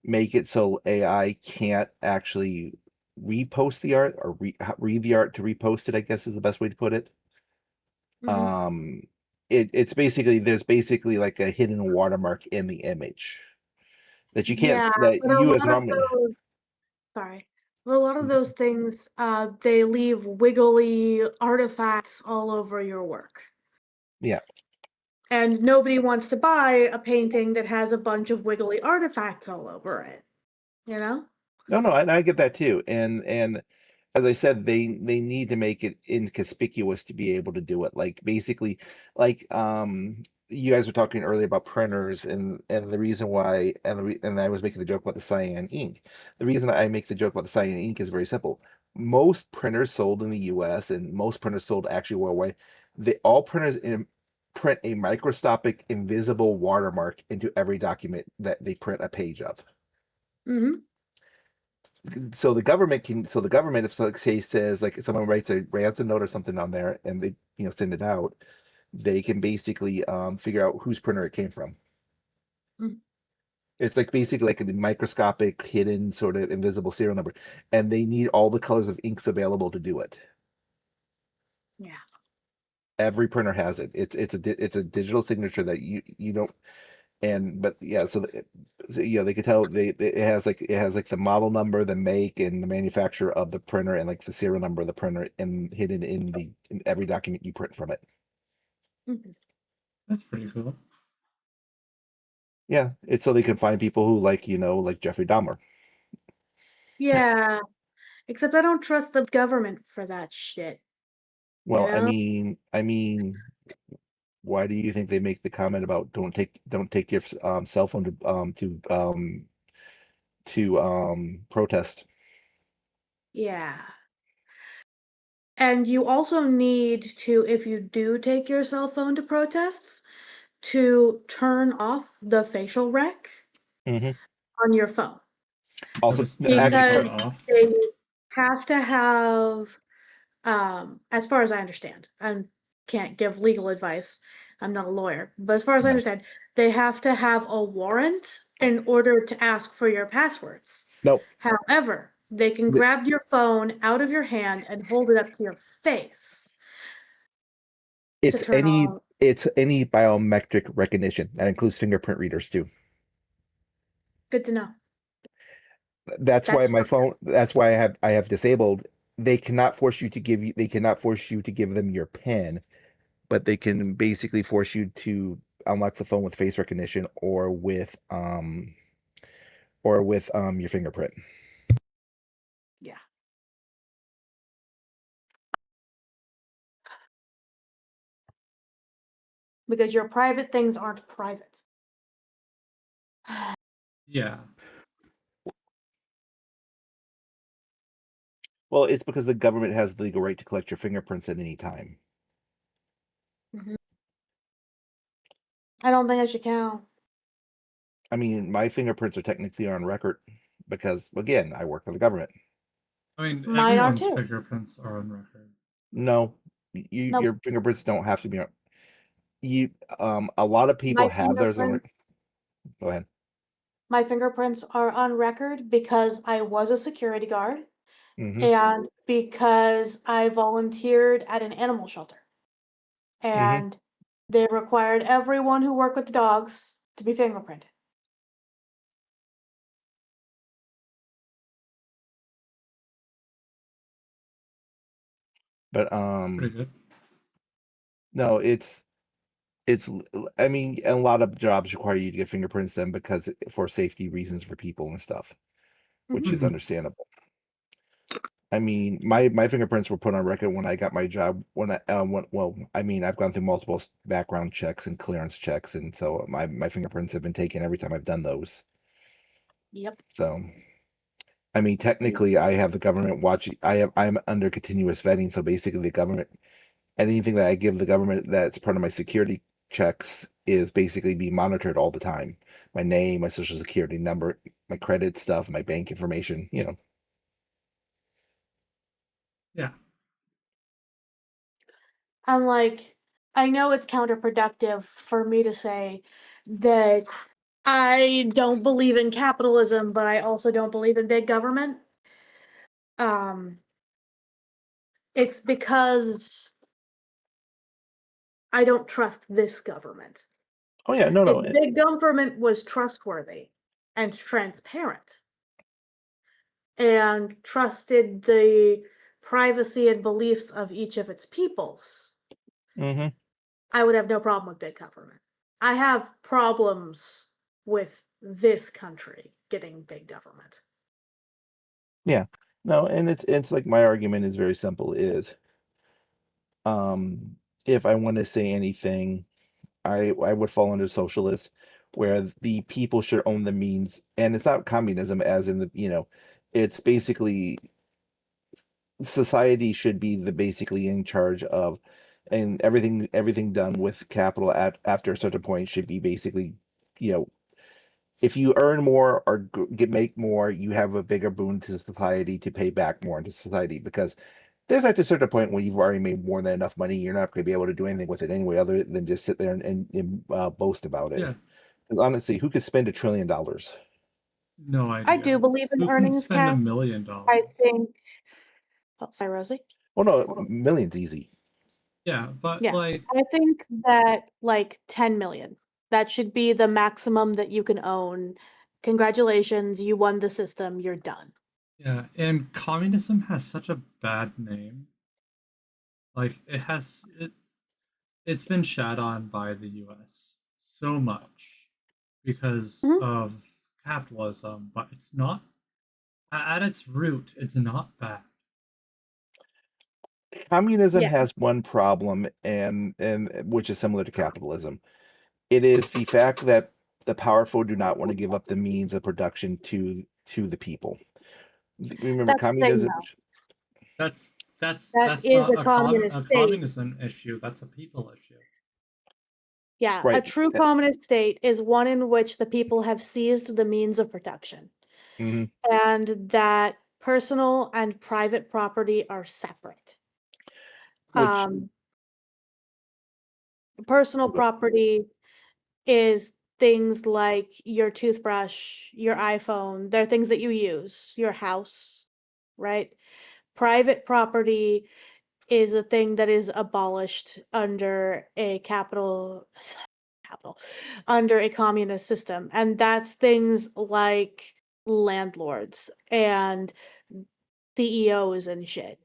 make it so AI can't actually repost the art or read the art to repost it, I guess is the best way to put it. Mhm. It's basically there's basically like a hidden watermark in the image that you can't Yeah, that but a you as lot of normal. those sorry. But a lot of those things, they leave wiggly artifacts all over your work. Yeah. And nobody wants to buy a painting that has a bunch of wiggly artifacts all over it, you know? No, I get that too. And as I said, they need to make it inconspicuous to be able to do it. Like basically, like you guys were talking earlier about printers and the reason why and I was making the joke about the cyan ink. The reason I make the joke about the cyan ink is very simple. Most printers sold in the US and most printers sold actually worldwide, all printers print a microscopic invisible watermark into every document that they print a page of. Mhm. So the government, if like say says like someone writes a ransom note or something on there and they send it out, they can basically figure out whose printer it came from. Mm. It's like basically like a microscopic hidden sort of invisible serial number, and they need all the colors of inks available to do it. Yeah. Every printer has it. It's a digital signature that you don't. And but yeah, so they could tell it has like the model number, the make, and the manufacturer of the printer, and like the serial number of the printer, and hidden in every document you print from it. Mhm. That's pretty cool. Yeah, it's so they can find people who like like Jeffrey Dahmer. Yeah, except I don't trust the government for that shit, you Well, know? I mean, why do you think they make the comment about don't take your cell phone to protest? Yeah. And you also need to, if you do take your cell phone to protests, to turn off the facial rec Hmm. on your phone. Also, Totally actually, turn Because it off. they have to have, as far as I understand, I can't give legal advice. I'm not a lawyer, but as far as I no, understand, they have to have a warrant in order to ask for your passwords. nope. However, they can grab your phone out of your hand and hold it up to your face to turn on. It's any biometric recognition. That includes fingerprint readers too. Good to know. That's why That's my phone, that's why I have disabled. They cannot force you to give them your PIN, but they can basically force you to unlock the phone with face recognition or with your fingerprint. yeah. Because your private things aren't private. Yeah. Well, it's because the government has the legal right to collect your fingerprints at any time. Mhm. I don't think I should count. I mean, my fingerprints are technically on record because, again, I work for the government. I mean, Mine are everyone's too. fingerprints are on record. No, Nope. your fingerprints don't have to be on. You A lot of people My have theirs on. fingerprints Go ahead. my fingerprints are on record because I was a security guard Mm-hmm. and because I volunteered at an animal shelter. Mm-hmm. And they required everyone who worked with the dogs to be fingerprinted. But Pretty good. no, it's I mean, a lot of jobs require you to get fingerprints done because for safety reasons for people and stuff, which is Mhm. understandable. I mean, my fingerprints were put on record when I got my job. Well, I mean, I've gone through multiple background checks and clearance checks, and so my fingerprints have been taken every time I've done those. Yep. So, I mean, technically, I have the government watching. I'm under continuous vetting, so basically, the government, anything that I give the government that's part of my security checks is basically being monitored all the time. My name, my social security number, my credit stuff, my bank information. Yeah. I'm like, I know it's counterproductive for me to say that I don't believe in capitalism, but I also don't believe in big government. It's because I don't trust this government. Oh yeah, no, If no. big government was trustworthy and transparent and trusted the privacy and beliefs of each of its peoples, Mm-hmm. I would have no problem with big government. I have problems with this country getting big government. Yeah. No, and it's like my argument is very simple is if I want to say anything, I would fall under socialist where the people should own the means, and it's not communism as in it's basically society should be the basically in charge of, and everything done with capital at after a certain point should be basically, you know, if you earn more or make more, you have a bigger boon to society to pay back more into society because there's at a certain point when you've already made more than enough money, you're not going to be able to do anything with it anyway, other than just sit there and boast about it. Yeah. Because honestly, who could spend $1 trillion? No I do idea. believe in Who can earnings spend $1 caps. million? I think. Oh, sorry, Rosie. Oh no, millions easy. Yeah, but Yeah, like, I think that like 10 million. That should be the maximum that you can own. Congratulations, you won the system, you're done. yeah, and communism has such a bad name. Like it's been shat on by the US so much because of capitalism, but it's not at its root, it's not bad. Communism has Yes. one problem, and which is similar to capitalism. It is the fact that the powerful do not want to give up the means of production to the people. Remember, That's the thing communism. though. That's That that's is not a communist a state. communism issue. That's a people issue. Yeah, a Right. true communist state is one in which the people have seized the means of production hmm and that personal and private property are separate. Which Personal property is things like your toothbrush, your iPhone, they're things that you use, your house, right? Private property is a thing that is abolished under a capital under a communist system, and that's things like landlords and CEOs and shit.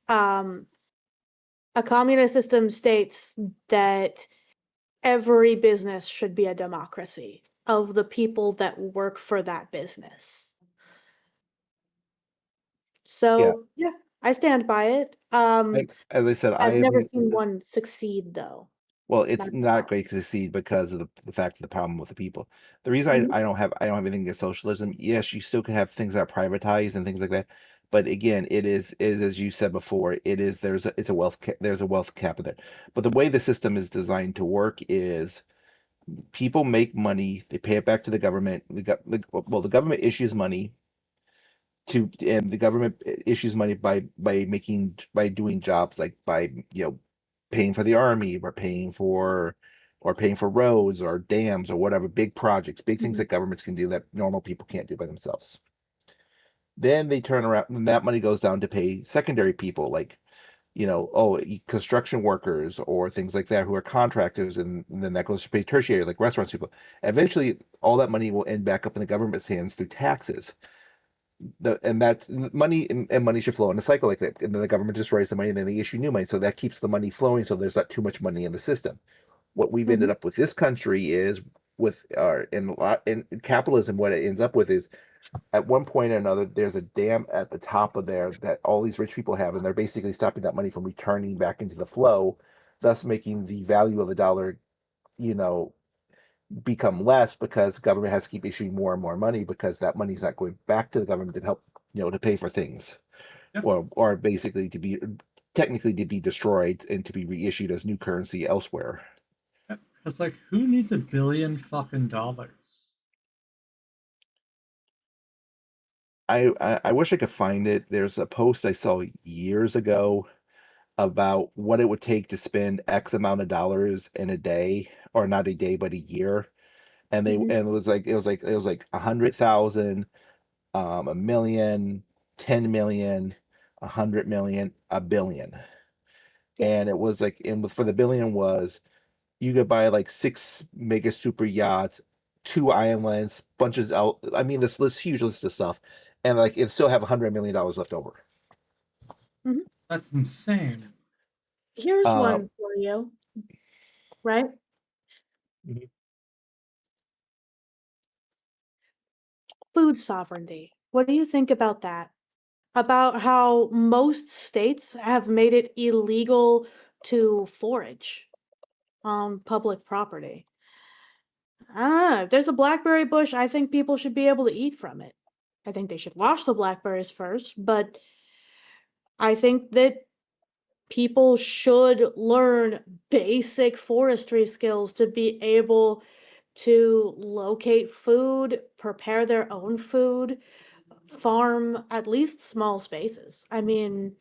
Um, a communist system states that every business should be a democracy of the people that work for that business. yeah, So, yeah, I stand by it. as I said, I I've never am. seen one succeed though. Well, Not it's at not all. great to succeed because of the fact of the problem with the people. The reason Mhm. I don't have anything against socialism. Yes, you still can have things that are privatized and things like that. But again, it is as you said before, it is it's a there's a wealth cap in there. But the way the system is designed to work is people make money, they pay it back to the government. The government issues money and the government issues money by doing jobs like by paying for the army or paying for or paying for roads or dams or whatever, big projects, big things Mhm. that governments can do that normal people can't do by themselves. Then they turn around and that money goes down to pay secondary people like, construction workers or things like that who are contractors, and then that goes to pay tertiary, like restaurants people. Eventually, all that money will end back up in the government's hands through taxes. And that money and money should flow in a cycle like that. And then the government destroys the money, and then they issue new money, so that keeps the money flowing. So there's not too much money in the system. What we've ended Mhm. up with this country is with our in capitalism. What it ends up with is at one point or another, there's a dam at the top of there that all these rich people have, and they're basically stopping that money from returning back into the flow, thus making the value of the dollar, you know, become less because government has to keep issuing more and more money because that money's not going back to the government to help, to pay for things, Yep. or basically to be technically to be destroyed and to be reissued as new currency elsewhere. It's like, who needs $1 billion fucking dollars? I wish I could find it. There's a post I saw years ago about what it would take to spend X amount of dollars in a day, or not a day, but a year. And Mhm. it was like 100,000, a million, 10 million, 100 million, a billion. Yeah. And it was like, and for the billion was you could buy like 6 mega super yachts, 2 islands, bunches out. I mean, this huge list of stuff, and like it still have $100 million left over. Mhm. That's insane. Here's Uh, one for you, right? Mhm. Food sovereignty. What do you think about that? About how most states have made it illegal to forage on public property. I don't know. If there's a blackberry bush, I think people should be able to eat from it. I think they should wash the blackberries first, but I think that people should learn basic forestry skills to be able to locate food, prepare their own food, farm at least small spaces. I mean,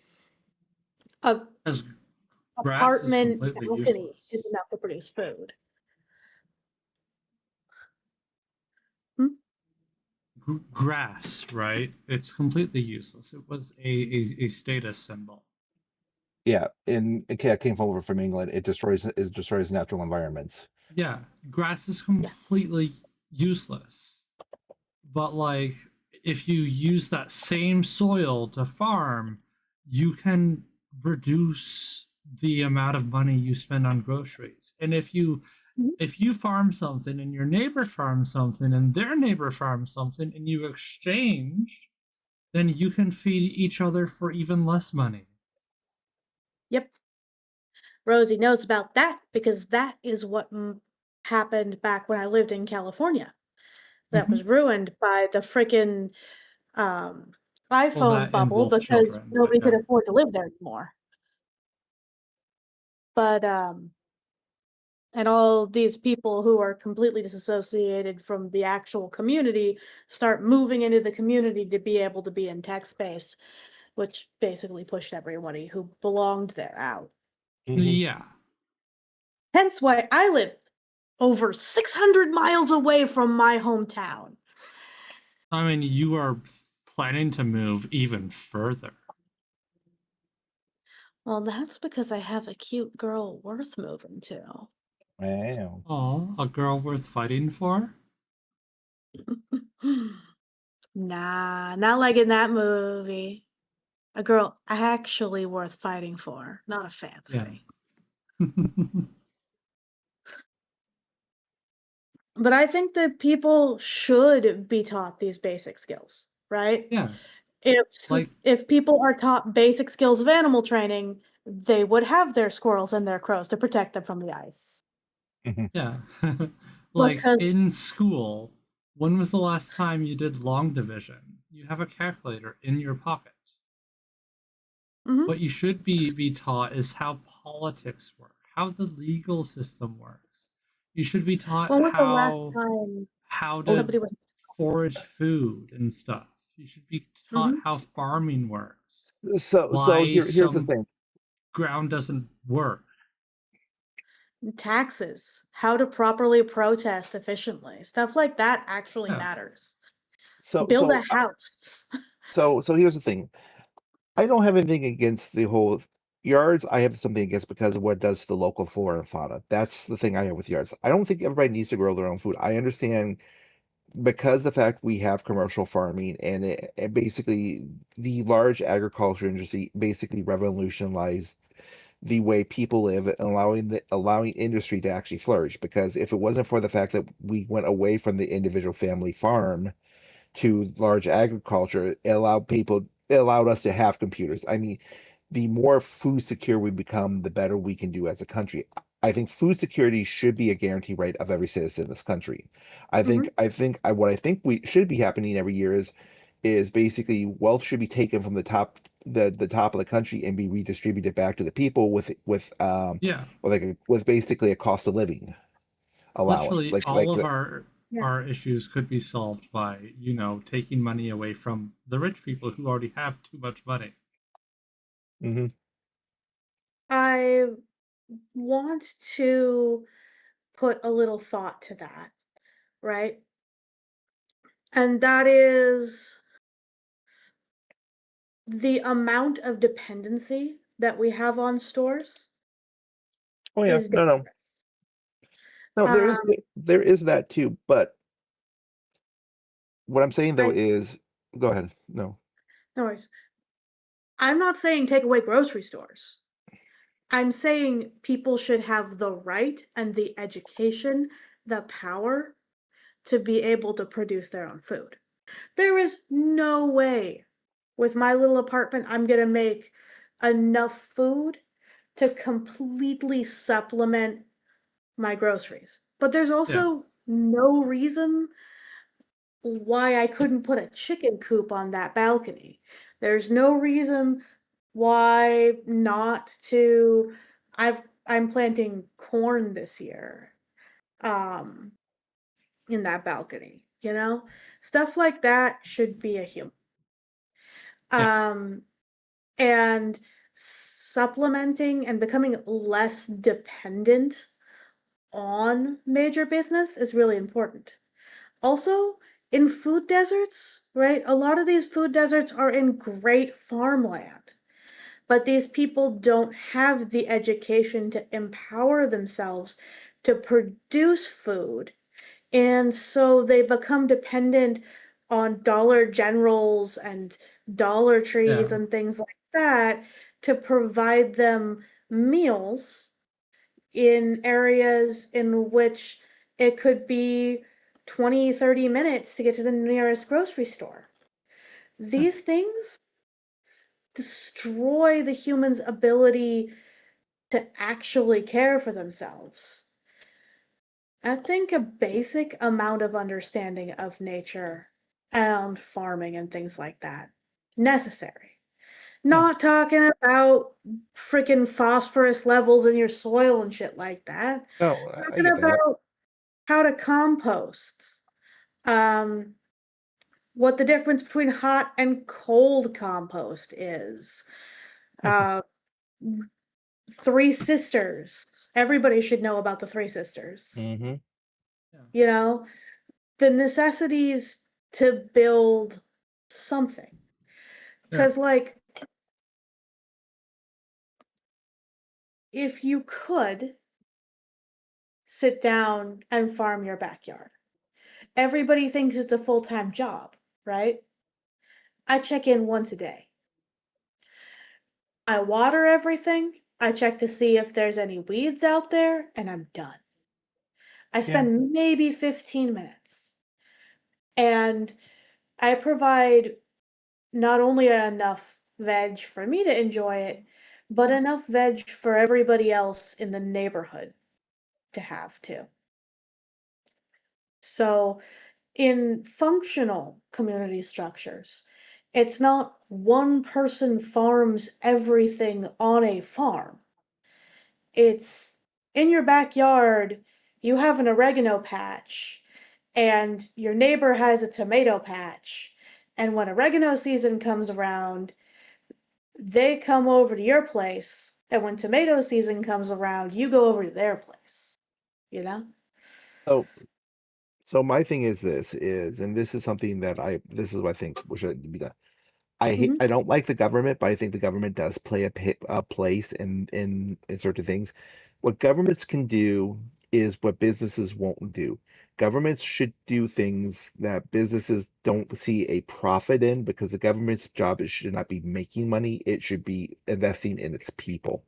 a Because grass is apartment completely balcony is useless. enough to produce food. Hmm? Grass, right? It's completely useless. It was a status symbol. yeah, and it came over from England. It destroys natural environments. Yeah, grass is Yeah. completely useless. But like, if you use that same soil to farm, you can reduce the amount of money you spend on groceries. And Mhm. if you farm something and your neighbor farms something and their neighbor farms something and you exchange, then you can feed each other for even less money. Yep. Rosie knows about that because that is what happened back when I lived in California. That Mm-hmm. was ruined by the freaking um, Well, iPhone that and bubble wolf because children, but nobody could yeah. afford to live there anymore. But and all these people who are completely disassociated from the actual community start moving into the community to be able to be in tech space, which basically pushed everybody who belonged there out. Yeah. Hence why I live over 600 miles away from my hometown. I mean, you are planning to move even further. Well, that's because I have a cute girl worth moving to. Wow. Oh, a girl worth fighting for? Nah, not like in that movie. A girl actually worth fighting for, not a Yeah. fantasy. But I think that people should be taught these basic skills, right? Yeah. Like, If people are taught basic skills of animal training, they would have their squirrels and their crows to protect them from the ice. yeah. Like Because in school, when was the last time you did long division? You have a calculator in your pocket. Mhm. What you should be taught is how politics work, how the legal system works. You should be taught when was the last time how to somebody was forage food and stuff. You should be taught Mhm. how farming works, So why here's the some thing. ground doesn't work. taxes, how to properly protest efficiently. Stuff like that actually Yeah. matters. So Build a so house. so here's the thing. I don't have anything against the whole yards. I have something against because of what it does to the local flora and fauna. That's the thing I have with yards. I don't think everybody needs to grow their own food. I understand because the fact we have commercial farming and it basically the large agriculture industry basically revolutionized the way people live and allowing industry to actually flourish. Because if it wasn't for the fact that we went away from the individual family farm to large agriculture, it allowed us to have computers. I mean, the more food secure we become, the better we can do as a country. I think food security should be a guarantee right of every citizen in this country. What I think we should be happening every year is basically wealth should be taken from the top of the country and be redistributed back to the people Yeah. with basically a cost of living allowance. Literally all of Yeah. our issues could be solved by, taking money away from the rich people who already have too much money. hmm I want to put a little thought to that, right? And that is the amount of dependency that we have on stores Oh yeah, is no. dangerous. No, Um, there is that too, but what I'm saying though I is go ahead. No. no worries. I'm not saying take away grocery stores. I'm saying people should have the right and the education, the power to be able to produce their own food. There is no way with my little apartment I'm gonna make enough food to completely supplement my groceries. But there's Yeah. also no reason why I couldn't put a chicken coop on that balcony. There's no reason why not to I'm planting corn this year. Um in that balcony, you know? Stuff like that should be a human. Yeah. Um and supplementing and becoming less dependent on major business is really important. Also, in food deserts, right? A lot of these food deserts are in great farmland, but these people don't have the education to empower themselves to produce food. And so they become dependent on Dollar Generals and Dollar Trees Yeah. and things like that to provide them meals in areas in which it could be 20, 30 minutes to get to the nearest grocery store. These things destroy the human's ability to actually care for themselves. I think a basic amount of understanding of nature and farming and things like that necessary. Yeah. Not talking about freaking phosphorus levels in your soil and shit like that. No, I Talking get that. about how to compost. Um, what the difference between hot and cold compost is. Uh, Three Sisters. Everybody should know about the Three Sisters. hmm You know, the necessities to build something. Yeah. Because, like, if you could sit down and farm your backyard, everybody thinks it's a full time job, right? I check in once a day. I water everything. I check to see if there's any weeds out there, and I'm done. I Yeah. spend maybe 15 minutes. And I provide not only enough veg for me to enjoy it, but enough veg for everybody else in the neighborhood to have too. So, in functional community structures, it's not one person farms everything on a farm. It's in your backyard, you have an oregano patch, and your neighbor has a tomato patch. And when oregano season comes around, they come over to your place And when tomato season comes around, you go over to their place. You know? So, so my thing is this is, and this is something that this is what I think should be done. I don't like the government, but I think the government does play a place in certain things. What governments can do is what businesses won't do. Governments should do things that businesses don't see a profit in because the government's job is should not be making money. It should be investing in its people.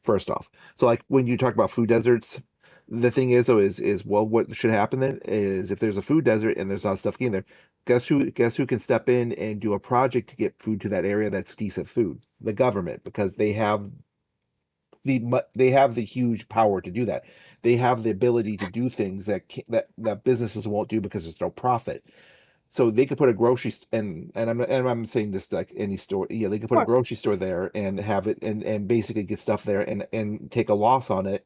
First off, so like when you talk about food deserts, the thing is though is well, what should happen then is if there's a food desert and there's not stuff getting there, guess who can step in and do a project to get food to that area that's decent food? The government, because they have the huge power to do that. They have the ability to do things that businesses won't do because there's no profit. So they could put a and I'm saying this like any store. Yeah, they could put a grocery store there and have it and basically get stuff there and take a loss on it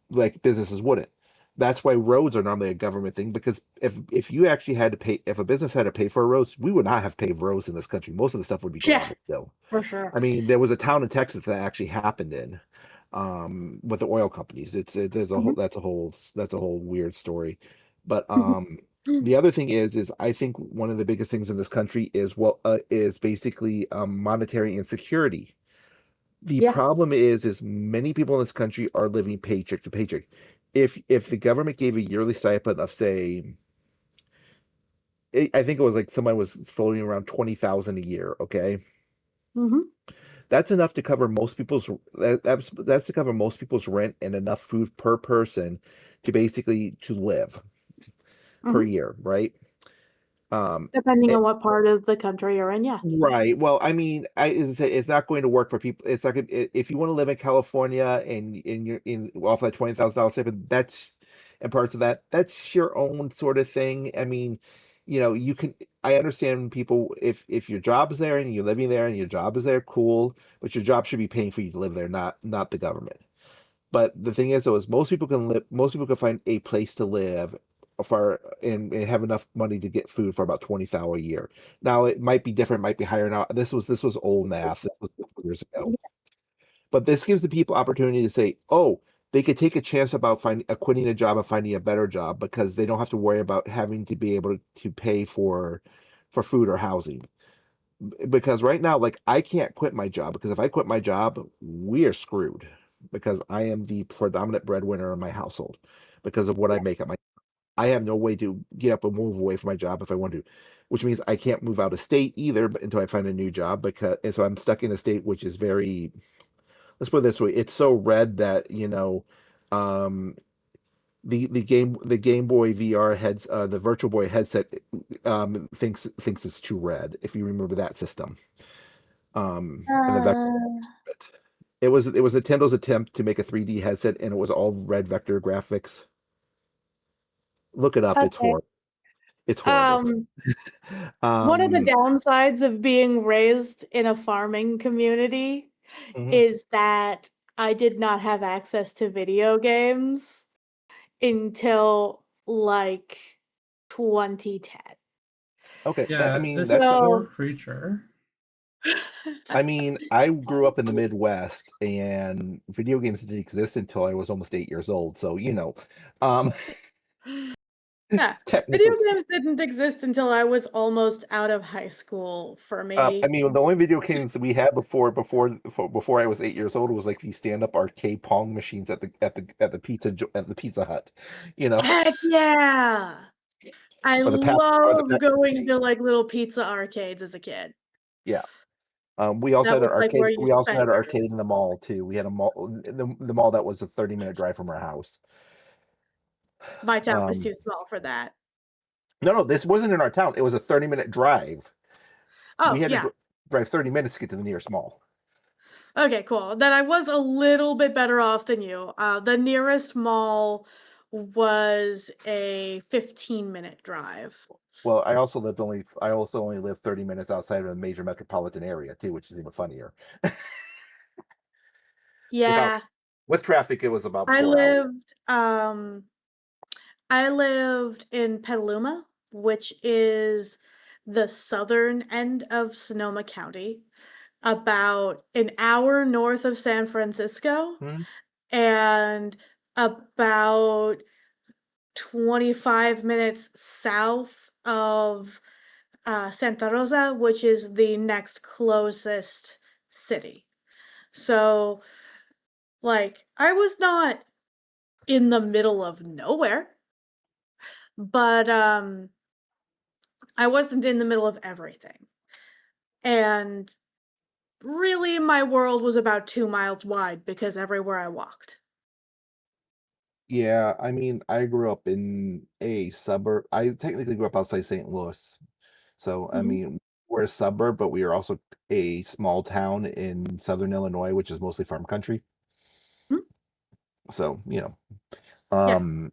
like businesses wouldn't. That's why roads are normally a government thing because if you actually had to pay if a business had to pay for roads, we would not have paved roads in this country. Most of the stuff would be Yeah, gravel still. for sure. I mean, there was a town in Texas that actually happened in with the oil companies. There's a whole that's a whole weird story. But the other thing is I think one of the biggest things in this country is basically monetary insecurity. The Yeah. problem is many people in this country are living paycheck to paycheck. If the government gave a yearly stipend of say I think it was like somebody was floating around 20,000 a year, okay? Mm-hmm. That's enough to cover most people's that's to cover most people's rent and enough food per person to basically to live per Mm-hmm. year, right? Um, Depending it- on what part of the country you're in, yeah. right. Well, I mean, as I say, it's not going to work for people. It's like if you want to live in California and you're in off that $20,000 stipend, that's and parts of that, that's your own sort of thing. I mean, you can. I understand people if your job is there and you're living there and your job is there, cool. But your job should be paying for you to live there, not the government. But the thing is, though, is most people can find a place to live for and have enough money to get food for about 20,000 a year. Now it might be different, might be higher now. This was old math. This was years ago. But this gives the people opportunity to say, oh, they could take a chance about finding quitting a job and finding a better job because they don't have to worry about having to be able to pay for food or housing. Because right now, like I can't quit my job because if I quit my job, we are screwed because I am the predominant breadwinner in my household because of what I make at my I have no way to get up and move away from my job if I want to, which means I can't move out of state either until I find a new job and so I'm stuck in a state which is very, let's put it this way, it's so red that, um the Game Boy VR the Virtual Boy headset thinks it's too red if you remember that system. And the vector it was Nintendo's attempt to make a 3D headset and it was all red vector graphics. Look it up, it's Okay. horrible. It's horrible. One of the Um, downsides of being raised in a farming community mhm. is that I did not have access to video games until like 2010. Okay, I Yeah, mean this that's poor So creature. I mean, I grew up in the Midwest and video games didn't exist until I was almost 8 years old. So, um, yeah, video technically, games didn't exist until I was almost out of high school for I me. mean, the only video games that we had before I was 8 years old was like these stand-up arcade Pong machines at the Pizza Hut, you know, Heck yeah! I or the love Pepsi going machine. to like little pizza arcades as a kid. Yeah. We also That had an was like arcade. where you We also had spent an your arcade in the mall too. We had a mall, the mall that was a 30-minute drive from our house. my town was Um, too small for that. no, this wasn't in our town. It was a 30-minute drive. We Oh, had to yeah. drive 30 minutes to get to the nearest mall. Okay, cool. Then I was a little bit better off than you. The nearest mall was a 15-minute drive. Well, I also only lived 30 minutes outside of a major metropolitan area too, which is even funnier. Without Yeah. with traffic, it was about I 4 hours. lived I lived in Petaluma, which is the southern end of Sonoma County. about an hour north of San Francisco Hmm? and about 25 minutes south of Santa Rosa, which is the next closest city. So, like, I was not in the middle of nowhere, but I wasn't in the middle of everything. And really, my world was about 2 miles wide because everywhere I walked. Yeah, I mean, I grew up in a suburb. I technically grew up outside St. Louis. So, I Mhm. mean, we're a suburb, but we are also a small town in southern Illinois, which is mostly farm country. Mhm. So, Yeah. um,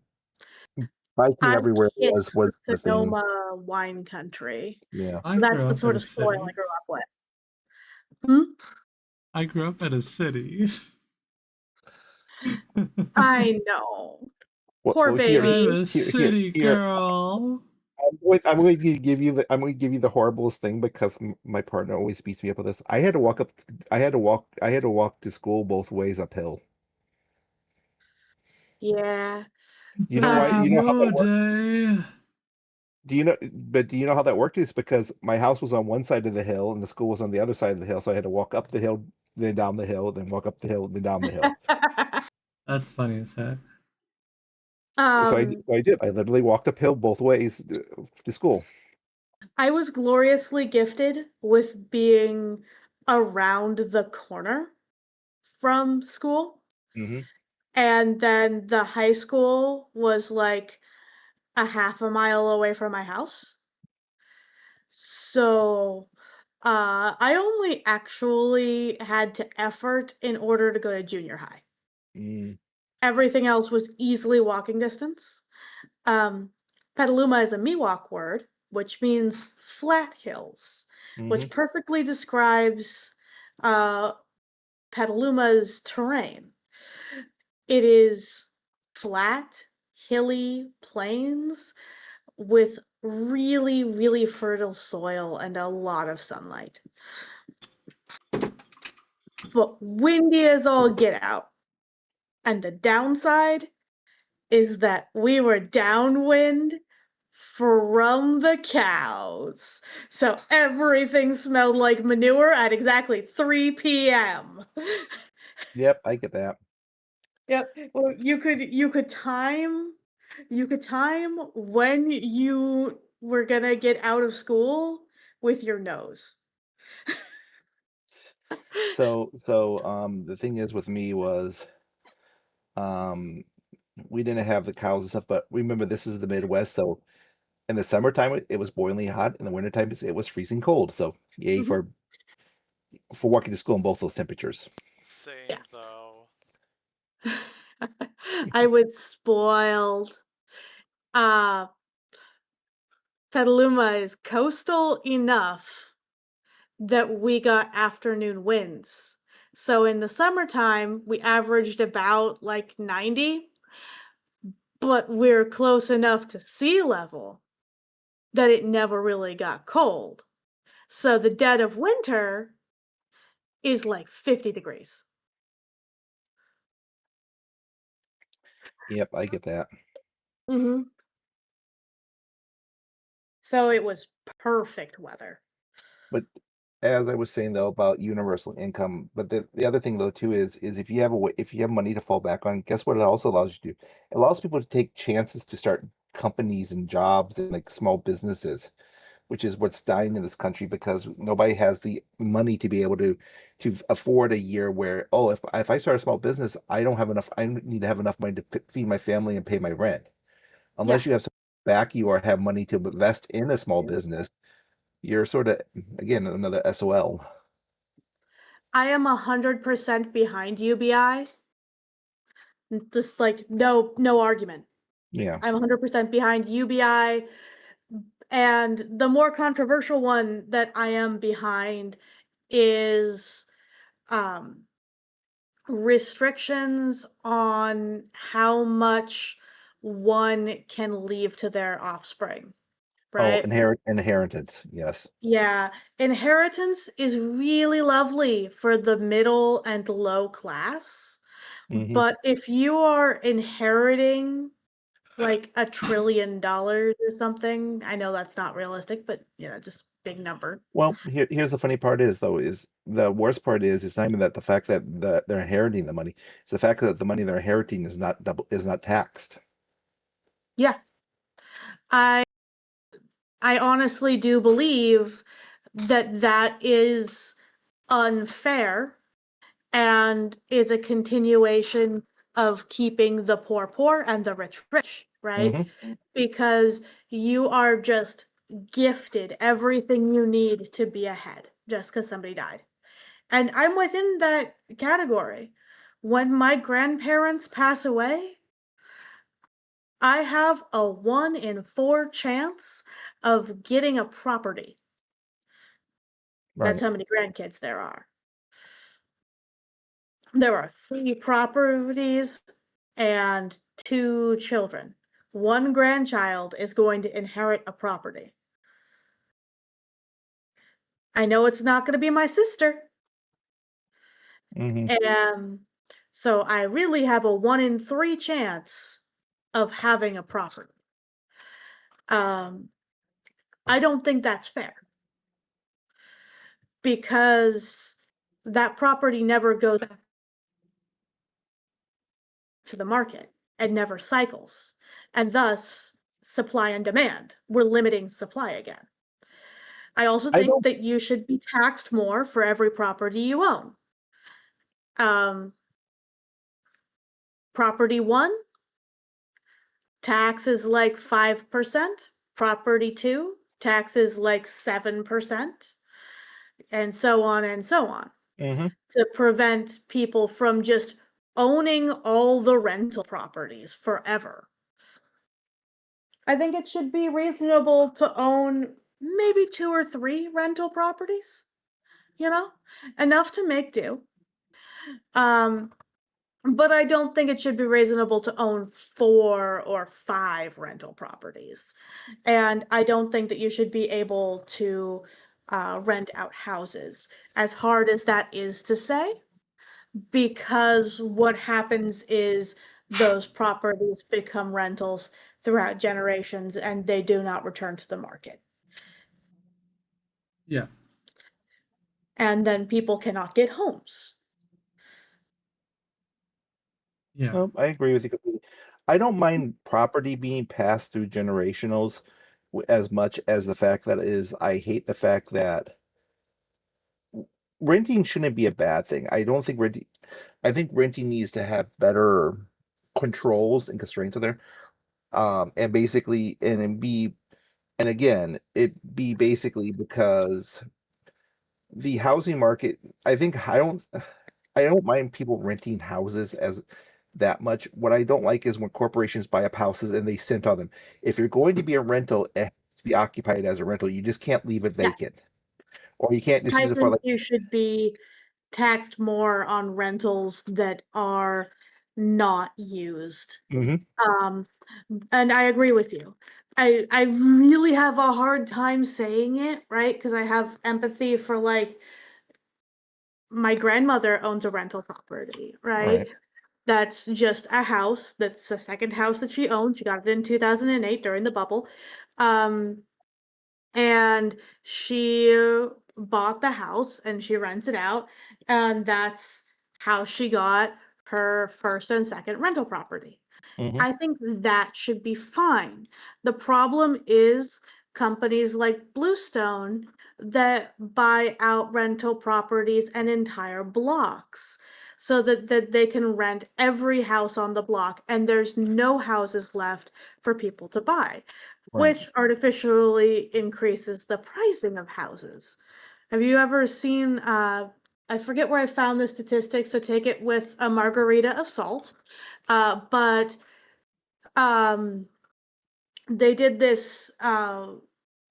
biking I everywhere kiss the was the thing. Sonoma wine country. Yeah. So I that's grew the up in sort a of soil I city. grew up with. Hmm? I grew up in a city. I know. Poor Well, here, I'm baby. a city here. girl. I'm going to give you I'm going to give you the horriblest thing because my partner always beats me up with this. I had to walk to school both ways uphill. Yeah. You know why? Back in You know how that your works? day. Do you know how that worked? Is because my house was on one side of the hill and the school was on the other side of the hill, so I had to walk up the hill, then down the hill, then walk up the hill, then down the hill. That's funny as heck. um, I did. I literally walked uphill both ways to school. I was gloriously gifted with being around the corner from school. Hmm. And then the high school was like a half a mile away from my house. So I only actually had to effort in order to go to junior high. Mm. Everything else was easily walking distance. Um, Petaluma is a Miwok word, which means flat hills, Hmm. which perfectly describes uh, Petaluma's terrain. It is flat, hilly plains with really, really fertile soil and a lot of sunlight. But windy as all get out. And the downside is that we were downwind from the cows. So everything smelled like manure at exactly 3 p.m. Yep, I get that. Yep. Well, you could time when you were gonna get out of school with your nose. The thing is with me was um we didn't have the cows and stuff, but remember this is the Midwest, so in the summertime it was boiling hot, in the wintertime it was freezing cold. So yay Mhm. for walking to school in both those temperatures. Same though. I was spoiled. Uh, Petaluma is coastal enough that we got afternoon winds. So in the summertime, we averaged about like 90, but we're close enough to sea level that it never really got cold. So the dead of winter is like 50 degrees. Yep, I get that. Mhm. So it was perfect weather. But as I was saying though about universal income, but the other thing though too is if you have if you have money to fall back on, guess what it also allows you to do? It allows people to take chances to start companies and jobs and like small businesses, which is what's dying in this country because nobody has the money to be able to afford a year where, oh, if I start a small business, I need to have enough money to feed my family and pay my rent. Yeah. Unless you have some back you or have money to invest in a small business, you're sort of again another SOL. I am 100% behind UBI. Just like no argument. Yeah. I'm 100% behind UBI. And the more controversial one that I am behind is um, restrictions on how much one can leave to their offspring. Oh, right? inheritance, yes. Yeah, inheritance is really lovely for the middle and low class. Hmm. But if you are inheriting like $1 trillion or something, I know that's not realistic, but just big number. Well, here's the funny part is though is the worst part is it's not even that the fact that they're inheriting the money. It's the fact that the money they're inheriting is not taxed. Yeah. I I honestly do believe that that is unfair and is a continuation of keeping the poor poor and the rich rich, right? Because you are just gifted everything you need to be ahead just because somebody died. And I'm within that category. When my grandparents pass away, I have a 1 in 4 chance of getting a property. That's Right. how many grandkids there are. There are 3 properties and 2 children. 1 grandchild is going to inherit a property. I know it's not gonna be my sister. Hmm. And so I really have a 1 in 3 chance of having a property. Um, I don't think that's fair. Because that property never goes to the market and never cycles. And thus, supply and demand. We're limiting supply again. I also I think don't. that you should be taxed more for every property you own. Property 1, tax is like 5%. Property 2, tax is like 7%. And so on and so on. Hmm. To prevent people from just owning all the rental properties forever. I think it should be reasonable to own maybe 2 or 3 rental properties, you know? Enough to make do. But I don't think it should be reasonable to own 4 or 5 rental properties. And I don't think that you should be able to rent out houses, as hard as that is to say, because what happens is those properties become rentals throughout generations and they do not return to the market. Yeah. And then people cannot get homes. Yeah. No, I agree with you completely. I don't mind property being passed through generationals as much as the fact that is I hate the fact that renting shouldn't be a bad thing. I don't think renting I think renting needs to have better controls and constraints there. And basically and be and again, it be basically because the housing market, I think I don't mind people renting houses as that much. What I don't like is when corporations buy up houses and they sit on them. If you're going to be a rental, it has to be occupied as a rental. You just can't leave it Yeah. vacant. Or you can't just I use it for think like you should be taxed more on rentals that are not used. Mhm. And I agree with you. I really have a hard time saying it, right? Because I have empathy for like my grandmother owns a rental property, right? Right. That's just a house. That's a second house that she owns. She got it in 2008 during the bubble. Um, and she bought the house and she rents it out. And that's how she got her first and second rental property. Mhm. I think that should be fine. The problem is companies like Bluestone that buy out rental properties and entire blocks so that they can rent every house on the block and there's no houses left for people to buy, Right. which artificially increases the pricing of houses. Have you ever seen I forget where I found the statistic, so take it with a margarita of salt. But um they did this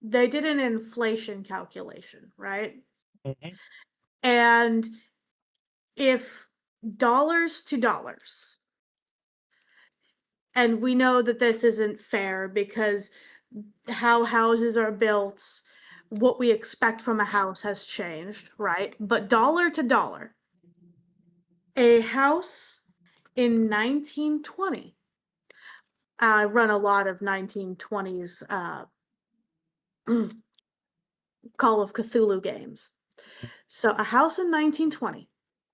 they did an inflation calculation, right? Mhm. And if dollars to dollars, and we know that this isn't fair because how houses are built, what we expect from a house has changed, right? But dollar to dollar, a house in 1920, I run a lot of 1920s Call of Cthulhu games. So a house in 1920,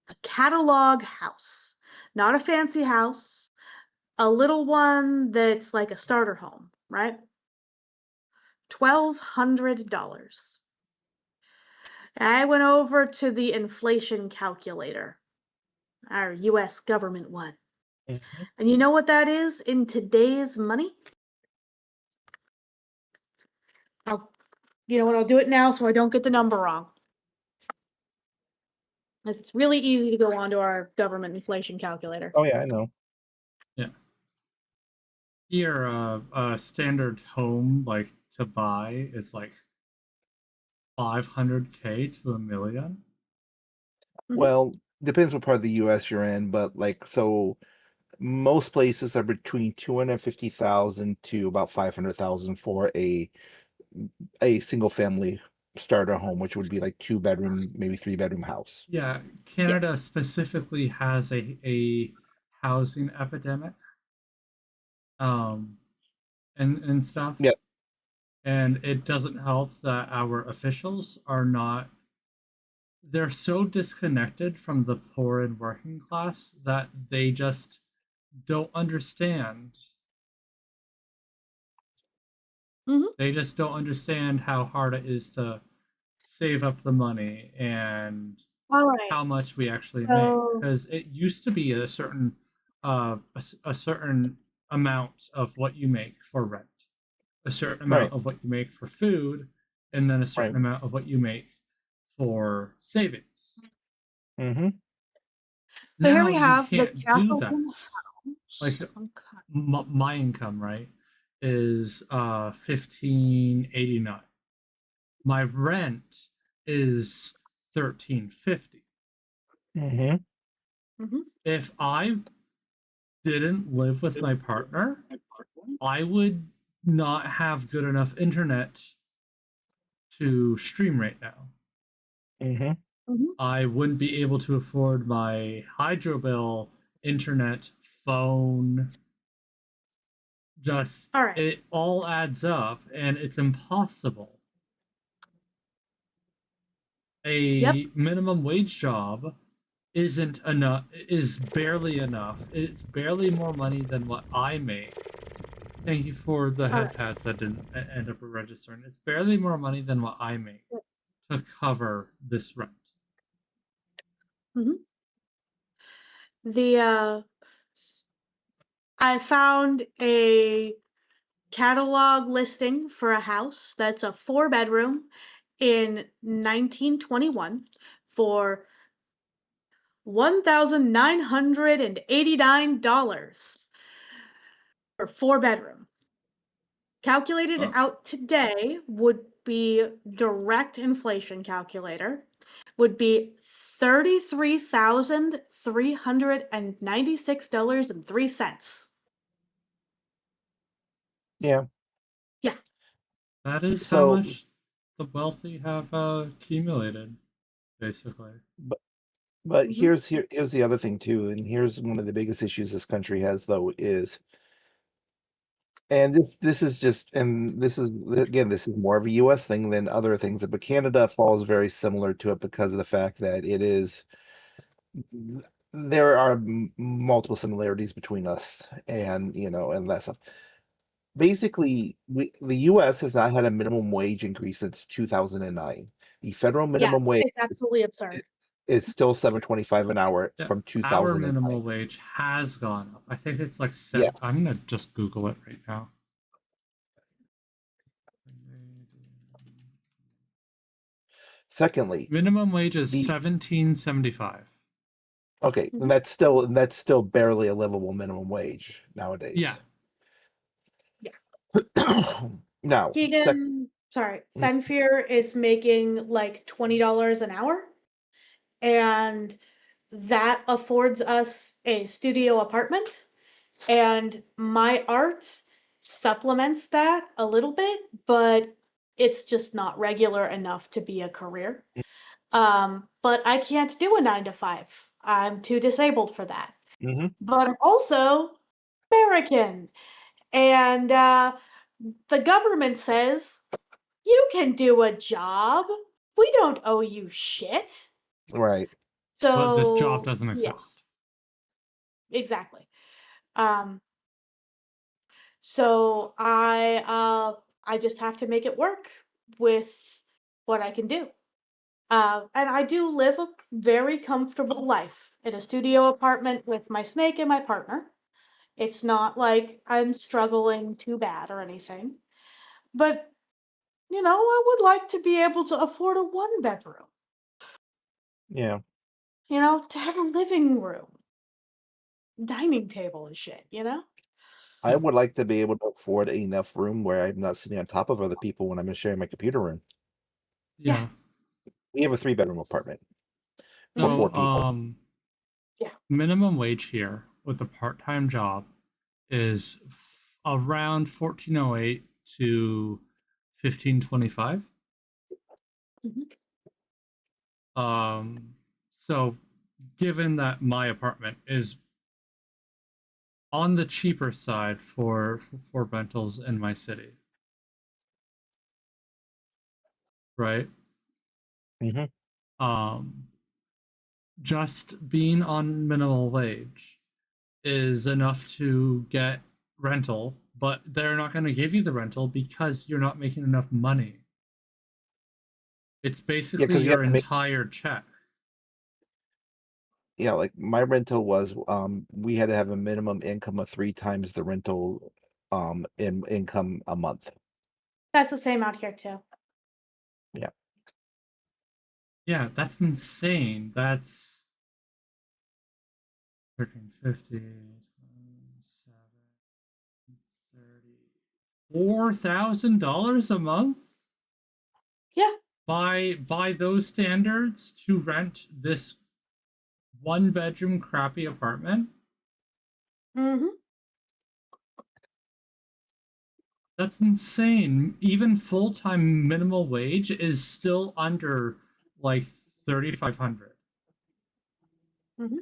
a catalog house, not a fancy house, a little one that's like a starter home, right? $1,200. I went over to the inflation calculator, our US government one. Mhm. And you know what that is in today's money? You know what? I'll do it now so I don't get the number wrong. Because it's really easy to go onto our government inflation calculator. Oh yeah, I know. Yeah. Here, a standard home like to buy is like 500K to $1 million. Well, depends what part of the U.S. you're in, but like so, most places are between 250,000 to about 500,000 for a single family starter home, which would be like 2 bedroom, maybe 3 bedroom house. Yeah, Canada specifically has a housing epidemic, and stuff. Yep. And it doesn't help that our officials are not. They're so disconnected from the poor and working class that they just don't understand. They just don't understand how hard it is to save up the money and All right. how much we actually make. So, Because it used to be a certain a certain amount of what you make for rent, a certain amount Right. of what you make for food, and then a certain Right. amount of what you make for savings. Mm-hmm. so here Now we you have the can't do that. Castleton house. Like Okay. my income, right, is 1589. My rent is 1350. Mm-hmm. If I didn't live with my partner, I would not have good enough internet to stream right now. Mm-hmm. I wouldn't be able to afford my hydro bill, internet, phone. Just All right. it all adds up and it's impossible. A minimum wage job isn't enough, is barely enough. It's barely more money than what I make. Thank you for the head pads that didn't end up registering. It's barely more money than what I make to cover this rent. The I found a catalog listing for a house that's a 4-bedroom in 1921 for $1,989 for 4-bedroom. Calculated out today would be direct inflation calculator would be $33,396.03. Yeah. Yeah. That is how So, much the wealthy have accumulated, basically. but here's the other thing too, and here's one of the biggest issues this country has though is, and this is just, and this is again, this is more of a U.S. thing than other things, but Canada falls very similar to it because of the fact that it is. There are multiple similarities between us and and that stuff. Basically, the U.S. has not had a minimum wage increase since 2009. The federal Yeah, minimum wage it's absolutely absurd. is still $7.25 an hour Yeah, from our 2009. minimum wage has gone up. I think it's like Yeah. I'm gonna just Google it right now. Secondly, Minimum wage is the $17.75. okay, and that's still barely a livable minimum wage nowadays. Yeah. Now, Keegan, sorry, Fenfear is making like $20 an hour, and that affords us a studio apartment. And my art supplements that a little bit, but it's just not regular enough to be a career. But I can't do a 9 to 5. I'm too disabled for that. Mm-hmm. But I'm also American. And the government says, you can do a job. We don't owe you shit. Right. But this job So, doesn't yeah, exist. exactly. Um, so I just have to make it work with what I can do. And I do live a very comfortable life in a studio apartment with my snake and my partner. It's not like I'm struggling too bad or anything. But, I would like to be able to afford a 1 bedroom, Yeah. to have a living room, dining table and shit, I would like to be able to afford enough room where I'm not sitting on top of other people when I'm sharing my computer room. Yeah. Yeah. We have a 3-bedroom apartment for Mhm. 4 So, people. Yeah. minimum wage here with a part-time job is around 1408 to 1525. Mhm. So given that my apartment is on the cheaper side for rentals in my city, right? Mm-hmm. Just being on minimal wage is enough to get rental, but they're not going to give you the rental because you're not making enough money. It's Yeah, basically because you have your to make. entire check. Yeah, like my rental was, we had to have a minimum income of 3 times the rental, in income a month. That's the same out here too. Yeah. Yeah, that's insane. That's 1350, $4,000 a month? Yeah. By those standards to rent this 1 bedroom crappy apartment? Mhm. That's insane. Even full-time minimal wage is still under like 3,500. Mhm.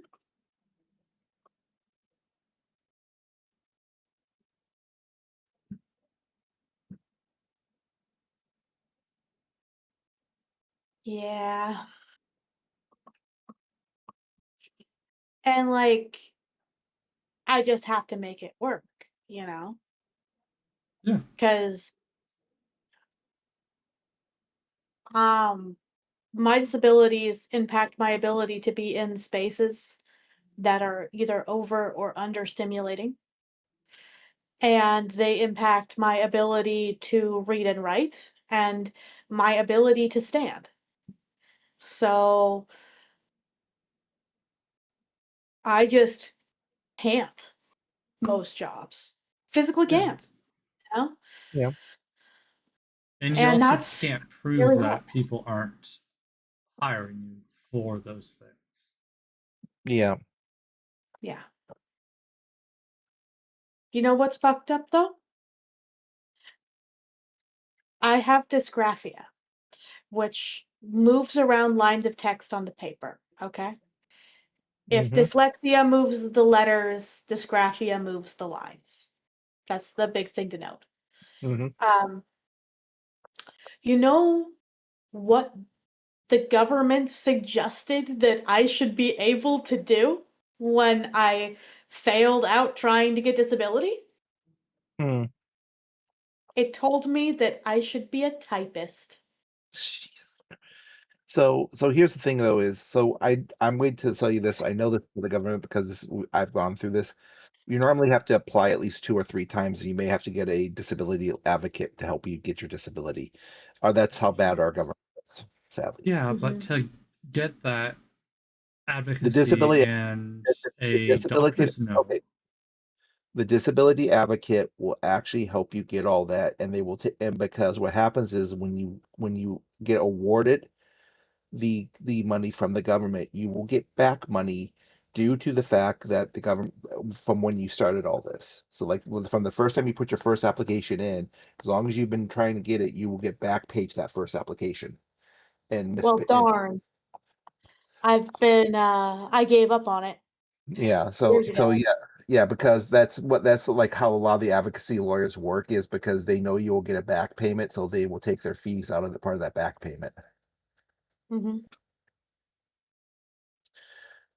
Yeah. And like I just have to make it work, Yeah. Cuz um my disabilities impact my ability to be in spaces that are either over or under stimulating. And they impact my ability to read and write and my ability to stand. So I just can't most jobs. Physically Yeah. can't, you know? Yeah. And you And also that's can't prove really hard. that people aren't hiring you for those things. Yeah. Yeah. You know what's fucked up though? I have dysgraphia, which moves around lines of text on the paper, okay? If Mm-hmm. dyslexia moves the letters, dysgraphia moves the lines. That's the big thing to note. Mm-hmm. Um, you know what the government suggested that I should be able to do when I failed out trying to get disability? Hmm. It told me that I should be a typist. So here's the thing though is, I'm going to tell you this. I know this for the government because I've gone through this. You normally have to apply at least 2 or 3 times, and you may have to get a disability advocate to help you get your disability. That's how bad our government is, sadly. Yeah, but Mhm. to get that The advocacy disability and the a disability doctor's note. okay. The disability advocate will actually help you get all that, and they will and because what happens is when you get awarded the money from the government, you will get back money due to the fact that the government, from when you started all this. So, like from the first time you put your first application in, as long as you've been trying to get it, you will get back page that first application. And Well, darn. I gave up on it. yeah, Years so ago. yeah, because that's like how a lot of the advocacy lawyers work, is because they know you will get a back payment, so they will take their fees out of the part of that back payment. Mm-hmm.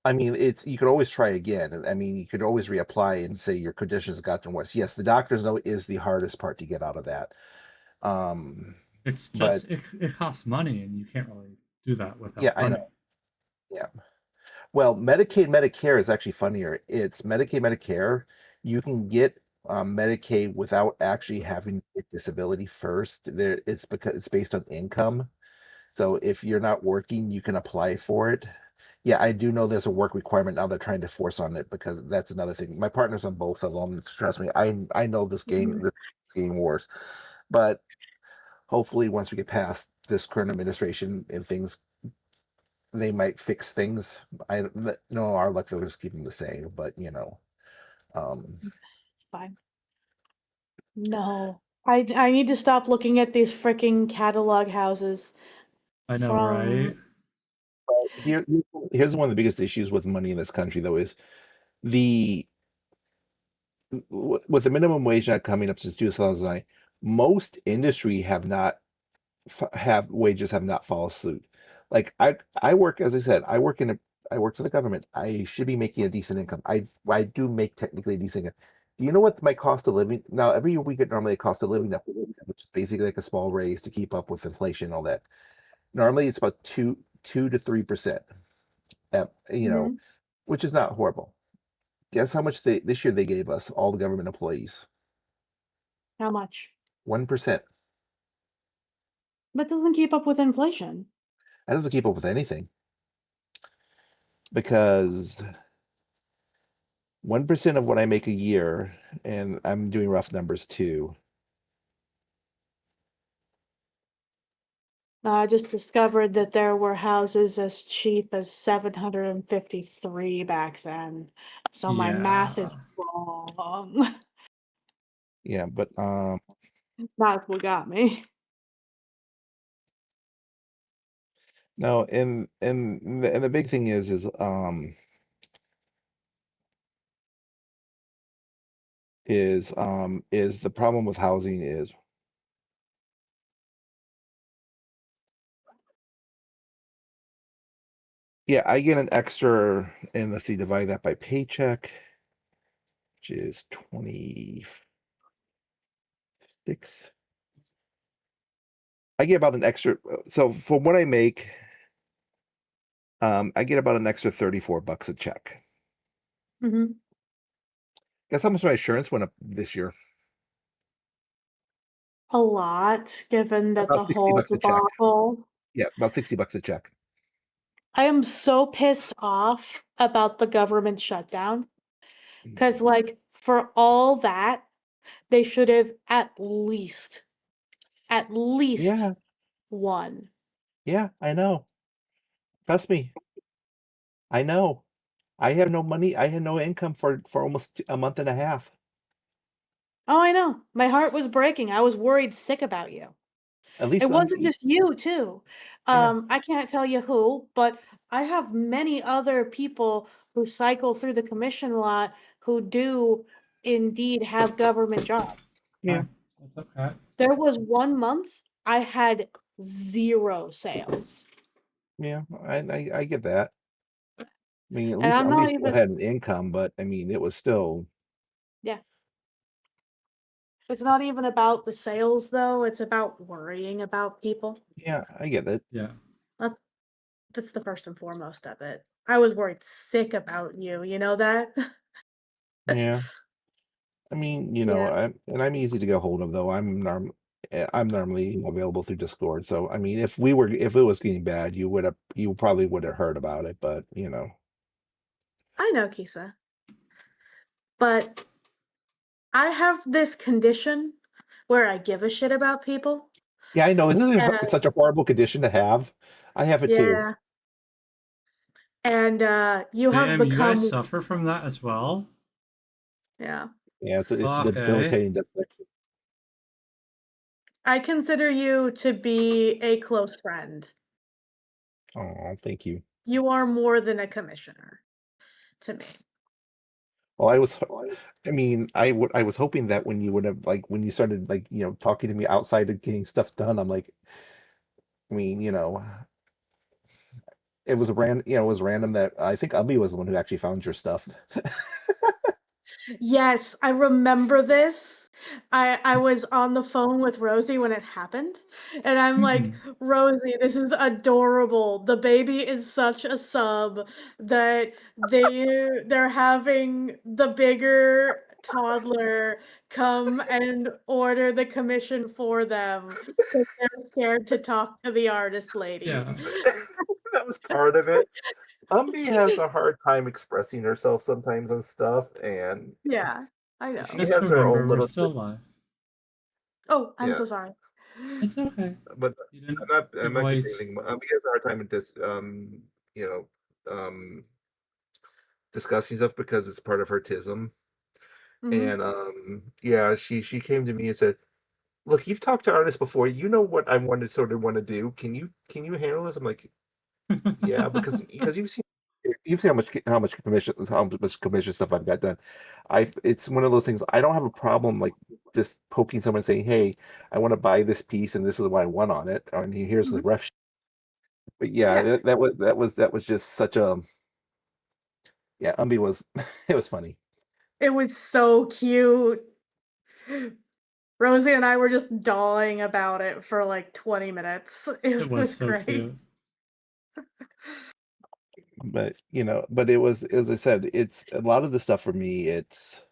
I mean, you could always try again. I mean, you could always reapply and say your conditions have gotten worse. Yes, the doctor's note is the hardest part to get out of that. It's But just it costs money, and you can't really do that yeah, without I money. know. Yeah. Well, Medicaid, Medicare is actually funnier. It's Medicaid, Medicare. You can get Medicaid without actually having to get disability first. It's because it's based on income. So if you're not working, you can apply for it. Yeah, I do know there's a work requirement now they're trying to force on it, because that's another thing. My partner's on both of them. Trust me, I know this Mhm. game wars. But hopefully once we get past this current administration and things, they might fix things. I know our luck they'll just keep them the same, but It's fine. No. I need to stop looking at these freaking catalog houses I know, from right? here's one of the biggest issues with money in this country, though, is the with the minimum wage not coming up since 2009, most industry have not have wages have not followed suit. Like I work, as I said, I work for the government. I should be making a decent income. I do make technically a decent income. Do you know what my cost of living now? Every year we get normally a cost of living up, which is basically like a small raise to keep up with inflation and all that. Normally it's about 2 to 3%. Mhm. Which is not horrible. Guess how much this year they gave us, all the government employees? How much? 1%. That doesn't keep up with inflation. That doesn't keep up with anything, because 1% of what I make a year, and I'm doing rough numbers too. I just discovered that there were houses as cheap as 753 back then. So my math is Yeah. wrong. Yeah, but That's what got me. no, and the big thing is the problem with housing is, yeah, I get an extra, and let's see, divide that by paycheck, which is 26. I get about an extra, so for what I make, I get about an extra $34 a check. Mhm. Guess how much my insurance went up this year? A lot, given that About the 60 whole bucks a check. debacle. Yeah, about $60 a check. I am so pissed off about the government shutdown. Mm. Because, like, for all that, they should have at least Yeah, one. yeah, I know. Trust me, I know. I have no money. I had no income for almost a month and a half. Oh, I know. My heart was breaking. I was worried sick about you. At It least wasn't just you, too. yeah, I can't tell you who, but I have many other people who cycle through the commission lot who do indeed have government jobs. yeah, What's up, Pat? There was 1 month I had 0 sales. yeah. I get that. I mean, And I'm at not least still even had an income, but I mean, it was still. yeah. It's not even about the sales though, it's about worrying about people. Yeah, I get it. Yeah. That's that's the first and foremost of it. I was worried sick about you, you know that? Yeah. I mean, Yeah. I'm easy to get hold of, though. I'm normally available through Discord. So I mean, if it was getting bad, you probably would have heard about it, but I know, Kisa. But I have this condition where I give a shit about people. Yeah, I know. Isn't it And such a horrible condition to have? I have it too. yeah. and you have Damn, you guys become suffer from that as well? yeah. Yeah, it's a Okay. debilitating deflection. I consider you to be a close friend. Oh, thank you. You are more than a commissioner to me. Well, I mean, I was hoping that when you would have like when you started like talking to me outside of getting stuff done, I'm like, I mean, it was it was random that I think Ubby was the one who actually found your stuff. Yes, I remember this. I was on the phone with Rosie when it happened, and I'm like, "Rosie, this is adorable. The baby is such a sub that they're having the bigger toddler come and order the commission for them because they're scared to talk to the artist lady." Yeah. That was part of it. Umbi has a hard time expressing herself sometimes on stuff, and Yeah, I know. she Just has her remember, own we're little still alive. Oh, I'm yeah. so sorry. It's okay. But You didn't I'm give not away. gonna say anything. Umbi has a hard time with this you know discussing stuff because it's part of her tism. Mhm. And yeah, she came to me and said, "Look, you've talked to artists before. You know what I want to do. Can you handle this?" I'm like, "Yeah," because you've seen how much commission stuff I've got done. It's one of those things. I don't have a problem like just poking someone and saying, "Hey, I want to buy this piece and this is what I want on it." And here's the Mhm. ref. But yeah, Yeah. that was just such a yeah. Umbi was it was funny. It was so cute. Rosie and I were just dawing about it for like 20 minutes. It It was was so great. cute. But but it was as I said, it's a lot of the stuff for me. It's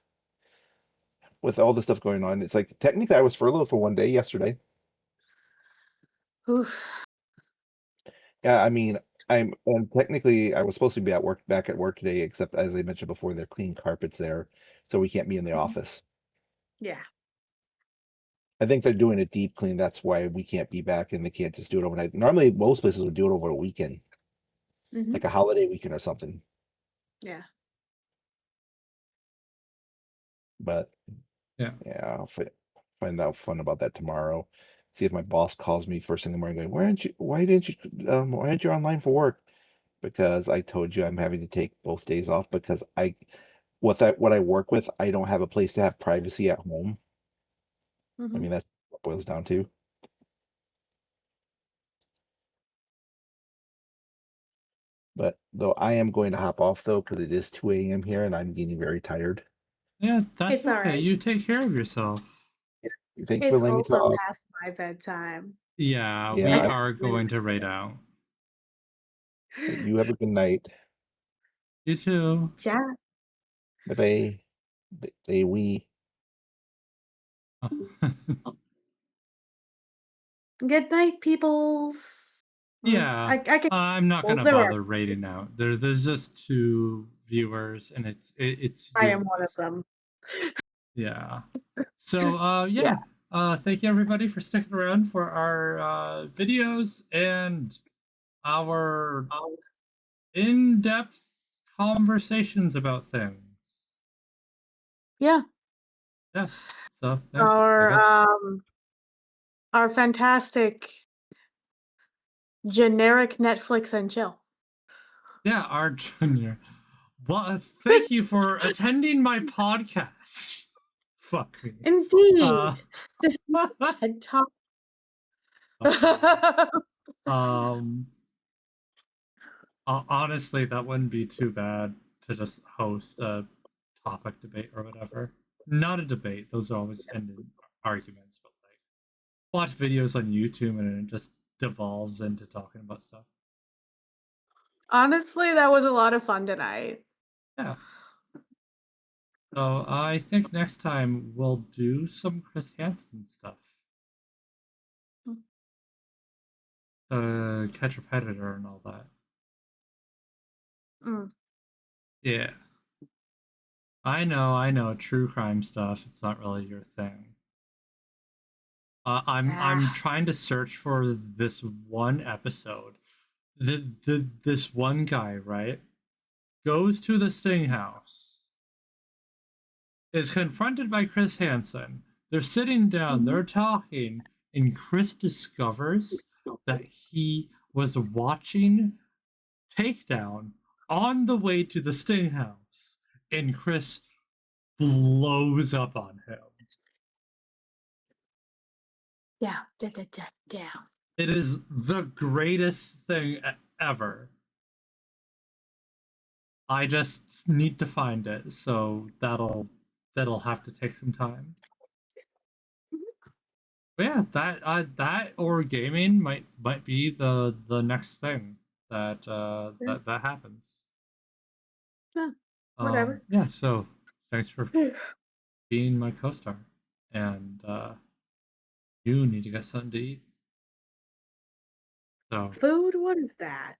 with all the stuff going on. It's like technically I was furloughed for one day yesterday. Oof. Yeah, I mean, and technically I was supposed to be back at work today, except as I mentioned before, they're cleaning carpets there, so we can't be in the Mhm. office. Yeah. I think they're doing a deep clean. That's why we can't be back, and they can't just do it overnight. Normally, most places would do it over a weekend, like Mhm. a holiday weekend or something. Yeah. But Yeah. yeah, find out fun about that tomorrow. See if my boss calls me first thing in the morning, going, why aren't you online for work? Because I told you I'm having to take both days off because what I work with, I don't have a place to have privacy at home. I Mhm. mean, that's what it boils down to. But though I am going to hop off though, because it is 2 a.m. here and I'm getting very tired. Yeah, that's It's all okay. right. You take care of yourself. Thank you for It's letting me also talk. past my bedtime. Yeah, Yeah, we And are going to raid out. you have a good night. You too. Ciao. Bye bye. They we. Good night, peoples. Yeah, I can I'm not peoples. gonna There are. bother raiding out. There's just 2 viewers, and it's I you am and one of Jason. them. Yeah. So Yeah. yeah. Thank you everybody for sticking around for our videos and our in-depth conversations about things. Yeah. Yeah. So thanks, I guess. Our fantastic generic Netflix and chill. Yeah, our junior. Well, thank you for attending my podcast. Fuck me. Indeed. This TED Talk. Um, honestly, that wouldn't be too bad to just host a topic debate or whatever. Not a debate; those always end in arguments. But like, watch videos on YouTube and it just devolves into talking about stuff. Honestly, that was a lot of fun tonight. Yeah. So I think next time we'll do some Chris Hansen stuff. Catch a Predator and all that. Mm. Yeah. I know, true crime stuff. It's not really your thing. I'm trying to search for this one episode this one guy, right, goes to the Sting house, is confronted by Chris Hansen. They're sitting down, they're talking, and Chris discovers that he was watching Takedown on the way to the Sting house, and Chris blows up on him. Yeah, down. It is the greatest thing ever. I just need to find it, so that'll have to take some time. But yeah, that or gaming might be the next thing that that happens. Yeah, whatever. Yeah, so thanks for being my co-star, and you need to get something to eat. So Food? What is that?